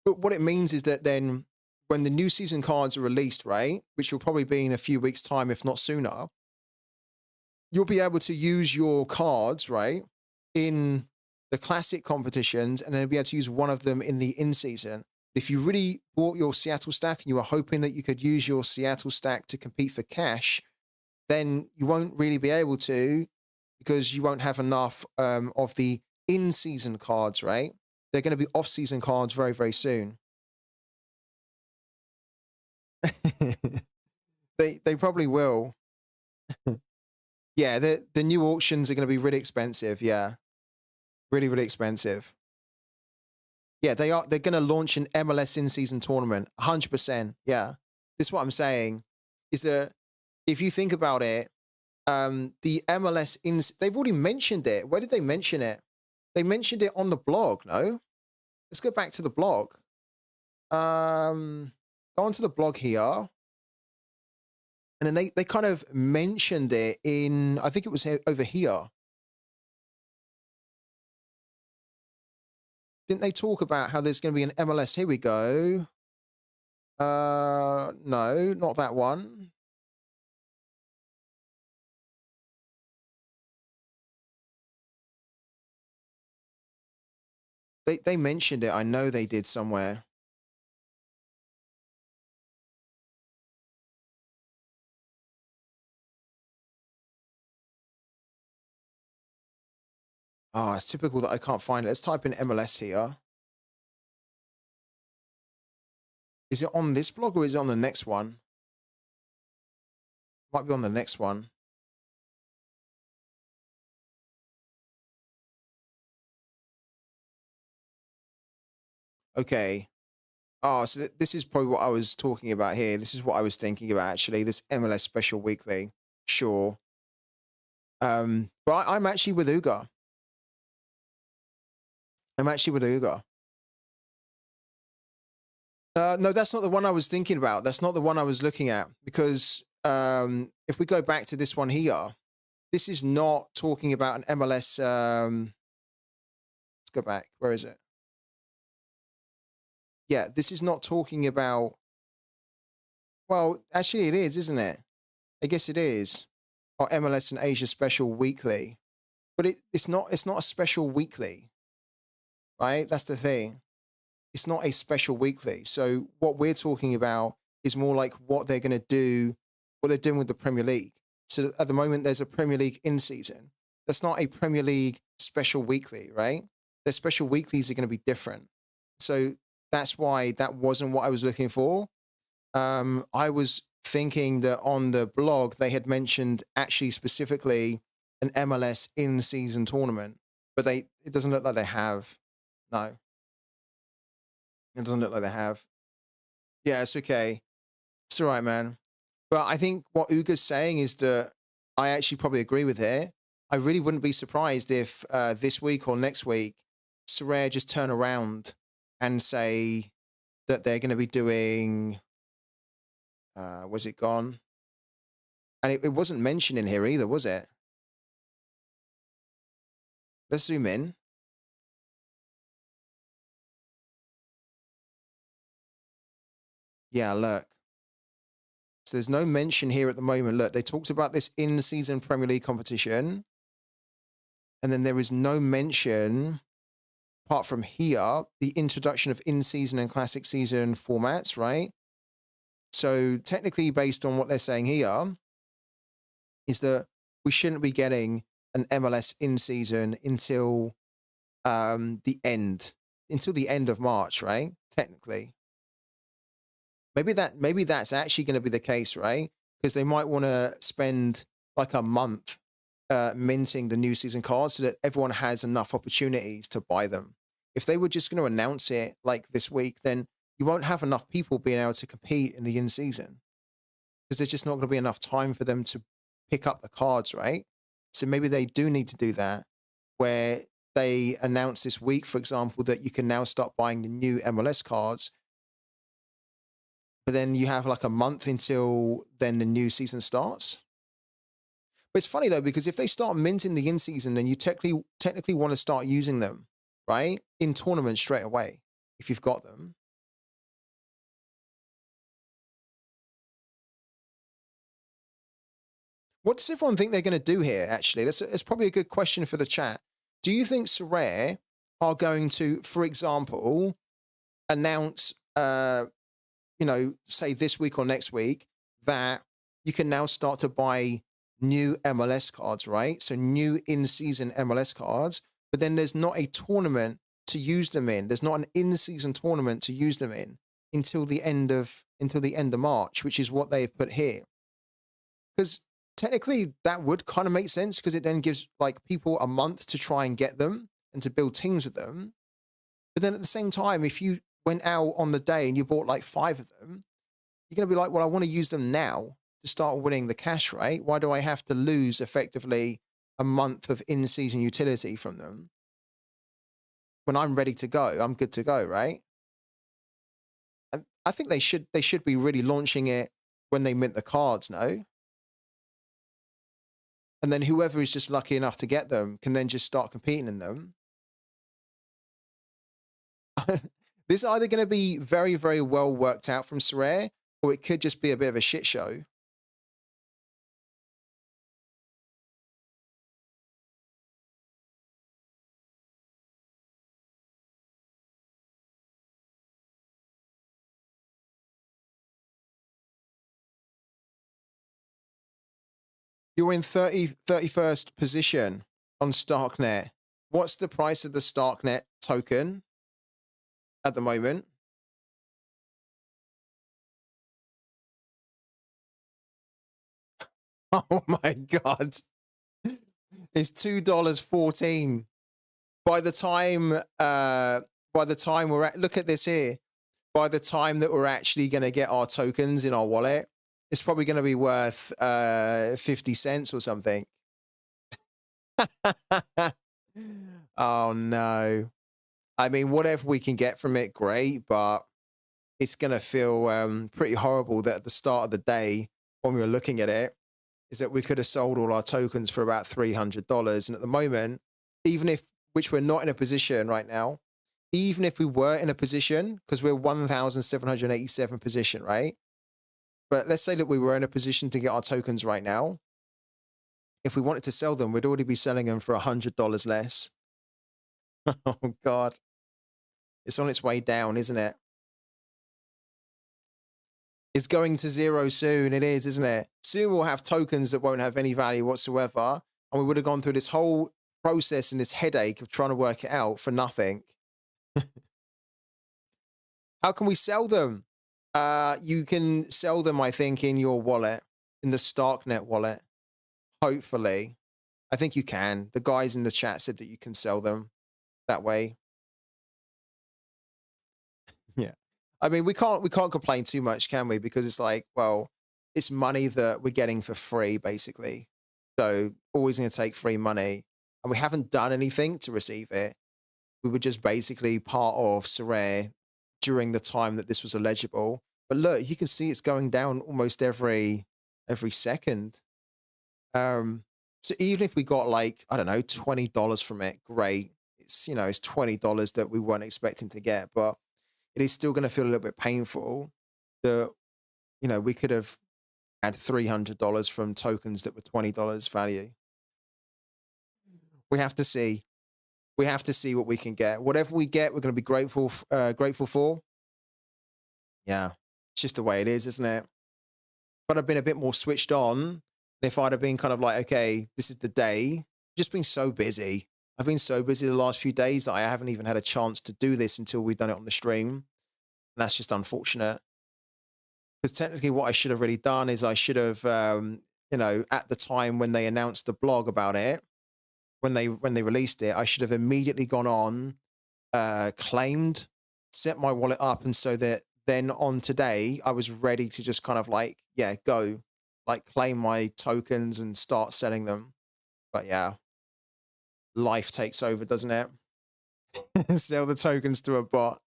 But what it means is that then when the new season cards are released, right, which will probably be in a few weeks' time, if not sooner, you'll be able to use your cards, right, in the classic competitions, and then be able to use one of them in the in-season. If you really bought your Seattle stack and you were hoping that you could use your Seattle stack to compete for cash, then you won't really be able to, because you won't have enough of the in-season cards, right? They're going to be off-season cards very, very soon. They probably will. Yeah, the new auctions are going to be really expensive. Yeah, really, really expensive. Yeah, they are. They're going to launch an MLS in-season tournament. 100%. Yeah, this is what I'm saying. Is that if you think about it, the MLS they've already mentioned it. Where did they mention it? They mentioned it on the blog. No, let's go back to the blog. Go onto the blog here. And then they kind of mentioned it in, I think it was over here. Didn't they talk about how there's going to be an MLS? Here we go. No, not that one. They mentioned it. I know they did somewhere. Oh, it's typical that I can't find it. Let's type in MLS here. Is it on this blog or is it on the next one? Might be on the next one. Okay. Oh, so this is probably what I was talking about here. This is what I was thinking about, actually. This MLS Special Weekly. Sure. But I'm actually with Uga. I'm actually with Uga. No, that's not the one I was thinking about. That's not the one I was looking at. Because if we go back to this one here, this is not talking about an MLS. Let's go back. Where is it? Yeah, this is not talking about. Well, actually, it is, isn't it? I guess it is. Or MLS and Asia Special Weekly, but it's not. It's not a special weekly, right? That's the thing. It's not a special weekly. So what we're talking about is more like what they're going to do, what they're doing with the Premier League. So at the moment, there's a Premier League in season. That's not a Premier League special weekly, right? Their special weeklies are going to be different. So that's why that wasn't what I was looking for. I was thinking that on the blog, they had mentioned actually specifically an MLS in-season tournament, but it doesn't look like they have. No, it doesn't look like they have. Yeah, it's okay. It's all right, man. But I think what Uga's saying is that I actually probably agree with it. I really wouldn't be surprised if this week or next week, SORARE just turn around and say that they're going to be doing. Was it gone? And it wasn't mentioned in here either, was it? Let's zoom in. Yeah, look. So there's no mention here at the moment. Look, they talked about this in-season Premier League competition. And then there is no mention, apart from here, the introduction of in-season and classic season formats, right? So technically, based on what they're saying here, is that we shouldn't be getting an MLS in-season until the end of March, right? Technically. Maybe that's actually going to be the case, right? Because they might want to spend like a month minting the new season cards so that everyone has enough opportunities to buy them. If they were just going to announce it like this week, then you won't have enough people being able to compete in the in-season because there's just not going to be enough time for them to pick up the cards, right? So maybe they do need to do that, where they announce this week, for example, that you can now start buying the new MLS cards. But then you have like a month until then the new season starts. But it's funny though, because if they start minting the in-season, then you technically want to start using them, right? In tournaments straight away, if you've got them. What does everyone think they're going to do here, actually? That's probably a good question for the chat. Do you think SORARE are going to, for example, announce, say this week or next week, that you can now start to buy new MLS cards, right? So new in-season MLS cards, but then there's not a tournament to use them in. There's not an in-season tournament to use them in until the end of March, which is what they've put here. Because technically that would kind of make sense because it then gives like people a month to try and get them and to build teams with them. But then at the same time, if you went out on the day and you bought like 5 of them, you're going to be like, well, I want to use them now to start winning the cash, right? Why do I have to lose effectively a month of in-season utility from them? When I'm ready to go, I'm good to go, right? And I think they should be really launching it when they mint the cards, no? And then whoever is just lucky enough to get them can then just start competing in them. This is either going to be very, very well worked out from SORARE, or it could just be a bit of a shit show. You're in 31st position on Starknet. What's the price of the Starknet token at the moment? Oh my God. It's $2.14. By the time we're at, look at this here. By the time that we're actually going to get our tokens in our wallet, it's probably going to be worth 50 cents or something. Oh no. I mean, whatever we can get from it, great, but it's going to feel pretty horrible that at the start of the day, when we were looking at it, is that we could have sold all our tokens for about $300. And at the moment, even if, which we're not in a position right now, even if we were in a position, because we're 1,787 position, right? But let's say that we were in a position to get our tokens right now. If we wanted to sell them, we'd already be selling them for $100 less. Oh, God. It's on its way down, isn't it? It's going to zero soon. It is, isn't it? Soon we'll have tokens that won't have any value whatsoever. And we would have gone through this whole process and this headache of trying to work it out for nothing. How can we sell them? You can sell them, I think, in your wallet, in the Starknet wallet. Hopefully. I think you can. The guys in the chat said that you can sell them that way. Yeah. I mean, we can't complain too much, can we? Because it's like, well, it's money that we're getting for free, basically. So always going to take free money. And we haven't done anything to receive it. We were just basically part of Sorare during the time that this was illegible. But look, you can see it's going down almost every second. So even if we got like, I don't know, $20 from it, great. It's, you know, it's $20 that we weren't expecting to get, but it is still going to feel a little bit painful that, you know, we could have had $300 from tokens that were $20 value. We have to see. We have to see what we can get. Whatever we get, we're going to be grateful for. Yeah, it's just the way it is, isn't it? But I've been a bit more switched on. If I'd have been kind of like, okay, this is the day, just been so busy. I've been so busy the last few days that I haven't even had a chance to do this until we've done it on the stream. And that's just unfortunate. Because technically what I should have really done is I should have, you know, at the time when they announced the blog about it, when they released it, I should have immediately gone on, claimed, set my wallet up. And so that then on today, I was ready to just kind of like, yeah, go, like claim my tokens and start selling them. But yeah, life takes over, doesn't it? Sell the tokens to a bot.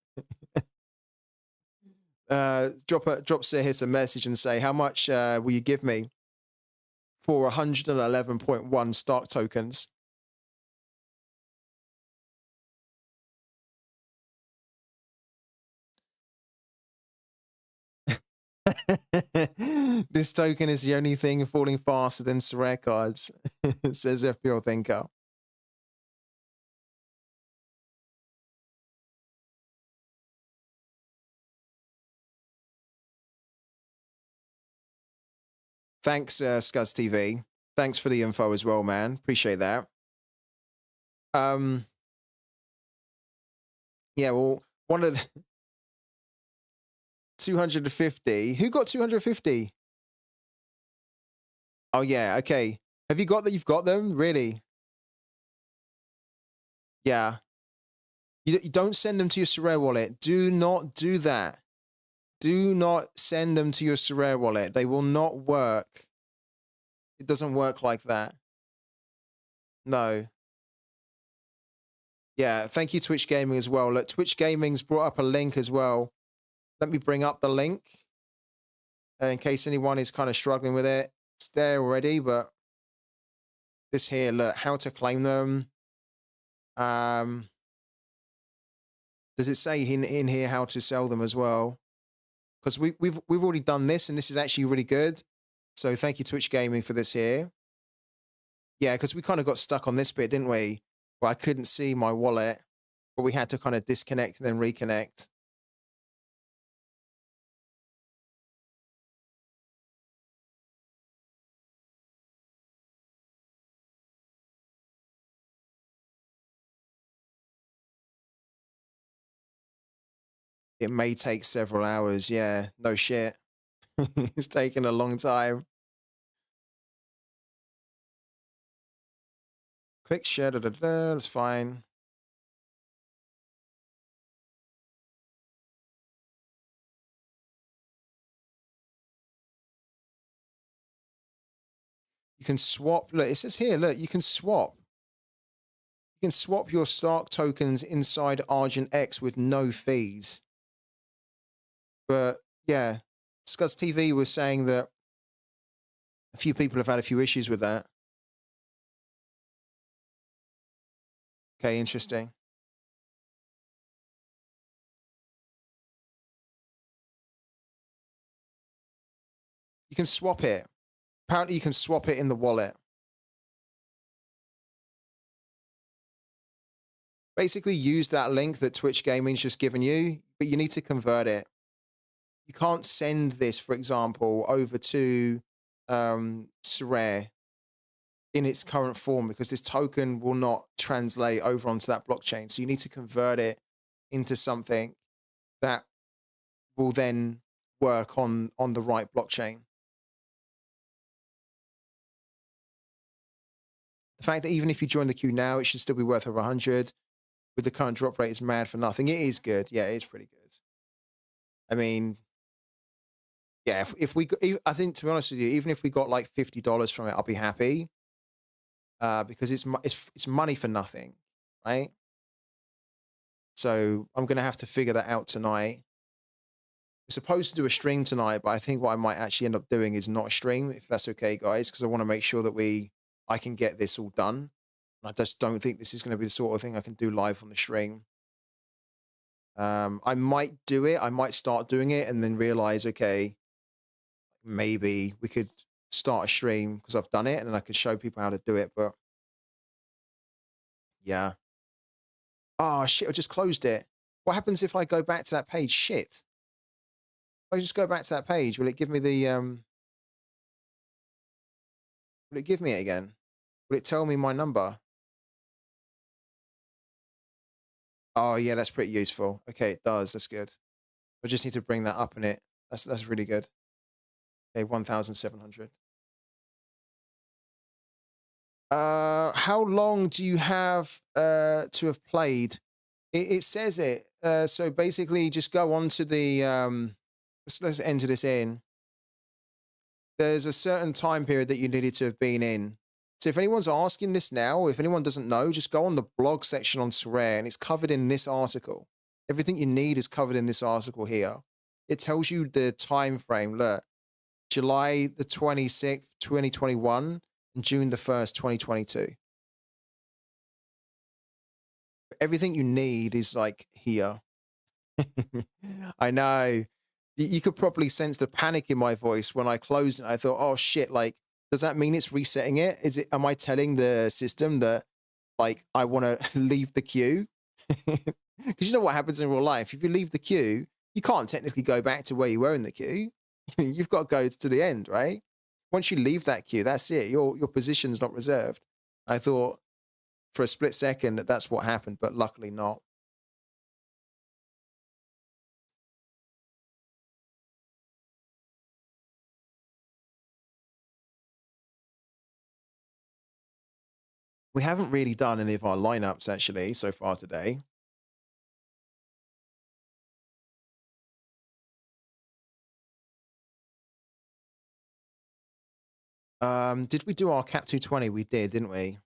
Drop Sir a message and say, how much will you give me for 111.1 Stark tokens? This token is the only thing falling faster than Sorare cards, says FPL Thinker. Thanks, Scuzz TV. Thanks for the info as well, man. Appreciate that. Yeah, well, one of the 250. Who got 250? Oh, yeah, okay. Have you got that? You've got them? Really? Yeah. You don't send them to your Sorare wallet. Do not do that. Do not send them to your Sorare wallet. They will not work. It doesn't work like that. No. Yeah, thank you, Twitch Gaming, as well. Look, Twitch Gaming's brought up a link as well. Let me bring up the link in case anyone is kind of struggling with it. It's there already, but this here, look, how to claim them. Does it say in here how to sell them as well? Because we've already done this, and this is actually really good. So thank you, Twitch Gaming, for this here. Yeah, because we kind of got stuck on this bit, didn't we? Where I couldn't see my wallet, but we had to kind of disconnect and then reconnect. It may take several hours. Yeah, no shit. It's taking a long time. Click share. Da, da, da, that's fine. You can swap. Look, it says here, look, you can swap. You can swap your Stark tokens inside Argent X with no fees. But yeah, Scuzz TV was saying that a few people have had a few issues with that. Okay, interesting. You can swap it. Apparently, you can swap it in the wallet. Basically, use that link that Twitch Gaming's just given you, but you need to convert it. You can't send this, for example, over to SORARE in its current form because this token will not translate over onto that blockchain. So you need to convert it into something that will then work on the right blockchain. The fact that even if you join the queue now, it should still be worth over 100 with the current drop rate is mad for nothing. It is good. Yeah, it's pretty good. I mean, yeah, if we, I think to be honest with you, even if we got like $50 from it, I'll be happy because it's money for nothing, right? So I'm going to have to figure that out tonight. I'm supposed to do a stream tonight, but I think what I might actually end up doing is not a stream, if that's okay, guys, because I want to make sure that I can get this all done. I just don't think this is going to be the sort of thing I can do live on the stream. I might do it. I might start doing it and then realize, okay, maybe we could start a stream because I've done it and then I could show people how to do it. But yeah. Oh, shit, I just closed it. What happens if I go back to that page? Shit. If I just go back to that page, will it give me the, will it give me it again? Will it tell me my number? Oh, yeah, that's pretty useful. Okay, it does. That's good. I just need to bring that up in it. That's really good. Okay, 1,700. How long do you have to have played? It says it. So basically, just go on to the. Let's enter this in. There's a certain time period that you needed to have been in. So if anyone's asking this now, if anyone doesn't know, just go on the blog section on SORARE, and it's covered in this article. Everything you need is covered in this article here. It tells you the time frame. Look, July the 26th, 2021, and June the 1st, 2022. Everything you need is like here. I know. You could probably sense the panic in my voice when I closed it. I thought, oh shit, like, does that mean it's resetting it? Am I telling the system that, like, I want to leave the queue? Because you know what happens in real life? If you leave the queue, you can't technically go back to where you were in the queue. You've got to go to the end, right? Once you leave that queue, that's it. Your position's not reserved. I thought for a split second that that's what happened, but luckily not. We haven't really done any of our lineups actually so far today. Did we do our Cap 220? We did, didn't we?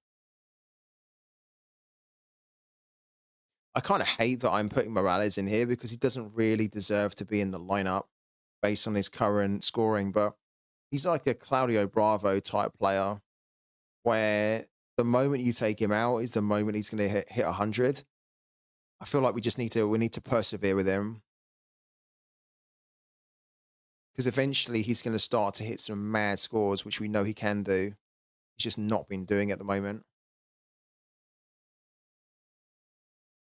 I kind of hate that I'm putting Morales in here because he doesn't really deserve to be in the lineup based on his current scoring, but he's like a Claudio Bravo type player where the moment you take him out is the moment he's going to hit 100. I feel like we need to persevere with him because eventually he's going to start to hit some mad scores, which we know he can do. He's just not been doing at the moment.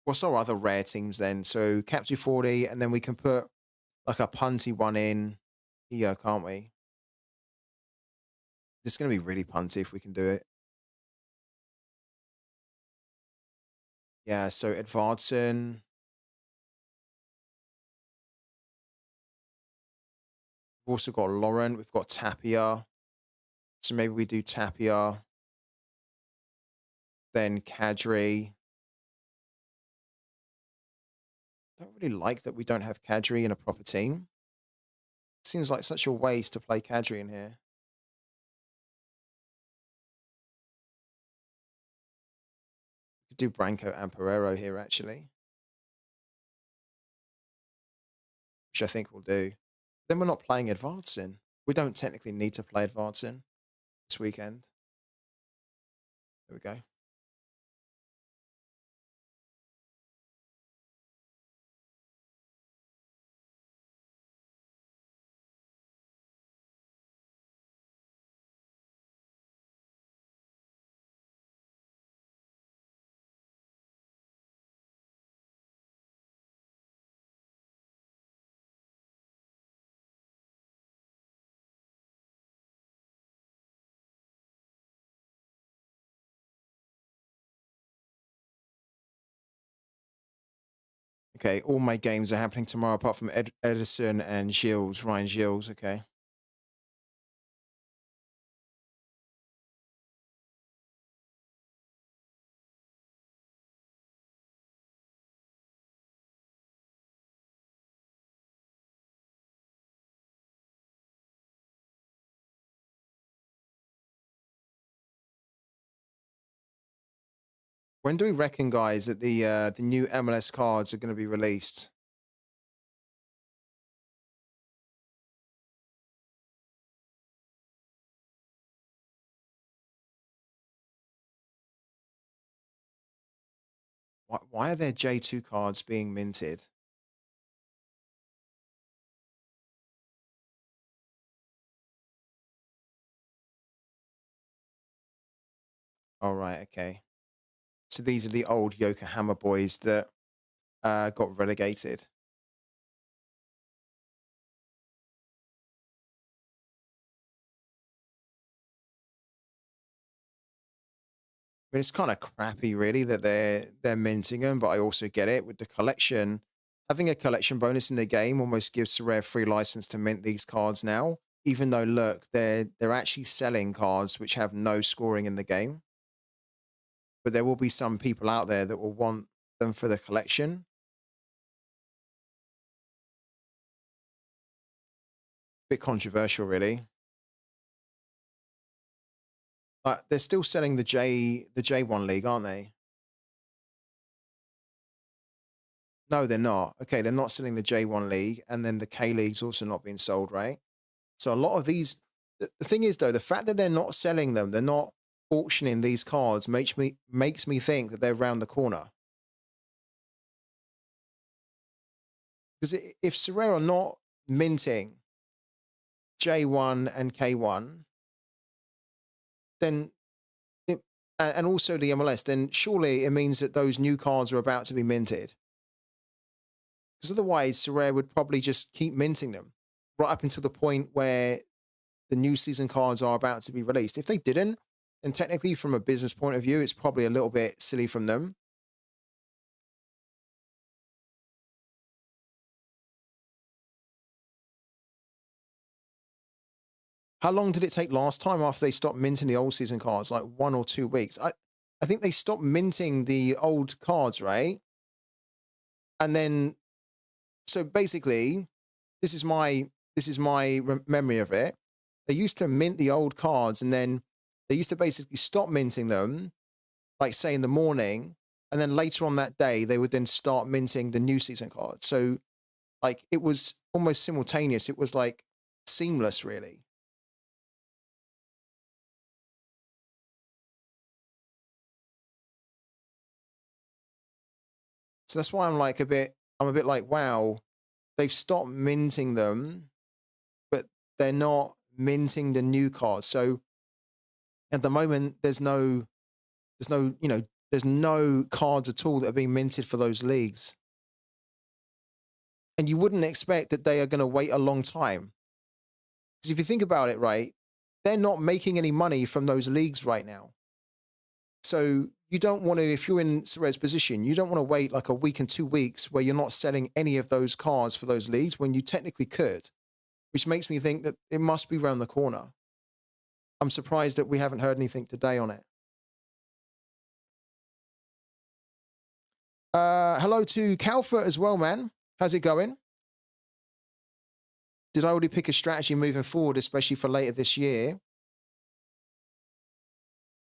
What's our other rare teams then? So Cap 240, and then we can put like a punty one in here, can't we? It's going to be really punty if we can do it. Yeah, so Edvardson. We've also got Laurent. We've got Tapia. So maybe we do Tapia. Then Kadri. Don't really like that we don't have Kadri in a proper team. Seems like such a waste to play Kadri in here. Could do Branco and Pereiro here, actually. Which I think we'll do. Then we're not playing Advancing. We don't technically need to play Advancing this weekend. There we go. Okay, all my games are happening tomorrow apart from Edison and Gilles, Ryan Gilles, okay. When do we reckon, guys, that the new MLS cards are going to be released? Why are there J2 cards being minted? All right, okay. So these are the old Yokohama boys that got relegated. I mean, it's kind of crappy, really, that they're minting them, but I also get it with the collection. Having a collection bonus in the game almost gives Sorare free license to mint these cards now, even though, look, they're actually selling cards which have no scoring in the game. But there will be some people out there that will want them for the collection. Bit controversial, really. But they're still selling the J1 League, aren't they? No, they're not. Okay, they're not selling the J1 League, and then the K League's also not being sold, right? So a lot of these, the thing is though, the fact that they're not selling them, they're not auctioning these cards makes me think that they're around the corner. Because if Sorare are not minting J1 and K1, then and also the MLS, then surely it means that those new cards are about to be minted. Because otherwise, Sorare would probably just keep minting them right up until the point where the new season cards are about to be released. If they didn't, then technically from a business point of view, it's probably a little bit silly from them. How long did it take last time after they stopped minting the old season cards? Like 1 or 2 weeks. I think they stopped minting the old cards, right? And then, so basically, this is my memory of it. They used to mint the old cards, and then they used to basically stop minting them, like say in the morning, and then later on that day they would then start minting the new season cards. So, like it was almost simultaneous. It was like seamless, really. So that's why I'm a bit like, wow, they've stopped minting them, but they're not minting the new cards. So at the moment, there's no, there's no cards at all that are being minted for those leagues. And you wouldn't expect that they are going to wait a long time. Because if you think about it, right, they're not making any money from those leagues right now. So you don't want to, if you're in Sorare's position, you don't want to wait like a week and 2 weeks where you're not selling any of those cards for those leagues when you technically could. which makes me think that it must be round the corner. I'm surprised that we haven't heard anything today on it. Hello to Calfa as well, man. How's it going? Did I already pick a strategy moving forward, especially for later this year?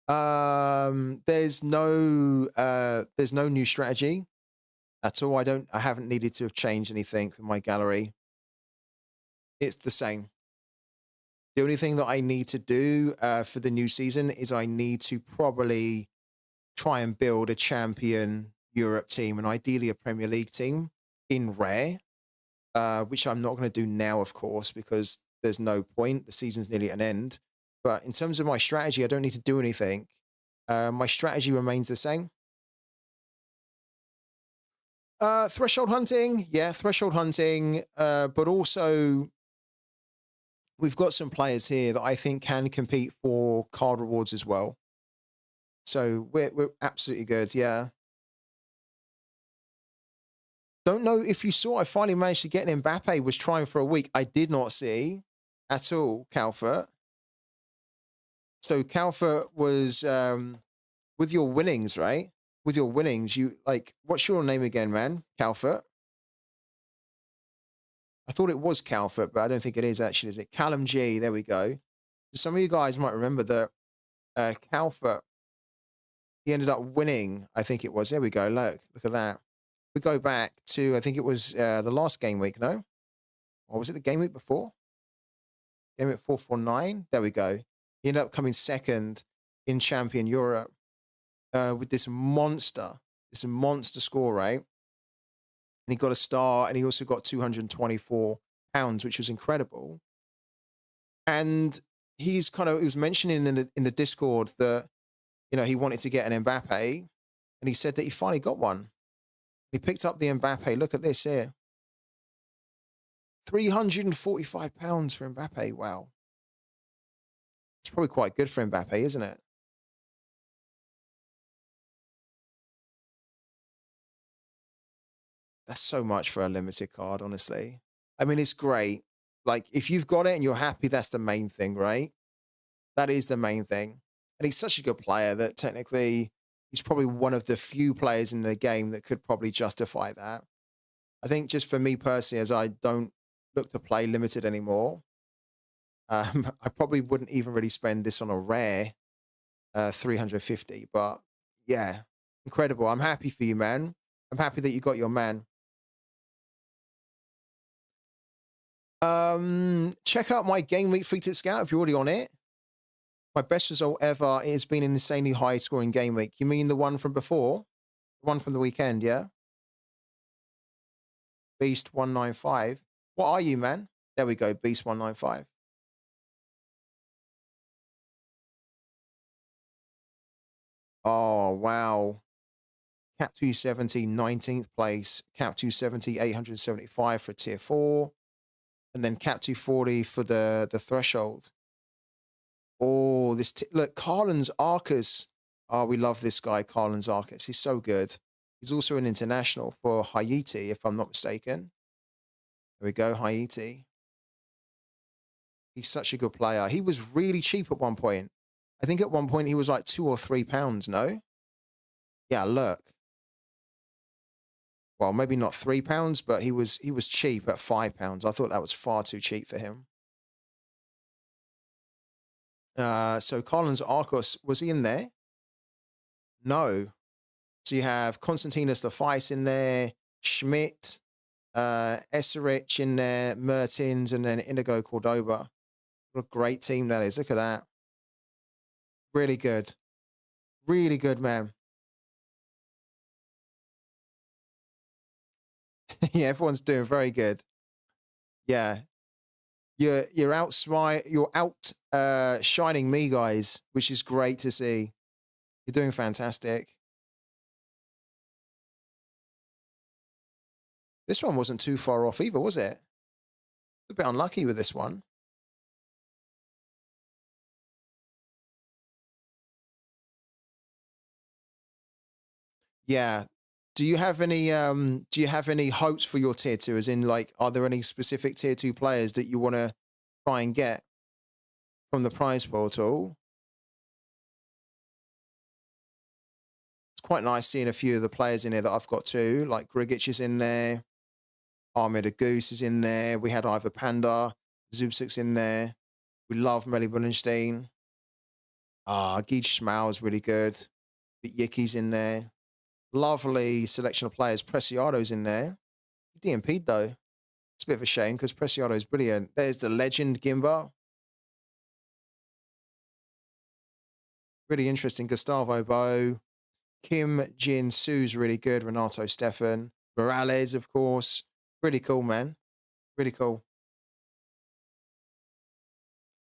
There's no new strategy at all. I haven't needed to have changed anything in my gallery. It's the same. The only thing that I need to do for the new season is I need to probably try and build a champion Europe team and ideally a Premier League team in rare, which I'm not going to do now, of course, because there's no point. The season's nearly at an end. But in terms of my strategy, I don't need to do anything. My strategy remains the same. Threshold hunting, yeah, threshold hunting, but also we've got some players here that I think can compete for card rewards as well. So we're absolutely good, yeah. Don't know if you saw, I finally managed to get an Mbappe, was trying for a week. I did not see at all, Calvert. So Calvert was with your winnings, right? With your winnings, you like, what's your name again, man? Calvert? I thought it was Calvert, but I don't think it is actually, is it? Callum G, there we go. Some of you guys might remember that Calvert, he ended up winning, I think it was. There we go, look at that. We go back to, I think it was the last game week, no? Or was it the game week before? Game week 449, there we go. He ended up coming second in Champion Europe with this monster score, right? And he got a star, and he also got £224, which was incredible. And he was mentioning in the Discord that, you know, he wanted to get an Mbappe, and he said that he finally got one. He picked up the Mbappe. Look at this here. £345 for Mbappe. Wow. It's probably quite good for Mbappe, isn't it? That's so much for a limited card, honestly. I mean, it's great. Like, if you've got it and you're happy, that's the main thing, right? That is the main thing. And he's such a good player that technically he's probably one of the few players in the game that could probably justify that. I think just for me personally, as I don't look to play limited anymore, I probably wouldn't even really spend this on a rare 350. But yeah, incredible. I'm happy for you, man. I'm happy that you got your man. Check out my game week free tip scout if you're already on it. My best result ever has been an insanely high scoring game week. You mean the one from before? The one from the weekend, yeah? Beast 195. What are you, man? There we go, Beast 195. Oh, wow. Cap 270, 19th place. Cap 270, 875 for tier 4. And then Cap 240 for the threshold. Oh, look, Carlin's Arcus. Oh, we love this guy, Carlin's Arcus. He's so good. He's also an international for Haiti, if I'm not mistaken. There we go, Haiti. He's such a good player. He was really cheap at one point. I think at one point he was like £2 or £3, no? Yeah, look. Well, maybe not £3, but he was cheap at £5. I thought that was far too cheap for him. So Collins Arcos, was he in there? No. So you have Konstantinos Lefeis in there, Schmidt, Eserich in there, Mertens, and then Inigo Cordoba. What a great team that is. Look at that. Really good. Really good, man. Yeah, everyone's doing very good. Yeah. You're out shining me, guys, which is great to see. You're doing fantastic. This one wasn't too far off either, was it? A bit unlucky with this one. Yeah. Do you have any hopes for your tier 2? As in, like, are there any specific tier 2 players that you want to try and get from the prize portal? It's quite nice seeing a few of the players in here that I've got too. Like Grigic is in there. Armida Goose is in there. We had Ivor Panda. Zubsuk's in there. We love Melly Bullenstein. Geej Schmau is really good. But Yiki's in there. Lovely selection of players. Preciado's in there. He DMP'd though. It's a bit of a shame because Preciado's brilliant. There's the legend Gimba. Really interesting. Gustavo Bo. Kim Jin Su's really good. Renato Stefan. Morales, of course. Really cool, man. Really cool.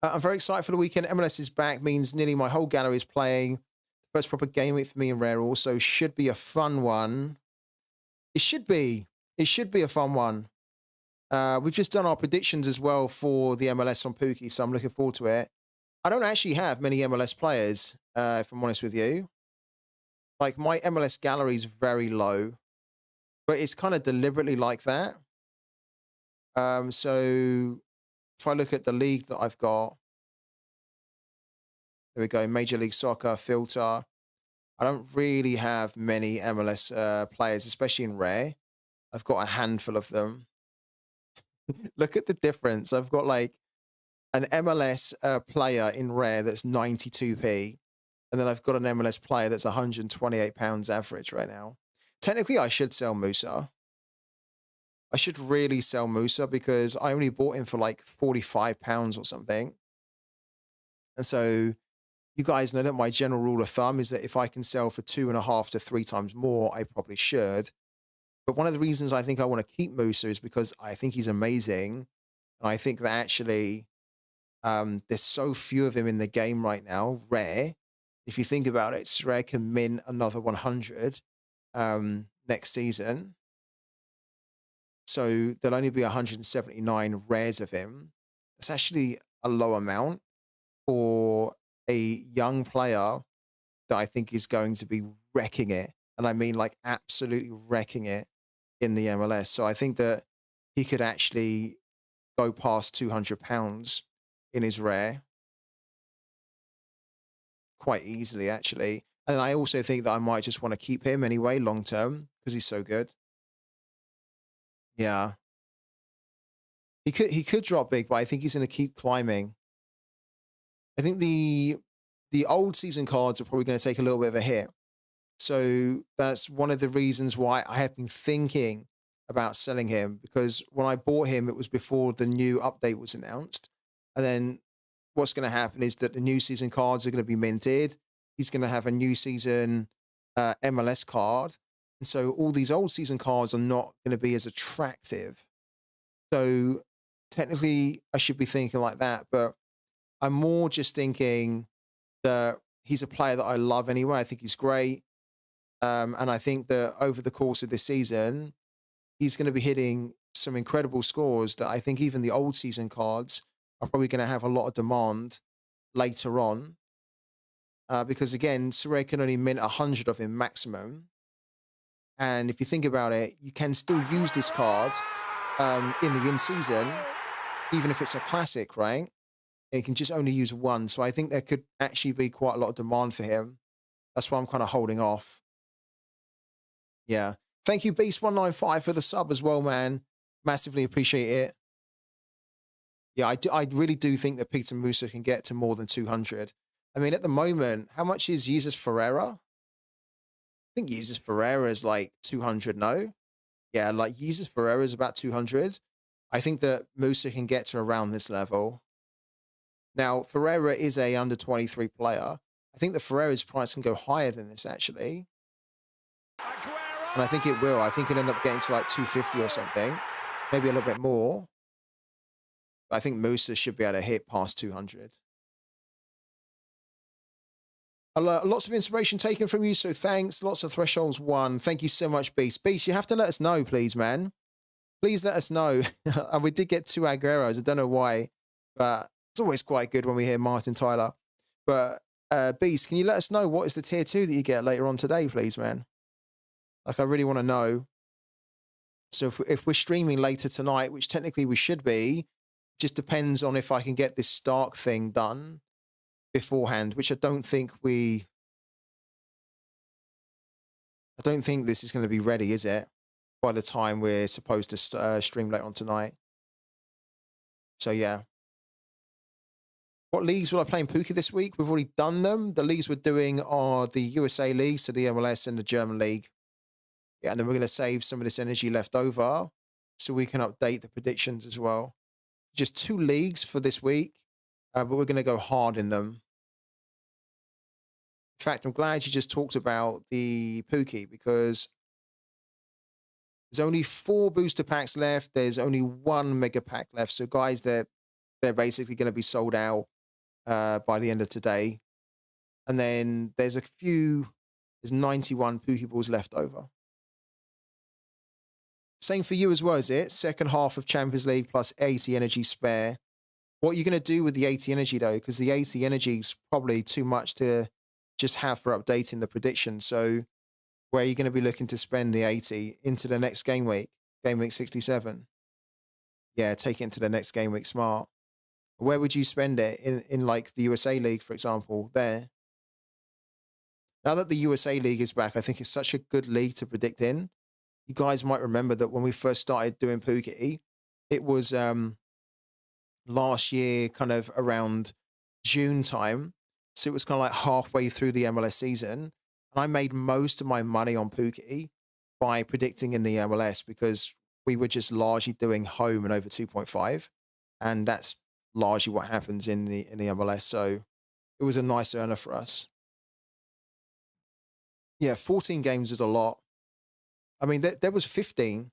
I'm very excited for the weekend. MLS is back. Means nearly my whole gallery is playing. First proper game week for me and Rare also. Should be a fun one. It should be. It should be a fun one. We've just done our predictions as well for the MLS on Pooky, so I'm looking forward to it. I don't actually have many MLS players, if I'm honest with you. Like, my MLS gallery is very low, but it's kind of deliberately like that. So if I look at the league that I've got, there we go, Major League Soccer, filter. I don't really have many MLS players, especially in Rare. I've got a handful of them. Look at the difference. I've got like an MLS player in Rare that's 92p. And then I've got an MLS player that's £128 average right now. Technically, I should sell Musa. I should really sell Musa because I only bought him for like £45 or something. And so you guys know that my general rule of thumb is that if I can sell for 2.5 to 3 times more, I probably should. But one of the reasons I think I want to keep Musa is because I think he's amazing. And I think that actually there's so few of him in the game right now, Rare. If you think about it, SORARE can mint another 100 next season. So there'll only be 179 rares of him. That's actually a low amount for a young player that I think is going to be wrecking it. And I mean like absolutely wrecking it in the MLS. So I think that he could actually go past £200 in his rare quite easily, actually. And I also think that I might just want to keep him anyway, long term, because he's so good. Yeah. He could drop big, but I think he's going to keep climbing. I think the old season cards are probably going to take a little bit of a hit. So that's one of the reasons why I have been thinking about selling him, because when I bought him, it was before the new update was announced. And then what's going to happen is that the new season cards are going to be minted. He's going to have a new season MLS card. And so all these old season cards are not going to be as attractive. So technically I should be thinking like that, but I'm more just thinking that he's a player that I love anyway. I think he's great. And I think that over the course of this season, he's going to be hitting some incredible scores that I think even the old season cards are probably going to have a lot of demand later on. Because again, SORARE can only mint 100 of him maximum. And if you think about it, you can still use this card in the in-season, even if it's a classic, right? You can just only use one. So I think there could actually be quite a lot of demand for him. That's why I'm kind of holding off. Yeah. Thank you, Beast195, for the sub as well, man. Massively appreciate it. Yeah, I really do think that Peter Musa can get to more than 200. I mean, at the moment, how much is Jesus Ferreira? I think Jesus Ferreira is like 200, no? Yeah, like Jesus Ferreira is about 200. I think that Musa can get to around this level. Now, Ferreira is a under 23 player. I think that Ferreira's price can go higher than this, actually. And I think it will. I think it'll end up getting to like 250 or something. Maybe a little bit more. But I think Musa should be able to hit past 200. Lots of inspiration taken from you, so thanks. Lots of thresholds won. Thank you so much, Beast. Beast, you have to let us know, please, man. Please let us know. And we did get 2 Agueros. I don't know why, but it's always quite good when we hear Martin Tyler. But Beast, can you let us know what is the tier 2 that you get later on today, please, man? Like, I really want to know. So if we're streaming later tonight, which technically we should be, just depends on if I can get this Stark thing done beforehand, which I don't think this is going to be ready, is it? By the time we're supposed to stream later on tonight. So yeah. What leagues will I play in Pooky this week? We've already done them. The leagues we're doing are the USA League, so the MLS and the German League. Yeah, and then we're going to save some of this energy left over so we can update the predictions as well. Just 2 leagues for this week, but we're going to go hard in them. In fact, I'm glad you just talked about the Pooky because there's only 4 booster packs left. There's only 1 mega pack left. So guys, they're basically going to be sold out by the end of today. And then there's 91 Pokeballs left over. Same for you as well, is it? Second half of Champions League plus 80 energy spare. What are you going to do with the 80 energy, though? Because the 80 energy is probably too much to just have for updating the prediction. So where are you going to be looking to spend the 80 into the next game week 67? Yeah, take it into the next game week smart. Where would you spend it? In like the USA League, for example, there? Now that the USA League is back, I think it's such a good league to predict in. You guys might remember that when we first started doing Pookie, it was last year, kind of around June time. So it was kind of like halfway through the MLS season. And I made most of my money on Pookie by predicting in the MLS because we were just largely doing home and over 2.5. And that's largely what happens in the MLS. So it was a nice earner for us. Yeah, 14 games is a lot. I mean, there was 15.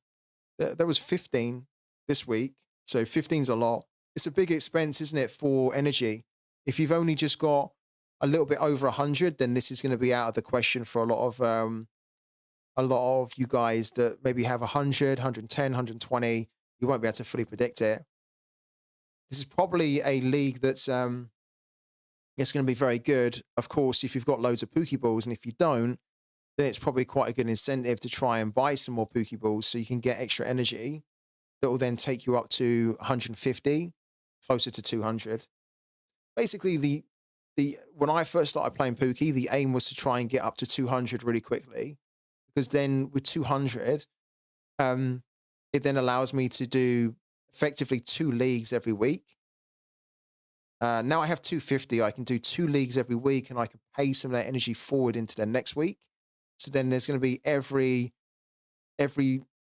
There was 15 this week. So 15's a lot. It's a big expense, isn't it, for energy? If you've only just got a little bit over 100, then this is going to be out of the question for a lot of you guys that maybe have 100, 110, 120. You won't be able to fully predict it. This is probably a league that's it's going to be very good. Of course, if you've got loads of Pokeballs, and if you don't, then it's probably quite a good incentive to try and buy some more Pokeballs so you can get extra energy that will then take you up to 150, closer to 200. Basically, when I first started playing Pookie, the aim was to try and get up to 200 really quickly, because then with 200, it then allows me to do effectively 2 leagues every week. Now I have 250. I can do 2 leagues every week, and I can pay some of that energy forward into the next week. So then there's going to be every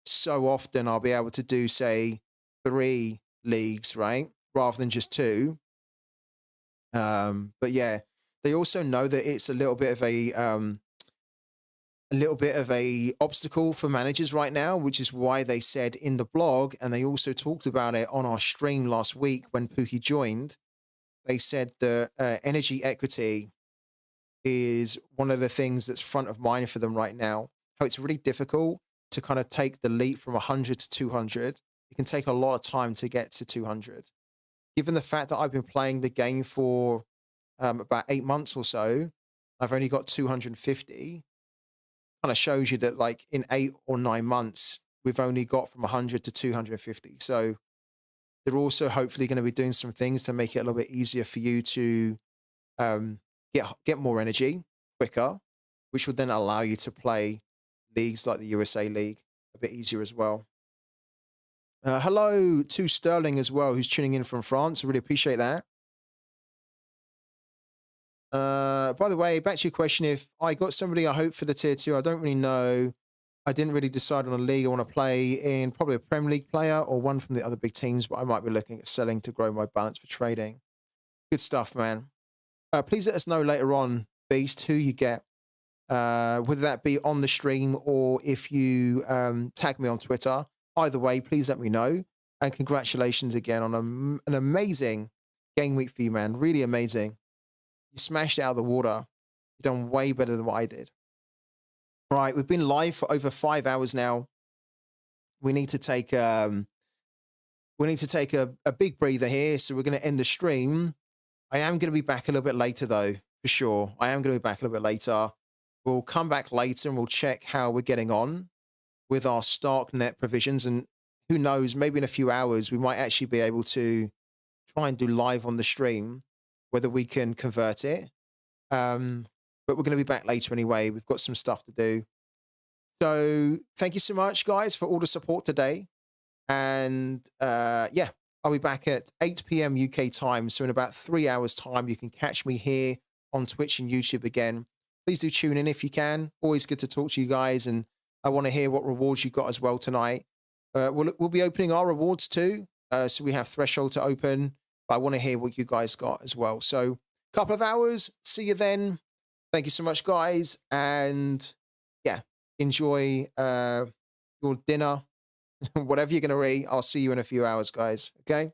so often I'll be able to do, say, 3 leagues, right? Rather than just 2. But yeah, they also know that it's a little bit of a obstacle for managers right now, which is why they said in the blog, and they also talked about it on our stream last week when Pookie joined. They said the energy equity is one of the things that's front of mind for them right now. How it's really difficult to kind of take the leap from 100 to 200. It can take a lot of time to get to 200. Given the fact that I've been playing the game for about 8 months or so, I've only got 250. Kind of shows you that like in 8 or 9 months, we've only got from 100 to 250. So they're also hopefully going to be doing some things to make it a little bit easier for you to get more energy quicker, which would then allow you to play leagues like the USA League a bit easier as well. Hello to Sterling as well, who's tuning in from France. I really appreciate that. By the way, back to your question, if I got somebody I hope for the tier 2, I don't really know. I didn't really decide on a league I want to play in, probably a Premier League player or one from the other big teams, but I might be looking at selling to grow my balance for trading. Good stuff, man. Please let us know later on, Beast, who you get, whether that be on the stream or if you tag me on Twitter. Either way, please let me know. And congratulations again on an amazing game week for you, man. Really amazing. You smashed it out of the water. You've done way better than what I did. Right, we've been live for over 5 hours now. We need to take a big breather here, so we're going to end the stream. I am going to be back a little bit later, though, for sure. I am going to be back a little bit later. we'll come back later and we'll check how we're getting on with our Stark net provisions. And who knows, maybe in a few hours, we might actually be able to try and do live on the stream, whether we can convert it. But we're going to be back later anyway. We've got some stuff to do. So thank you so much, guys, for all the support today. And yeah, I'll be back at 8 p.m. UK time. So in about 3 hours time, you can catch me here on Twitch and YouTube again. Please do tune in if you can. Always good to talk to you guys. And I want to hear what rewards you got as well tonight. We'll be opening our rewards too. So we have Threshold to open. But I want to hear what you guys got as well. So couple of hours. See you then. Thank you so much, guys. And yeah, enjoy your dinner. Whatever you're going to eat. I'll see you in a few hours, guys. Okay?